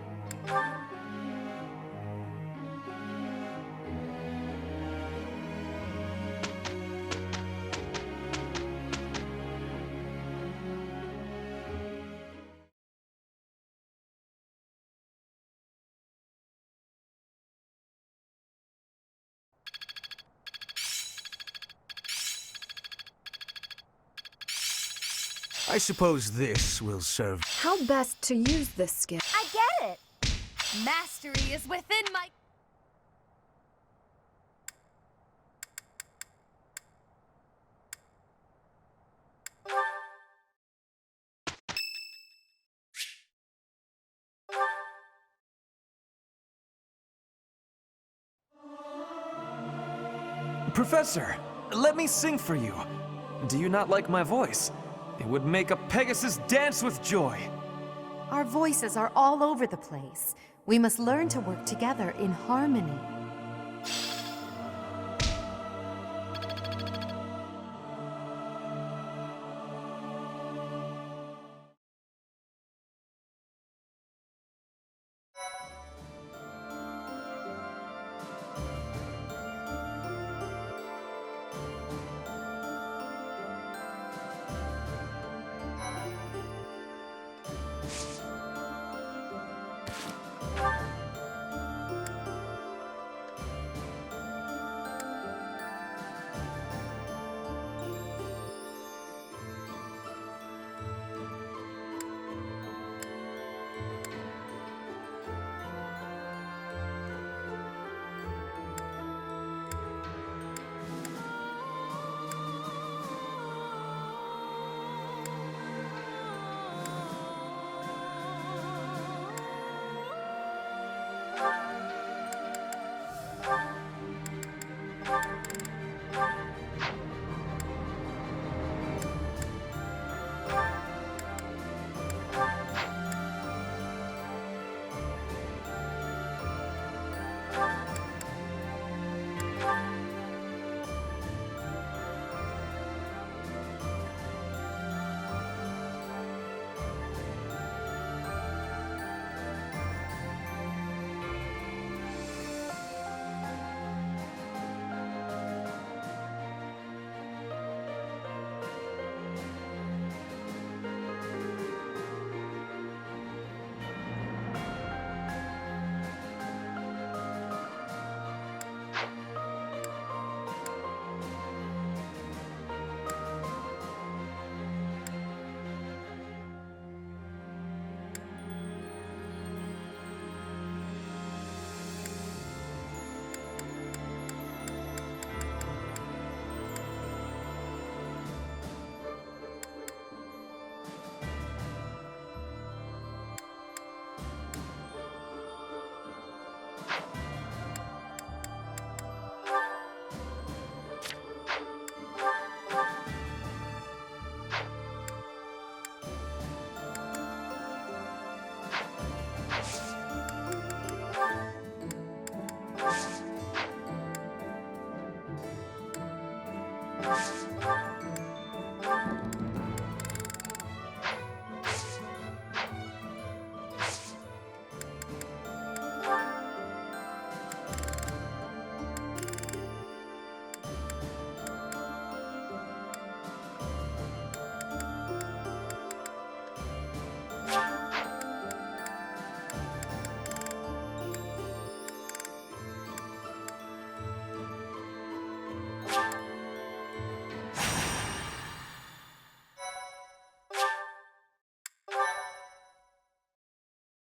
I suppose this will serve. How best to use this skill? I get it! Mastery is within my... Professor, let me sing for you. Do you not like my voice? It would make a Pegasus dance with joy. Our voices are all over the place. We must learn to work together in harmony.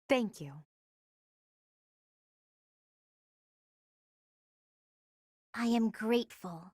Thank you. I am grateful.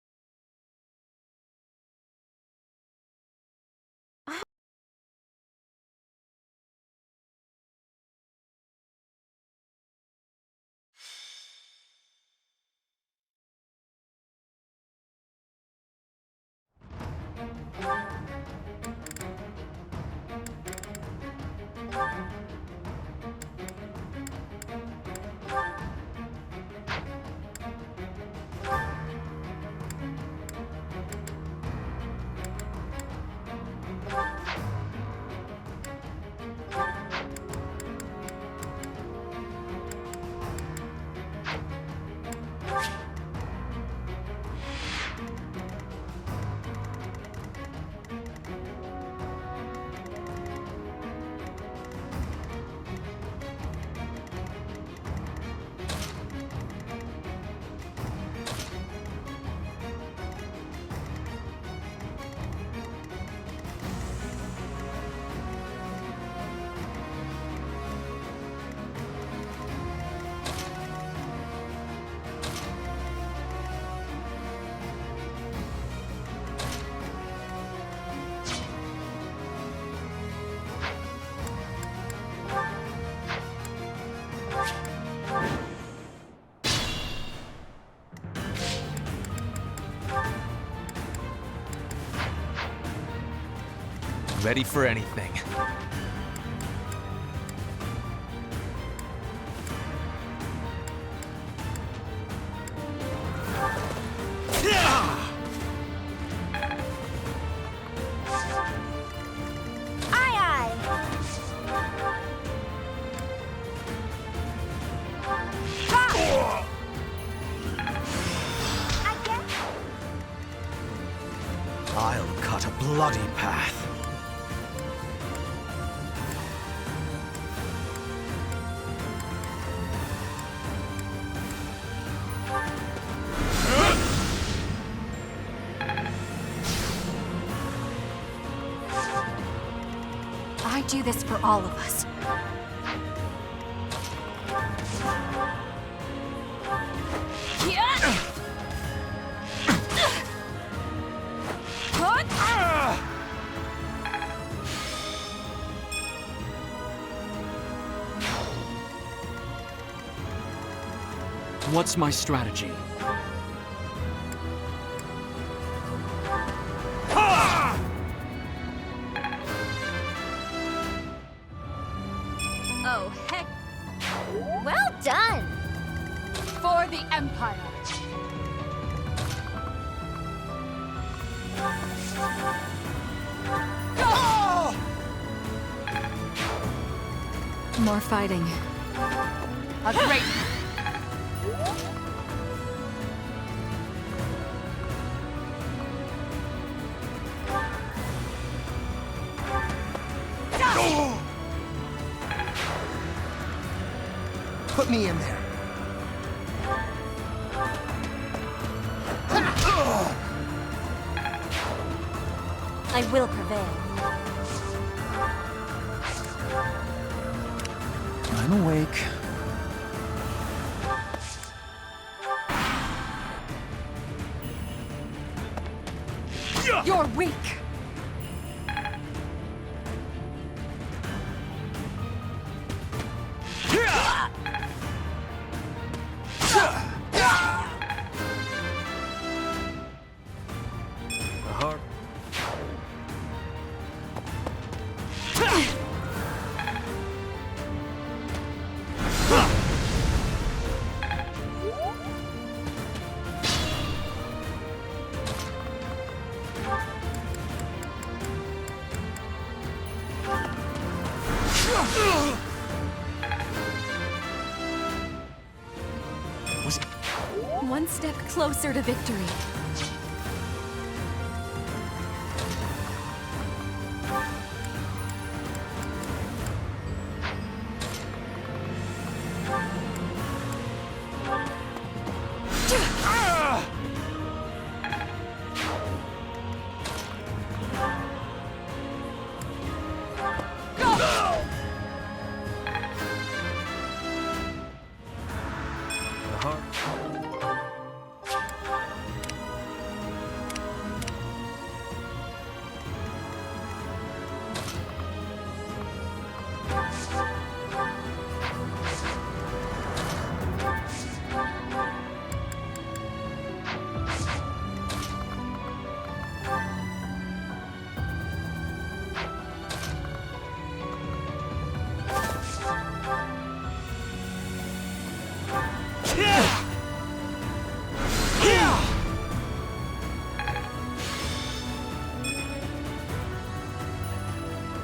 Ready for anything. I'll cut a bloody path. I do this for all of us. What's my strategy? More fighting. A great... Put me in there. I will prevail. I'm awake. You're weak! One step closer to victory.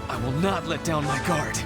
I will not let down my guard.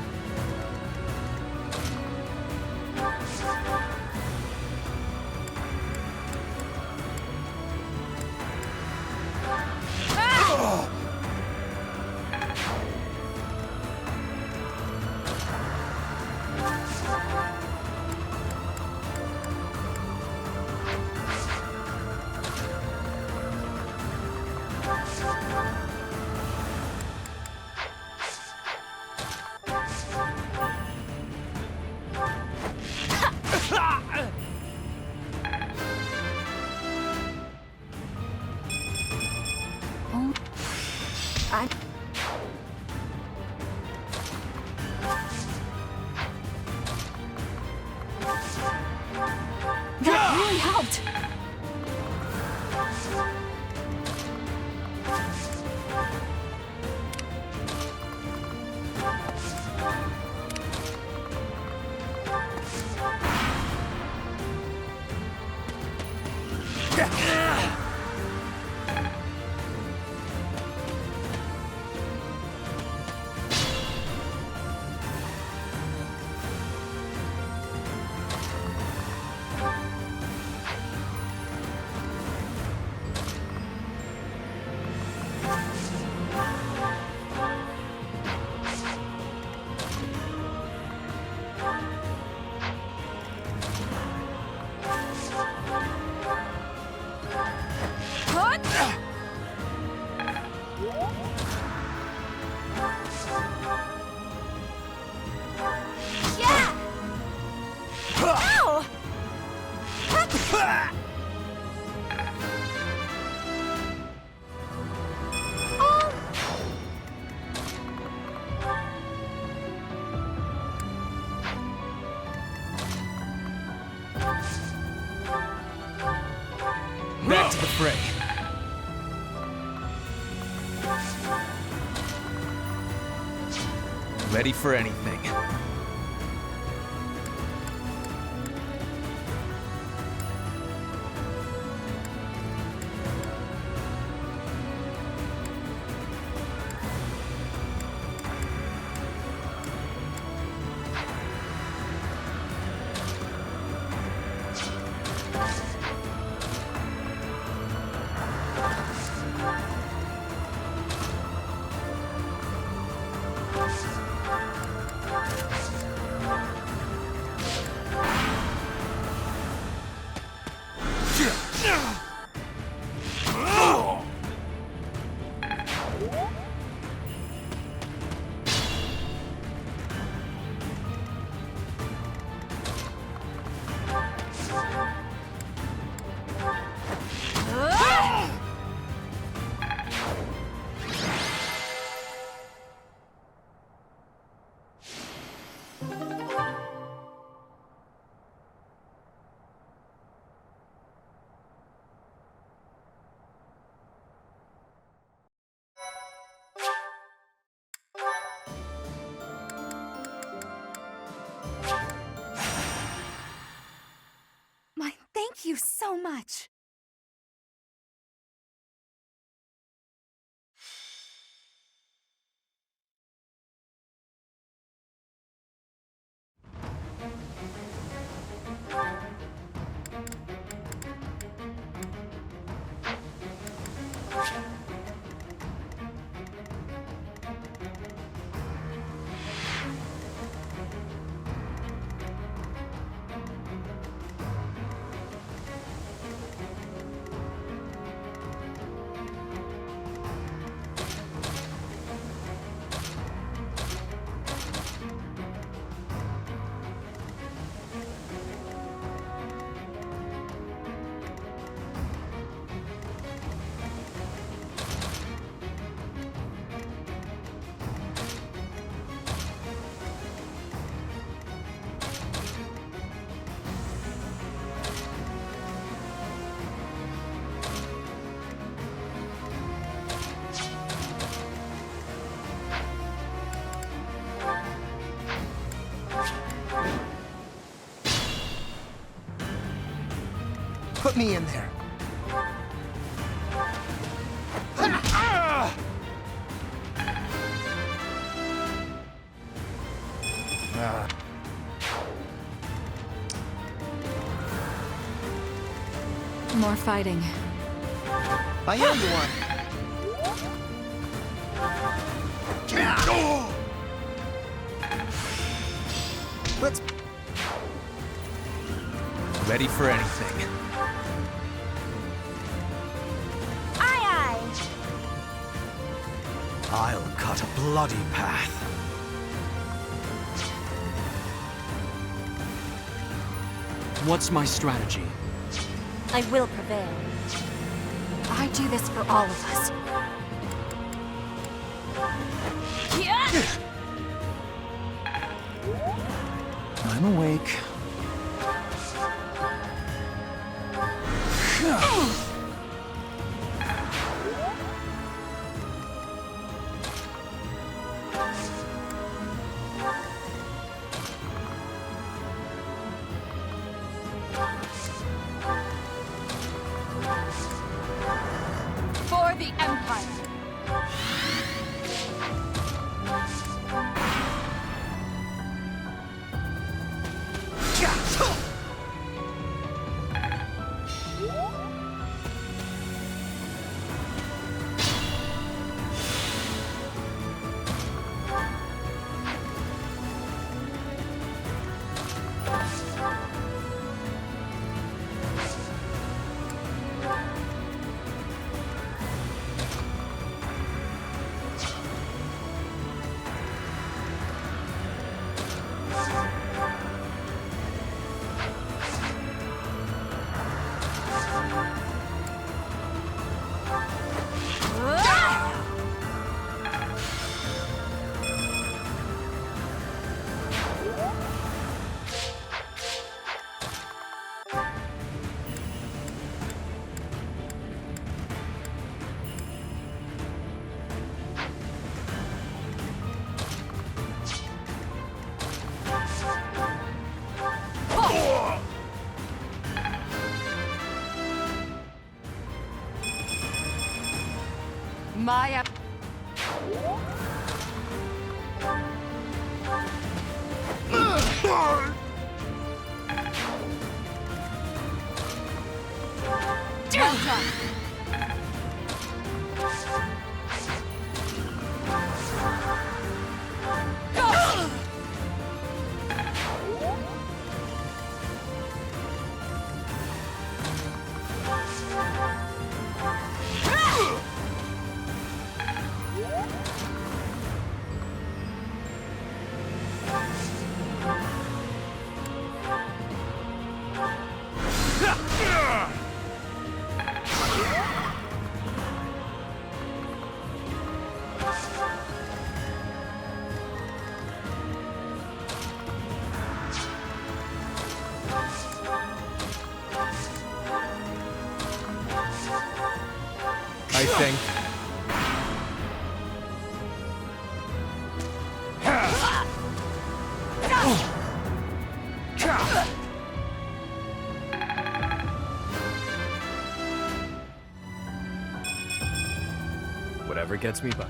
That really helped! Back to the fray. Ready for anything. so much. Put me in there. More fighting. I am the one. Let's... Ready for anything. I'll cut a bloody path. What's my strategy? I will prevail. I do this for all of us. I'm awake. For the Empire. My well done. I think. Whatever gets me by.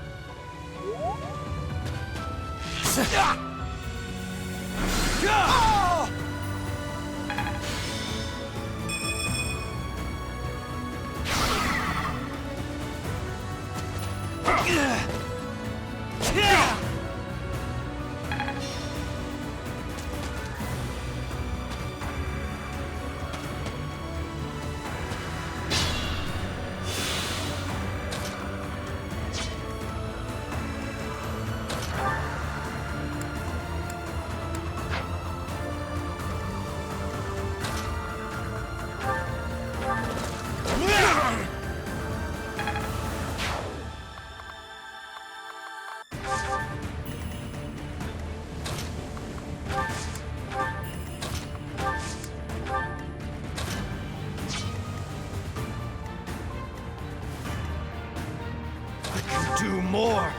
Do more!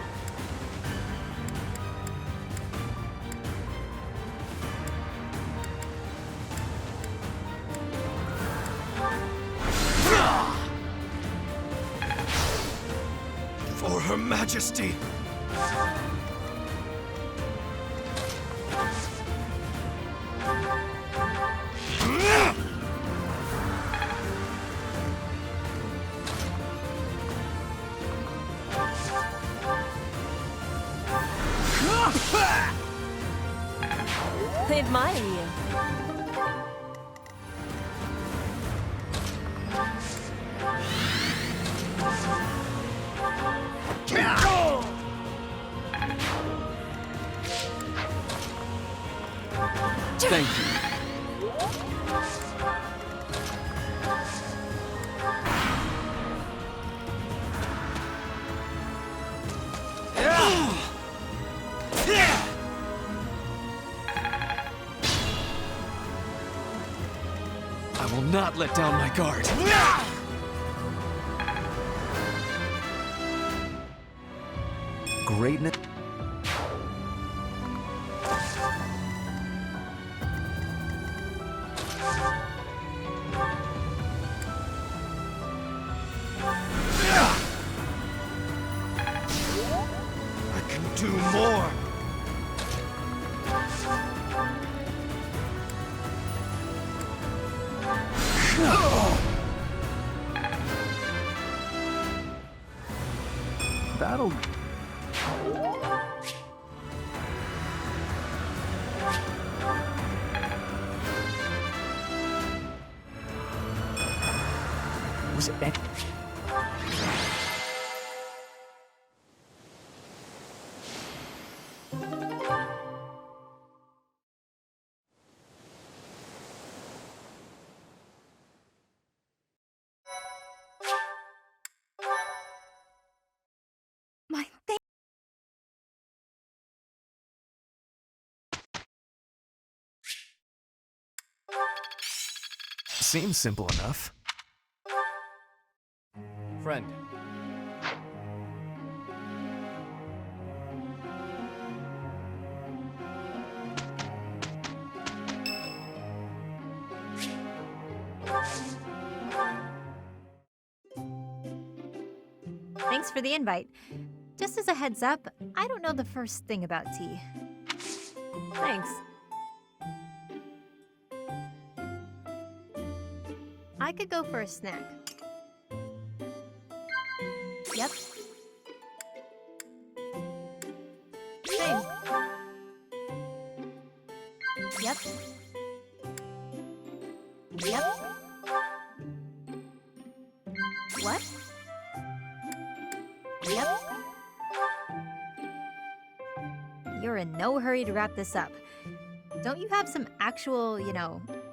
For Her Majesty! I admire you. Thank you. I will not let down my guard. Greatness. I can do more! That'll... Was it... My thing. Seems simple enough. Friend. Thanks for the invite. Just as a heads up, I don't know the first thing about tea. Thanks. I could go for a snack. Yep. Same. Yep. Yep. What? Yep. You're in no hurry to wrap this up. Don't you have some actual,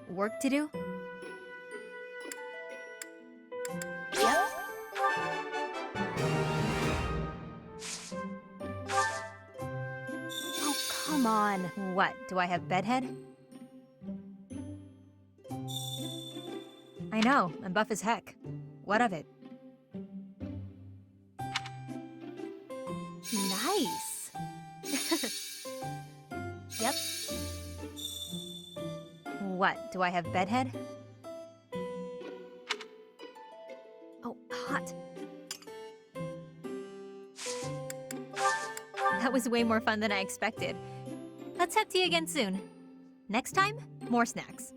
work to do? Yep. Oh, come on. What, do I have bedhead? I know, I'm buff as heck. What of it? Nice. Yep. What, do I have bedhead? Oh, hot. That was way more fun than I expected. Let's talk to you again soon. Next time, more snacks.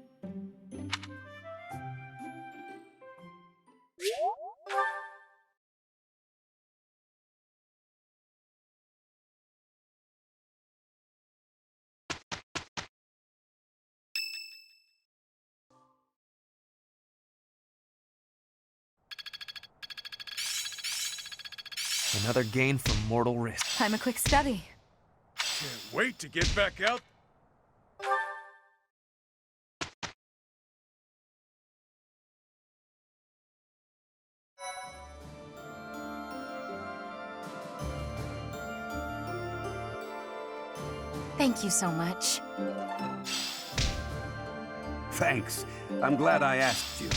Another gain from mortal risk. Time a quick study. Can't wait to get back out. Thank you so much. Thanks. I'm glad I asked you.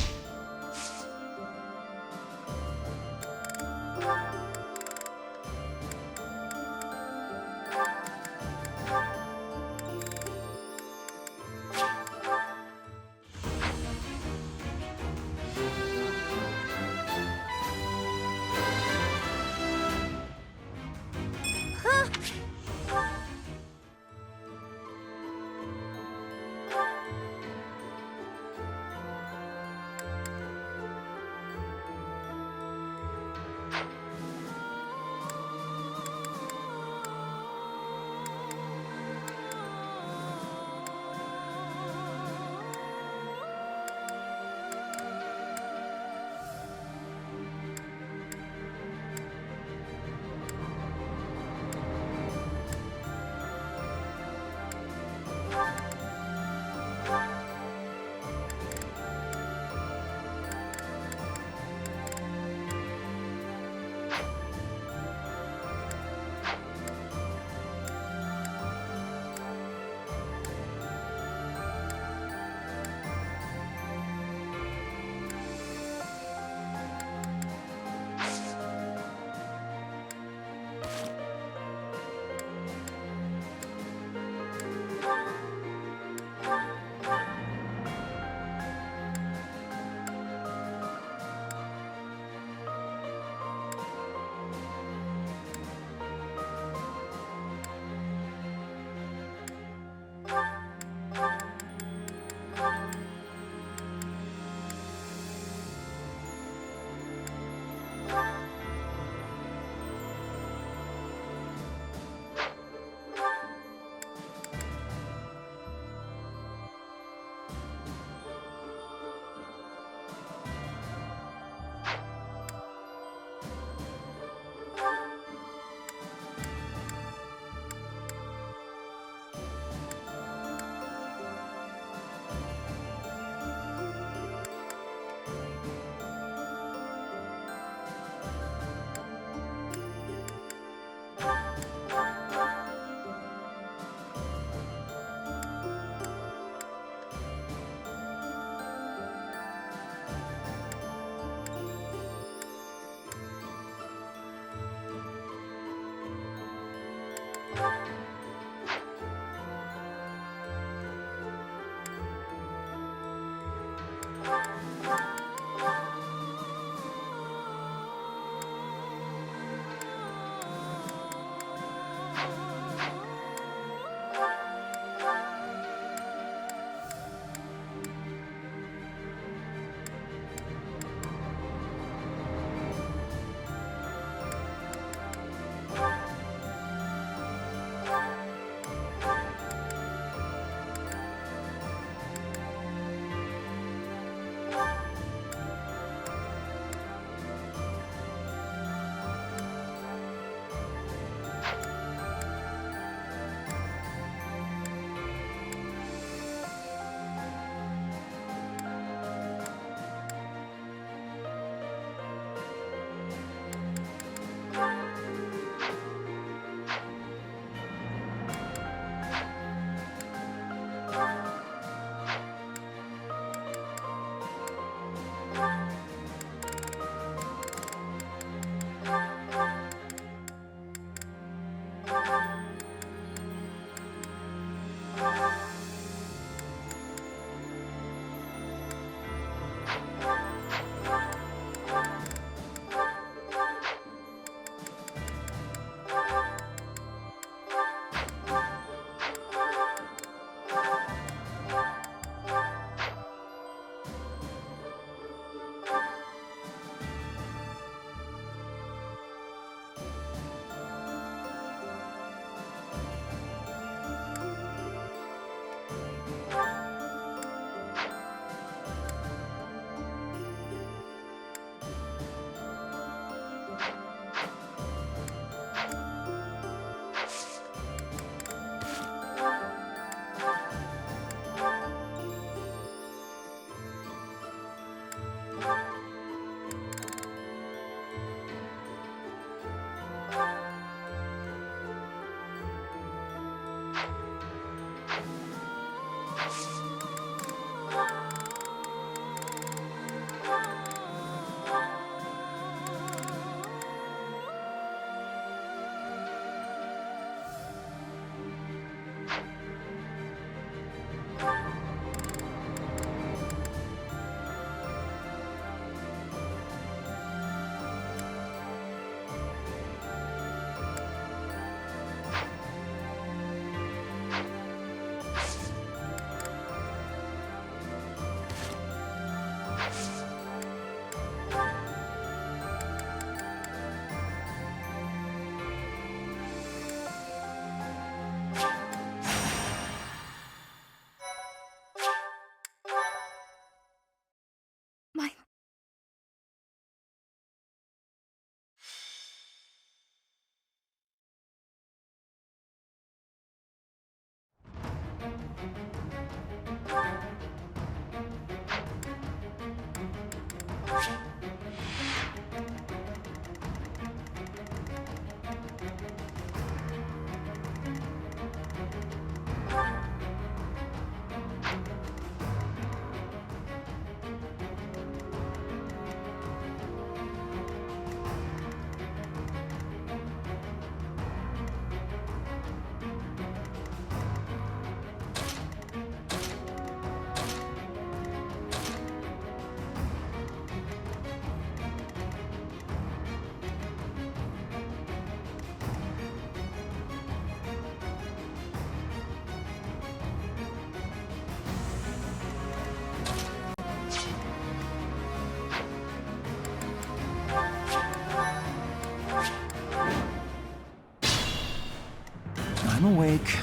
I'm awake.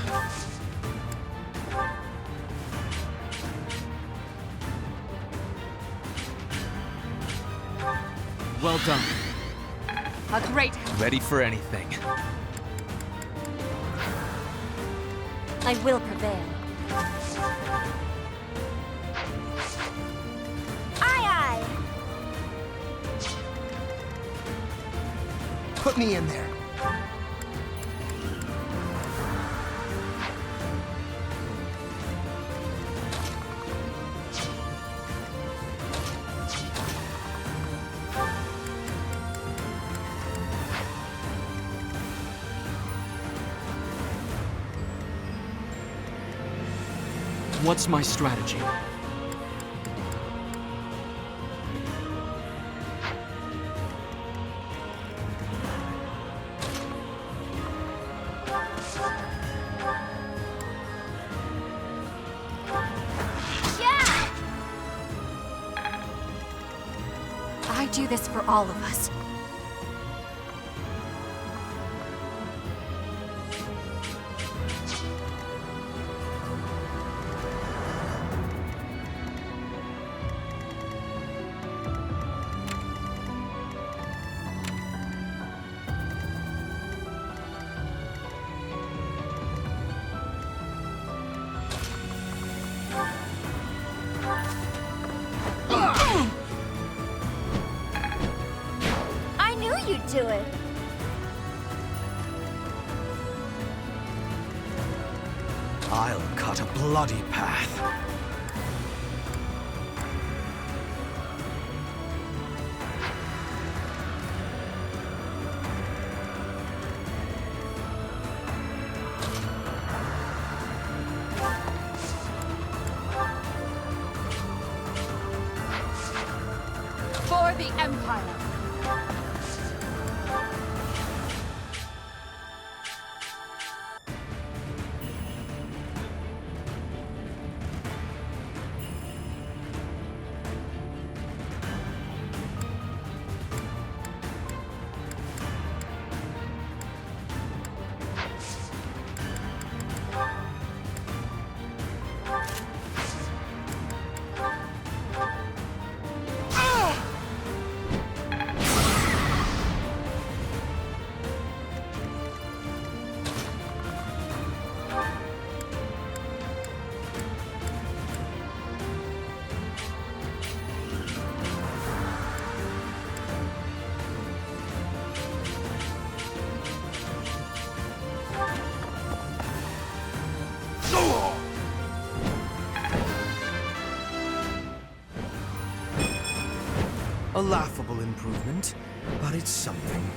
Well done. A great... Ready for anything. I will prevail. Aye, aye! Put me in there. What's my strategy? I do this for all of us. I knew you'd do it. I'll cut a bloody path. For the Empire! A laughable improvement, but it's something.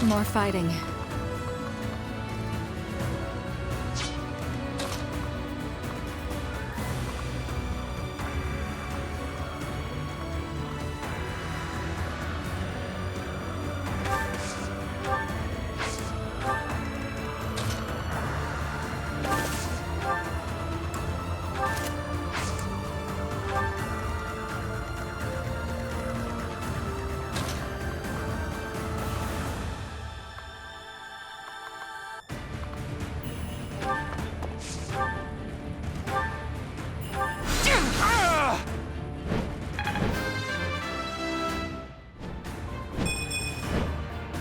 More fighting.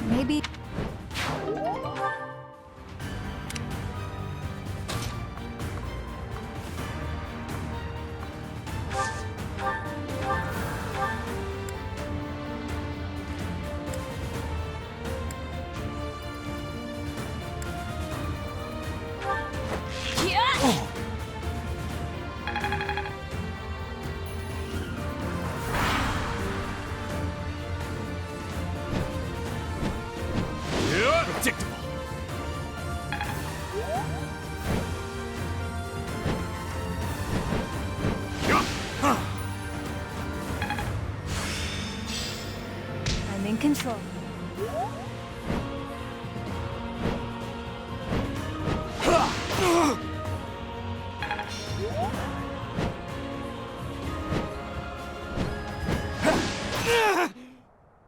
Maybe... Predictable. I'm in control.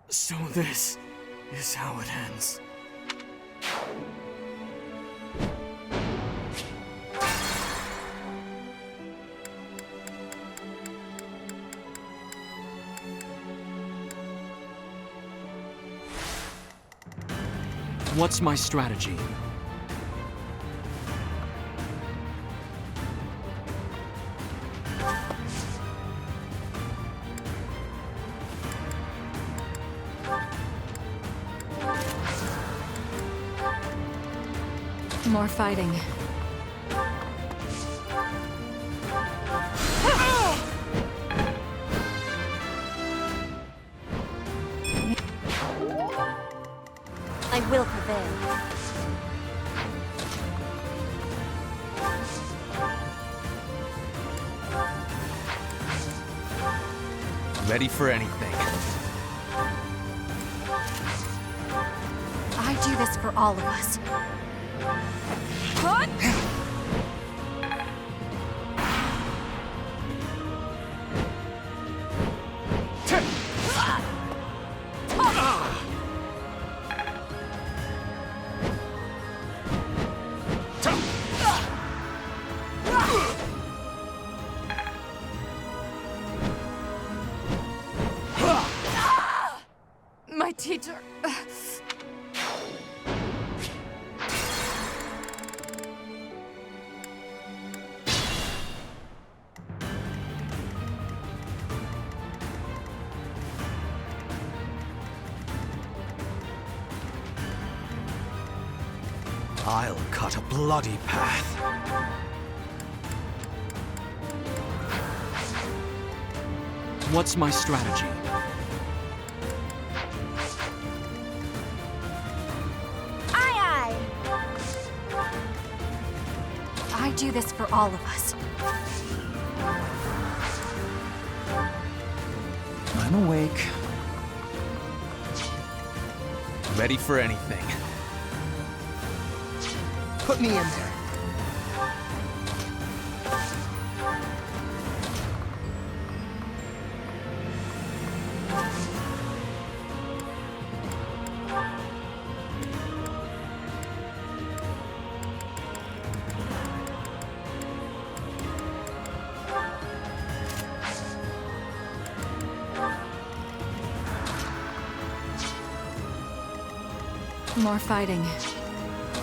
So this is how it ends. What's my strategy? More fighting. I will prevail. Ready for anything. I do this for all of us. My teacher... I'll cut a bloody path. What's my strategy? Aye, aye! I do this for all of us. I'm awake. Ready for anything. Put me in there. More fighting.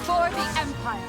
For the Empire!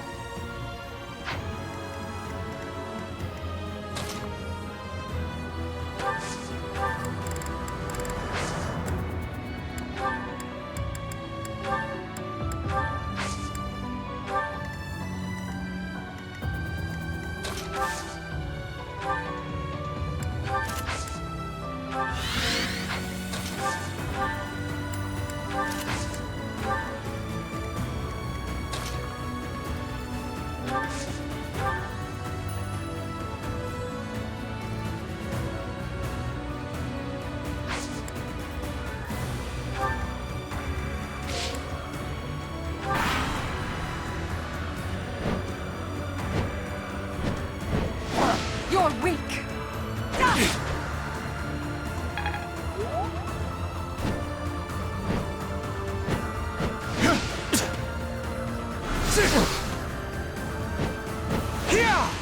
You're weak.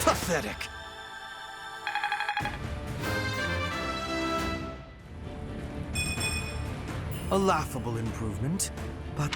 Pathetic. A laughable improvement, but...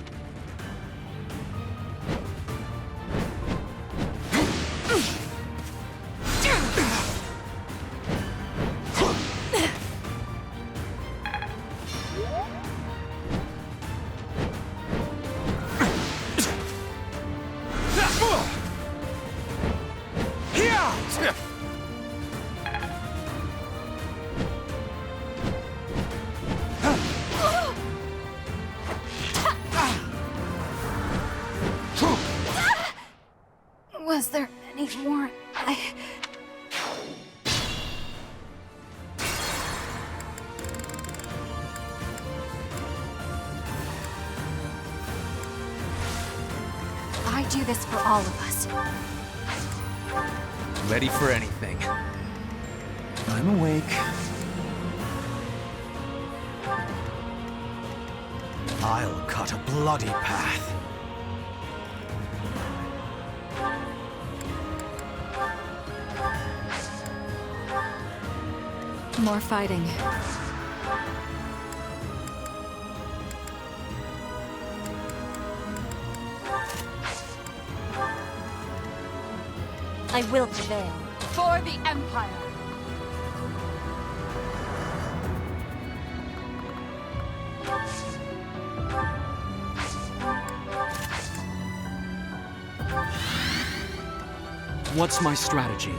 Was there any more? I do this for all of us. Ready for anything. I'm awake. I'll cut a bloody path. More fighting. I will prevail. For the Empire. What's my strategy?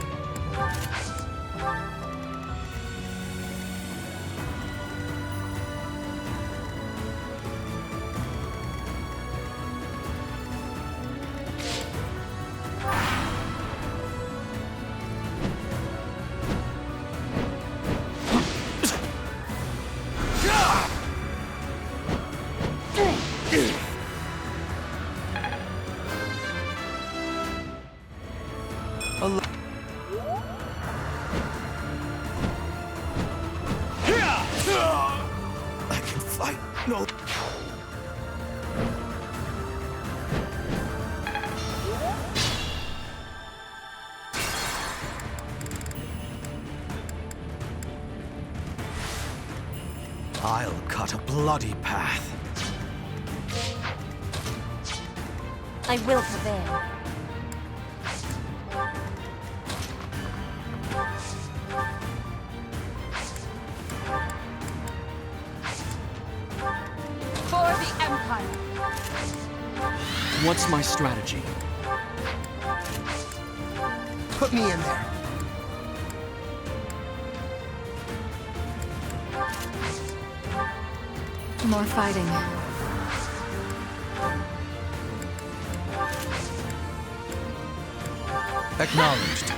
I can fight. No. I'll cut a bloody path. I will prevail. For the Empire. What's my strategy? Put me in there. More fighting. Acknowledged.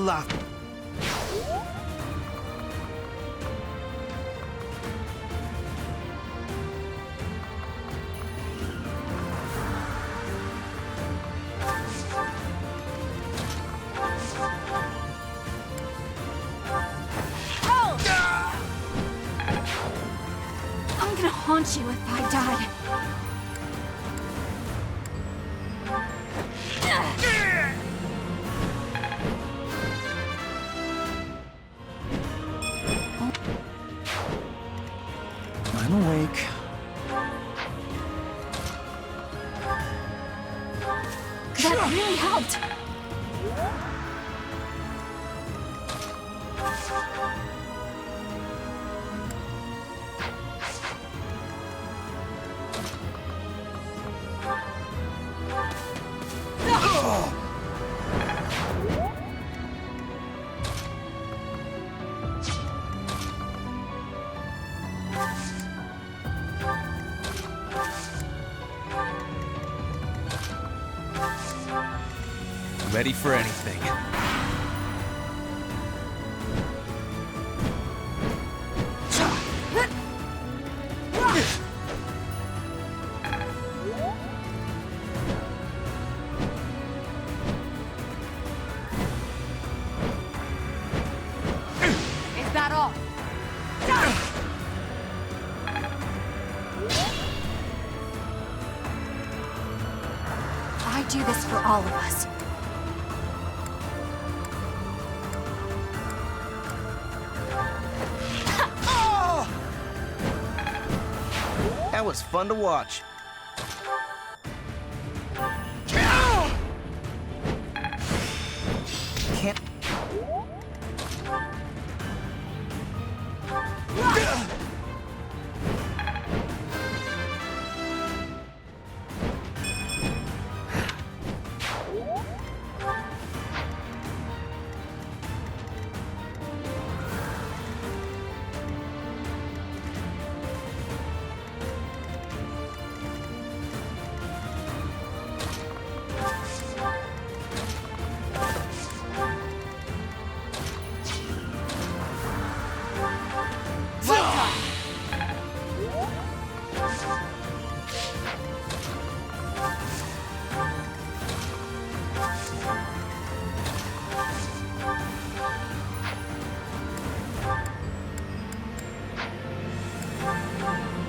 laugh. I'm gonna haunt you if I die. I'm awake. That really helped. Ready for anything. Is that all? I do this for all of us. That was fun to watch. Can't...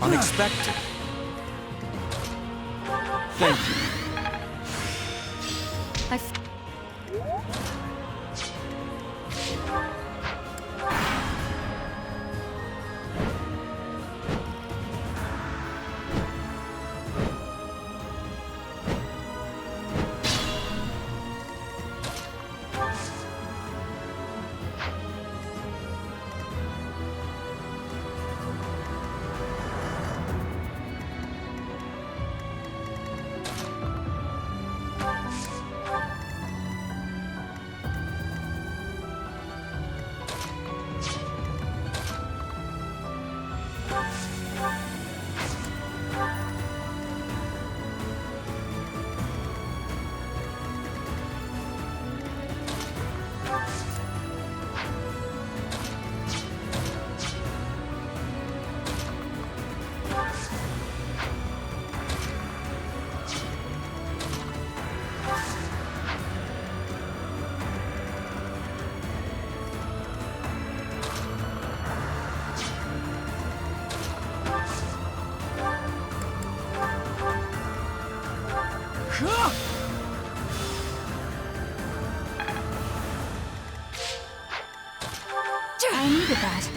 Unexpected. Thank you. I needed that.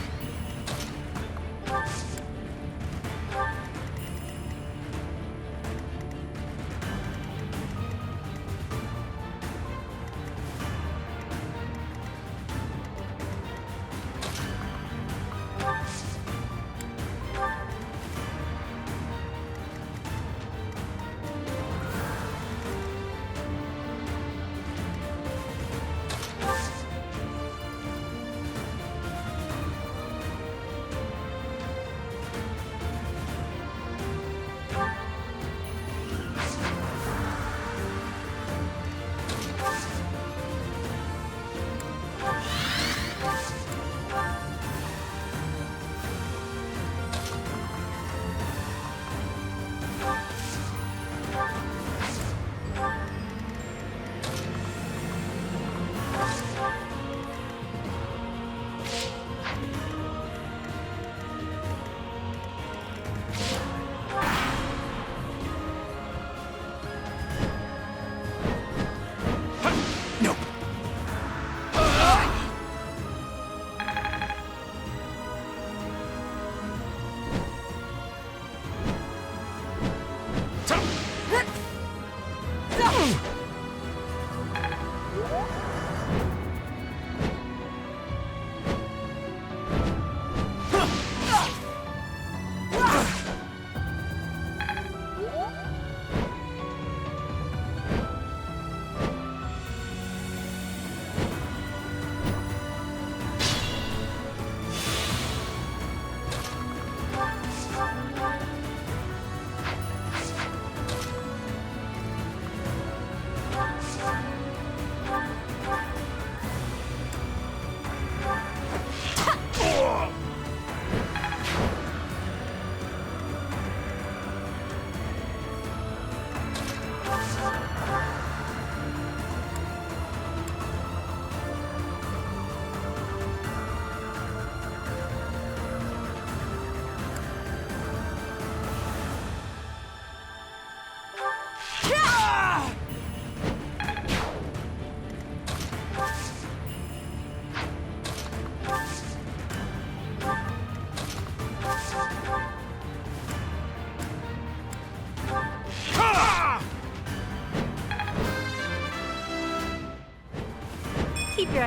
Keep your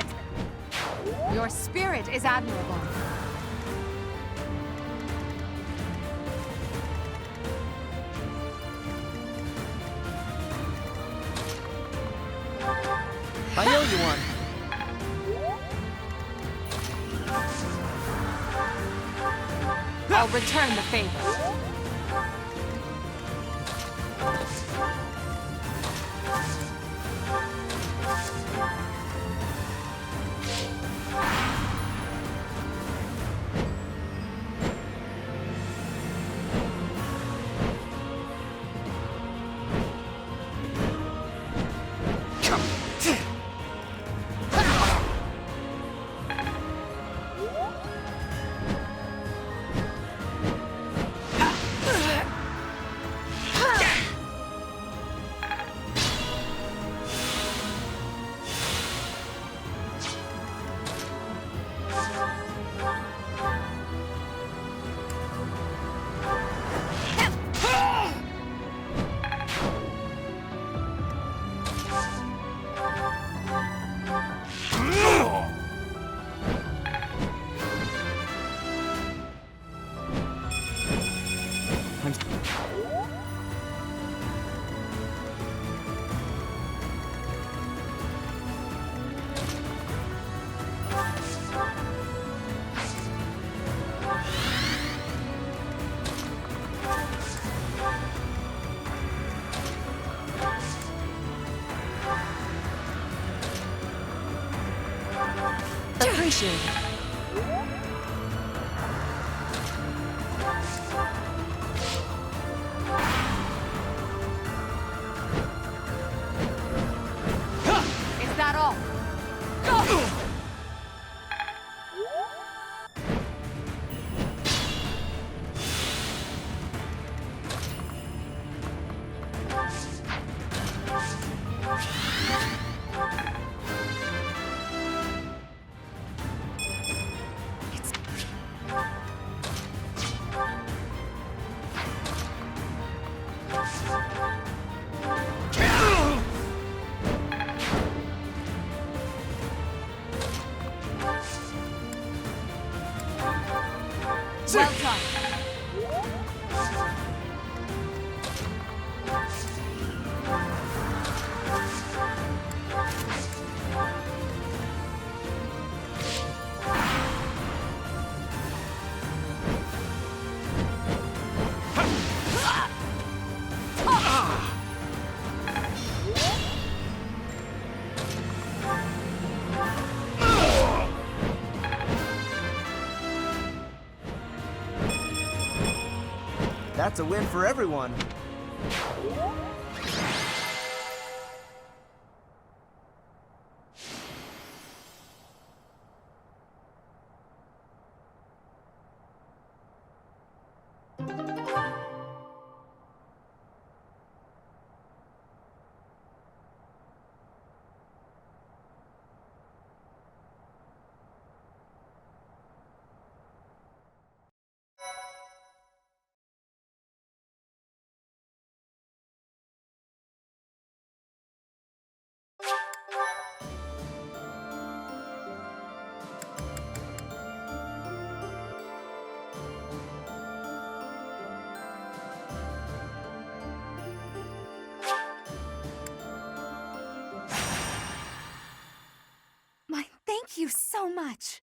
Your spirit is admirable. I owe you one. I'll return the favor. Appreciate it. Is that all? Go! Well done. That's a win for everyone. Thank you so much.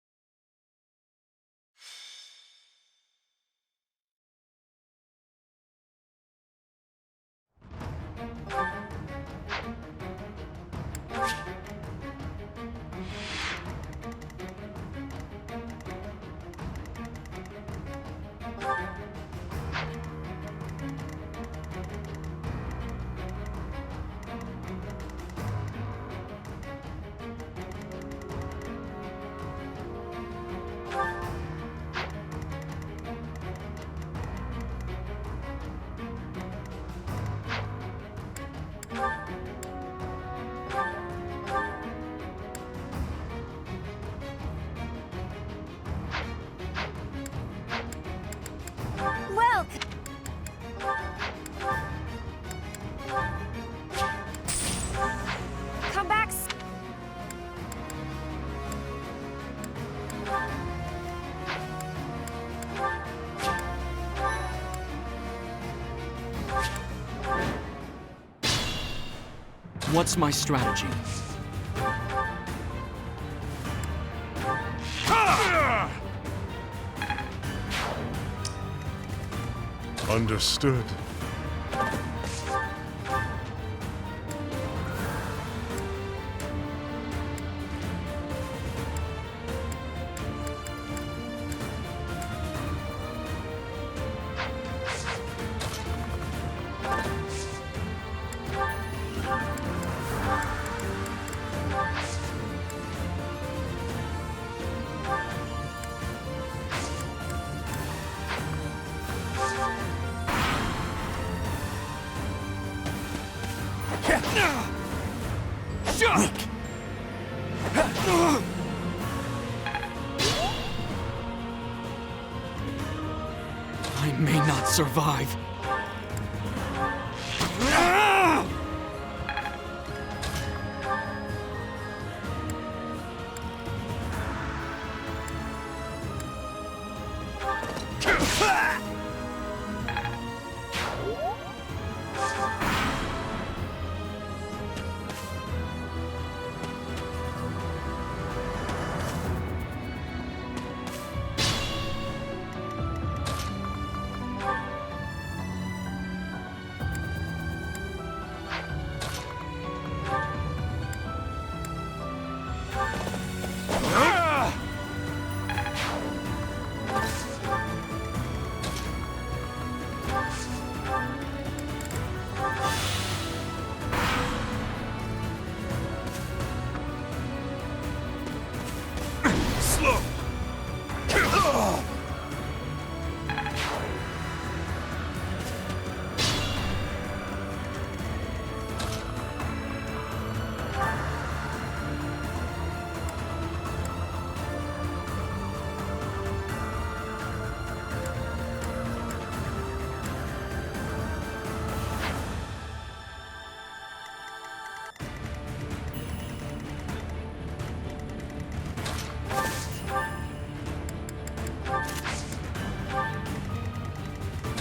What's my strategy? Understood. I may not survive.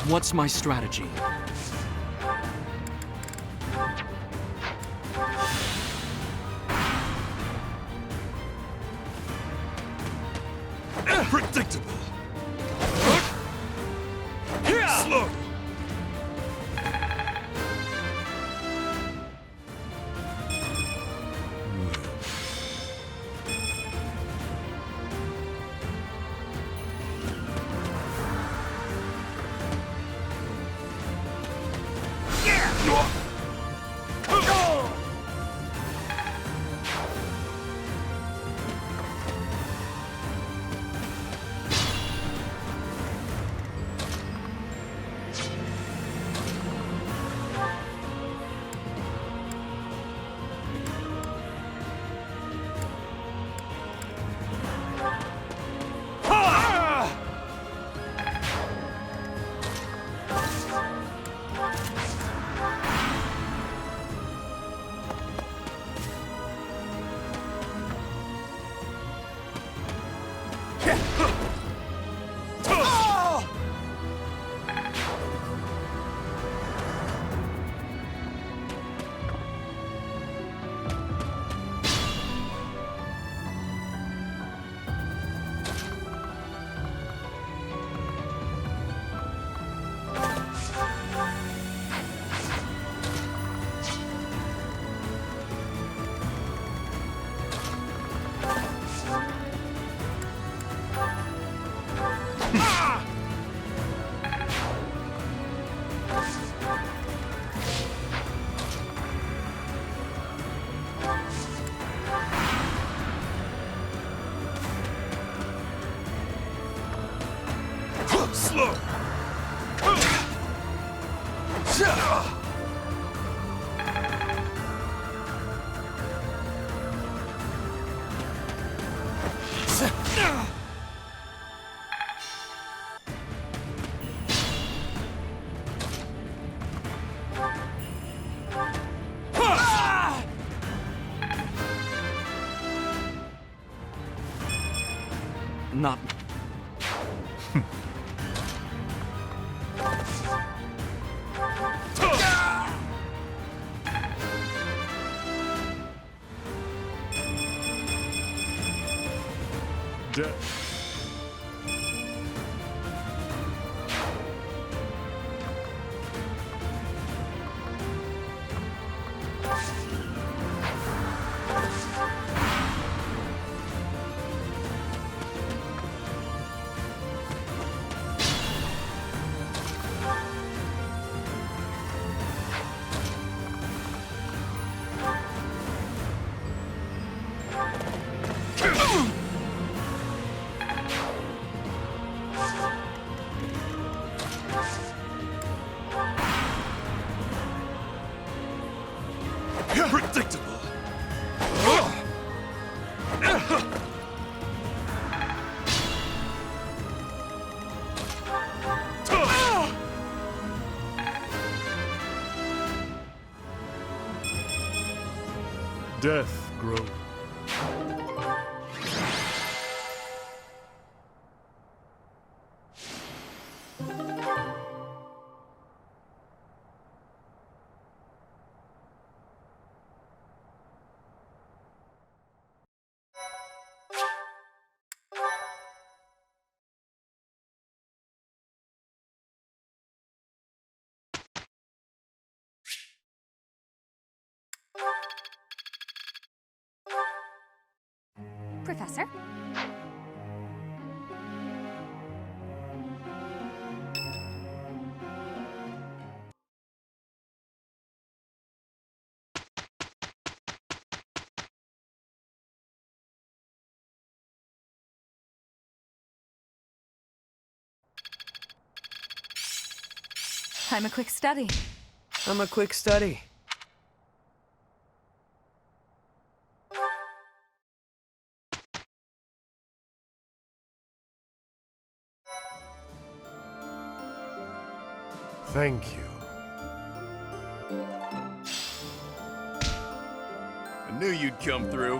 What's my strategy? Predictable. Slow. Slow. Not... Death. Predictable. Death grow. Professor? I'm a quick study. I'm a quick study. Thank you. I knew you'd come through.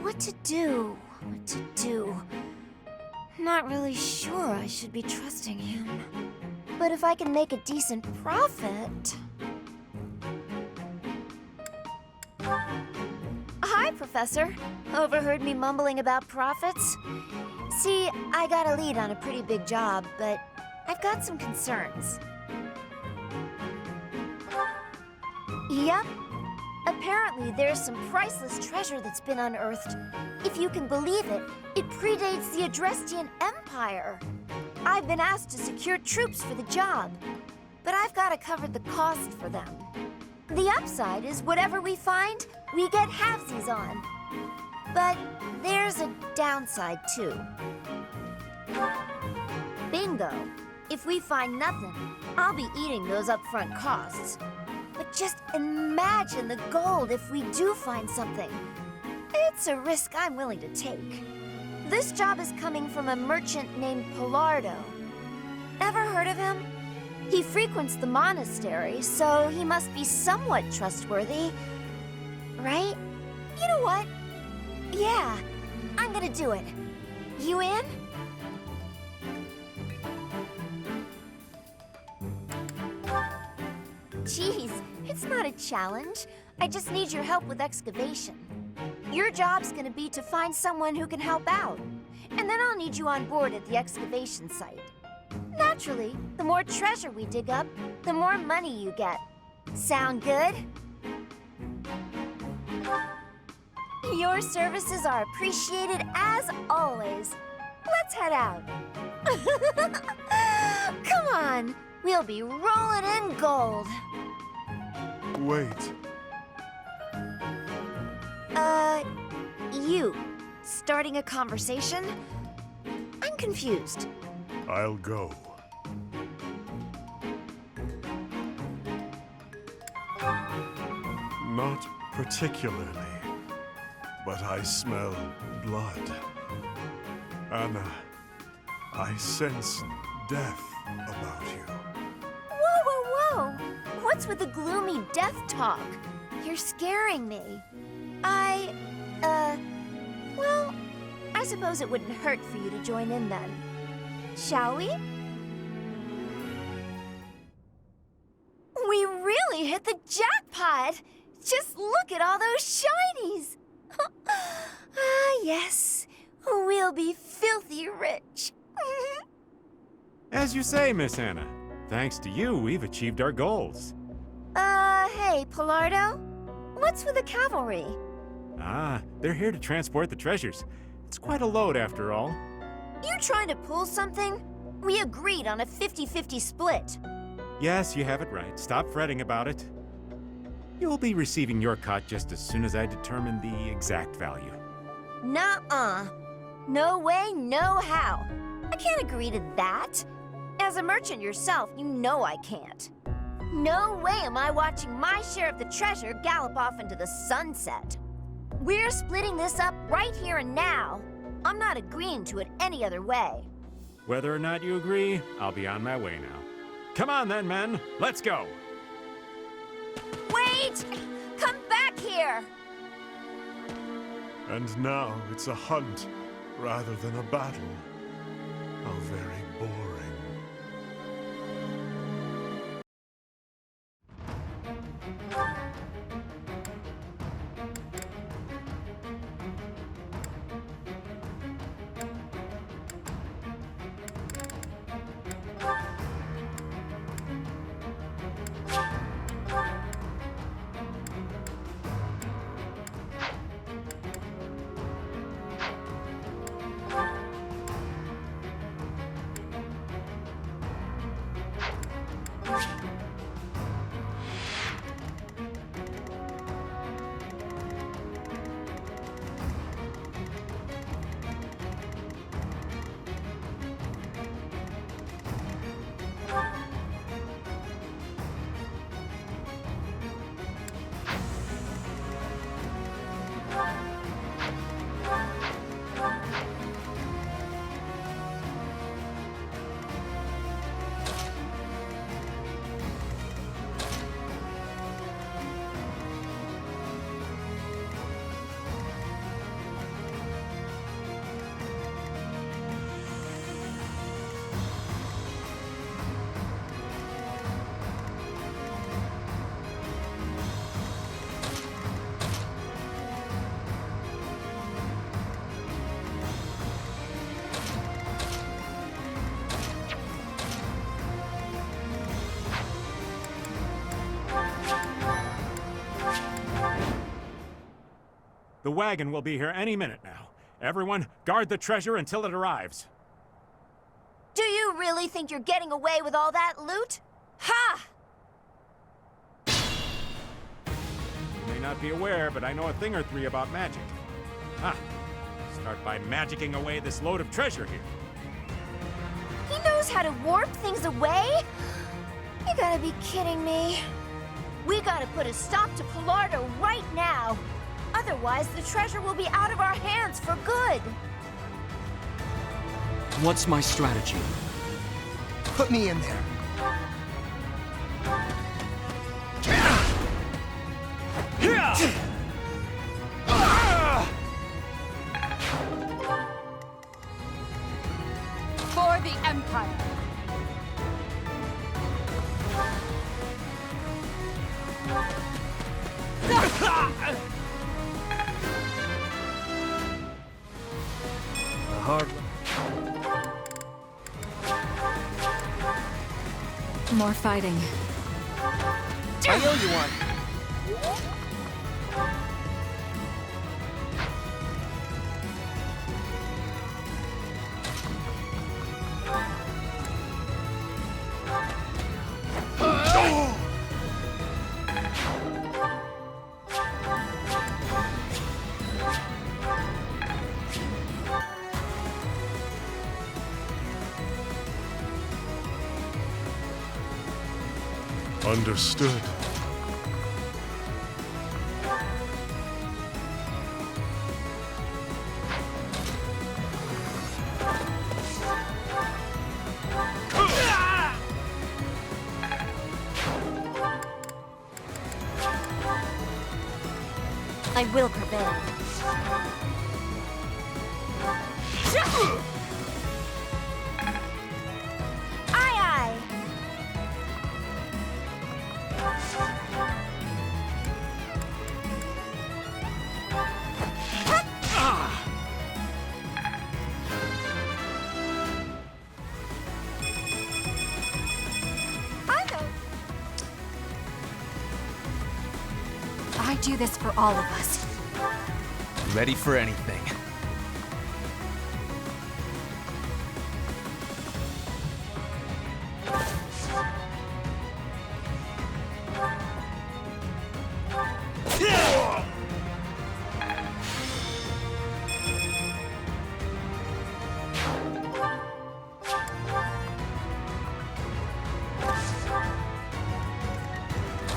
What to do? What to do? Not really sure I should be trusting him. But if I can make a decent profit... Hi, Professor. Overheard me mumbling about profits? See, I got a lead on a pretty big job, but I've got some concerns. Yep. Apparently, there's some priceless treasure that's been unearthed. If you can believe it, it predates the Adrestian Empire. I've been asked to secure troops for the job, but I've got to cover the cost for them. The upside is whatever we find, we get halvesies on. But there's a downside, too. Bingo. If we find nothing, I'll be eating those upfront costs. But just imagine the gold if we do find something. It's a risk I'm willing to take. This job is coming from a merchant named Pilardo. Ever heard of him? He frequents the monastery, so he must be somewhat trustworthy. Right? You know what? Yeah, I'm gonna do it. You in? Geez, it's not a challenge. I just need your help with excavation. Your job's gonna be to find someone who can help out. And then I'll need you on board at the excavation site. Naturally, the more treasure we dig up, the more money you get. Sound good? Your services are appreciated as always. Let's head out. Come on, we'll be rolling in gold. Wait. You starting a conversation? I'm confused. I'll go. Not particularly, but I smell blood. Anna, I sense death about you. Whoa, whoa, whoa! What's with the gloomy death talk? You're scaring me. Well, I suppose it wouldn't hurt for you to join in then. Shall we? We really hit the jackpot! Just look at all those shinies! Ah, yes. We'll be filthy rich. As you say, Miss Anna. Thanks to you, we've achieved our goals. Hey, Pilardo? What's with the cavalry? Ah, they're here to transport the treasures. It's quite a load, after all. You trying to pull something? We agreed on a 50-50 split. Yes, you have it right. Stop fretting about it. You'll be receiving your cut just as soon as I determine the exact value. Nuh-uh. No way, no how. I can't agree to that. As a merchant yourself, you know I can't. No way am I watching my share of the treasure gallop off into the sunset. We're splitting this up right here and now. I'm not agreeing to it any other way. Whether or not you agree, I'll be on my way now. Come on then, men. Let's go. Wait! Come back here! And now it's a hunt rather than a battle. How very boring. The wagon will be here any minute now. Everyone, guard the treasure until it arrives. Do you really think you're getting away with all that loot? Ha! You may not be aware, but I know a thing or three about magic. Start by magicking away this load of treasure here. He knows how to warp things away? You gotta be kidding me. We gotta put a stop to Pilardo right now. Otherwise, the treasure will be out of our hands for good. What's my strategy? Put me in there. For the Empire. A hard More fighting. I owe you one. Understood. I will prevail. Aye, aye. I do this for all of us. Ready for anything.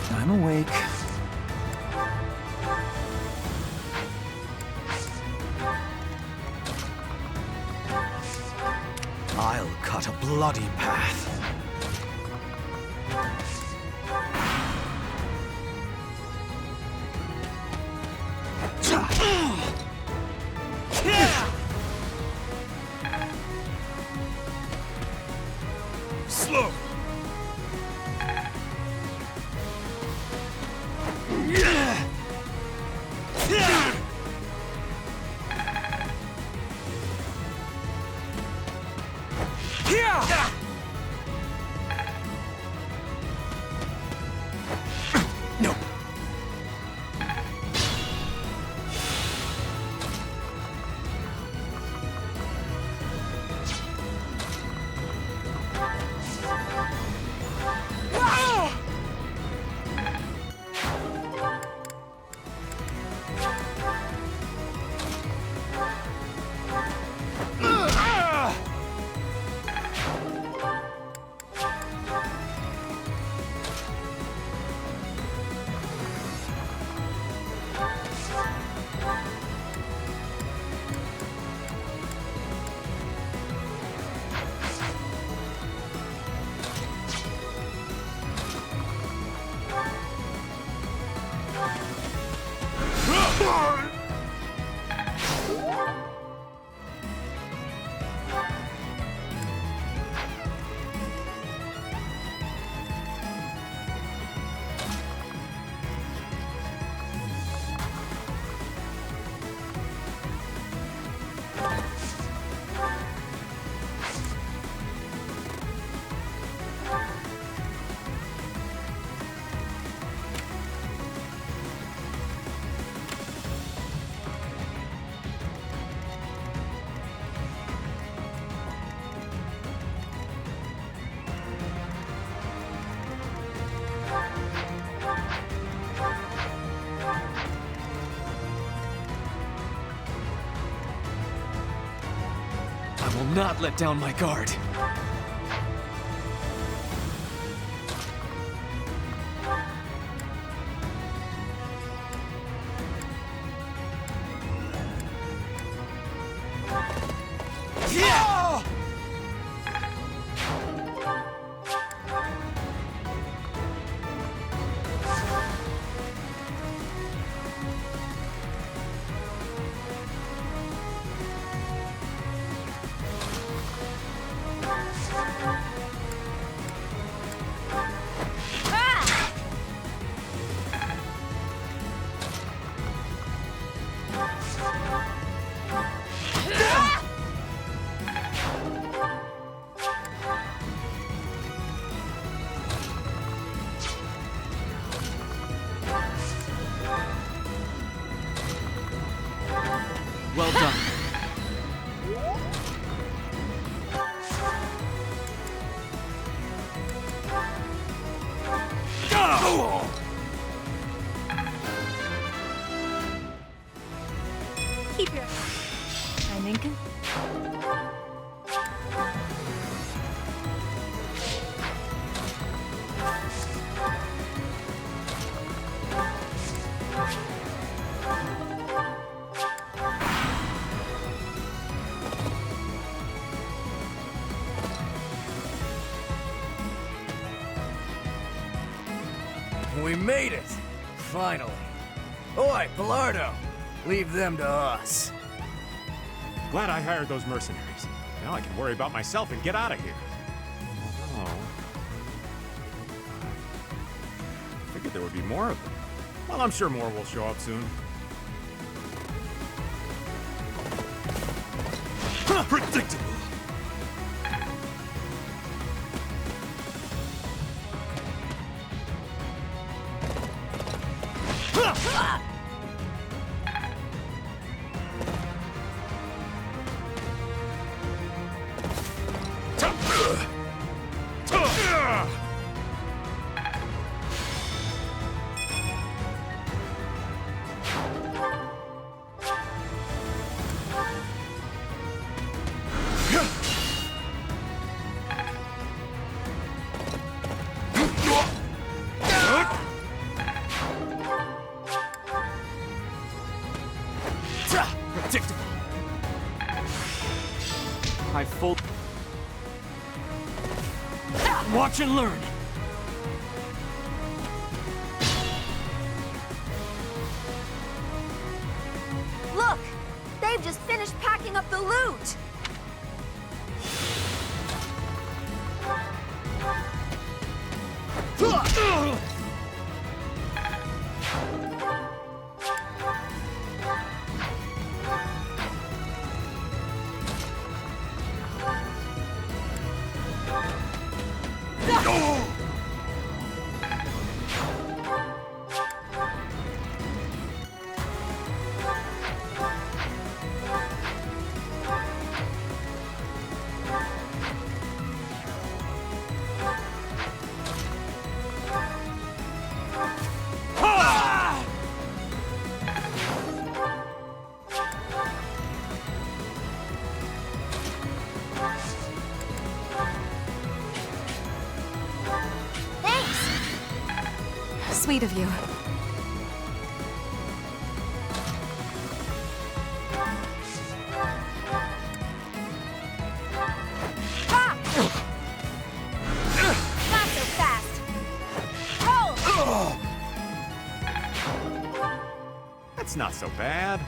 I'm awake. I'll cut a bloody path. Slow. No. not let down my guard. Yeah! Well done. Keep your... I'm Incan. We made it! Finally. Oi, Pilardo! Leave them to us. Glad I hired those mercenaries. Now I can worry about myself and get out of here. Oh. I figured there would be more of them. Well, I'm sure more will show up soon. Predictable! Predictable. I fold. Watch and learn. Look! They've just finished packing up the loot! Sweet of you. Not so fast! Oh! That's not so bad.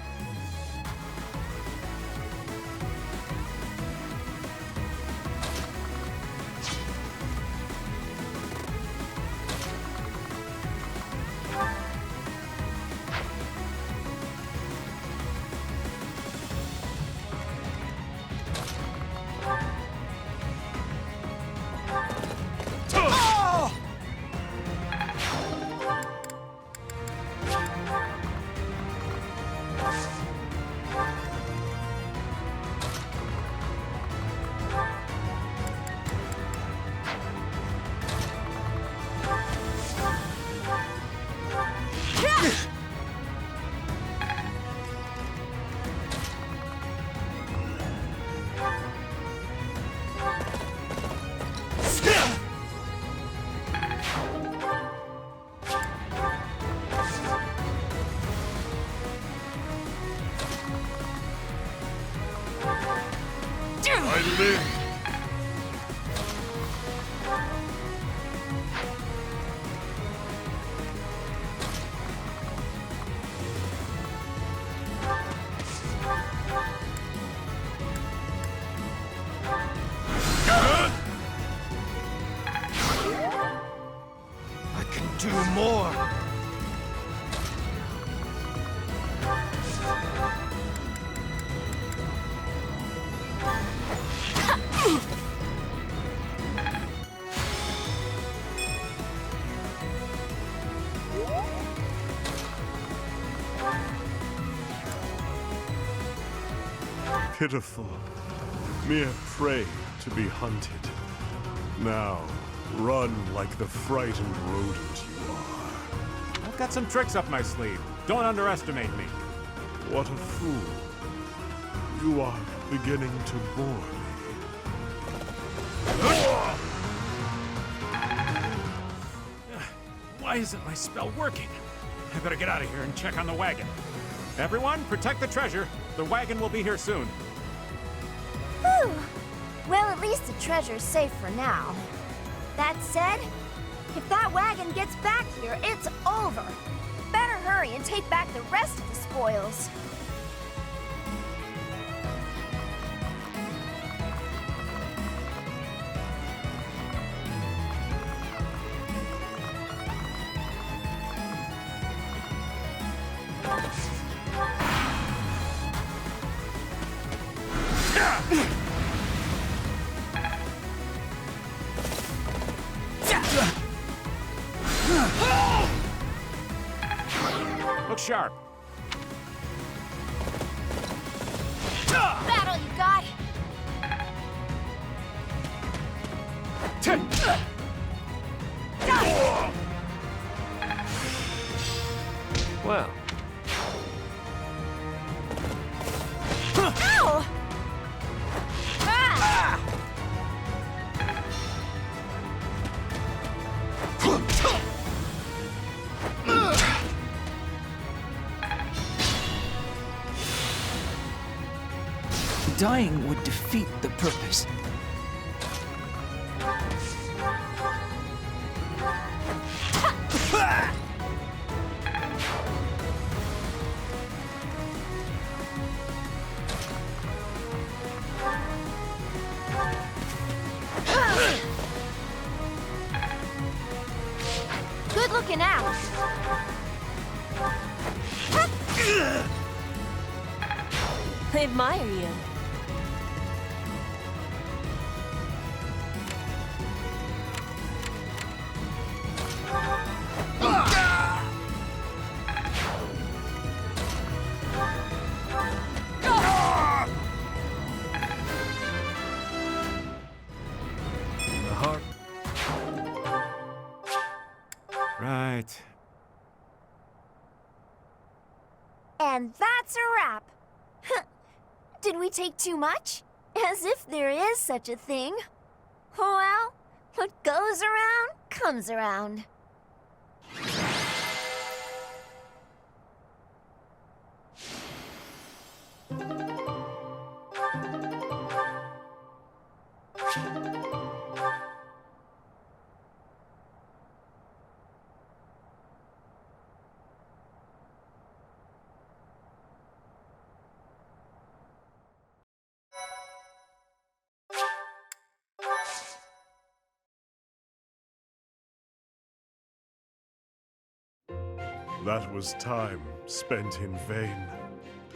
me! I can do more! Pitiful, mere prey to be hunted. Now, run like the frightened rodent you are. I've got some tricks up my sleeve. Don't underestimate me. What a fool. You are beginning to bore me. Why isn't my spell working? I better get out of here and check on the wagon. Everyone, protect the treasure. The wagon will be here soon. Whew. Well, at least the treasure's safe for now. That said, if that wagon gets back here, it's over. Better hurry and take back the rest of the spoils. Look sharp. Battle you got! Well, Ow! Ah! Dying would defeat the purpose. Good looking out. I admire you. the heart. Right. And that's a wrap. Did we take too much? As if there is such a thing. Well, what goes around comes around. That was time spent in vain.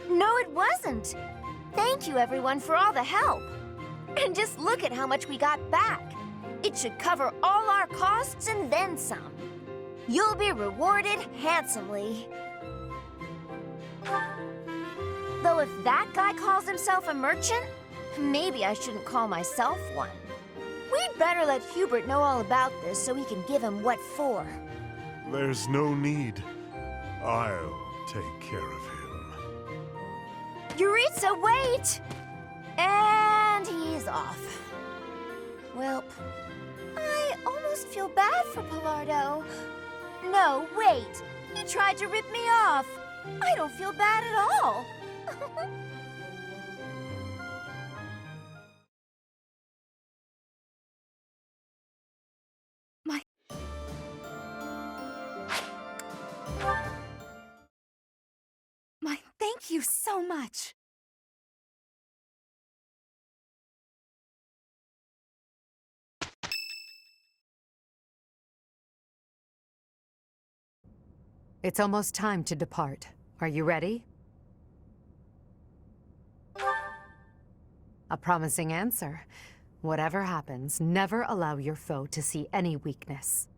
No, it wasn't. Thank you, everyone, for all the help. And just look at how much we got back. It should cover all our costs and then some. You'll be rewarded handsomely. Though if that guy calls himself a merchant, maybe I shouldn't call myself one. We'd better let Hubert know all about this so we can give him what for. There's no need. I'll take care of him. Yuritsa, wait! And he's off. Welp, I almost feel bad for Pilardo. No, wait. He tried to rip me off. I don't feel bad at all. Thank you so much. It's almost time to depart. Are you ready? A promising answer. Whatever happens, never allow your foe to see any weakness.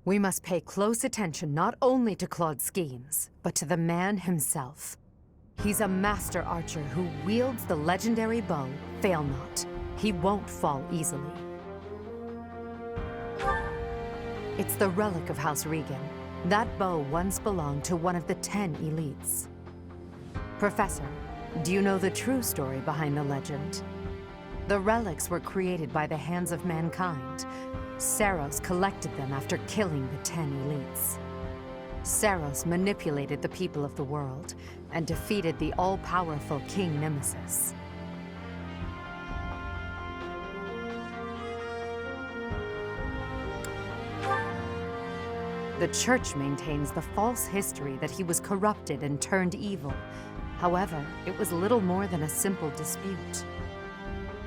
We must pay close attention not only to Claude's schemes, but to the man himself. He's a master archer who wields the legendary bow, Fail Not. He won't fall easily. It's the relic of House Regan. That bow once belonged to one of the 10 elites. Professor, do you know the true story behind the legend? The relics were created by the hands of mankind. Saros collected them after killing the 10 elites. Saros manipulated the people of the world and defeated the all-powerful King Nemesis. The Church maintains the false history that he was corrupted and turned evil. However, it was little more than a simple dispute.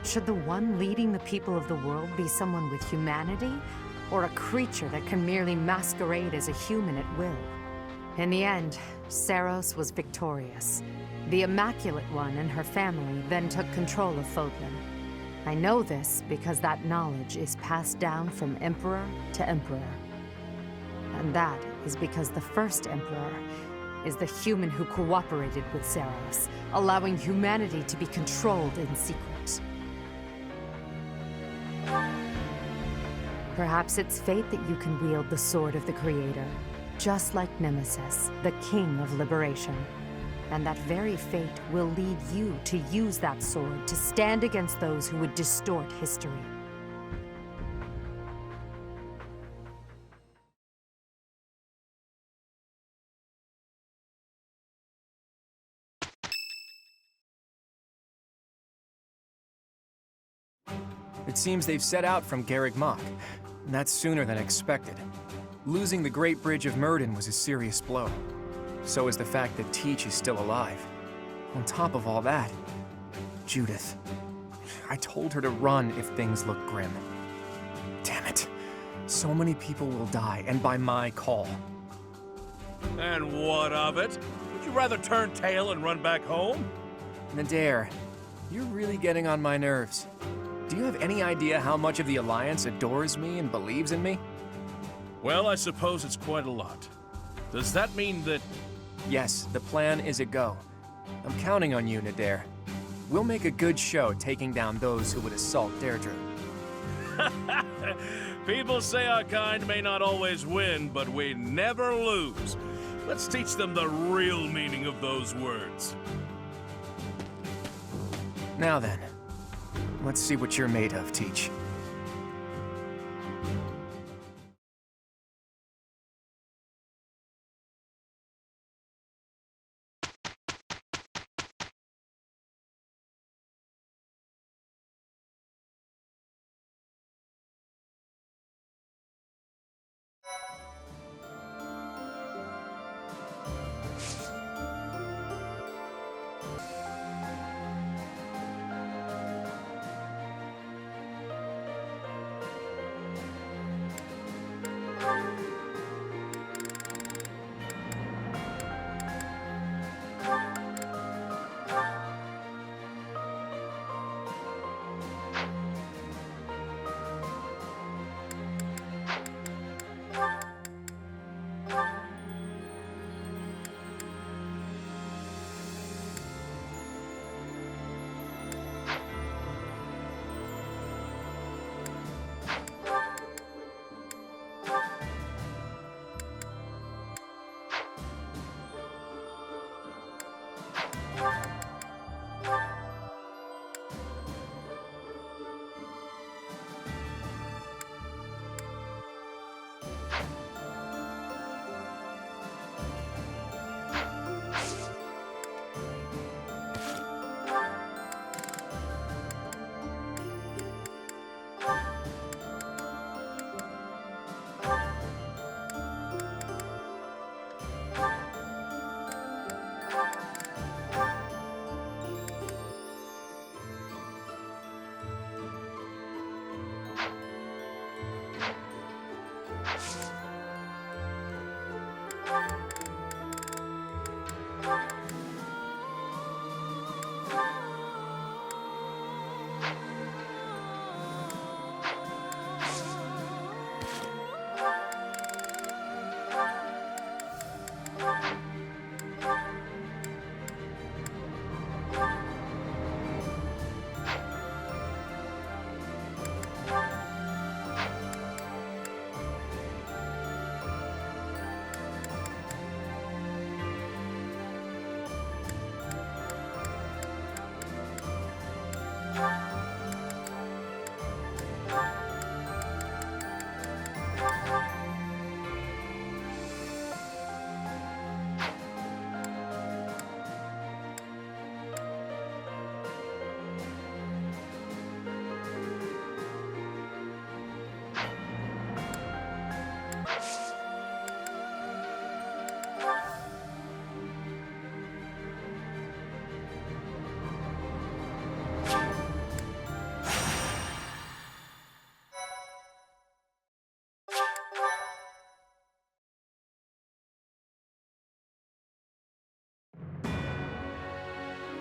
Should the one leading the people of the world be someone with humanity, or a creature that can merely masquerade as a human at will? In the end, Saros was victorious. The Immaculate One and her family then took control of Fodlan. I know this because that knowledge is passed down from Emperor to Emperor. And that is because the first Emperor is the human who cooperated with Saros, allowing humanity to be controlled in secret. Perhaps it's fate that you can wield the sword of the Creator, just like Nemesis, the King of Liberation. And that very fate will lead you to use that sword to stand against those who would distort history. It seems they've set out from Garreg Mach. That's sooner than expected. Losing the Great Bridge of Myrddin was a serious blow. So is the fact that Teach is still alive. On top of all that, Judith. I told her to run if things look grim. Damn it. So many people will die, and by my call. And what of it? Would you rather turn tail and run back home? Nadir, you're really getting on my nerves. Do you have any idea how much of the Alliance adores me and believes in me? Well, I suppose it's quite a lot. Does that mean that... Yes, the plan is a go. I'm counting on you, Nadir. We'll make a good show taking down those who would assault Deirdre. People say our kind may not always win, but we never lose. Let's teach them the real meaning of those words. Now then, let's see what you're made of, Teach.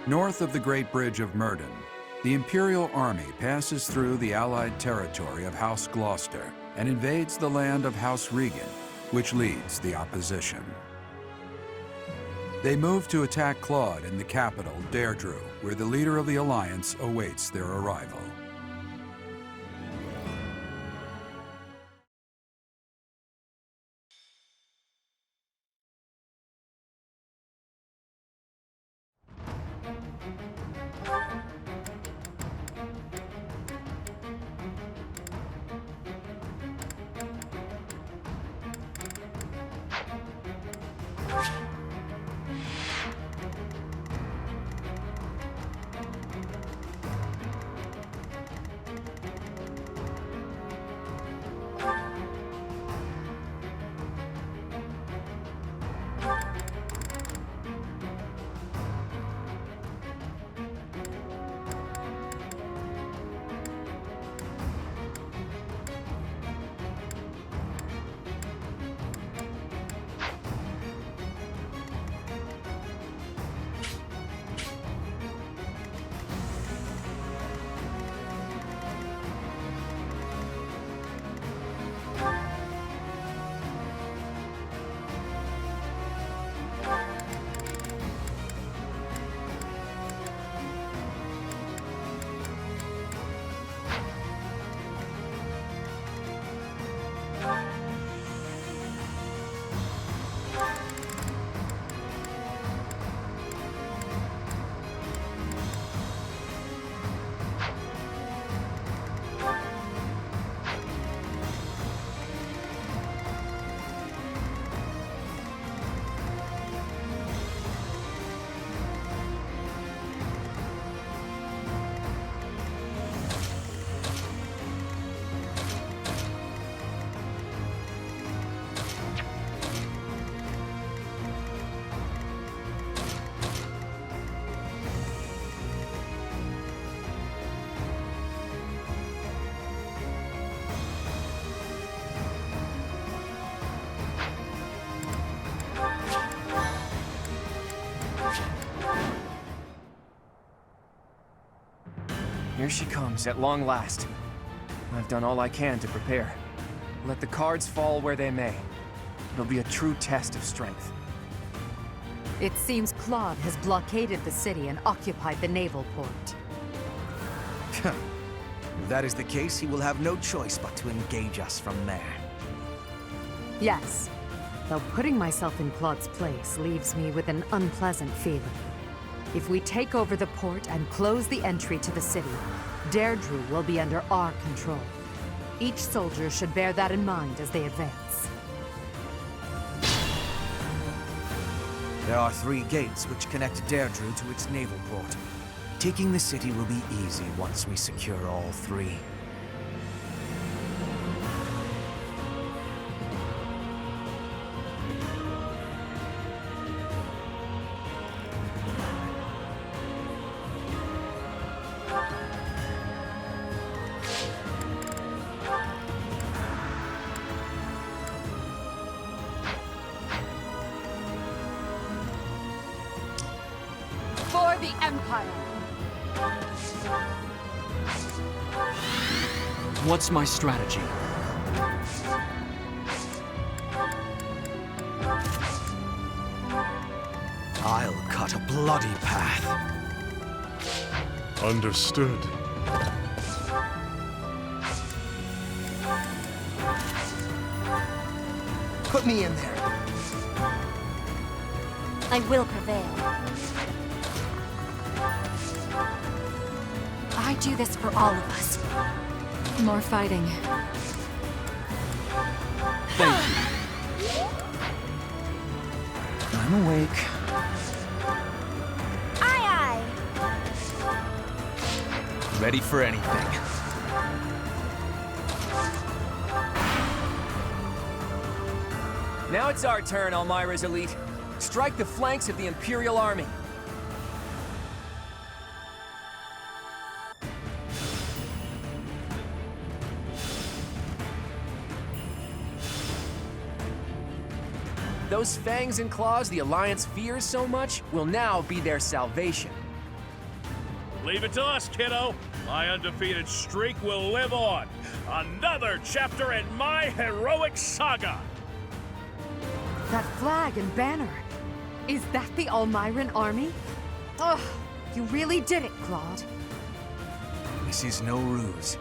North of the Great Bridge of Myrddin, the Imperial Army passes through the Allied territory of House Gloucester and invades the land of House Regan, which leads the opposition. They move to attack Claude in the capital, Deirdre, where the leader of the Alliance awaits their arrival. Here she comes, at long last. I've done all I can to prepare. Let the cards fall where they may. It'll be a true test of strength. It seems Claude has blockaded the city and occupied the naval port. If that is the case, he will have no choice but to engage us from there. Yes, though putting myself in Claude's place leaves me with an unpleasant feeling. If we take over the port and close the entry to the city, Deirdre will be under our control. Each soldier should bear that in mind as they advance. There are 3 gates which connect Deirdre to its naval port. Taking the city will be easy once we secure all 3. the Empire! What's my strategy? I'll cut a bloody path. Understood. Put me in there. I will prevail. I do this for all of us. More fighting. Thank you. I'm awake. Aye, aye! Ready for anything. Now it's our turn, Elmira's elite. Strike the flanks of the Imperial Army. Those fangs and claws the Alliance fears so much will now be their salvation. Leave it to us, kiddo. My undefeated streak will live on. Another chapter in my heroic saga. That flag and banner. Is that the Almiran army? Ugh, you really did it, Claude. This is no ruse.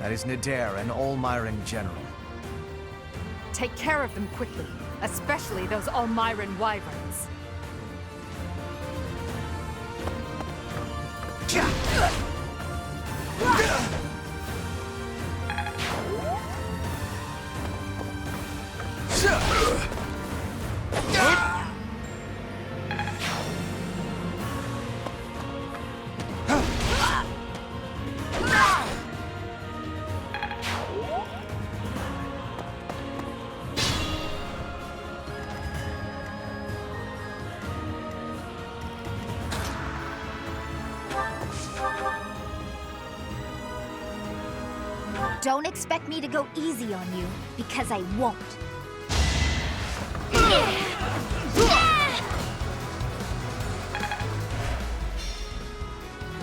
That is Nadir, an Almiran general. Take care of them quickly, especially those Almiran wyverns. Don't expect me to go easy on you, because I won't.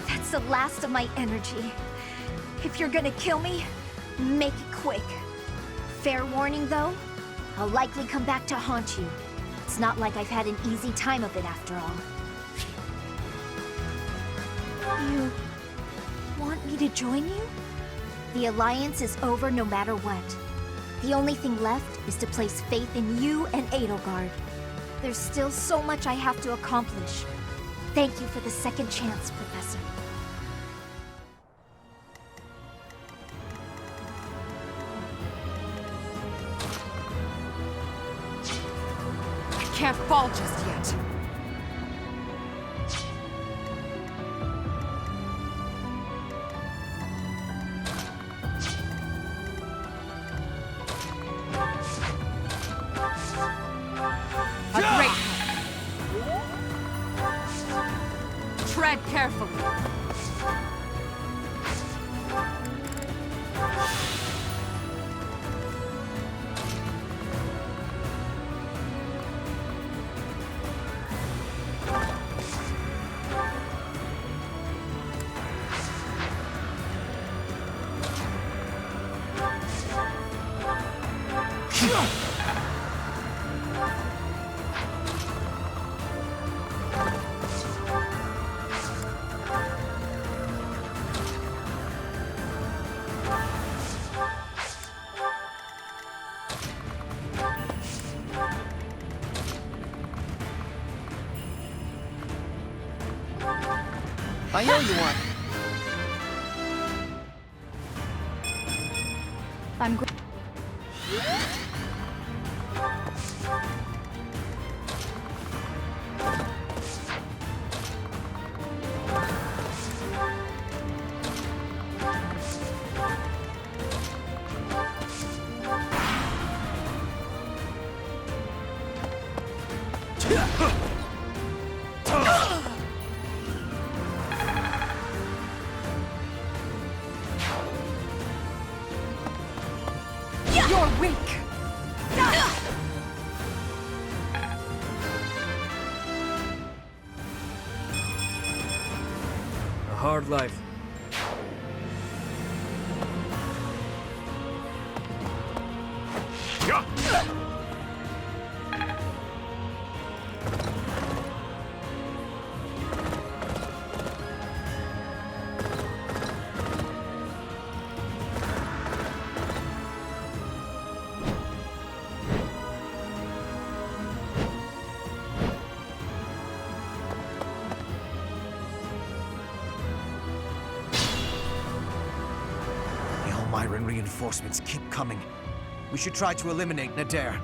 That's the last of my energy. If you're gonna kill me, make it quick. Fair warning, though, I'll likely come back to haunt you. It's not like I've had an easy time of it after all. You want me to join you? The Alliance is over no matter what. The only thing left is to place faith in you and Edelgard. There's still so much I have to accomplish. Thank you for the second chance, Professor. I can't fall just yet. A great help. Tread carefully. I know you want. I'm You're weak. hard life. The Elmyran reinforcements keep coming. We should try to eliminate Nadir.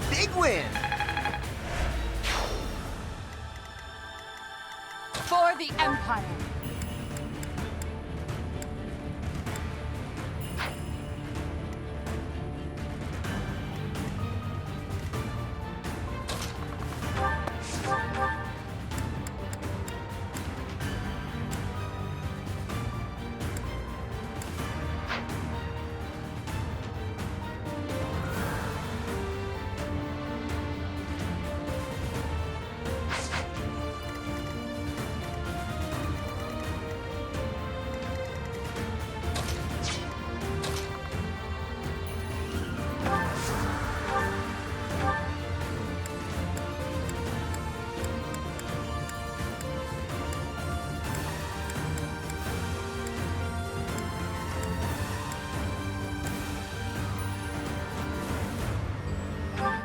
Big win! For the Empire!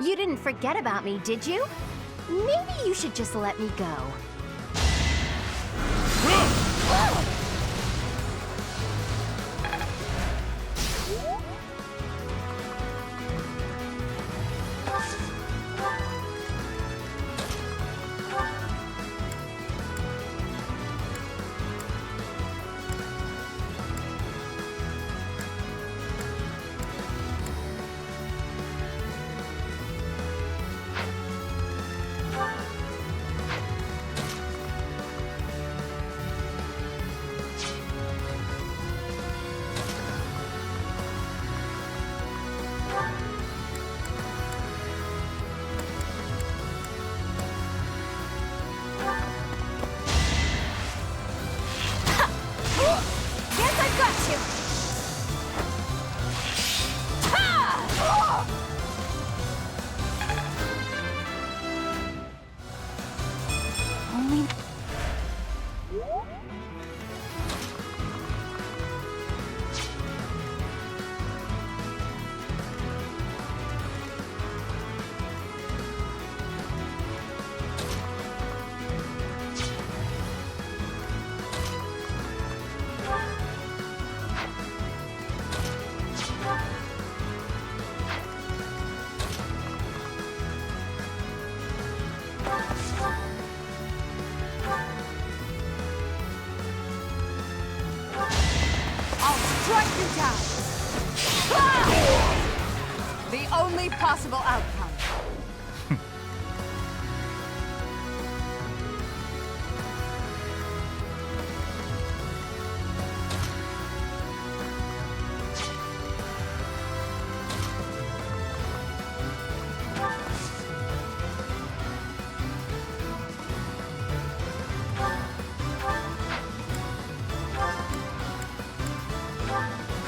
You didn't forget about me, did you? Maybe you should just let me go. Guess I've got you! Only... I'll strike you down! The only possible outcome.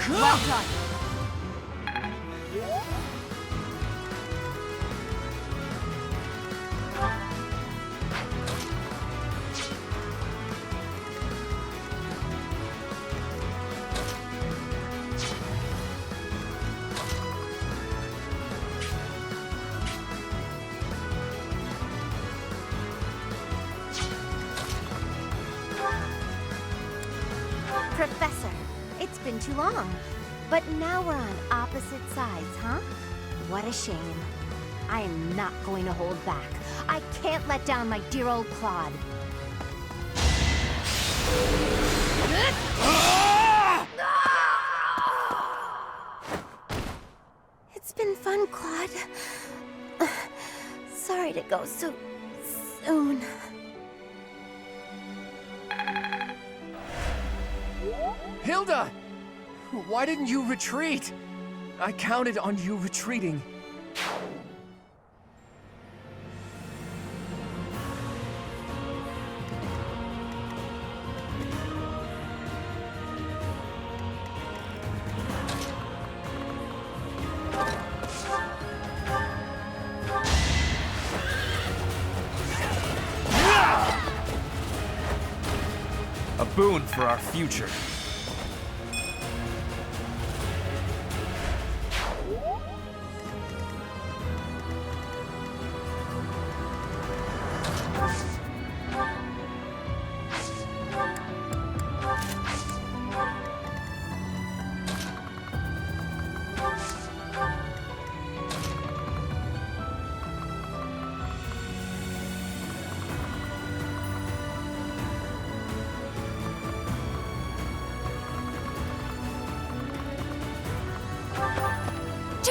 Well done. Professor, it's been too long. But now we're on opposite sides, huh? What a shame. I am not going to hold back. I can't let down my dear old Claude. It's been fun, Claude. Sorry to go so soon. Hilda! Why didn't you retreat? I counted on you retreating. A boon for our future.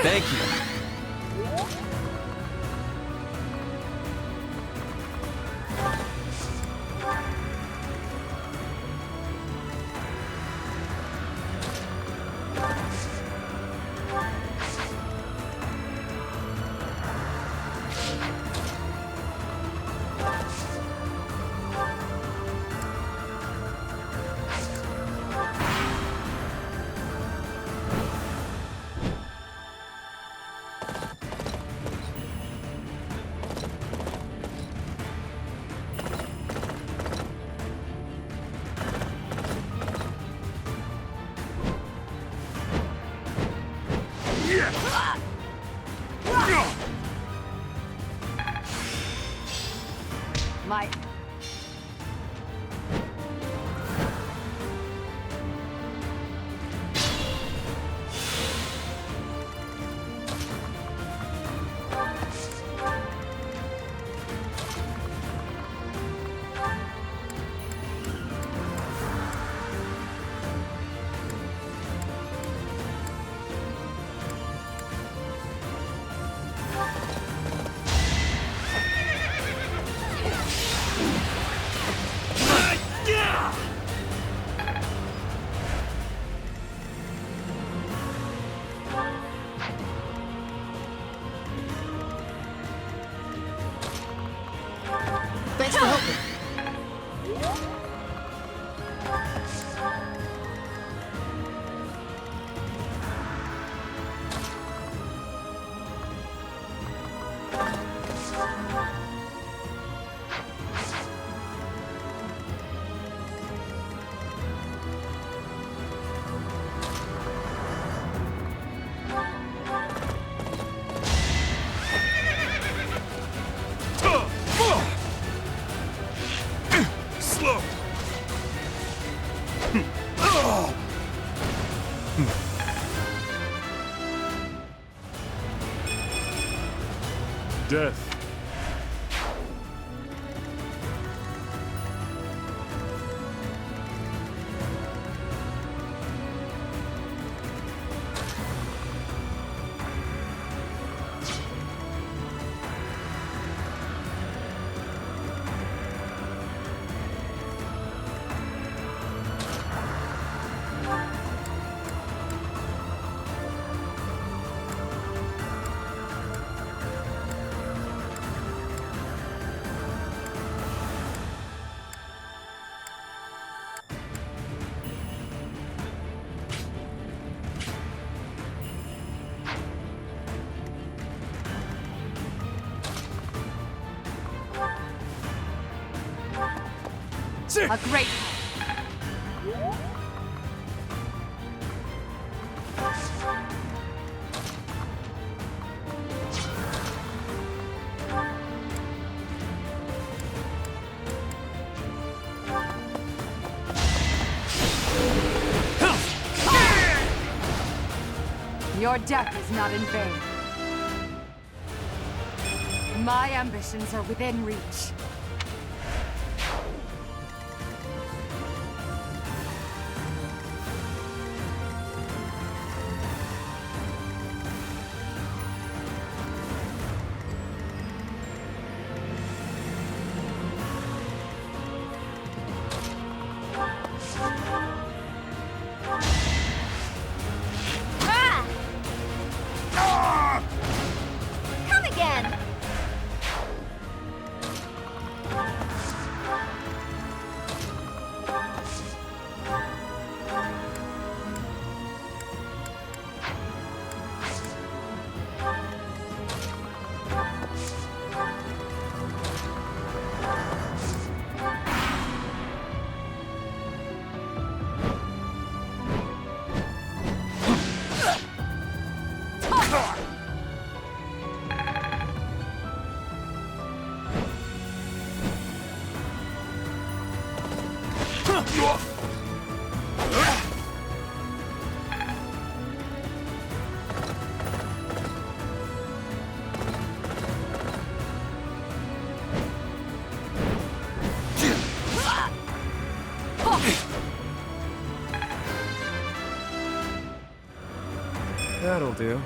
Thank you. My... Thanks for helping. Slow. Death. A great help. Your death is not in vain. My ambitions are within reach. Come again! That'll do.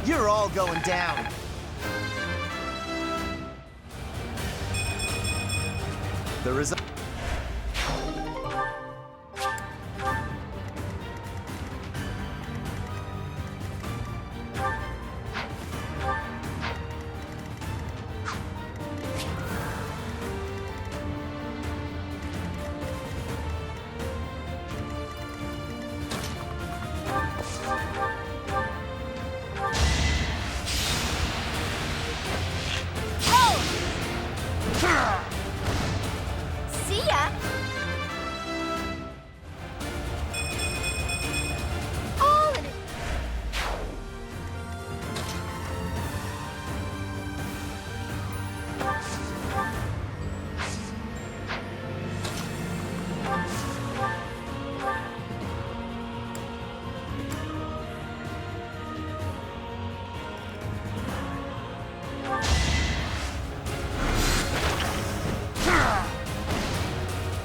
You're all going down. The result. See ya! All in it.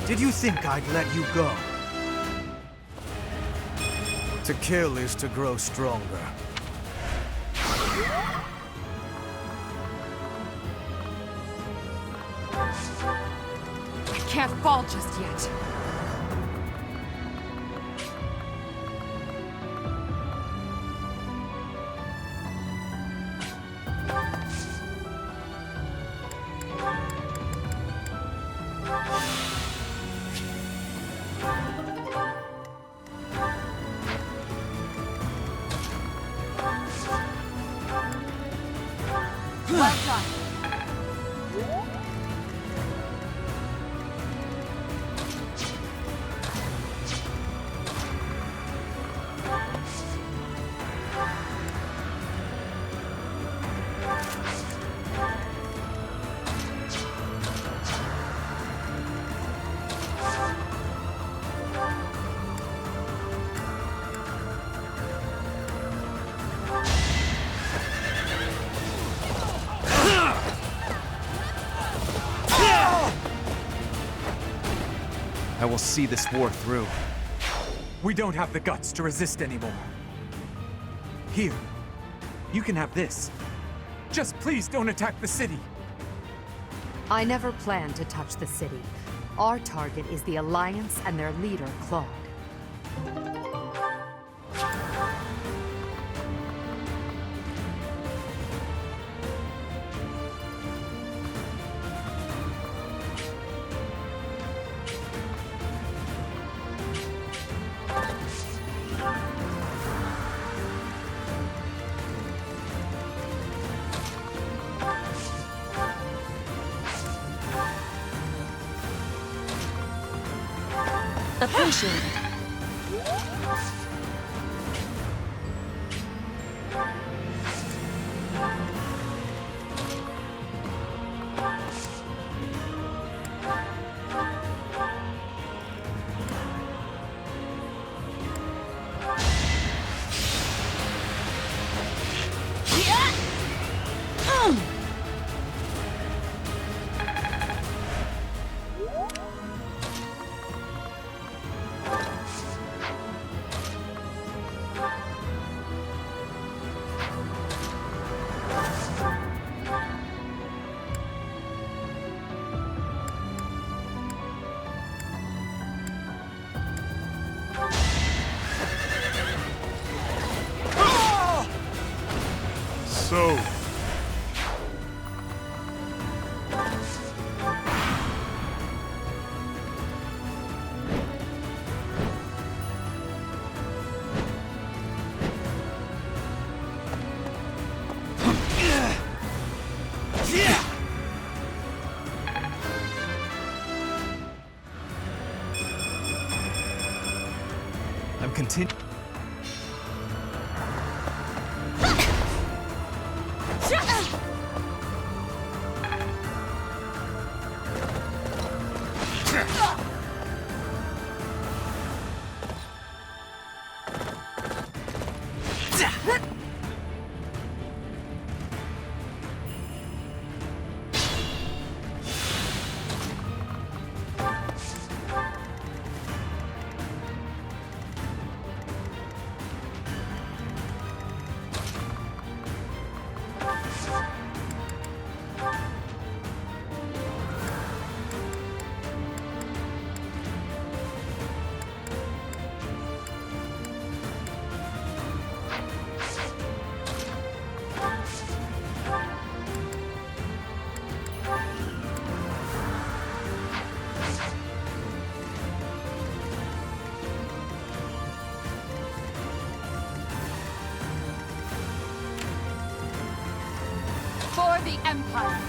Did you think I'd let you go? To kill is to grow stronger. I can't fall just yet. Well done. I will see this war through. We don't have the guts to resist anymore. Here, you can have this. Just please don't attack the city. I never planned to touch the city. Our target is the Alliance and their leader, Claude. Appreciated. So, I'm continuing. For the Empire!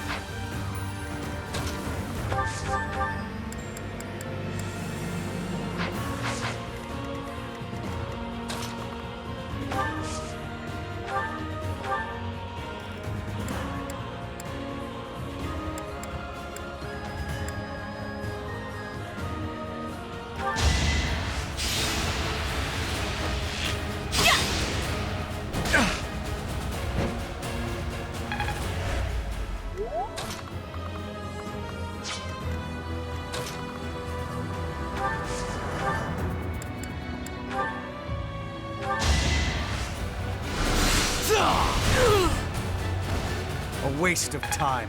A waste of time.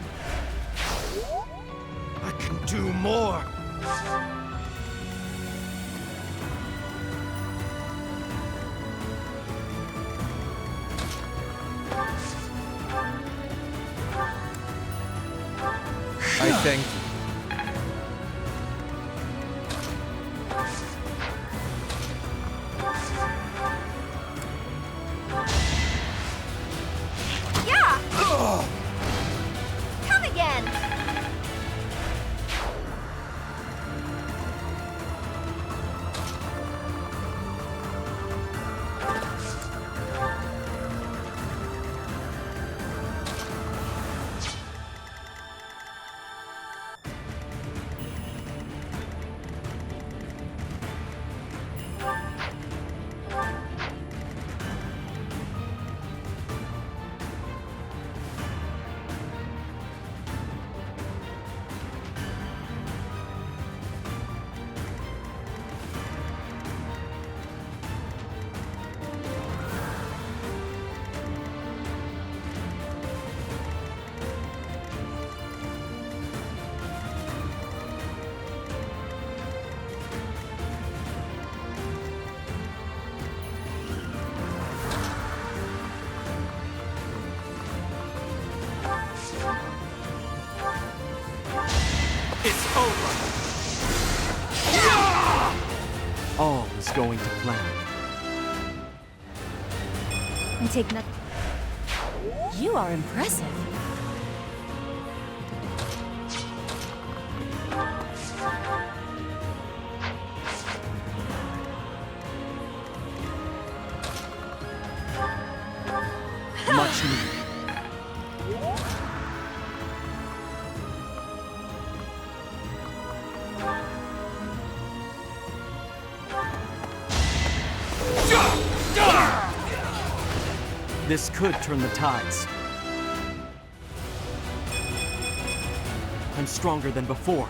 I can do more. I thank you. Come again! It's over. All is going to plan. I take nothing. You are impressive. Watch me. This could turn the tides. I'm stronger than before.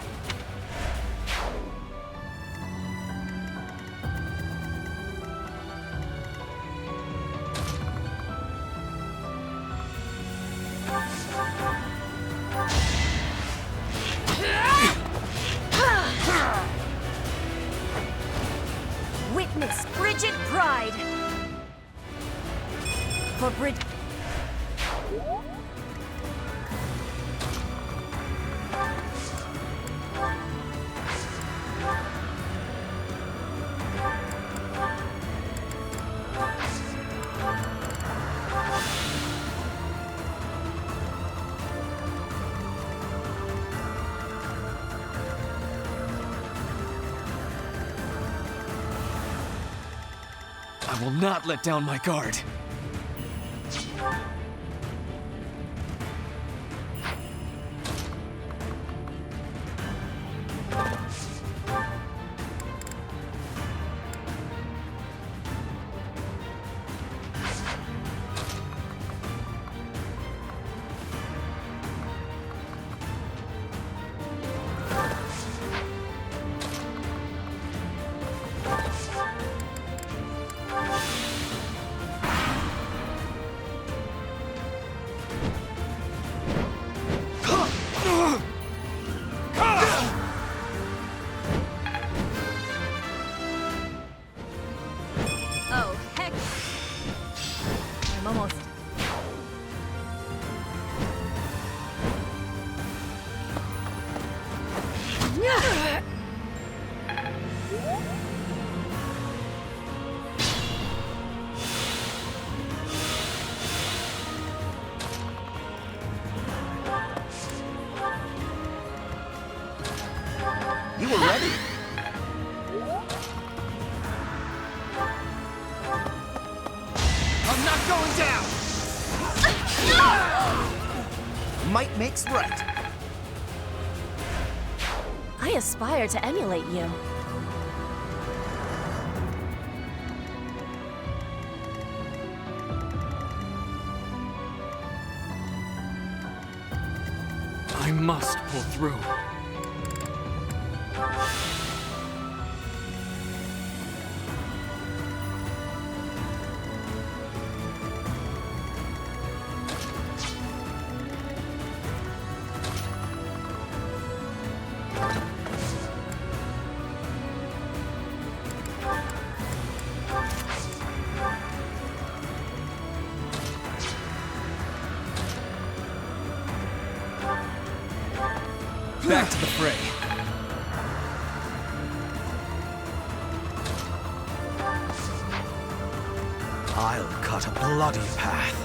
Witness Bridget Pride. For Brid... I will not let down my guard. Oh, heck. I'm almost. You were ready. I'm not going down! Might makes right. I aspire to emulate you. I must pull through. Back to the fray. I'll cut a bloody path.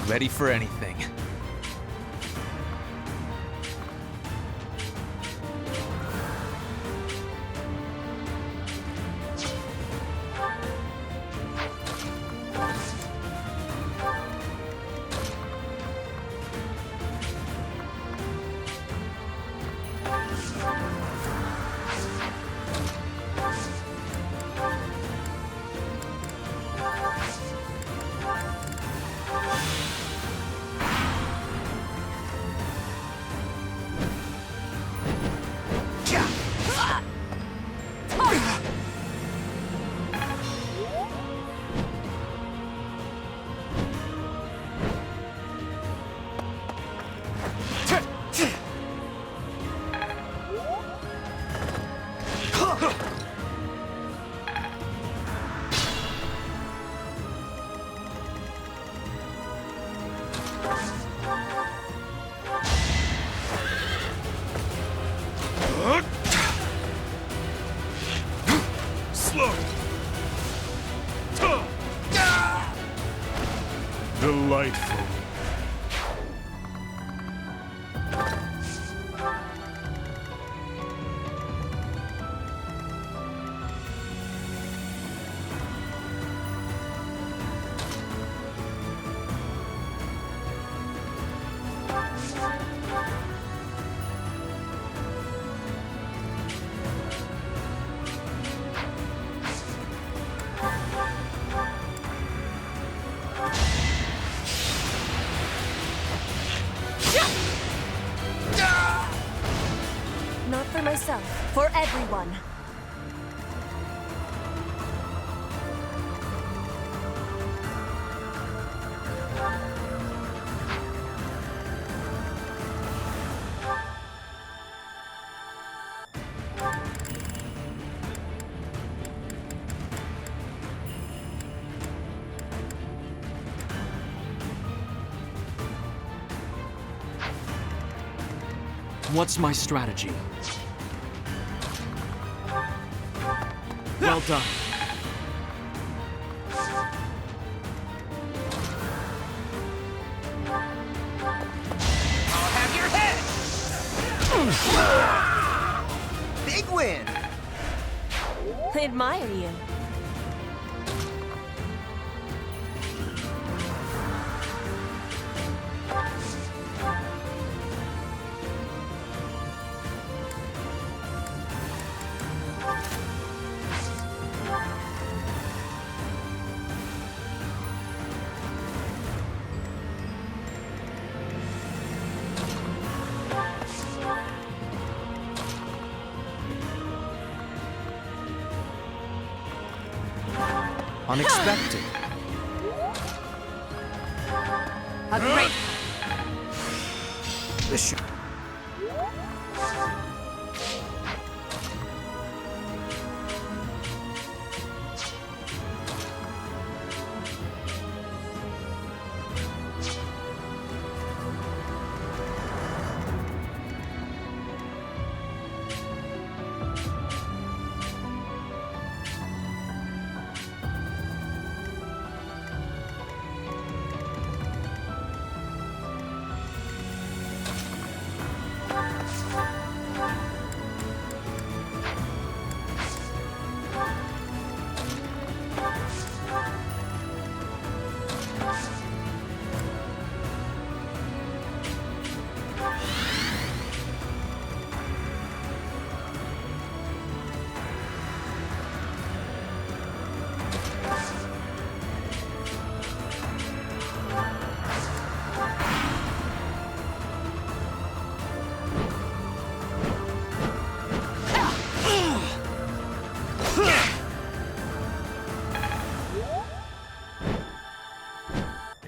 Ready for anything. Slow! Delightful. Not for myself, for everyone. What's my strategy? Well done. I'll have your head! Big win! I admire you. Unexpected. A great. This should...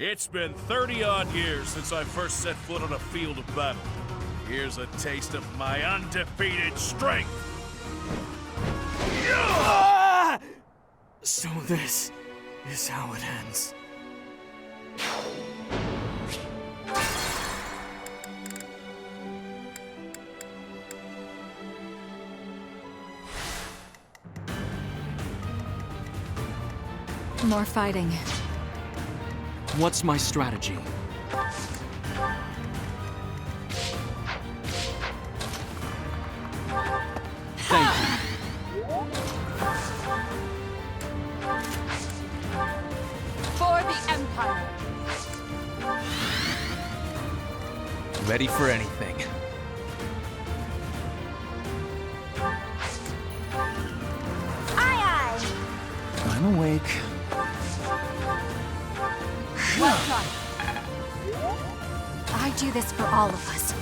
It's been 30-odd years since I first set foot on a field of battle. Here's a taste of my undefeated strength! So this is how it ends. More fighting. What's my strategy? Thank you. For the Empire. Ready for anything. Aye, aye. I'm awake. Well done. I do this for all of us.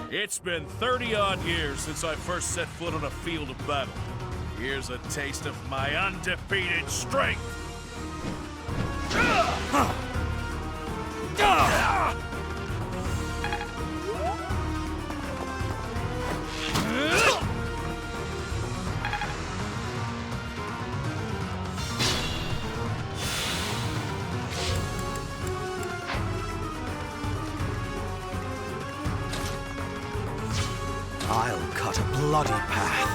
It's been 30-odd years since I first set foot on a field of battle. Here's a taste of my undefeated strength! bloody path.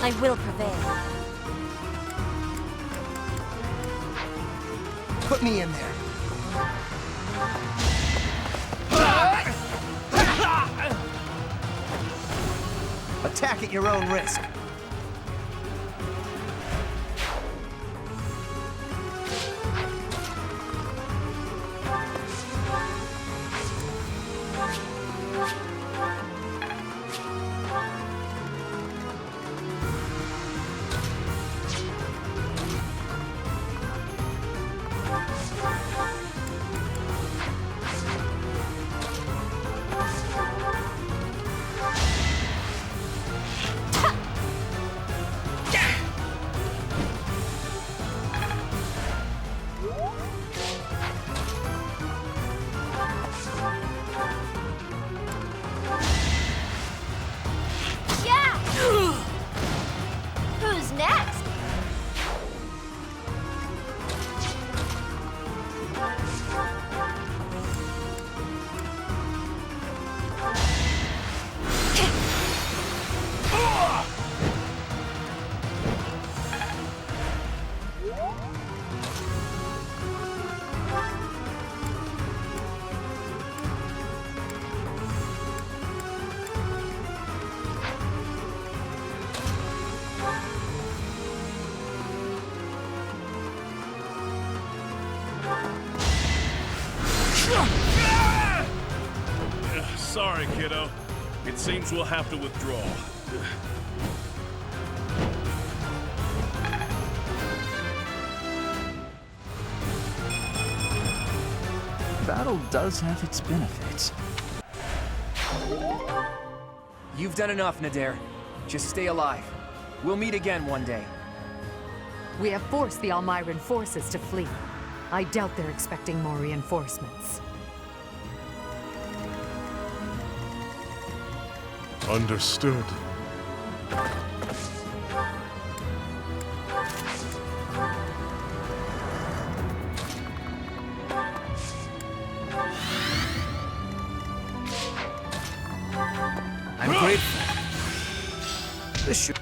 I will prevail. Put me in there. Attack at your own risk. Who's next? Sorry, kiddo. It seems we'll have to withdraw. Battle does have its benefits. You've done enough, Nadir. Just stay alive. We'll meet again one day. We have forced the Almyran forces to flee. I doubt they're expecting more reinforcements. Understood. I'm grateful. This should...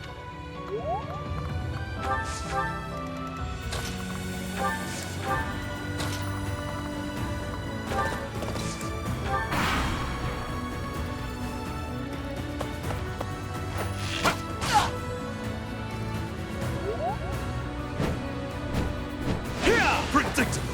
Predictable.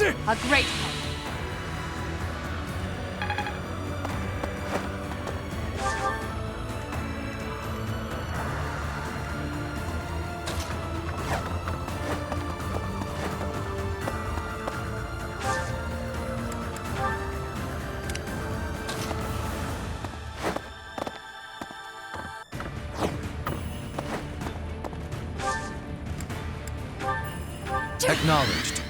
A great help. Acknowledged.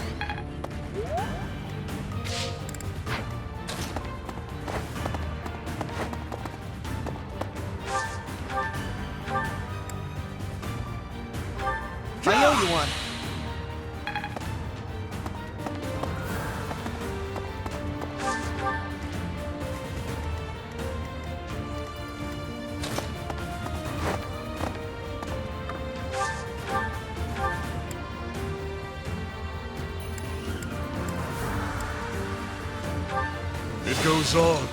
I owe you one. It goes on.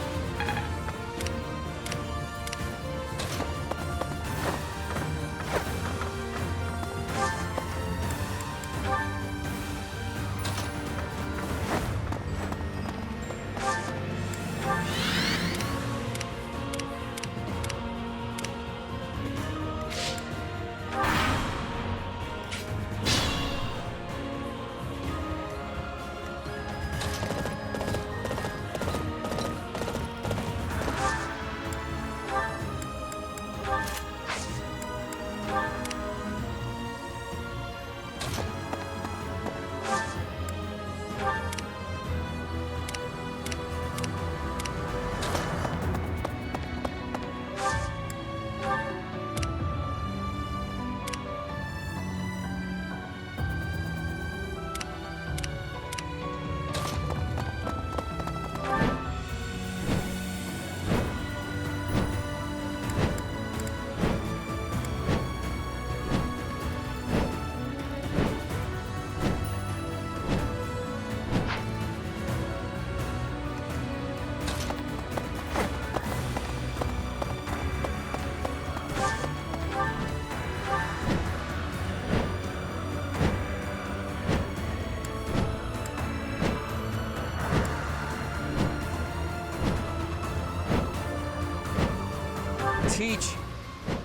Teach,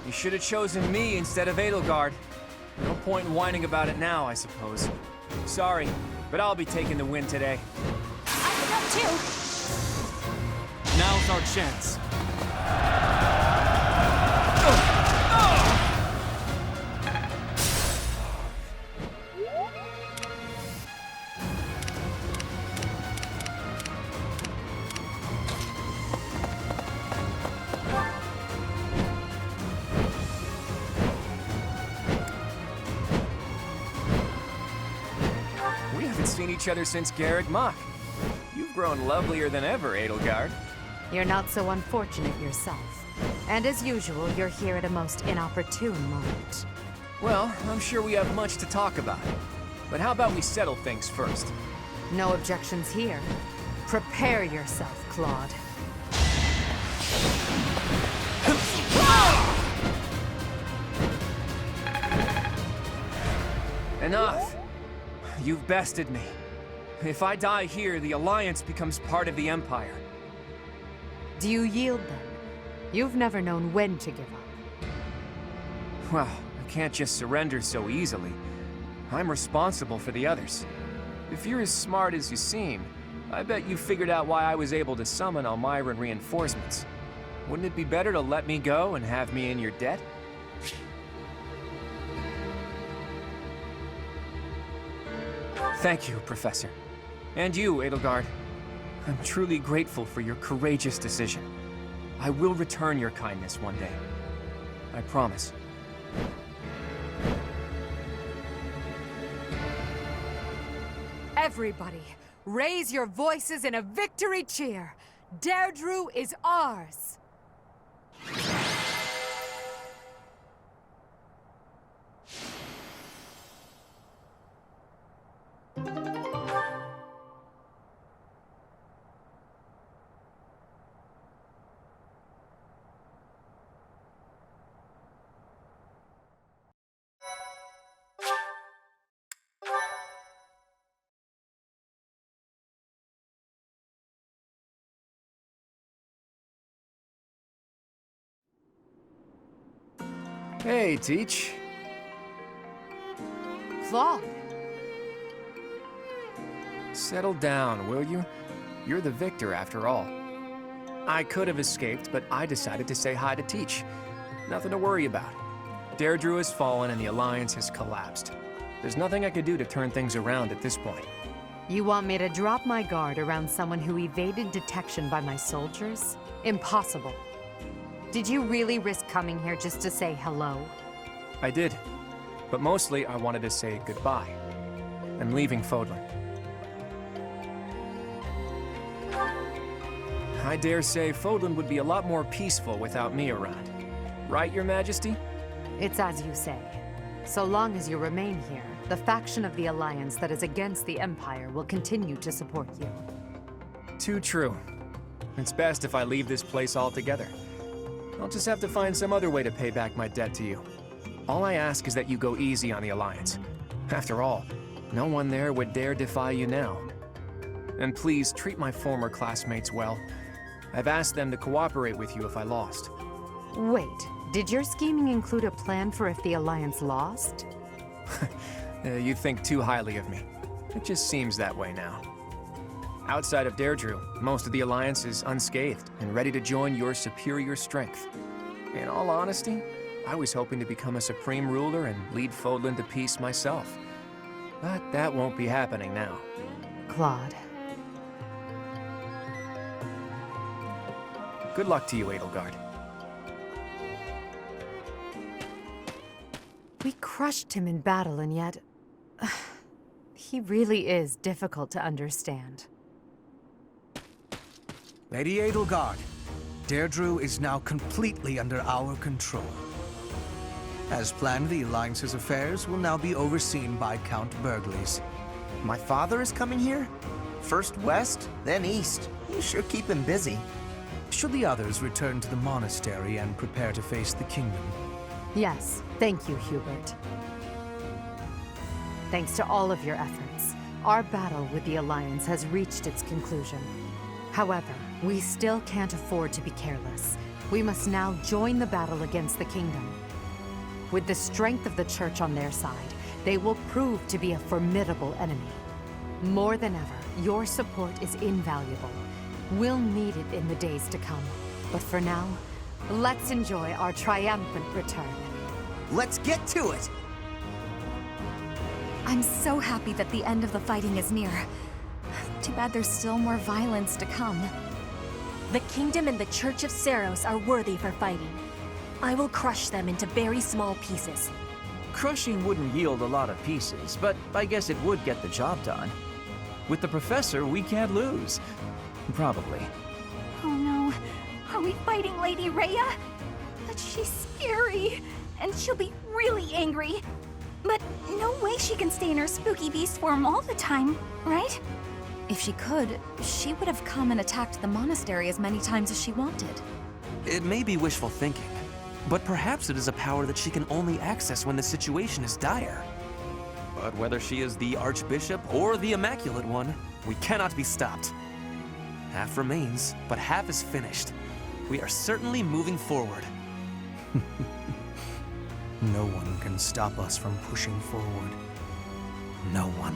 you should have chosen me instead of Edelgard. No point in whining about it now, I suppose. Sorry, but I'll be taking the win today. I can help too. Now's our chance. We haven't seen each other since Garreg Mach. You've grown lovelier than ever, Edelgard. You're not so unfortunate yourself. And as usual, you're here at a most inopportune moment. Well, I'm sure we have much to talk about. But how about we settle things first? No objections here. Prepare yourself, Claude. Enough! You've bested me. If I die here, the Alliance becomes part of the Empire. Do you yield then? You've never known when to give up. Well, I can't just surrender so easily. I'm responsible for the others. If you're as smart as you seem, I bet you figured out why I was able to summon Almyran reinforcements. Wouldn't it be better to let me go and have me in your debt? Thank you, Professor. And you, Edelgard. I'm truly grateful for your courageous decision. I will return your kindness one day. I promise. Everybody, raise your voices in a victory cheer! Deirdre is ours! Hey, Teach. Claude! Settle down, will you? You're the victor, after all. I could have escaped, but I decided to say hi to Teach. Nothing to worry about. Deirdre has fallen and the Alliance has collapsed. There's nothing I could do to turn things around at this point. You want me to drop my guard around someone who evaded detection by my soldiers? Impossible. Did you really risk coming here just to say hello? I did. But mostly, I wanted to say goodbye. I'm leaving Fodlan. I dare say Fodlan would be a lot more peaceful without me around. Right, Your Majesty? It's as you say. So long as you remain here, the faction of the Alliance that is against the Empire will continue to support you. Too true. It's best if I leave this place altogether. I'll just have to find some other way to pay back my debt to you. All I ask is that you go easy on the Alliance. After all, no one there would dare defy you now. And please treat my former classmates well. I've asked them to cooperate with you if I lost. Wait, did your scheming include a plan for if the Alliance lost? You think too highly of me. It just seems that way now. Outside of Deirdre, most of the Alliance is unscathed and ready to join your superior strength. In all honesty, I was hoping to become a supreme ruler and lead Fodlan to peace myself. But that won't be happening now. Claude. Good luck to you, Edelgard. We crushed him in battle, and yet... he really is difficult to understand. Lady Edelgard, Deirdre is now completely under our control. As planned, the Alliance's affairs will now be overseen by Count Burgles. My father is coming here? First west, then east. You sure keep him busy. Should the others return to the monastery and prepare to face the kingdom? Yes, thank you, Hubert. Thanks to all of your efforts, our battle with the Alliance has reached its conclusion. However, we still can't afford to be careless. We must now join the battle against the kingdom. With the strength of the Church on their side, they will prove to be a formidable enemy. More than ever, your support is invaluable. We'll need it in the days to come. But for now, let's enjoy our triumphant return. Let's get to it! I'm so happy that the end of the fighting is near. Too bad there's still more violence to come. The Kingdom and the Church of Seros are worthy for fighting. I will crush them into very small pieces. Crushing wouldn't yield a lot of pieces, but I guess it would get the job done. With the Professor, we can't lose. Probably. Oh no. Are we fighting Lady Rhea? But she's scary, and she'll be really angry. But no way she can stay in her spooky beast form all the time, right? If she could, she would have come and attacked the monastery as many times as she wanted. It may be wishful thinking, but perhaps it is a power that she can only access when the situation is dire. But whether she is the Archbishop or the Immaculate One, we cannot be stopped. Half remains, but half is finished. We are certainly moving forward. No one can stop us from pushing forward. No one.